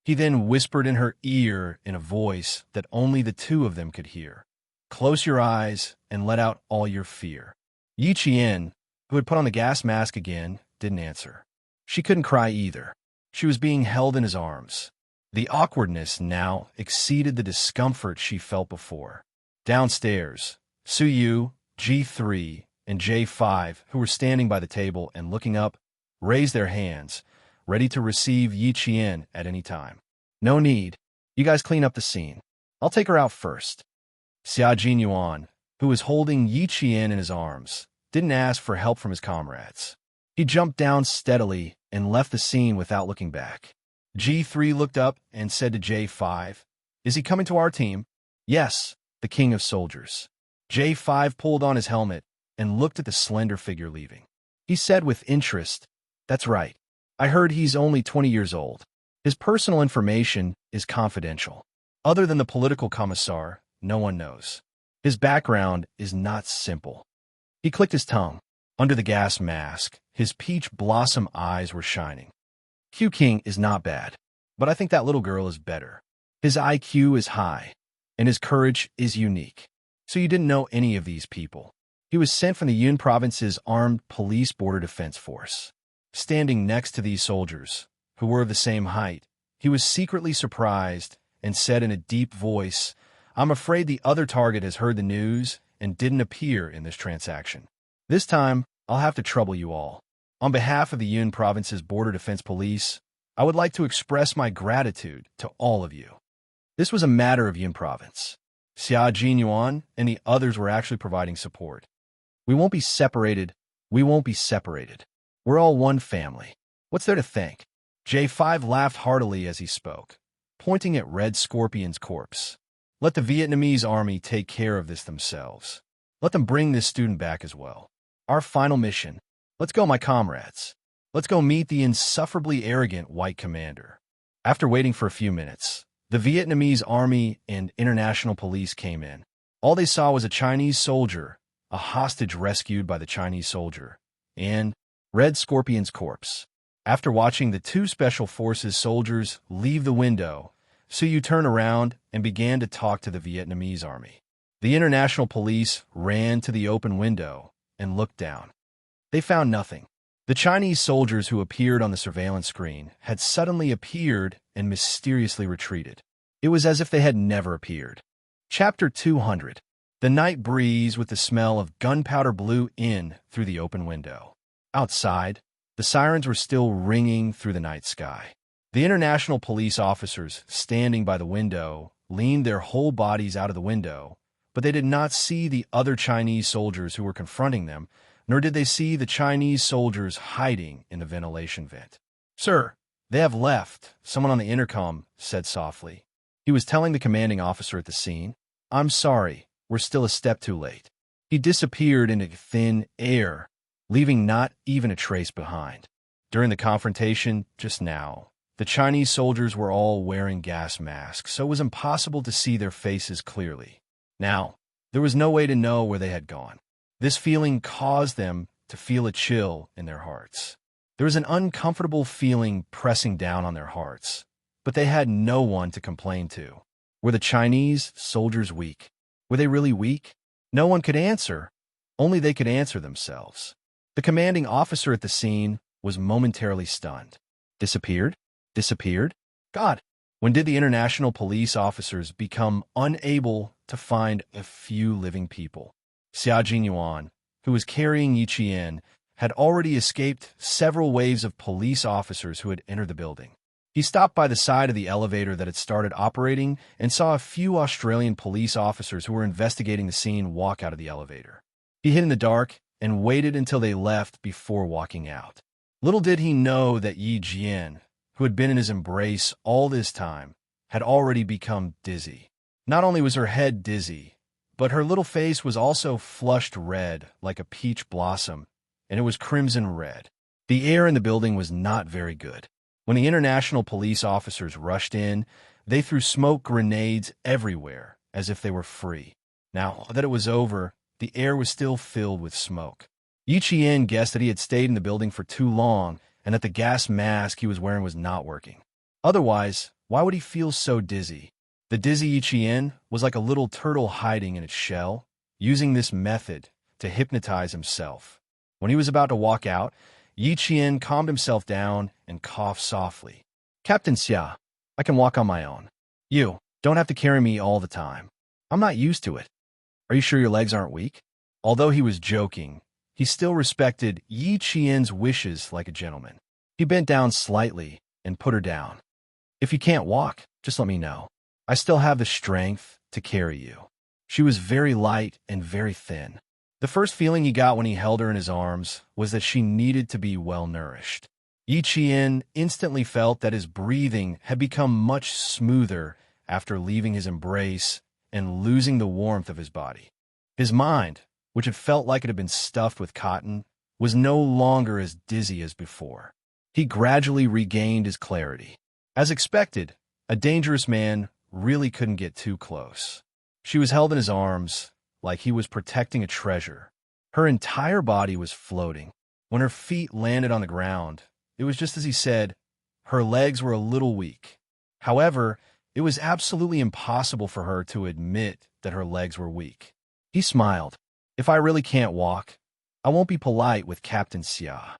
He then whispered in her ear in a voice that only the two of them could hear. "Close your eyes and let out all your fear." Yi Qian, who had put on the gas mask again, didn't answer. She couldn't cry either. She was being held in his arms. The awkwardness now exceeded the discomfort she felt before. Downstairs, Su Yu, G3, and J5, who were standing by the table and looking up, raised their hands, ready to receive Yi Qian at any time. "No need. You guys clean up the scene. I'll take her out first." Xia Jinyuan, who was holding Yi Qian in his arms, didn't ask for help from his comrades. He jumped down steadily and left the scene without looking back. G3 looked up and said to J5, "Is he coming to our team?" "Yes, the king of soldiers." J5 pulled on his helmet and looked at the slender figure leaving. He said with interest, "That's right. I heard he's only 20 years old. His personal information is confidential. Other than the political commissar, no one knows. His background is not simple." He clicked his tongue. Under the gas mask, his peach blossom eyes were shining. "Q King is not bad, but I think that little girl is better. His IQ is high, and his courage is unique." So you didn't know any of these people. He was sent from the Yun Province's Armed Police Border Defense Force. Standing next to these soldiers, who were of the same height, he was secretly surprised and said in a deep voice, "I'm afraid the other target has heard the news and didn't appear in this transaction. This time, I'll have to trouble you all. On behalf of the Yun Province's Border Defense Police, I would like to express my gratitude to all of you." This was a matter of Yun Province. Xia Jinyuan and the others were actually providing support. "We won't be separated. We won't be separated. We're all one family. What's there to thank?" J5 laughed heartily as he spoke, pointing at Red Scorpion's corpse. "Let the Vietnamese army take care of this themselves. Let them bring this student back as well. Our final mission. Let's go, my comrades. Let's go meet the insufferably arrogant white commander." After waiting for a few minutes, the Vietnamese army and international police came in. All they saw was a Chinese soldier, a hostage rescued by the Chinese soldier, and Red Scorpion's corpse. After watching the two Special Forces soldiers leave the window, Su Yu turned around and began to talk to the Vietnamese army. The international police ran to the open window and looked down. They found nothing. The Chinese soldiers who appeared on the surveillance screen had suddenly appeared and mysteriously retreated. It was as if they had never appeared. Chapter 200. The night breeze with the smell of gunpowder blew in through the open window. Outside, the sirens were still ringing through the night sky. The international police officers standing by the window leaned their whole bodies out of the window, but they did not see the other Chinese soldiers who were confronting them, nor did they see the Chinese soldiers hiding in the ventilation vent. "Sir, they have left," someone on the intercom said softly. He was telling the commanding officer at the scene, "I'm sorry, we're still a step too late." He disappeared into thin air, leaving not even a trace behind. During the confrontation just now, the Chinese soldiers were all wearing gas masks, so it was impossible to see their faces clearly. Now, there was no way to know where they had gone. This feeling caused them to feel a chill in their hearts. There was an uncomfortable feeling pressing down on their hearts, but they had no one to complain to. Were the Chinese soldiers weak? Were they really weak? No one could answer. Only they could answer themselves. The commanding officer at the scene was momentarily stunned. Disappeared? Disappeared? God! When did the international police officers become unable to find a few living people? Xia Jinyuan, who was carrying Yi Qian, had already escaped several waves of police officers who had entered the building. He stopped by the side of the elevator that had started operating and saw a few Australian police officers who were investigating the scene walk out of the elevator. He hid in the dark and waited until they left before walking out. Little did he know that Yi Jian, who had been in his embrace all this time, had already become dizzy. Not only was her head dizzy, but her little face was also flushed red like a peach blossom, and it was crimson red. The air in the building was not very good. When the international police officers rushed in, they threw smoke grenades everywhere, as if they were free. Now that it was over, the air was still filled with smoke. Yi Qian guessed that he had stayed in the building for too long and that the gas mask he was wearing was not working. Otherwise, Why would he feel so dizzy? The dizzy Yi Qian was like a little turtle hiding in its shell, using this method to hypnotize himself. When he was about to walk out, Yi Qian calmed himself down and coughed softly. Captain Xia, I can walk on my own. You don't have to carry me all the time. I'm not used to it. Are you sure your legs aren't weak? Although he was joking, he still respected Yi Qian's wishes like a gentleman. He bent down slightly and put her down. If you can't walk, just let me know. I still have the strength to carry you. She was very light and very thin. The first feeling he got when he held her in his arms was that she needed to be well-nourished. Yi Qian instantly felt that his breathing had become much smoother after leaving his embrace and losing the warmth of his body. His mind, which had felt like it had been stuffed with cotton, was no longer as dizzy as before. He gradually regained his clarity. As expected, a dangerous man really couldn't get too close. She was held in his arms like he was protecting a treasure. Her entire body was floating. When her feet landed on the ground, it was just as he said, her legs were a little weak. However, it was absolutely impossible for her to admit that her legs were weak. He smiled. If I really can't walk, I won't be polite with Captain Xia.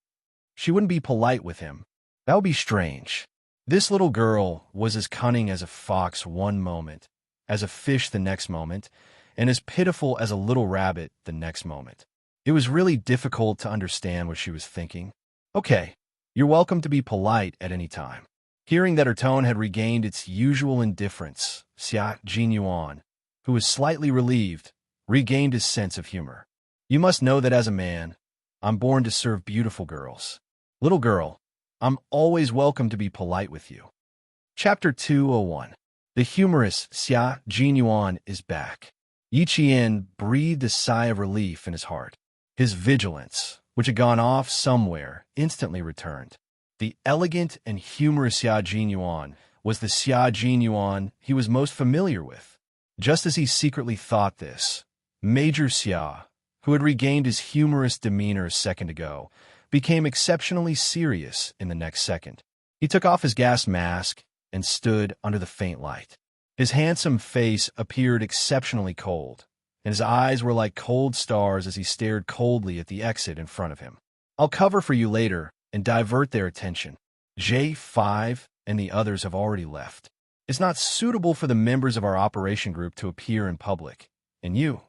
She wouldn't be polite with him. That would be strange. This little girl was as cunning as a fox one moment, as a fish the next moment, and as pitiful as a little rabbit the next moment. It was really difficult to understand what she was thinking. Okay, you're welcome to be polite at any time. Hearing that her tone had regained its usual indifference, Xia Jinyuan, who was slightly relieved, regained his sense of humor. You must know that as a man, I'm born to serve beautiful girls. Little girl, I'm always welcome to be polite with you. Chapter 201. The humorous Xia Jinyuan is back. Yi Qian breathed a sigh of relief in his heart. His vigilance, which had gone off somewhere, instantly returned. The elegant and humorous Xia Jinyuan was the Xia Jinyuan he was most familiar with. Just as he secretly thought this, Major Xia, who had regained his humorous demeanor a second ago, became exceptionally serious in the next second. He took off his gas mask and stood under the faint light. His handsome face appeared exceptionally cold, and his eyes were like cold stars as he stared coldly at the exit in front of him. I'll cover for you later and divert their attention. J5 and the others have already left. It's not suitable for the members of our operation group to appear in public, and you,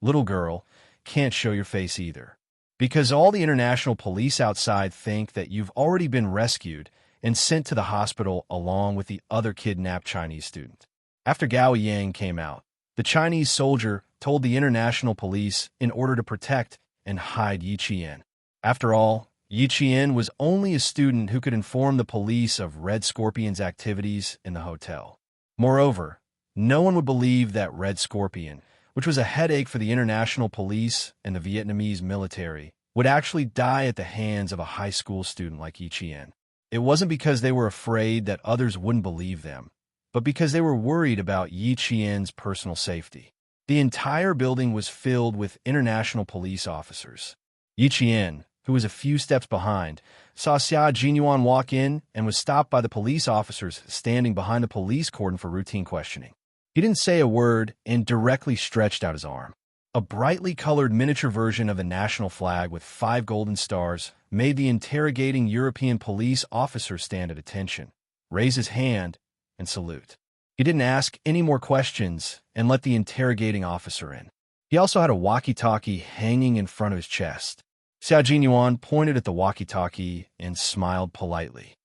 little girl, can't show your face either. Because all the international police outside think that you've already been rescued and sent to the hospital along with the other kidnapped Chinese student. After Gao Yang came out, the Chinese soldier told the international police in order to protect and hide Yi Qian. After all, Yi Qian was only a student who could inform the police of Red Scorpion's activities in the hotel. Moreover, no one would believe that Red Scorpion, which was a headache for the international police and the Vietnamese military, would actually die at the hands of a high school student like Yi Qian. It wasn't because they were afraid that others wouldn't believe them, but because they were worried about Yi Qian's personal safety. The entire building was filled with international police officers. Yi Qian, who was a few steps behind, saw Xia Jinyuan walk in and was stopped by the police officers standing behind the police cordon for routine questioning. He didn't say a word and directly stretched out his arm. A brightly colored miniature version of the national flag with 5 golden stars made the interrogating European police officer stand at attention, raise his hand, and salute. He didn't ask any more questions and let the interrogating officer in. He also had a walkie-talkie hanging in front of his chest. Xia Jinyuan pointed at the walkie-talkie and smiled politely.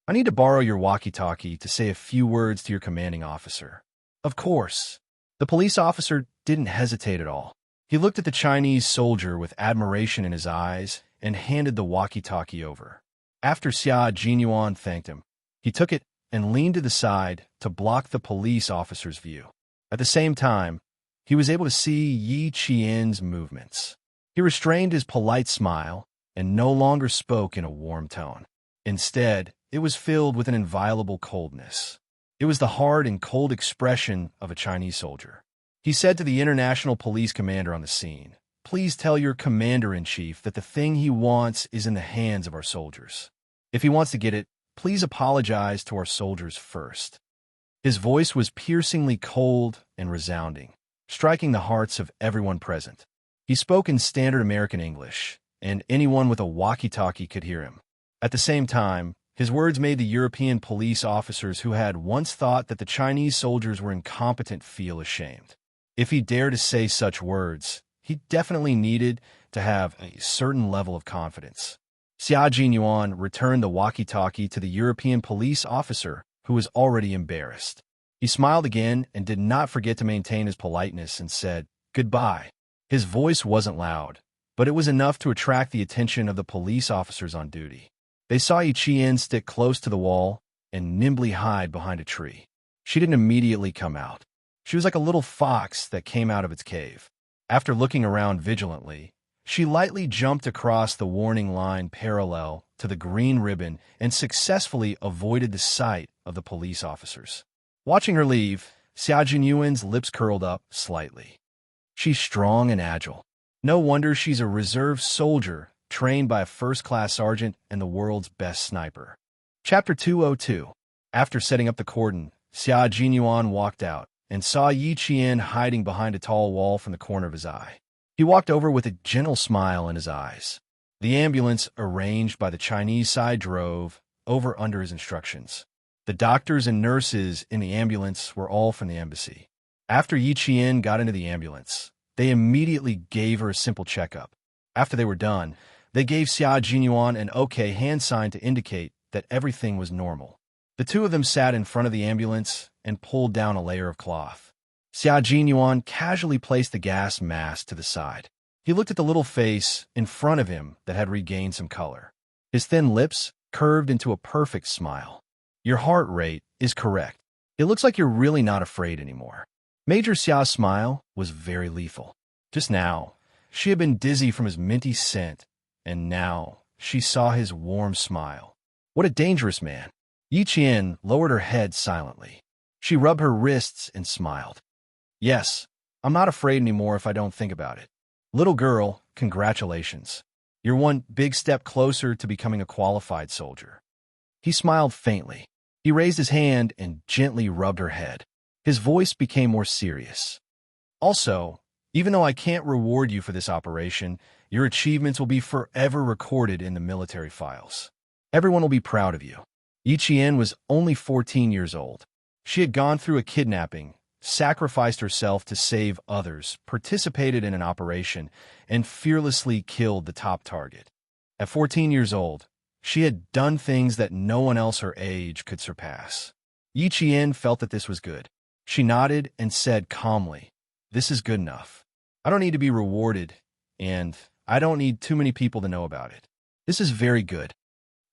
I need to borrow your walkie-talkie to say a few words to your commanding officer. Of course. The police officer didn't hesitate at all. He looked at the Chinese soldier with admiration in his eyes and handed the walkie-talkie over. After Xia Jinyuan thanked him, he took it and leaned to the side to block the police officer's view. At the same time, he was able to see Yi Qian's movements. He restrained his polite smile and no longer spoke in a warm tone. Instead, it was filled with an inviolable coldness. It was the hard and cold expression of a Chinese soldier. He said to the international police commander on the scene, "Please tell your commander-in-chief that the thing he wants is in the hands of our soldiers. If he wants to get it, please apologize to our soldiers first." His voice was piercingly cold and resounding, striking the hearts of everyone present. He spoke in standard American English, and anyone with a walkie-talkie could hear him. At the same time, his words made the European police officers who had once thought that the Chinese soldiers were incompetent feel ashamed. If he dared to say such words, he definitely needed to have a certain level of confidence. Xia Jinyuan returned the walkie-talkie to the European police officer, who was already embarrassed. He smiled again and did not forget to maintain his politeness and said, "Goodbye." His voice wasn't loud, but it was enough to attract the attention of the police officers on duty. They saw Yi Qian stick close to the wall and nimbly hide behind a tree. She didn't immediately come out. She was like a little fox that came out of its cave. After looking around vigilantly, she lightly jumped across the warning line parallel to the green ribbon and successfully avoided the sight of the police officers. Watching her leave, Xia Jinyuan's lips curled up slightly. She's strong and agile. No wonder she's a reserve soldier trained by a first-class sergeant and the world's best sniper. Chapter 202. After setting up the cordon, Xia Jinyuan walked out and saw Yi Qian hiding behind a tall wall from the corner of his eye. He walked over with a gentle smile in his eyes. The ambulance arranged by the Chinese side drove over under his instructions. The doctors and nurses in the ambulance were all from the embassy. After Yi Qian got into the ambulance, they immediately gave her a simple checkup. After they were done, they gave Xia Jinyuan an OK hand sign to indicate that everything was normal. The two of them sat in front of the ambulance and pulled down a layer of cloth. Xia Jinyuan casually placed the gas mask to the side. He looked at the little face in front of him that had regained some color. His thin lips curved into a perfect smile. "Your heart rate is correct. It looks like you're really not afraid anymore." Major Xia's smile was very lethal. Just now, she had been dizzy from his minty scent, and now she saw his warm smile. What a dangerous man. Yi Qian lowered her head silently. She rubbed her wrists and smiled. "Yes, I'm not afraid anymore if I don't think about it. Little girl, congratulations. You're one big step closer to becoming a qualified soldier." He smiled faintly. He raised his hand and gently rubbed her head. His voice became more serious. "Also, even though I can't reward you for this operation, your achievements will be forever recorded in the military files. Everyone will be proud of you." Yi Qian was only 14 years old. She had gone through a kidnapping, sacrificed herself to save others, participated in an operation, and fearlessly killed the top target. At 14 years old, she had done things that no one else her age could surpass. Yi Qian felt that this was good. She nodded and said calmly, "This is good enough. I don't need to be rewarded, and I don't need too many people to know about it. This is very good.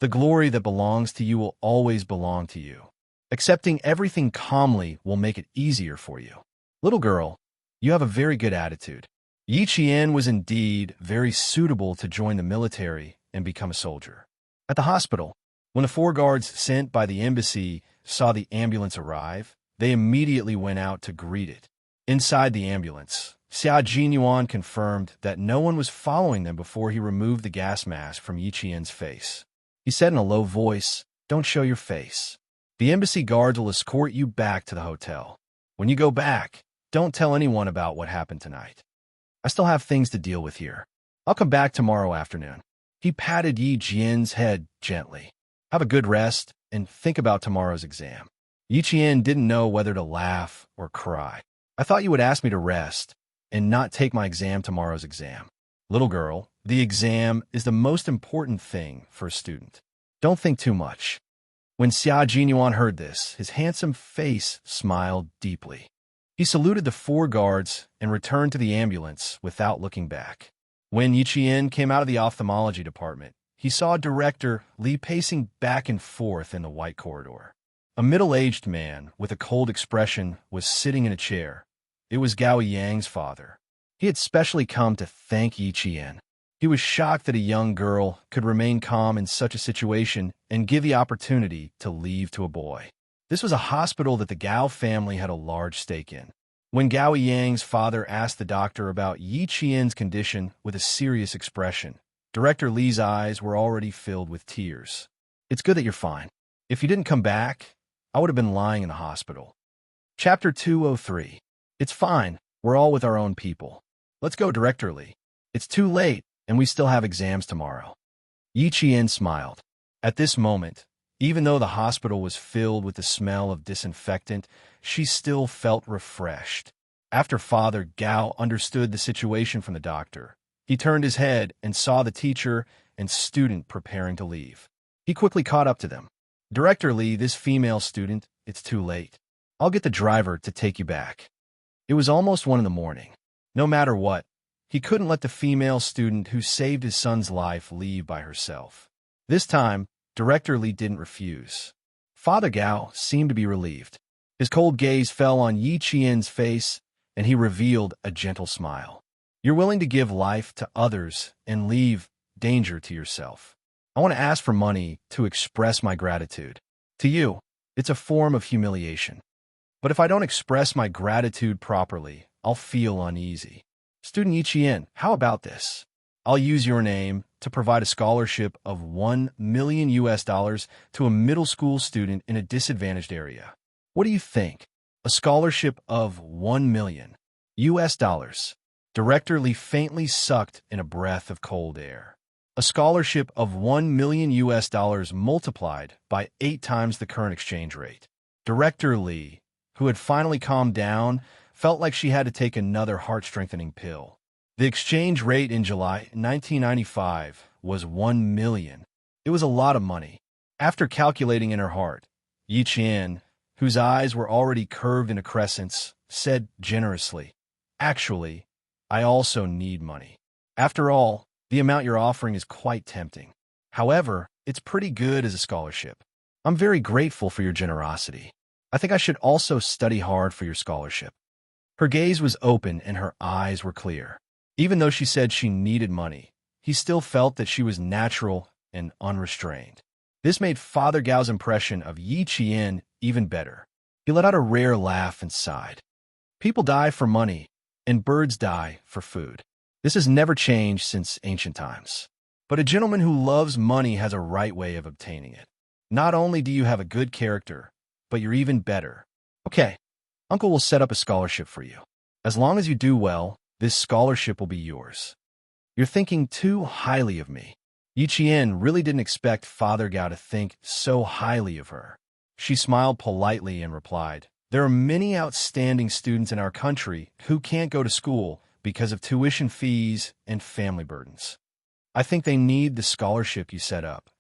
The glory that belongs to you will always belong to you. Accepting everything calmly will make it easier for you. Little girl, you have a very good attitude." Yi Qian was indeed very suitable to join the military and become a soldier. At the hospital, when the 4 guards sent by the embassy saw the ambulance arrive, they immediately went out to greet it. Inside the ambulance, Xia Jinyuan confirmed that no one was following them before he removed the gas mask from Yi Qian's face. He said in a low voice, "Don't show your face. The embassy guards will escort you back to the hotel. When you go back, don't tell anyone about what happened tonight. I still have things to deal with here. I'll come back tomorrow afternoon." He patted Yi Qian's head gently. "Have a good rest and think about tomorrow's exam." Yi Qian didn't know whether to laugh or cry. "I thought you would ask me to rest and not take my exam tomorrow's exam. Little girl, the exam is the most important thing for a student. Don't think too much." When Xia Jinyuan heard this, his handsome face smiled deeply. He saluted the 4 guards and returned to the ambulance without looking back. When Yi Qian came out of the ophthalmology department, he saw Director Li pacing back and forth in the white corridor. A middle-aged man with a cold expression was sitting in a chair. It was Gao Yang's father. He had specially come to thank Yi Qian. He was shocked that a young girl could remain calm in such a situation and give the opportunity to leave to a boy. This was a hospital that the Gao family had a large stake in. When Gao Yang's father asked the doctor about Yi Qian's condition with a serious expression, Director Li's eyes were already filled with tears. "It's good that you're fine. If you didn't come back, I would have been lying in the hospital. Chapter 203. It's fine. We're all with our own people. Let's go, Director Lee. It's too late, and we still have exams tomorrow. Yi Qian smiled. At this moment, even though the hospital was filled with the smell of disinfectant, she still felt refreshed. After Father Gao understood the situation from the doctor, he turned his head and saw the teacher and student preparing to leave. He quickly caught up to them. Director Lee, this female student, it's too late. I'll get the driver to take you back. It was almost 1 a.m. No matter what, he couldn't let the female student who saved his son's life leave by herself. This time, Director Lee didn't refuse. Father Gao seemed to be relieved. His cold gaze fell on Yi Qian's face, and he revealed a gentle smile. You're willing to give life to others and leave danger to yourself. I want to ask for money to express my gratitude. To you, it's a form of humiliation. But if I don't express my gratitude properly, I'll feel uneasy. Student Yi Qian, how about this? I'll use your name to provide a scholarship of $1 million to a middle school student in a disadvantaged area. What do you think? A scholarship of $1 million. Director Lee faintly sucked in a breath of cold air. A scholarship of $1 million multiplied by 8 times the current exchange rate. Director Lee, who had finally calmed down, felt like she had to take another heart-strengthening pill. The exchange rate in July 1995 was 1 million. It was a lot of money. After calculating in her heart, Yi Qian, whose eyes were already curved into crescents, said generously, "Actually, I also need money. After all, the amount you're offering is quite tempting. However, it's pretty good as a scholarship. I'm very grateful for your generosity. I think I should also study hard for your scholarship." Her gaze was open and her eyes were clear. Even though she said she needed money, he still felt that she was natural and unrestrained. This made Father Gao's impression of Yi Qian even better. He let out a rare laugh and sighed. People die for money, and birds die for food. This has never changed since ancient times. But a gentleman who loves money has a right way of obtaining it. Not only do you have a good character, but you're even better. Okay, Uncle will set up a scholarship for you. As long as you do well, this scholarship will be yours. You're thinking too highly of me. Yi Qian really didn't expect Father Gao to think so highly of her. She smiled politely and replied, "There are many outstanding students in our country who can't go to school because of tuition fees and family burdens. I think they need the scholarship you set up."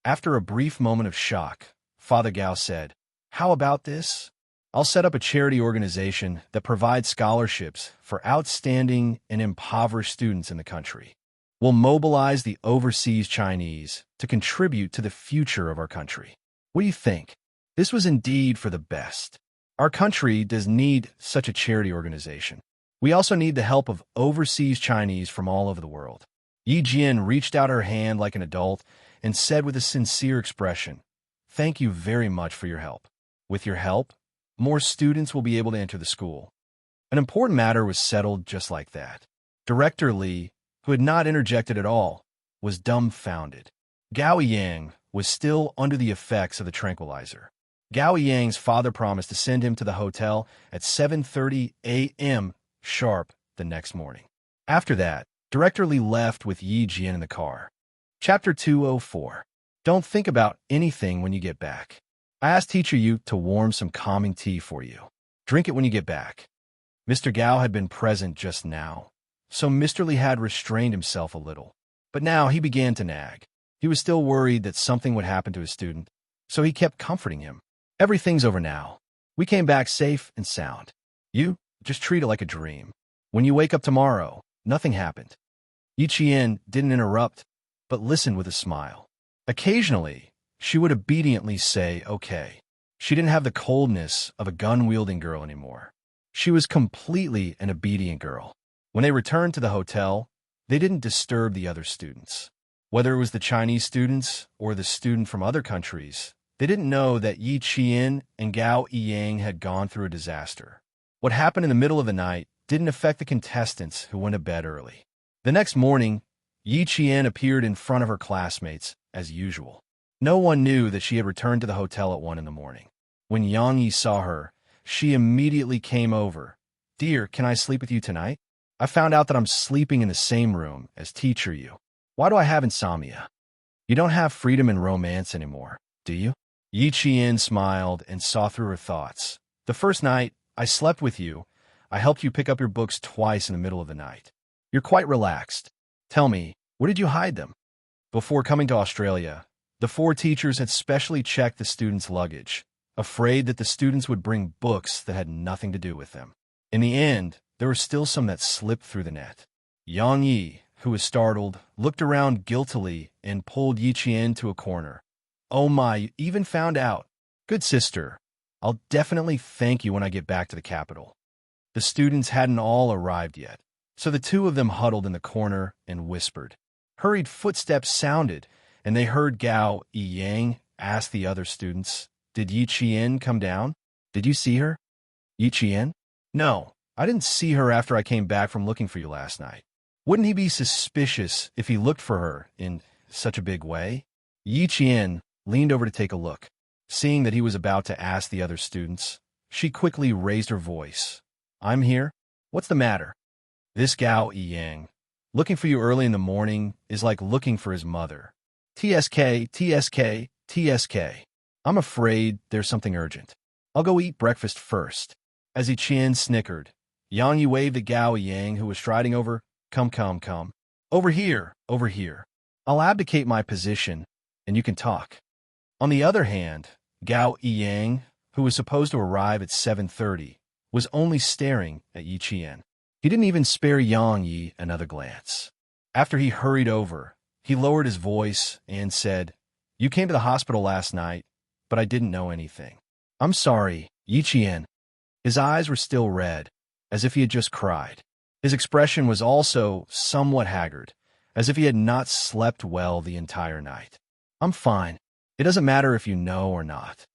After a brief moment of shock, Father Gao said, "How about this? I'll set up a charity organization that provides scholarships for outstanding and impoverished students in the country. We'll mobilize the overseas Chinese to contribute to the future of our country. What do you think? This was indeed for the best. Our country does need such a charity organization. We also need the help of overseas Chinese from all over the world." Yi Jian reached out her hand like an adult and said with a sincere expression, "Thank you very much for your help. With your help, more students will be able to enter the school." An important matter was settled just like that. Director Lee, who had not interjected at all, was dumbfounded. Gao Yang was still under the effects of the tranquilizer. Gao Yang's father promised to send him to the hotel at 7:30 a.m. sharp the next morning. After that, Director Lee left with Yi Jian in the car. Chapter 204. Don't think about anything when you get back. I asked Teacher Yu to warm some calming tea for you. Drink it when you get back. Mr. Gao had been present just now, so Mr. Lee had restrained himself a little. But now he began to nag. He was still worried that something would happen to his student, so he kept comforting him. "Everything's over now. We came back safe and sound. You just treat it like a dream. When you wake up tomorrow, nothing happened." Yi Qian didn't interrupt, but listened with a smile. Occasionally, she would obediently say, "Okay." She didn't have the coldness of a gun-wielding girl anymore. She was completely an obedient girl. When they returned to the hotel, they didn't disturb the other students. Whether it was the Chinese students or the student from other countries, they didn't know that Yi Qian and Gao Yang had gone through a disaster. What happened in the middle of the night didn't affect the contestants who went to bed early. The next morning, Yi Qian appeared in front of her classmates as usual. No one knew that she had returned to the hotel at 1 a.m. When Yang Yi saw her, She immediately came over. Dear, can I sleep with you tonight? I found out that I'm sleeping in the same room as teacher you. Why do I have insomnia? You don't have freedom and romance anymore, do you? Yi Qian smiled and saw through her thoughts. The first night I slept with you, I helped you pick up your books twice in the middle of the night. You're quite relaxed. Tell me, where did you hide them? Before coming to Australia, the 4 teachers had specially checked the students' luggage, afraid that the students would bring books that had nothing to do with them. In the end, there were still some that slipped through the net. Yang Yi, who was startled, looked around guiltily and pulled Yi Qian to a corner. Oh my, you even found out. Good sister, I'll definitely thank you when I get back to the capital. The students hadn't all arrived yet, so the 2 of them huddled in the corner and whispered. Hurried footsteps sounded, and they heard Gao Yiyang ask the other students, Did Yi Qian come down? Did you see her? Yi Qian? No, I didn't see her after I came back from looking for you last night. Wouldn't he be suspicious if he looked for her in such a big way? Yi Qian leaned over to take a look. Seeing that he was about to ask the other students, she quickly raised her voice. I'm here? What's the matter? This Gao Yiyang, looking for you early in the morning, is like looking for his mother. TSK, TSK, TSK. I'm afraid there's something urgent. I'll go eat breakfast first. As Yi Qian snickered, Yang Yi waved at Gao Yiyang, who was striding over. Come, come, come. Over here, over here. I'll abdicate my position, and you can talk. On the other hand, Gao Yiyang, who was supposed to arrive at 7:30, was only staring at Yi Qian. He didn't even spare Yang Yi another glance. After he hurried over, he lowered his voice and said, You came to the hospital last night, but I didn't know anything. I'm sorry, Yi Qian. His eyes were still red, as if he had just cried. His expression was also somewhat haggard, as if he had not slept well the entire night. I'm fine. It doesn't matter if you know or not.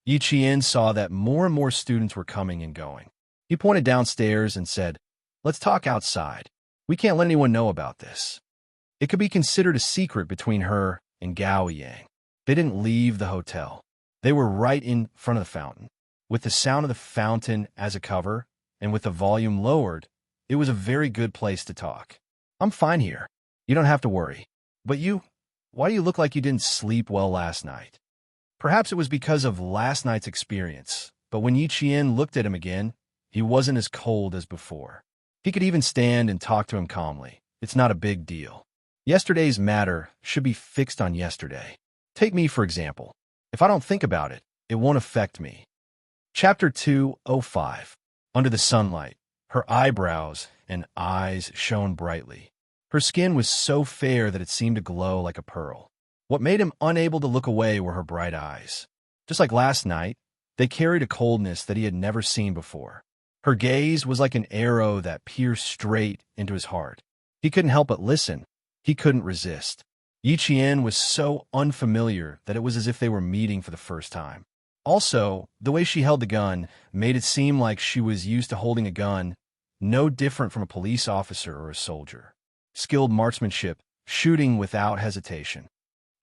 Yi Qian saw that more and more students were coming and going. He pointed downstairs and said, Let's talk outside. We can't let anyone know about this. It could be considered a secret between her and Gao Yang. They didn't leave the hotel. They were right in front of the fountain. With the sound of the fountain as a cover, and with the volume lowered, it was a very good place to talk. I'm fine here. You don't have to worry. But why do you look like you didn't sleep well last night? Perhaps it was because of last night's experience, but when Yi Qian looked at him again, he wasn't as cold as before. He could even stand and talk to him calmly. It's not a big deal. Yesterday's matter should be fixed on yesterday. Take me, for example. If I don't think about it, it won't affect me. Chapter 205. Under the sunlight, her eyebrows and eyes shone brightly. Her skin was so fair that it seemed to glow like a pearl. What made him unable to look away were her bright eyes. Just like last night, they carried a coldness that he had never seen before. Her gaze was like an arrow that pierced straight into his heart. He couldn't help but listen. He couldn't resist. Yi Qian was so unfamiliar that it was as if they were meeting for the first time. Also, the way she held the gun made it seem like she was used to holding a gun, no different from a police officer or a soldier. Skilled marksmanship, shooting without hesitation.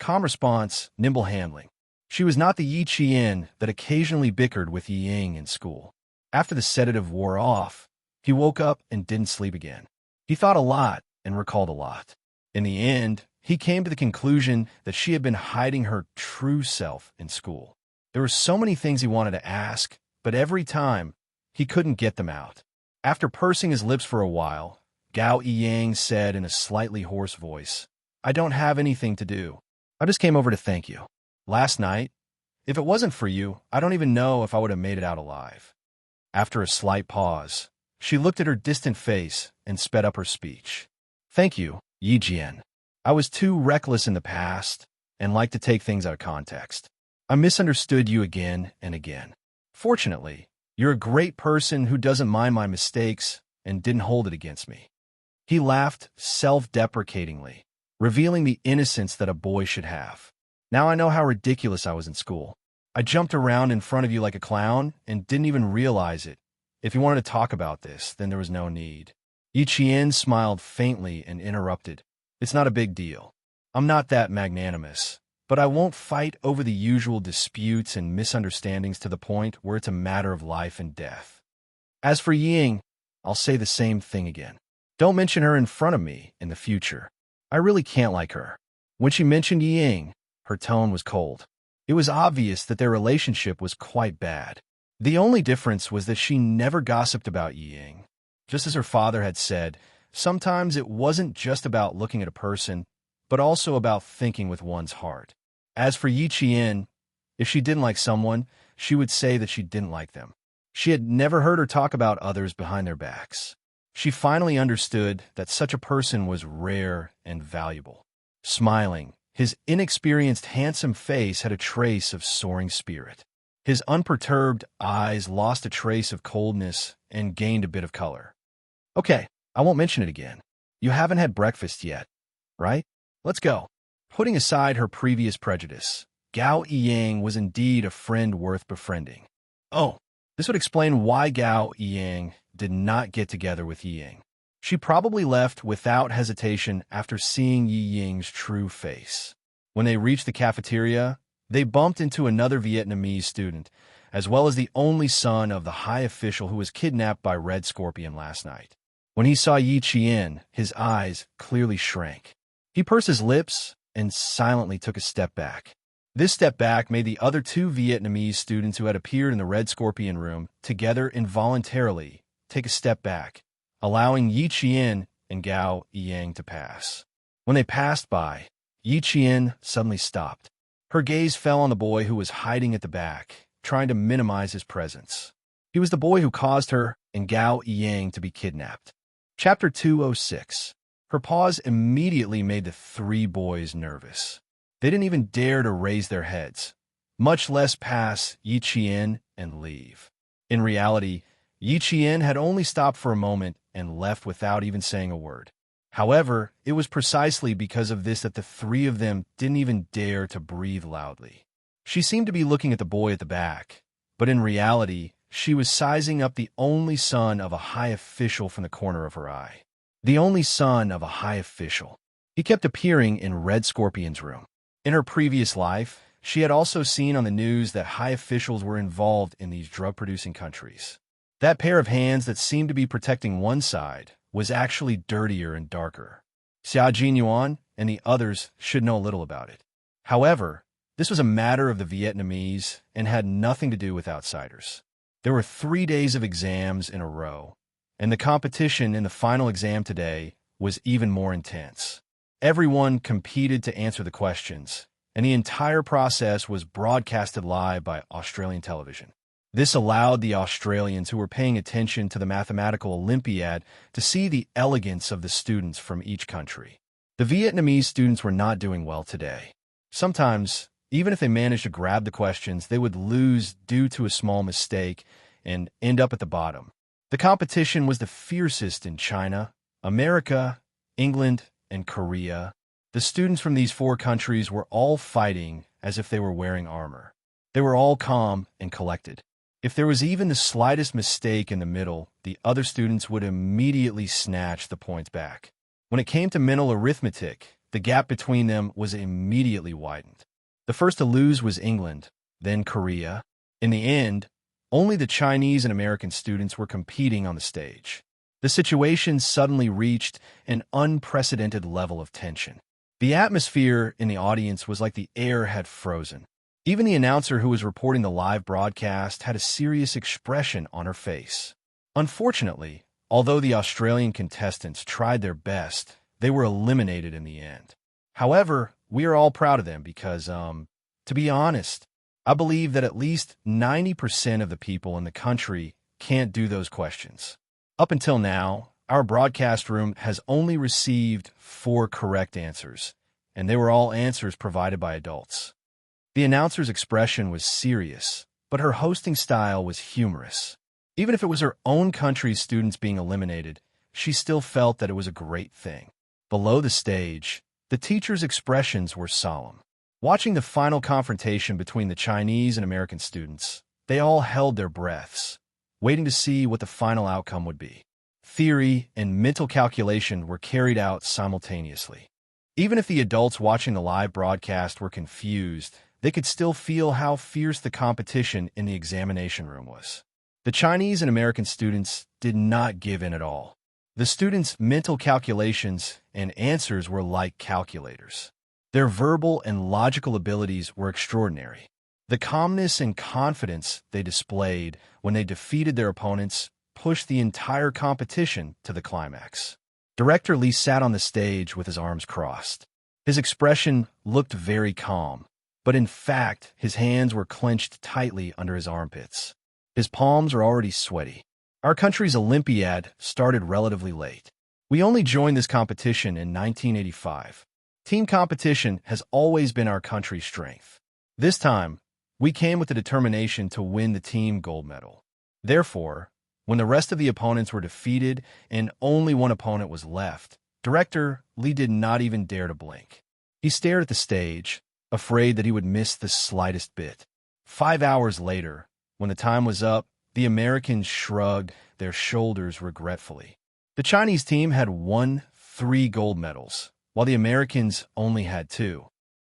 Calm response, nimble handling. She was not the Yi Qian that occasionally bickered with Yi Ying in school. After the sedative wore off, he woke up and didn't sleep again. He thought a lot and recalled a lot. In the end, he came to the conclusion that she had been hiding her true self in school. There were so many things he wanted to ask, but every time, he couldn't get them out. After pursing his lips for a while, Gao Yiyang said in a slightly hoarse voice, I don't have anything to do. I just came over to thank you. Last night, if it wasn't for you, I don't even know if I would have made it out alive. After a slight pause, she looked at her distant face and sped up her speech. Thank you, Yi Jian. I was too reckless in the past and liked to take things out of context. I misunderstood you again and again. Fortunately, you're a great person who doesn't mind my mistakes and didn't hold it against me. He laughed self-deprecatingly, revealing the innocence that a boy should have. Now I know how ridiculous I was in school. I jumped around in front of you like a clown and didn't even realize it. If you wanted to talk about this, then there was no need. Yi Qian smiled faintly and interrupted. It's not a big deal. I'm not that magnanimous. but I won't fight over the usual disputes and misunderstandings to the point where it's a matter of life and death. As for Ying, I'll say the same thing again. Don't mention her in front of me in the future. I really can't like her." When she mentioned Ying, her tone was cold. It was obvious that their relationship was quite bad. The only difference was that she never gossiped about Ying. Just as her father had said, sometimes it wasn't just about looking at a person, but also about thinking with one's heart. As for Yi Qian, if she didn't like someone, she would say that she didn't like them. She had never heard her talk about others behind their backs. She finally understood that such a person was rare and valuable. Smiling, his inexperienced, handsome face had a trace of soaring spirit. His unperturbed eyes lost a trace of coldness and gained a bit of color. "Okay, I won't mention it again. You haven't had breakfast yet, right? Let's go." Putting aside her previous prejudice, Gao Yiyang was indeed a friend worth befriending. Oh, this would explain why Gao Yiyang did not get together with Yiying. She probably left without hesitation after seeing Yiying's true face. When they reached the cafeteria, they bumped into another Vietnamese student, as well as the only son of the high official who was kidnapped by Red Scorpion last night. When he saw Yi Qian, his eyes clearly shrank. He pursed his lips and silently took a step back. This step back made the other two Vietnamese students who had appeared in the Red Scorpion room together involuntarily take a step back, allowing Yi Qian and Gao Yiyang to pass. When they passed by, Yi Qian suddenly stopped. Her gaze fell on the boy who was hiding at the back, trying to minimize his presence. He was the boy who caused her and Gao Yiyang to be kidnapped. Chapter 206. Her pause immediately made the three boys nervous. They didn't even dare to raise their heads, much less pass Yi Qian and leave. In reality, Yi Qian had only stopped for a moment and left without even saying a word. However, it was precisely because of this that the three of them didn't even dare to breathe loudly. She seemed to be looking at the boy at the back, but in reality, she was sizing up the only son of a high official from the corner of her eye. The only son of a high official. He kept appearing in Red Scorpion's room. In her previous life, she had also seen on the news that high officials were involved in these drug-producing countries. That pair of hands that seemed to be protecting one side was actually dirtier and darker. Xia Jinyuan and the others should know a little about it. However, this was a matter of the Vietnamese and had nothing to do with outsiders. There were 3 days of exams in a row, and the competition in the final exam today was even more intense. Everyone competed to answer the questions, and the entire process was broadcasted live by Australian television. This allowed the Australians who were paying attention to the mathematical Olympiad to see the elegance of the students from each country. The Vietnamese students were not doing well today. Sometimes, even if they managed to grab the questions, they would lose due to a small mistake and end up at the bottom. The competition was the fiercest in China, America, England, and Korea. The students from these 4 countries were all fighting as if they were wearing armor. They were all calm and collected. If there was even the slightest mistake in the middle, the other students would immediately snatch the points back. When it came to mental arithmetic, the gap between them was immediately widened. The first to lose was England, then Korea. In the end, only the Chinese and American students were competing on the stage. The situation suddenly reached an unprecedented level of tension. The atmosphere in the audience was like the air had frozen. Even the announcer who was reporting the live broadcast had a serious expression on her face. Unfortunately, although the Australian contestants tried their best, they were eliminated in the end. However, we are all proud of them because, to be honest, I believe that at least 90% of the people in the country can't do those questions. Up until now, our broadcast room has only received 4 correct answers, and they were all answers provided by adults. The announcer's expression was serious, but her hosting style was humorous. Even if it was her own country's students being eliminated, she still felt that it was a great thing. Below the stage, the teacher's expressions were solemn. Watching the final confrontation between the Chinese and American students, they all held their breaths, waiting to see what the final outcome would be. Theory and mental calculation were carried out simultaneously. Even if the adults watching the live broadcast were confused, they could still feel how fierce the competition in the examination room was. The Chinese and American students did not give in at all. The students' mental calculations and answers were like calculators. Their verbal and logical abilities were extraordinary. The calmness and confidence they displayed when they defeated their opponents pushed the entire competition to the climax. Director Lee sat on the stage with his arms crossed. His expression looked very calm, but in fact, his hands were clenched tightly under his armpits. His palms were already sweaty. Our country's Olympiad started relatively late. We only joined this competition in 1985. Team competition has always been our country's strength. This time, we came with the determination to win the team gold medal. Therefore, when the rest of the opponents were defeated and only one opponent was left, Director Lee did not even dare to blink. He stared at the stage, afraid that he would miss the slightest bit. 5 hours later, when the time was up, the Americans shrugged their shoulders regretfully. The Chinese team had won 3 gold medals, while the Americans only had 2.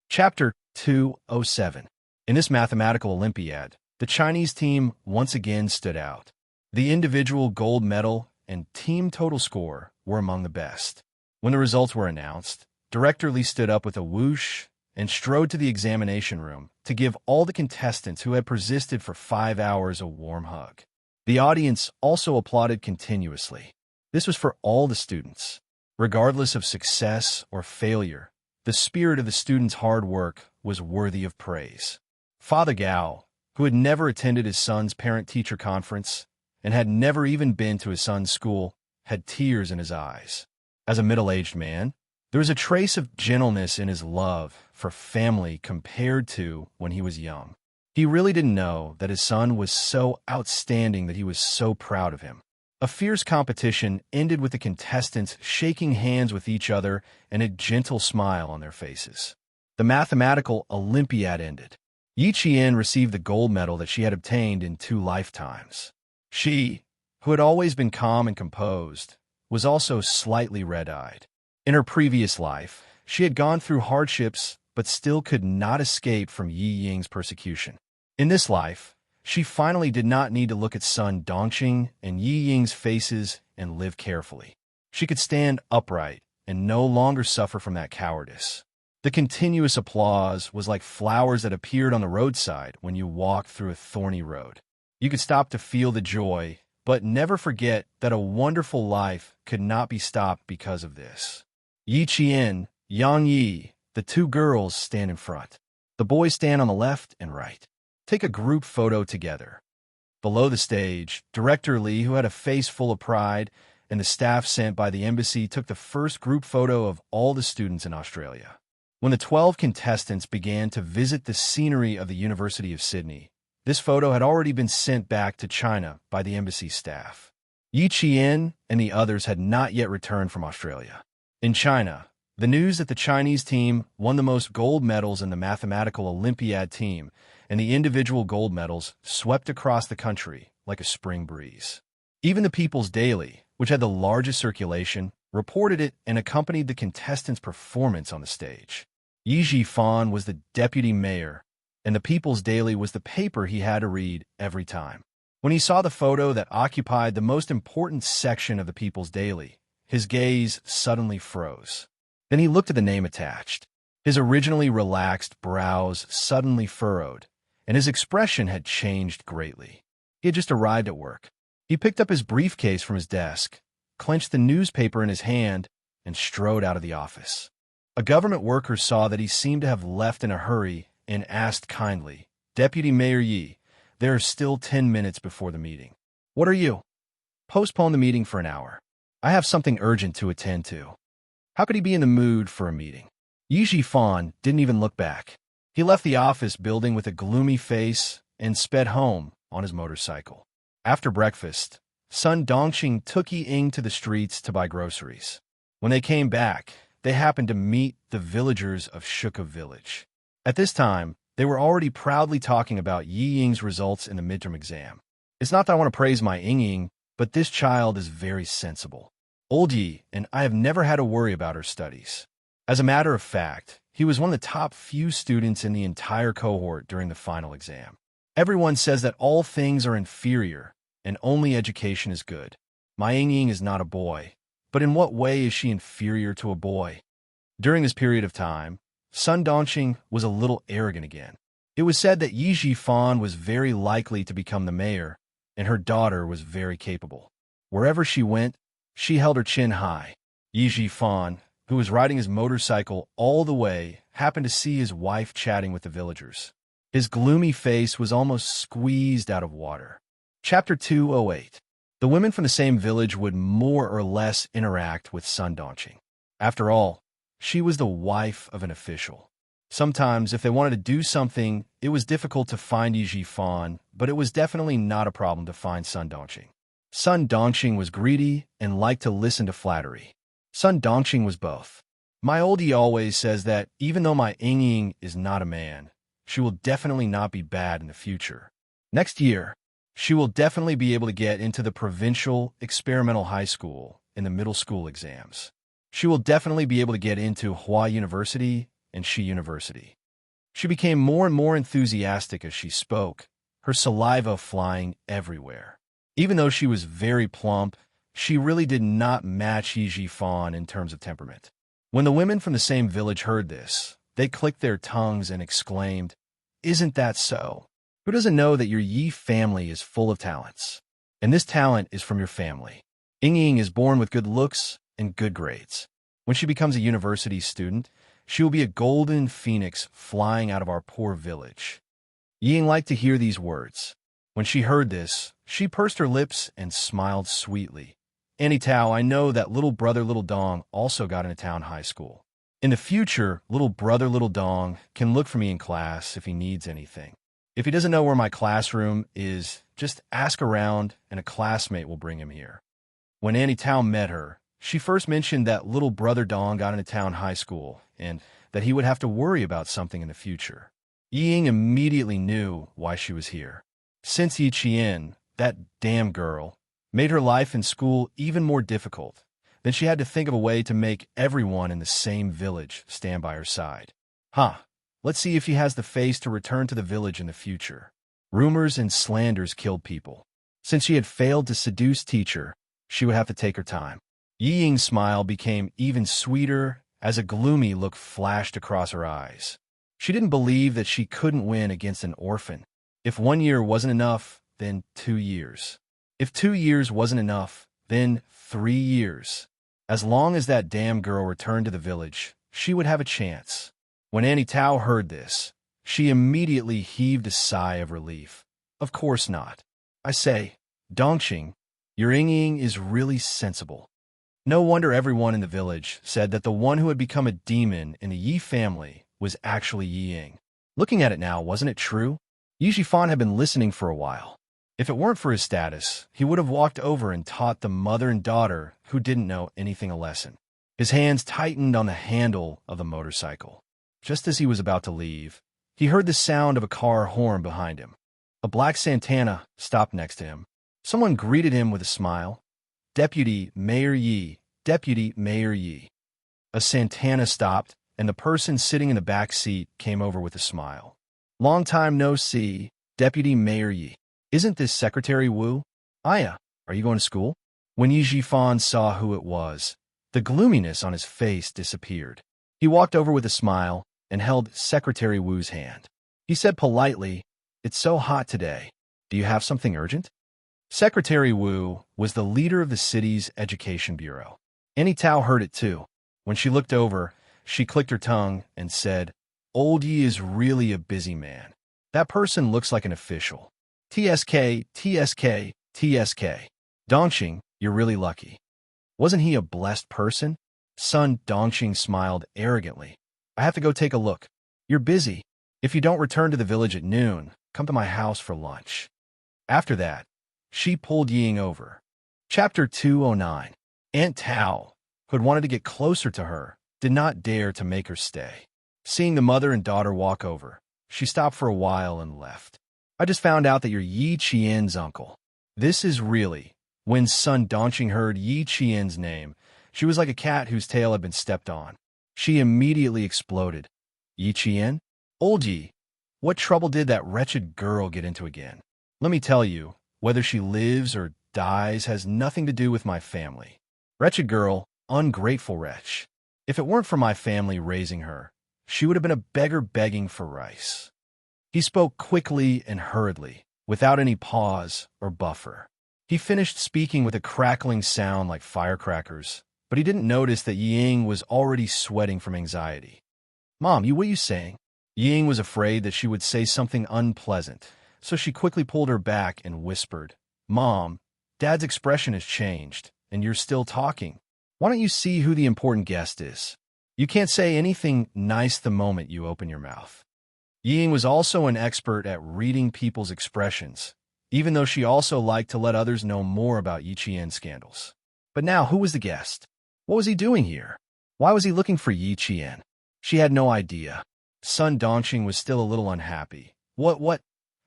Chapter 207. In this mathematical Olympiad, the Chinese team once again stood out. The individual gold medal and team total score were among the best. When the results were announced, Director Lee stood up with a whoosh and strode to the examination room to give all the contestants who had persisted for 5 hours a warm hug. The audience also applauded continuously. This was for all the students. Regardless of success or failure, the spirit of the students' hard work was worthy of praise. Father Gao, who had never attended his son's parent-teacher conference and had never even been to his son's school, had tears in his eyes. As a middle-aged man, there was a trace of gentleness in his love for family compared to when he was young. He really didn't know that his son was so outstanding that he was so proud of him. A fierce competition ended with the contestants shaking hands with each other and a gentle smile on their faces. The mathematical Olympiad ended. Yi Qian received the gold medal that she had obtained in 2 lifetimes. She, who had always been calm and composed, was also slightly red-eyed. In her previous life, she had gone through hardships but still could not escape from Yi Ying's persecution. In this life, she finally did not need to look at Sun Dongqing and Yi Ying's faces and live carefully. She could stand upright and no longer suffer from that cowardice. The continuous applause was like flowers that appeared on the roadside when you walked through a thorny road. You could stop to feel the joy, but never forget that a wonderful life could not be stopped because of this. Yi Qian, Yang Yi, the 2 girls stand in front. The boys stand on the left and right. Take a group photo together. Below the stage, Director Lee, who had a face full of pride, and the staff sent by the embassy took the first group photo of all the students in Australia. When the 12 contestants began to visit the scenery of the University of Sydney, this photo had already been sent back to China by the embassy staff. Yi Qian and the others had not yet returned from Australia. In China, the news that the Chinese team won the most gold medals in the mathematical Olympiad team and the individual gold medals swept across the country like a spring breeze. Even the People's Daily, which had the largest circulation, reported it and accompanied the contestants' performance on the stage. Yi Zhifan was the deputy mayor, and the People's Daily was the paper he had to read every time. When he saw the photo that occupied the most important section of the People's Daily, his gaze suddenly froze. Then he looked at the name attached. His originally relaxed brows suddenly furrowed, and his expression had changed greatly. He had just arrived at work. He picked up his briefcase from his desk, clenched the newspaper in his hand, and strode out of the office. A government worker saw that he seemed to have left in a hurry and asked kindly, "Deputy Mayor Yi, there are still 10 minutes before the meeting. What are you?" "Postpone the meeting for an hour. I have something urgent to attend to." How could he be in the mood for a meeting? Yi Zhifan didn't even look back. He left the office building with a gloomy face and sped home on his motorcycle. After breakfast, Sun Dongqing took Yi Ying to the streets to buy groceries. When they came back, they happened to meet the villagers of Shuka village. At this time, they were already proudly talking about Yi Ying's results in the midterm exam. It's not that I want to praise my Ying, but this child is very sensible. Old Yi and I have never had to worry about her studies. As a matter of fact, he was one of the top few students in the entire cohort during the final exam. Everyone says that all things are inferior and only education is good. My Ying is not a boy, but in what way is she inferior to a boy? During this period of time, Sun Dongqing was a little arrogant again. It was said that Yi Jifan was very likely to become the mayor, and her daughter was very capable. Wherever she went, she held her chin high. Yi Jifan, who was riding his motorcycle all the way, happened to see his wife chatting with the villagers. His gloomy face was almost squeezed out of water. Chapter 208. The women from the same village would more or less interact with Sun Dongqing. After all, she was the wife of an official. Sometimes, if they wanted to do something, it was difficult to find Yi Jifan, but it was definitely not a problem to find Sun Dongqing. Sun Dongqing was greedy and liked to listen to flattery. Sun Dongqing was both. My oldie always says that even though my Ying is not a man, she will definitely not be bad in the future. Next year, she will definitely be able to get into the provincial experimental high school in the middle school exams. She will definitely be able to get into Hua University and Shi University. She became more and more enthusiastic as she spoke, her saliva flying everywhere. Even though she was very plump, she really did not match Yi Jifan in terms of temperament. When the women from the same village heard this, they clicked their tongues and exclaimed, "Isn't that so? Who doesn't know that your Yi family is full of talents? And this talent is from your family. Ying is born with good looks and good grades. When she becomes a university student, she will be a golden phoenix flying out of our poor village." Ying liked to hear these words. When she heard this, she pursed her lips and smiled sweetly. "Auntie Tao, I know that little brother Little Dong also got into town high school. In the future, little brother Little Dong can look for me in class if he needs anything. If he doesn't know where my classroom is, just ask around and a classmate will bring him here." When Auntie Tao met her, she first mentioned that little brother Dong got into town high school and that he would have to worry about something in the future. Ying immediately knew why she was here. Since Yi Qian, that damn girl, made her life in school even more difficult, then she had to think of a way to make everyone in the same village stand by her side. Let's see if he has the face to return to the village in the future. Rumors and slanders killed people. Since she had failed to seduce teacher, she would have to take her time. Yi Ying's smile became even sweeter as a gloomy look flashed across her eyes. She didn't believe that she couldn't win against an orphan. If 1 year wasn't enough, then 2 years. If 2 years wasn't enough, then 3 years. As long as that damn girl returned to the village, she would have a chance. When Auntie Tao heard this, she immediately heaved a sigh of relief. Of course not. I say, Dongqing, your Ying is really sensible. No wonder everyone in the village said that the one who had become a demon in the Yi family was actually Yi Ying. Looking at it now, wasn't it true? Yi Jifan had been listening for a while. If it weren't for his status, he would have walked over and taught the mother and daughter who didn't know anything a lesson. His hands tightened on the handle of the motorcycle. Just as he was about to leave, he heard the sound of a car horn behind him. A black Santana stopped next to him. Someone greeted him with a smile. "Deputy Mayor Yi, Deputy Mayor Yi." A Santana stopped, and the person sitting in the back seat came over with a smile. "Long time no see, Deputy Mayor Yi. Isn't this Secretary Wu? Aya, are you going to school?" When Yi Jifan saw who it was, the gloominess on his face disappeared. He walked over with a smile and held Secretary Wu's hand. He said politely, "It's so hot today. Do you have something urgent?" Secretary Wu was the leader of the city's education bureau. Auntie Tao heard it too. When she looked over, she clicked her tongue and said, "Old Yi is really a busy man. That person looks like an official. TSK, TSK, TSK. Dongqing, you're really lucky. Wasn't he a blessed person?" Sun Dongqing smiled arrogantly. "I have to go take a look. You're busy. If you don't return to the village at noon, come to my house for lunch." After that, she pulled Ying over. Chapter 209. Aunt Tao, who had wanted to get closer to her, did not dare to make her stay. Seeing the mother and daughter walk over, she stopped for a while and left. "I just found out that you're Yi Qian's uncle." This is really. When Sun Dongqing heard Yi Qian's name, she was like a cat whose tail had been stepped on. She immediately exploded. Yi Qian? Old Yi, what trouble did that wretched girl get into again? Let me tell you, whether she lives or dies has nothing to do with my family. Wretched girl, ungrateful wretch. If it weren't for my family raising her, she would have been a beggar begging for rice. He spoke quickly and hurriedly, without any pause or buffer. He finished speaking with a crackling sound like firecrackers, but he didn't notice that Ying was already sweating from anxiety. Mom, what are you saying? Ying was afraid that she would say something unpleasant, so she quickly pulled her back and whispered, Mom, Dad's expression has changed, and you're still talking. Why don't you see who the important guest is? You can't say anything nice the moment you open your mouth. Ying was also an expert at reading people's expressions, even though she also liked to let others know more about Yi Qian's scandals. But now, who was the guest? What was he doing here? Why was he looking for Yi Qian? She had no idea. Sun Dongqing was still a little unhappy. What?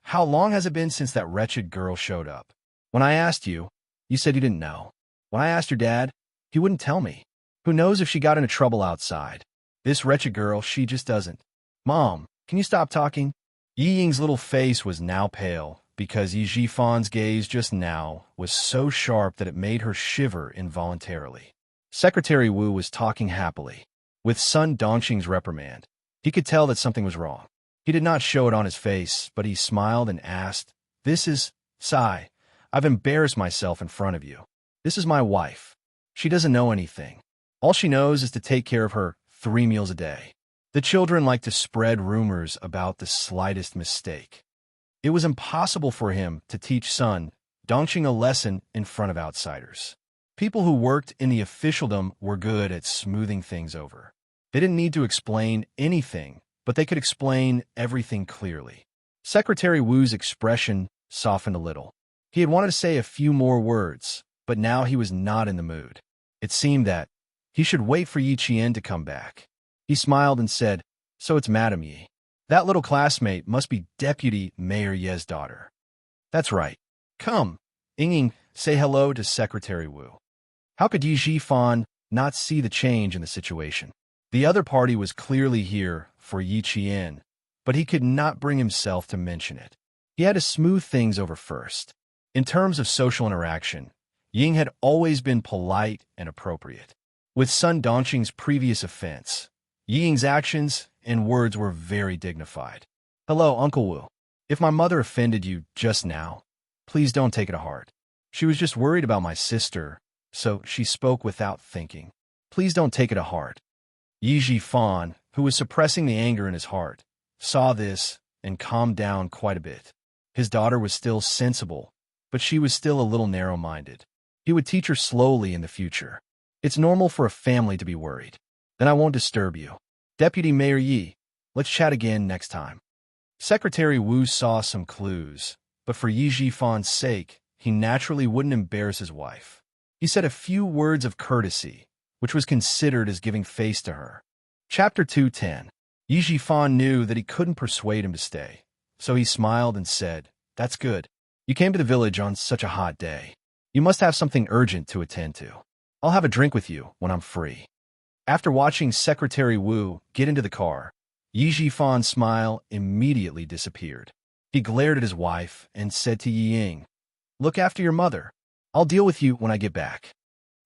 How long has it been since that wretched girl showed up? When I asked you, you said you didn't know. When I asked your dad, he wouldn't tell me. Who knows if she got into trouble outside? This wretched girl, she just doesn't. Mom, can you stop talking? Yi Ying's little face was now pale, because Yi Jifan's gaze just now was so sharp that it made her shiver involuntarily. Secretary Wu was talking happily. With Sun Dongqing's reprimand, he could tell that something was wrong. He did not show it on his face, but he smiled and asked, This is, Sai, I've embarrassed myself in front of you. This is my wife. She doesn't know anything. All she knows is to take care of her 3 meals a day. The children like to spread rumors about the slightest mistake. It was impossible for him to teach Sun Dongqing a lesson in front of outsiders. People who worked in the officialdom were good at smoothing things over. They didn't need to explain anything, but they could explain everything clearly. Secretary Wu's expression softened a little. He had wanted to say a few more words, but now he was not in the mood. It seemed that he should wait for Yi Qian to come back. He smiled and said, So it's Madam Yi. That little classmate must be Deputy Mayor Ye's daughter. That's right. Come, Ying, say hello to Secretary Wu. How could Yi Jifan not see the change in the situation? The other party was clearly here for Yi Qian, but he could not bring himself to mention it. He had to smooth things over first. In terms of social interaction, Ying had always been polite and appropriate. With Sun Dongqing's previous offense, Ying's actions and words were very dignified. Hello, Uncle Wu. If my mother offended you just now, please don't take it to heart. She was just worried about my sister, so she spoke without thinking. Please don't take it to heart. Yi Jifan, who was suppressing the anger in his heart, saw this and calmed down quite a bit. His daughter was still sensible, but she was still a little narrow-minded. He would teach her slowly in the future. It's normal for a family to be worried. Then I won't disturb you. Deputy Mayor Yi, let's chat again next time. Secretary Wu saw some clues, but for Yi Jifan's sake, he naturally wouldn't embarrass his wife. He said a few words of courtesy, which was considered as giving face to her. Chapter 210. Yi Jifan knew that he couldn't persuade him to stay, so he smiled and said, That's good. You came to the village on such a hot day. You must have something urgent to attend to. I'll have a drink with you when I'm free. After watching Secretary Wu get into the car, Yi Jifan's smile immediately disappeared. He glared at his wife and said to Yi Ying, Look after your mother. I'll deal with you when I get back.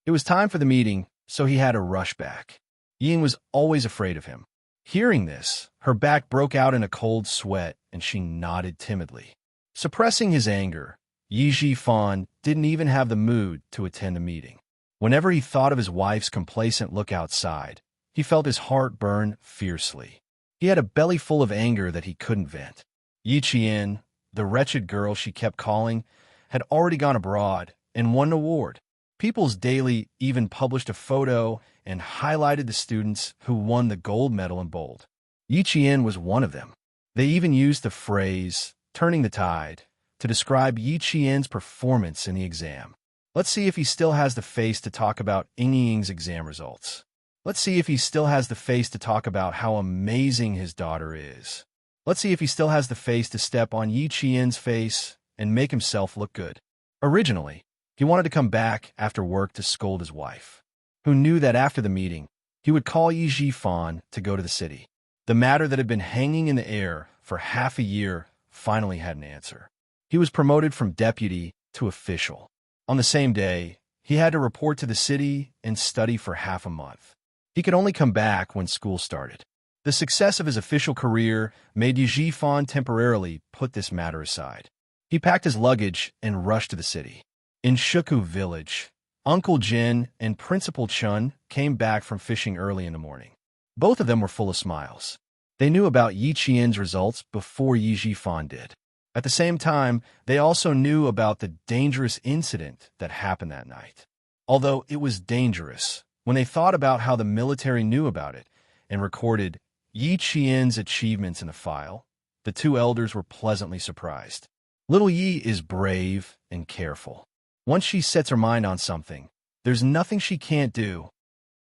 It was time for the meeting, so he had to rush back. Ying was always afraid of him. Hearing this, her back broke out in a cold sweat and she nodded timidly. Suppressing his anger, Yi Jifan didn't even have the mood to attend the meeting. Whenever he thought of his wife's complacent look outside, he felt his heart burn fiercely. He had a belly full of anger that he couldn't vent. Yi Qian, the wretched girl she kept calling, had already gone abroad and won an award. People's Daily even published a photo and highlighted the students who won the gold medal in bold. Yi Qian was one of them. They even used the phrase, turning the tide, to describe Yi Qian's performance in the exam. Let's see if he still has the face to talk about Ying Ying's exam results. Let's see if he still has the face to talk about how amazing his daughter is. Let's see if he still has the face to step on Yi Qian's face and make himself look good. Originally, he wanted to come back after work to scold his wife, who knew that after the meeting, He would call Yi Jifan to go to the city. The matter that had been hanging in the air for half a year finally had an answer. He was promoted from deputy to official. On the same day, he had to report to the city and study for half a month. He could only come back when school started. The success of his official career made Yi Jifan temporarily put this matter aside. He packed his luggage and rushed to the city. In Shuku village, Uncle Jin and Principal Chun came back from fishing early in the morning. Both of them were full of smiles. They knew about Yi Qian's results before Yi Jifan did. At the same time, they also knew about the dangerous incident that happened that night. Although it was dangerous, when they thought about how the military knew about it and recorded Yi Qian's achievements in the file, the two elders were pleasantly surprised. Little Yi is brave and careful. Once she sets her mind on something, there's nothing she can't do.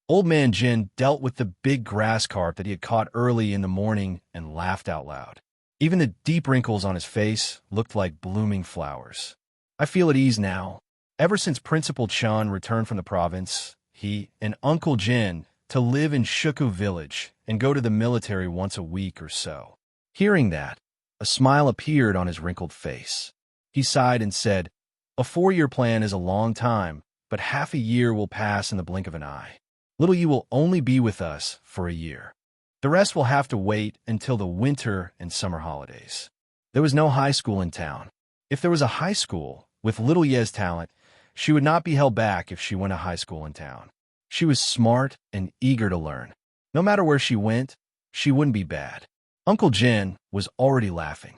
Old Man Jin dealt with the big grass carp that he had caught early in the morning and laughed out loud. Even the deep wrinkles on his face looked like blooming flowers. I feel at ease now. Ever since Principal Chun returned from the province, he and Uncle Jin to live in Shuku village and go to the military once a week or so. Hearing that, a smile appeared on his wrinkled face. He sighed and said, "A 4-year plan is a long time, but half a year will pass in the blink of an eye. Little Yi will only be with us for a year. The rest will have to wait until the winter and summer holidays." There was no high school in town. If there was a high school with Little Ye's talent, she would not be held back if she went to high school in town. She was smart and eager to learn. No matter where she went, she wouldn't be bad. Uncle Jin was already laughing.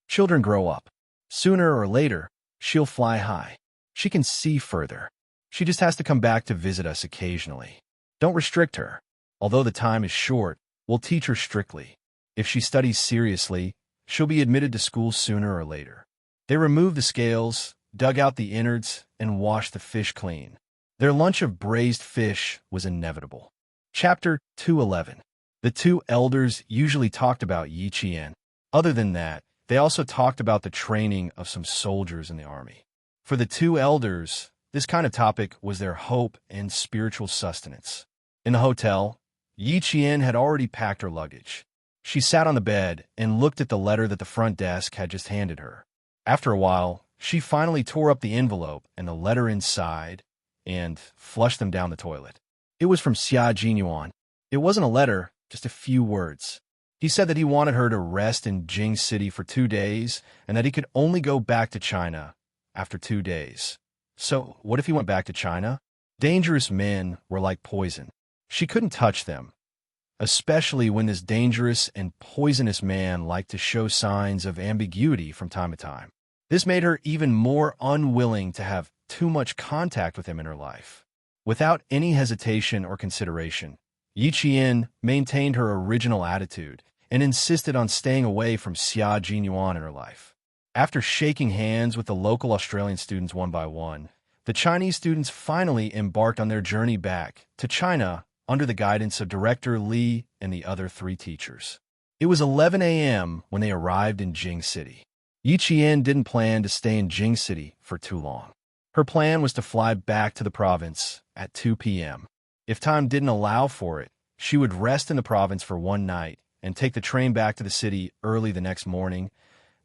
Children grow up. Sooner or later, she'll fly high. She can see further. She just has to come back to visit us occasionally. Don't restrict her. Although the time is short, we'll teach her strictly. If she studies seriously, she'll be admitted to school sooner or later. They removed the scales, dug out the innards, and washed the fish clean. Their lunch of braised fish was inevitable. Chapter 211. The two elders usually talked about Yi Qian. Other than that, they also talked about the training of some soldiers in the army. For the two elders, this kind of topic was their hope and spiritual sustenance. In the hotel, Yi Qian had already packed her luggage. She sat on the bed and looked at the letter that the front desk had just handed her. After a while, she finally tore up the envelope and the letter inside and flushed them down the toilet. It was from Xia Jinyuan. It wasn't a letter, just a few words. He said that he wanted her to rest in Jing City for 2 days and that he could only go back to China after 2 days. So, what if he went back to China? Dangerous men were like poison. She couldn't touch them, especially when this dangerous and poisonous man liked to show signs of ambiguity from time to time. This made her even more unwilling to have too much contact with him in her life. Without any hesitation or consideration, Yi Qian maintained her original attitude and insisted on staying away from Xia Jinyuan in her life. After shaking hands with the local Australian students one by one, the Chinese students finally embarked on their journey back to China under the guidance of Director Li and the other 3 teachers. It was 11 a.m. when they arrived in Jing City. Yi Qian didn't plan to stay in Jing City for too long. Her plan was to fly back to the province at 2 p.m. If time didn't allow for it, she would rest in the province for 1 night and take the train back to the city early the next morning.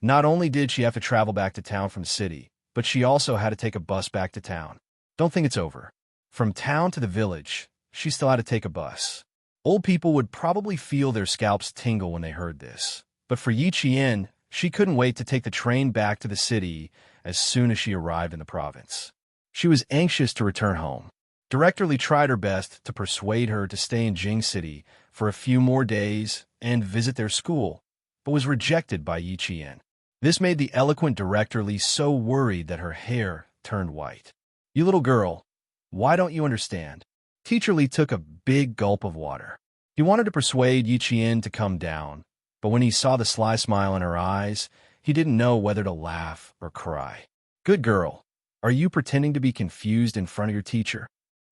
Not only did she have to travel back to town from the city, but she also had to take a bus back to town. Don't think it's over. From town to the village, she still had to take a bus. Old people would probably feel their scalps tingle when they heard this. But for Yi Qian, she couldn't wait to take the train back to the city as soon as she arrived in the province. She was anxious to return home. Director Li tried her best to persuade her to stay in Jing City for a few more days and visit their school, but was rejected by Yi Qian. This made the eloquent Director Li so worried that her hair turned white. "You little girl, why don't you understand?" Teacher Li took a big gulp of water. He wanted to persuade Yi Qian to come down, but when he saw the sly smile in her eyes, he didn't know whether to laugh or cry. "Good girl, are you pretending to be confused in front of your teacher?"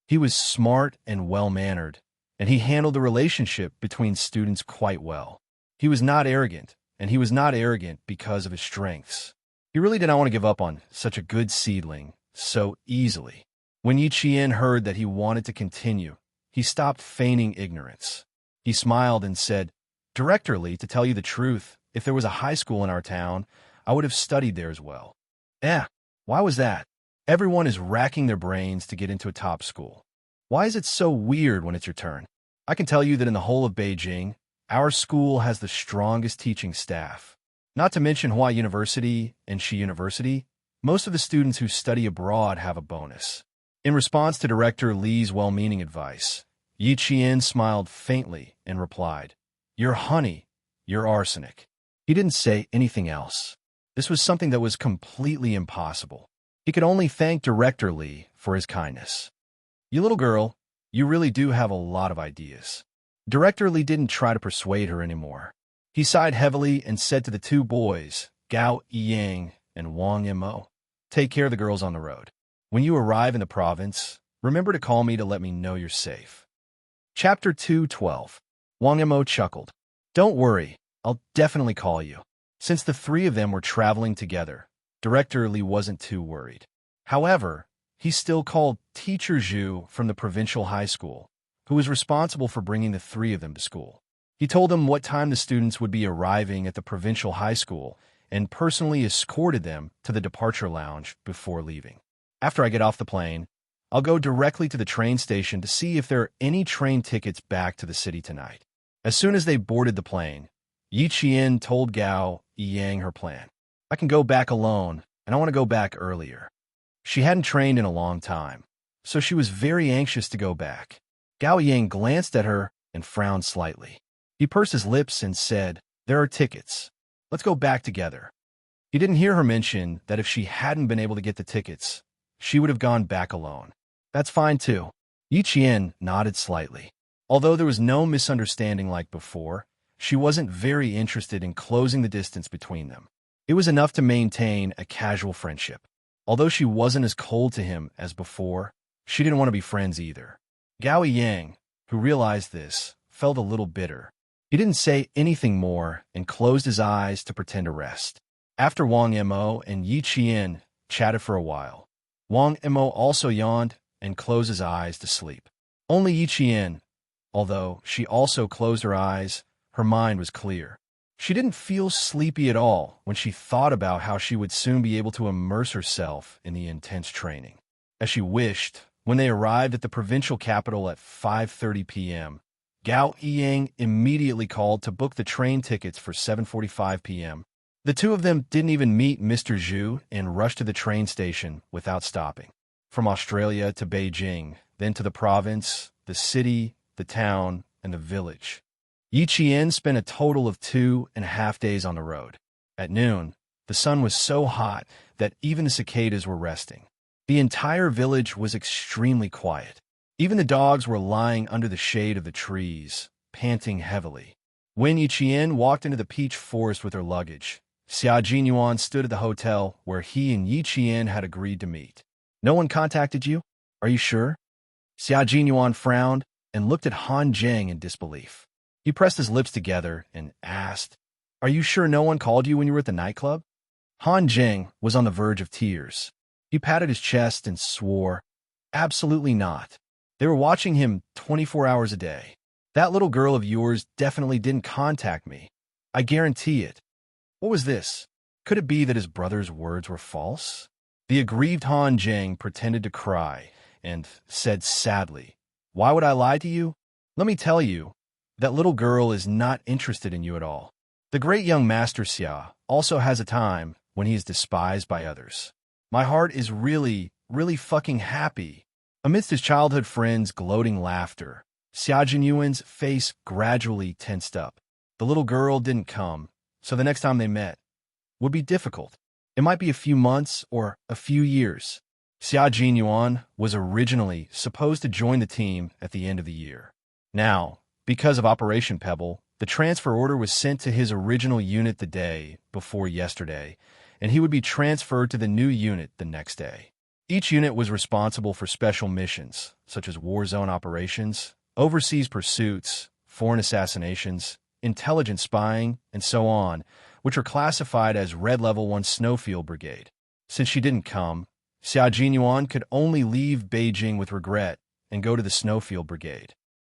He was smart and well-mannered, and he handled the relationship between students quite well. He was not arrogant, and he was not arrogant because of his strengths. He really did not want to give up on such a good seedling so easily. When Yi Qian heard that he wanted to continue, he stopped feigning ignorance. He smiled and said, "Director Lee, to tell you the truth, if there was a high school in our town, I would have studied there as well." Why was that? Everyone is racking their brains to get into a top school. Why is it so weird when it's your turn? I can tell you that in the whole of Beijing, our school has the strongest teaching staff. Not to mention Hua University and Shi University, most of the students who study abroad have a bonus. In response to Director Lee's well-meaning advice, Yi Qian smiled faintly and replied, "You're honey, you're arsenic." He didn't say anything else. This was something that was completely impossible. He could only thank Director Lee for his kindness. "You little girl, you really do have a lot of ideas." Director Lee didn't try to persuade her anymore. He sighed heavily and said to the two boys, Gao Yiyang and Wang Mo, "Take care of the girls on the road. When you arrive in the province, remember to call me to let me know you're safe." Chapter 2:12. Wang Mo chuckled. "Don't worry, I'll definitely call you." Since the three of them were traveling together, Director Lee wasn't too worried. However, he still called Teacher Zhu from the provincial high school, who was responsible for bringing the three of them to school. He told them what time the students would be arriving at the provincial high school and personally escorted them to the departure lounge before leaving. "After I get off the plane, I'll go directly to the train station to see if there are any train tickets back to the city tonight." As soon as they boarded the plane, Yi Qian told Gao Yiyang her plan. "I can go back alone, and I want to go back earlier." She hadn't trained in a long time, so she was very anxious to go back. Gao Yiyang glanced at her and frowned slightly. He pursed his lips and said, "There are tickets. Let's go back together." He didn't hear her mention that if she hadn't been able to get the tickets, she would have gone back alone. "That's fine too." Yi Qian nodded slightly. Although there was no misunderstanding like before, she wasn't very interested in closing the distance between them. It was enough to maintain a casual friendship. Although she wasn't as cold to him as before, she didn't want to be friends either. Gao Yang, who realized this, felt a little bitter. He didn't say anything more and closed his eyes to pretend to rest. After Wang Mo and Yi Qian chatted for a while, Wang Mo also yawned and closed his eyes to sleep. Only Yi Qian, although she also closed her eyes, her mind was clear. She didn't feel sleepy at all when she thought about how she would soon be able to immerse herself in the intense training. As she wished, when they arrived at the provincial capital at 5:30 p.m., Gao Yiyang immediately called to book the train tickets for 7:45 p.m. The two of them didn't even meet Mr. Zhu and rushed to the train station without stopping. From Australia to Beijing, then to the province, the city, the town, and the village. Yi Qian spent a total of 2.5 days on the road. At noon, the sun was so hot that even the cicadas were resting. The entire village was extremely quiet. Even the dogs were lying under the shade of the trees, panting heavily. When Yi Qian walked into the peach forest with her luggage, Xia Jinyuan stood at the hotel where he and Yi Qian had agreed to meet. "No one contacted you? Are you sure?" Xia Jinyuan frowned and looked at Han Zheng in disbelief. He pressed his lips together and asked, "Are you sure no one called you when you were at the nightclub?" Han Zheng was on the verge of tears. He patted his chest and swore, "Absolutely not. They were watching him 24 hours a day. That little girl of yours definitely didn't contact me. I guarantee it." What was this? Could it be that his brother's words were false? The aggrieved Han Zheng pretended to cry and said sadly, "Why would I lie to you? Let me tell you, that little girl is not interested in you at all. The great young master Xia also has a time when he is despised by others. My heart is really, really fucking happy." Amidst his childhood friends' gloating laughter, Xia Jinyuan's face gradually tensed up. The little girl didn't come, so the next time they met would be difficult. It might be a few months or a few years. Xia Jinyuan was originally supposed to join the team at the end of the year. Now, because of Operation Pebble, the transfer order was sent to his original unit the day before yesterday, and he would be transferred to the new unit the next day. Each unit was responsible for special missions, such as war zone operations, overseas pursuits, foreign assassinations, intelligence spying, and so on, which are classified as Red Level 1 Snowfield Brigade. Since she didn't come, Xia Jinyuan could only leave Beijing with regret and go to the Snowfield Brigade.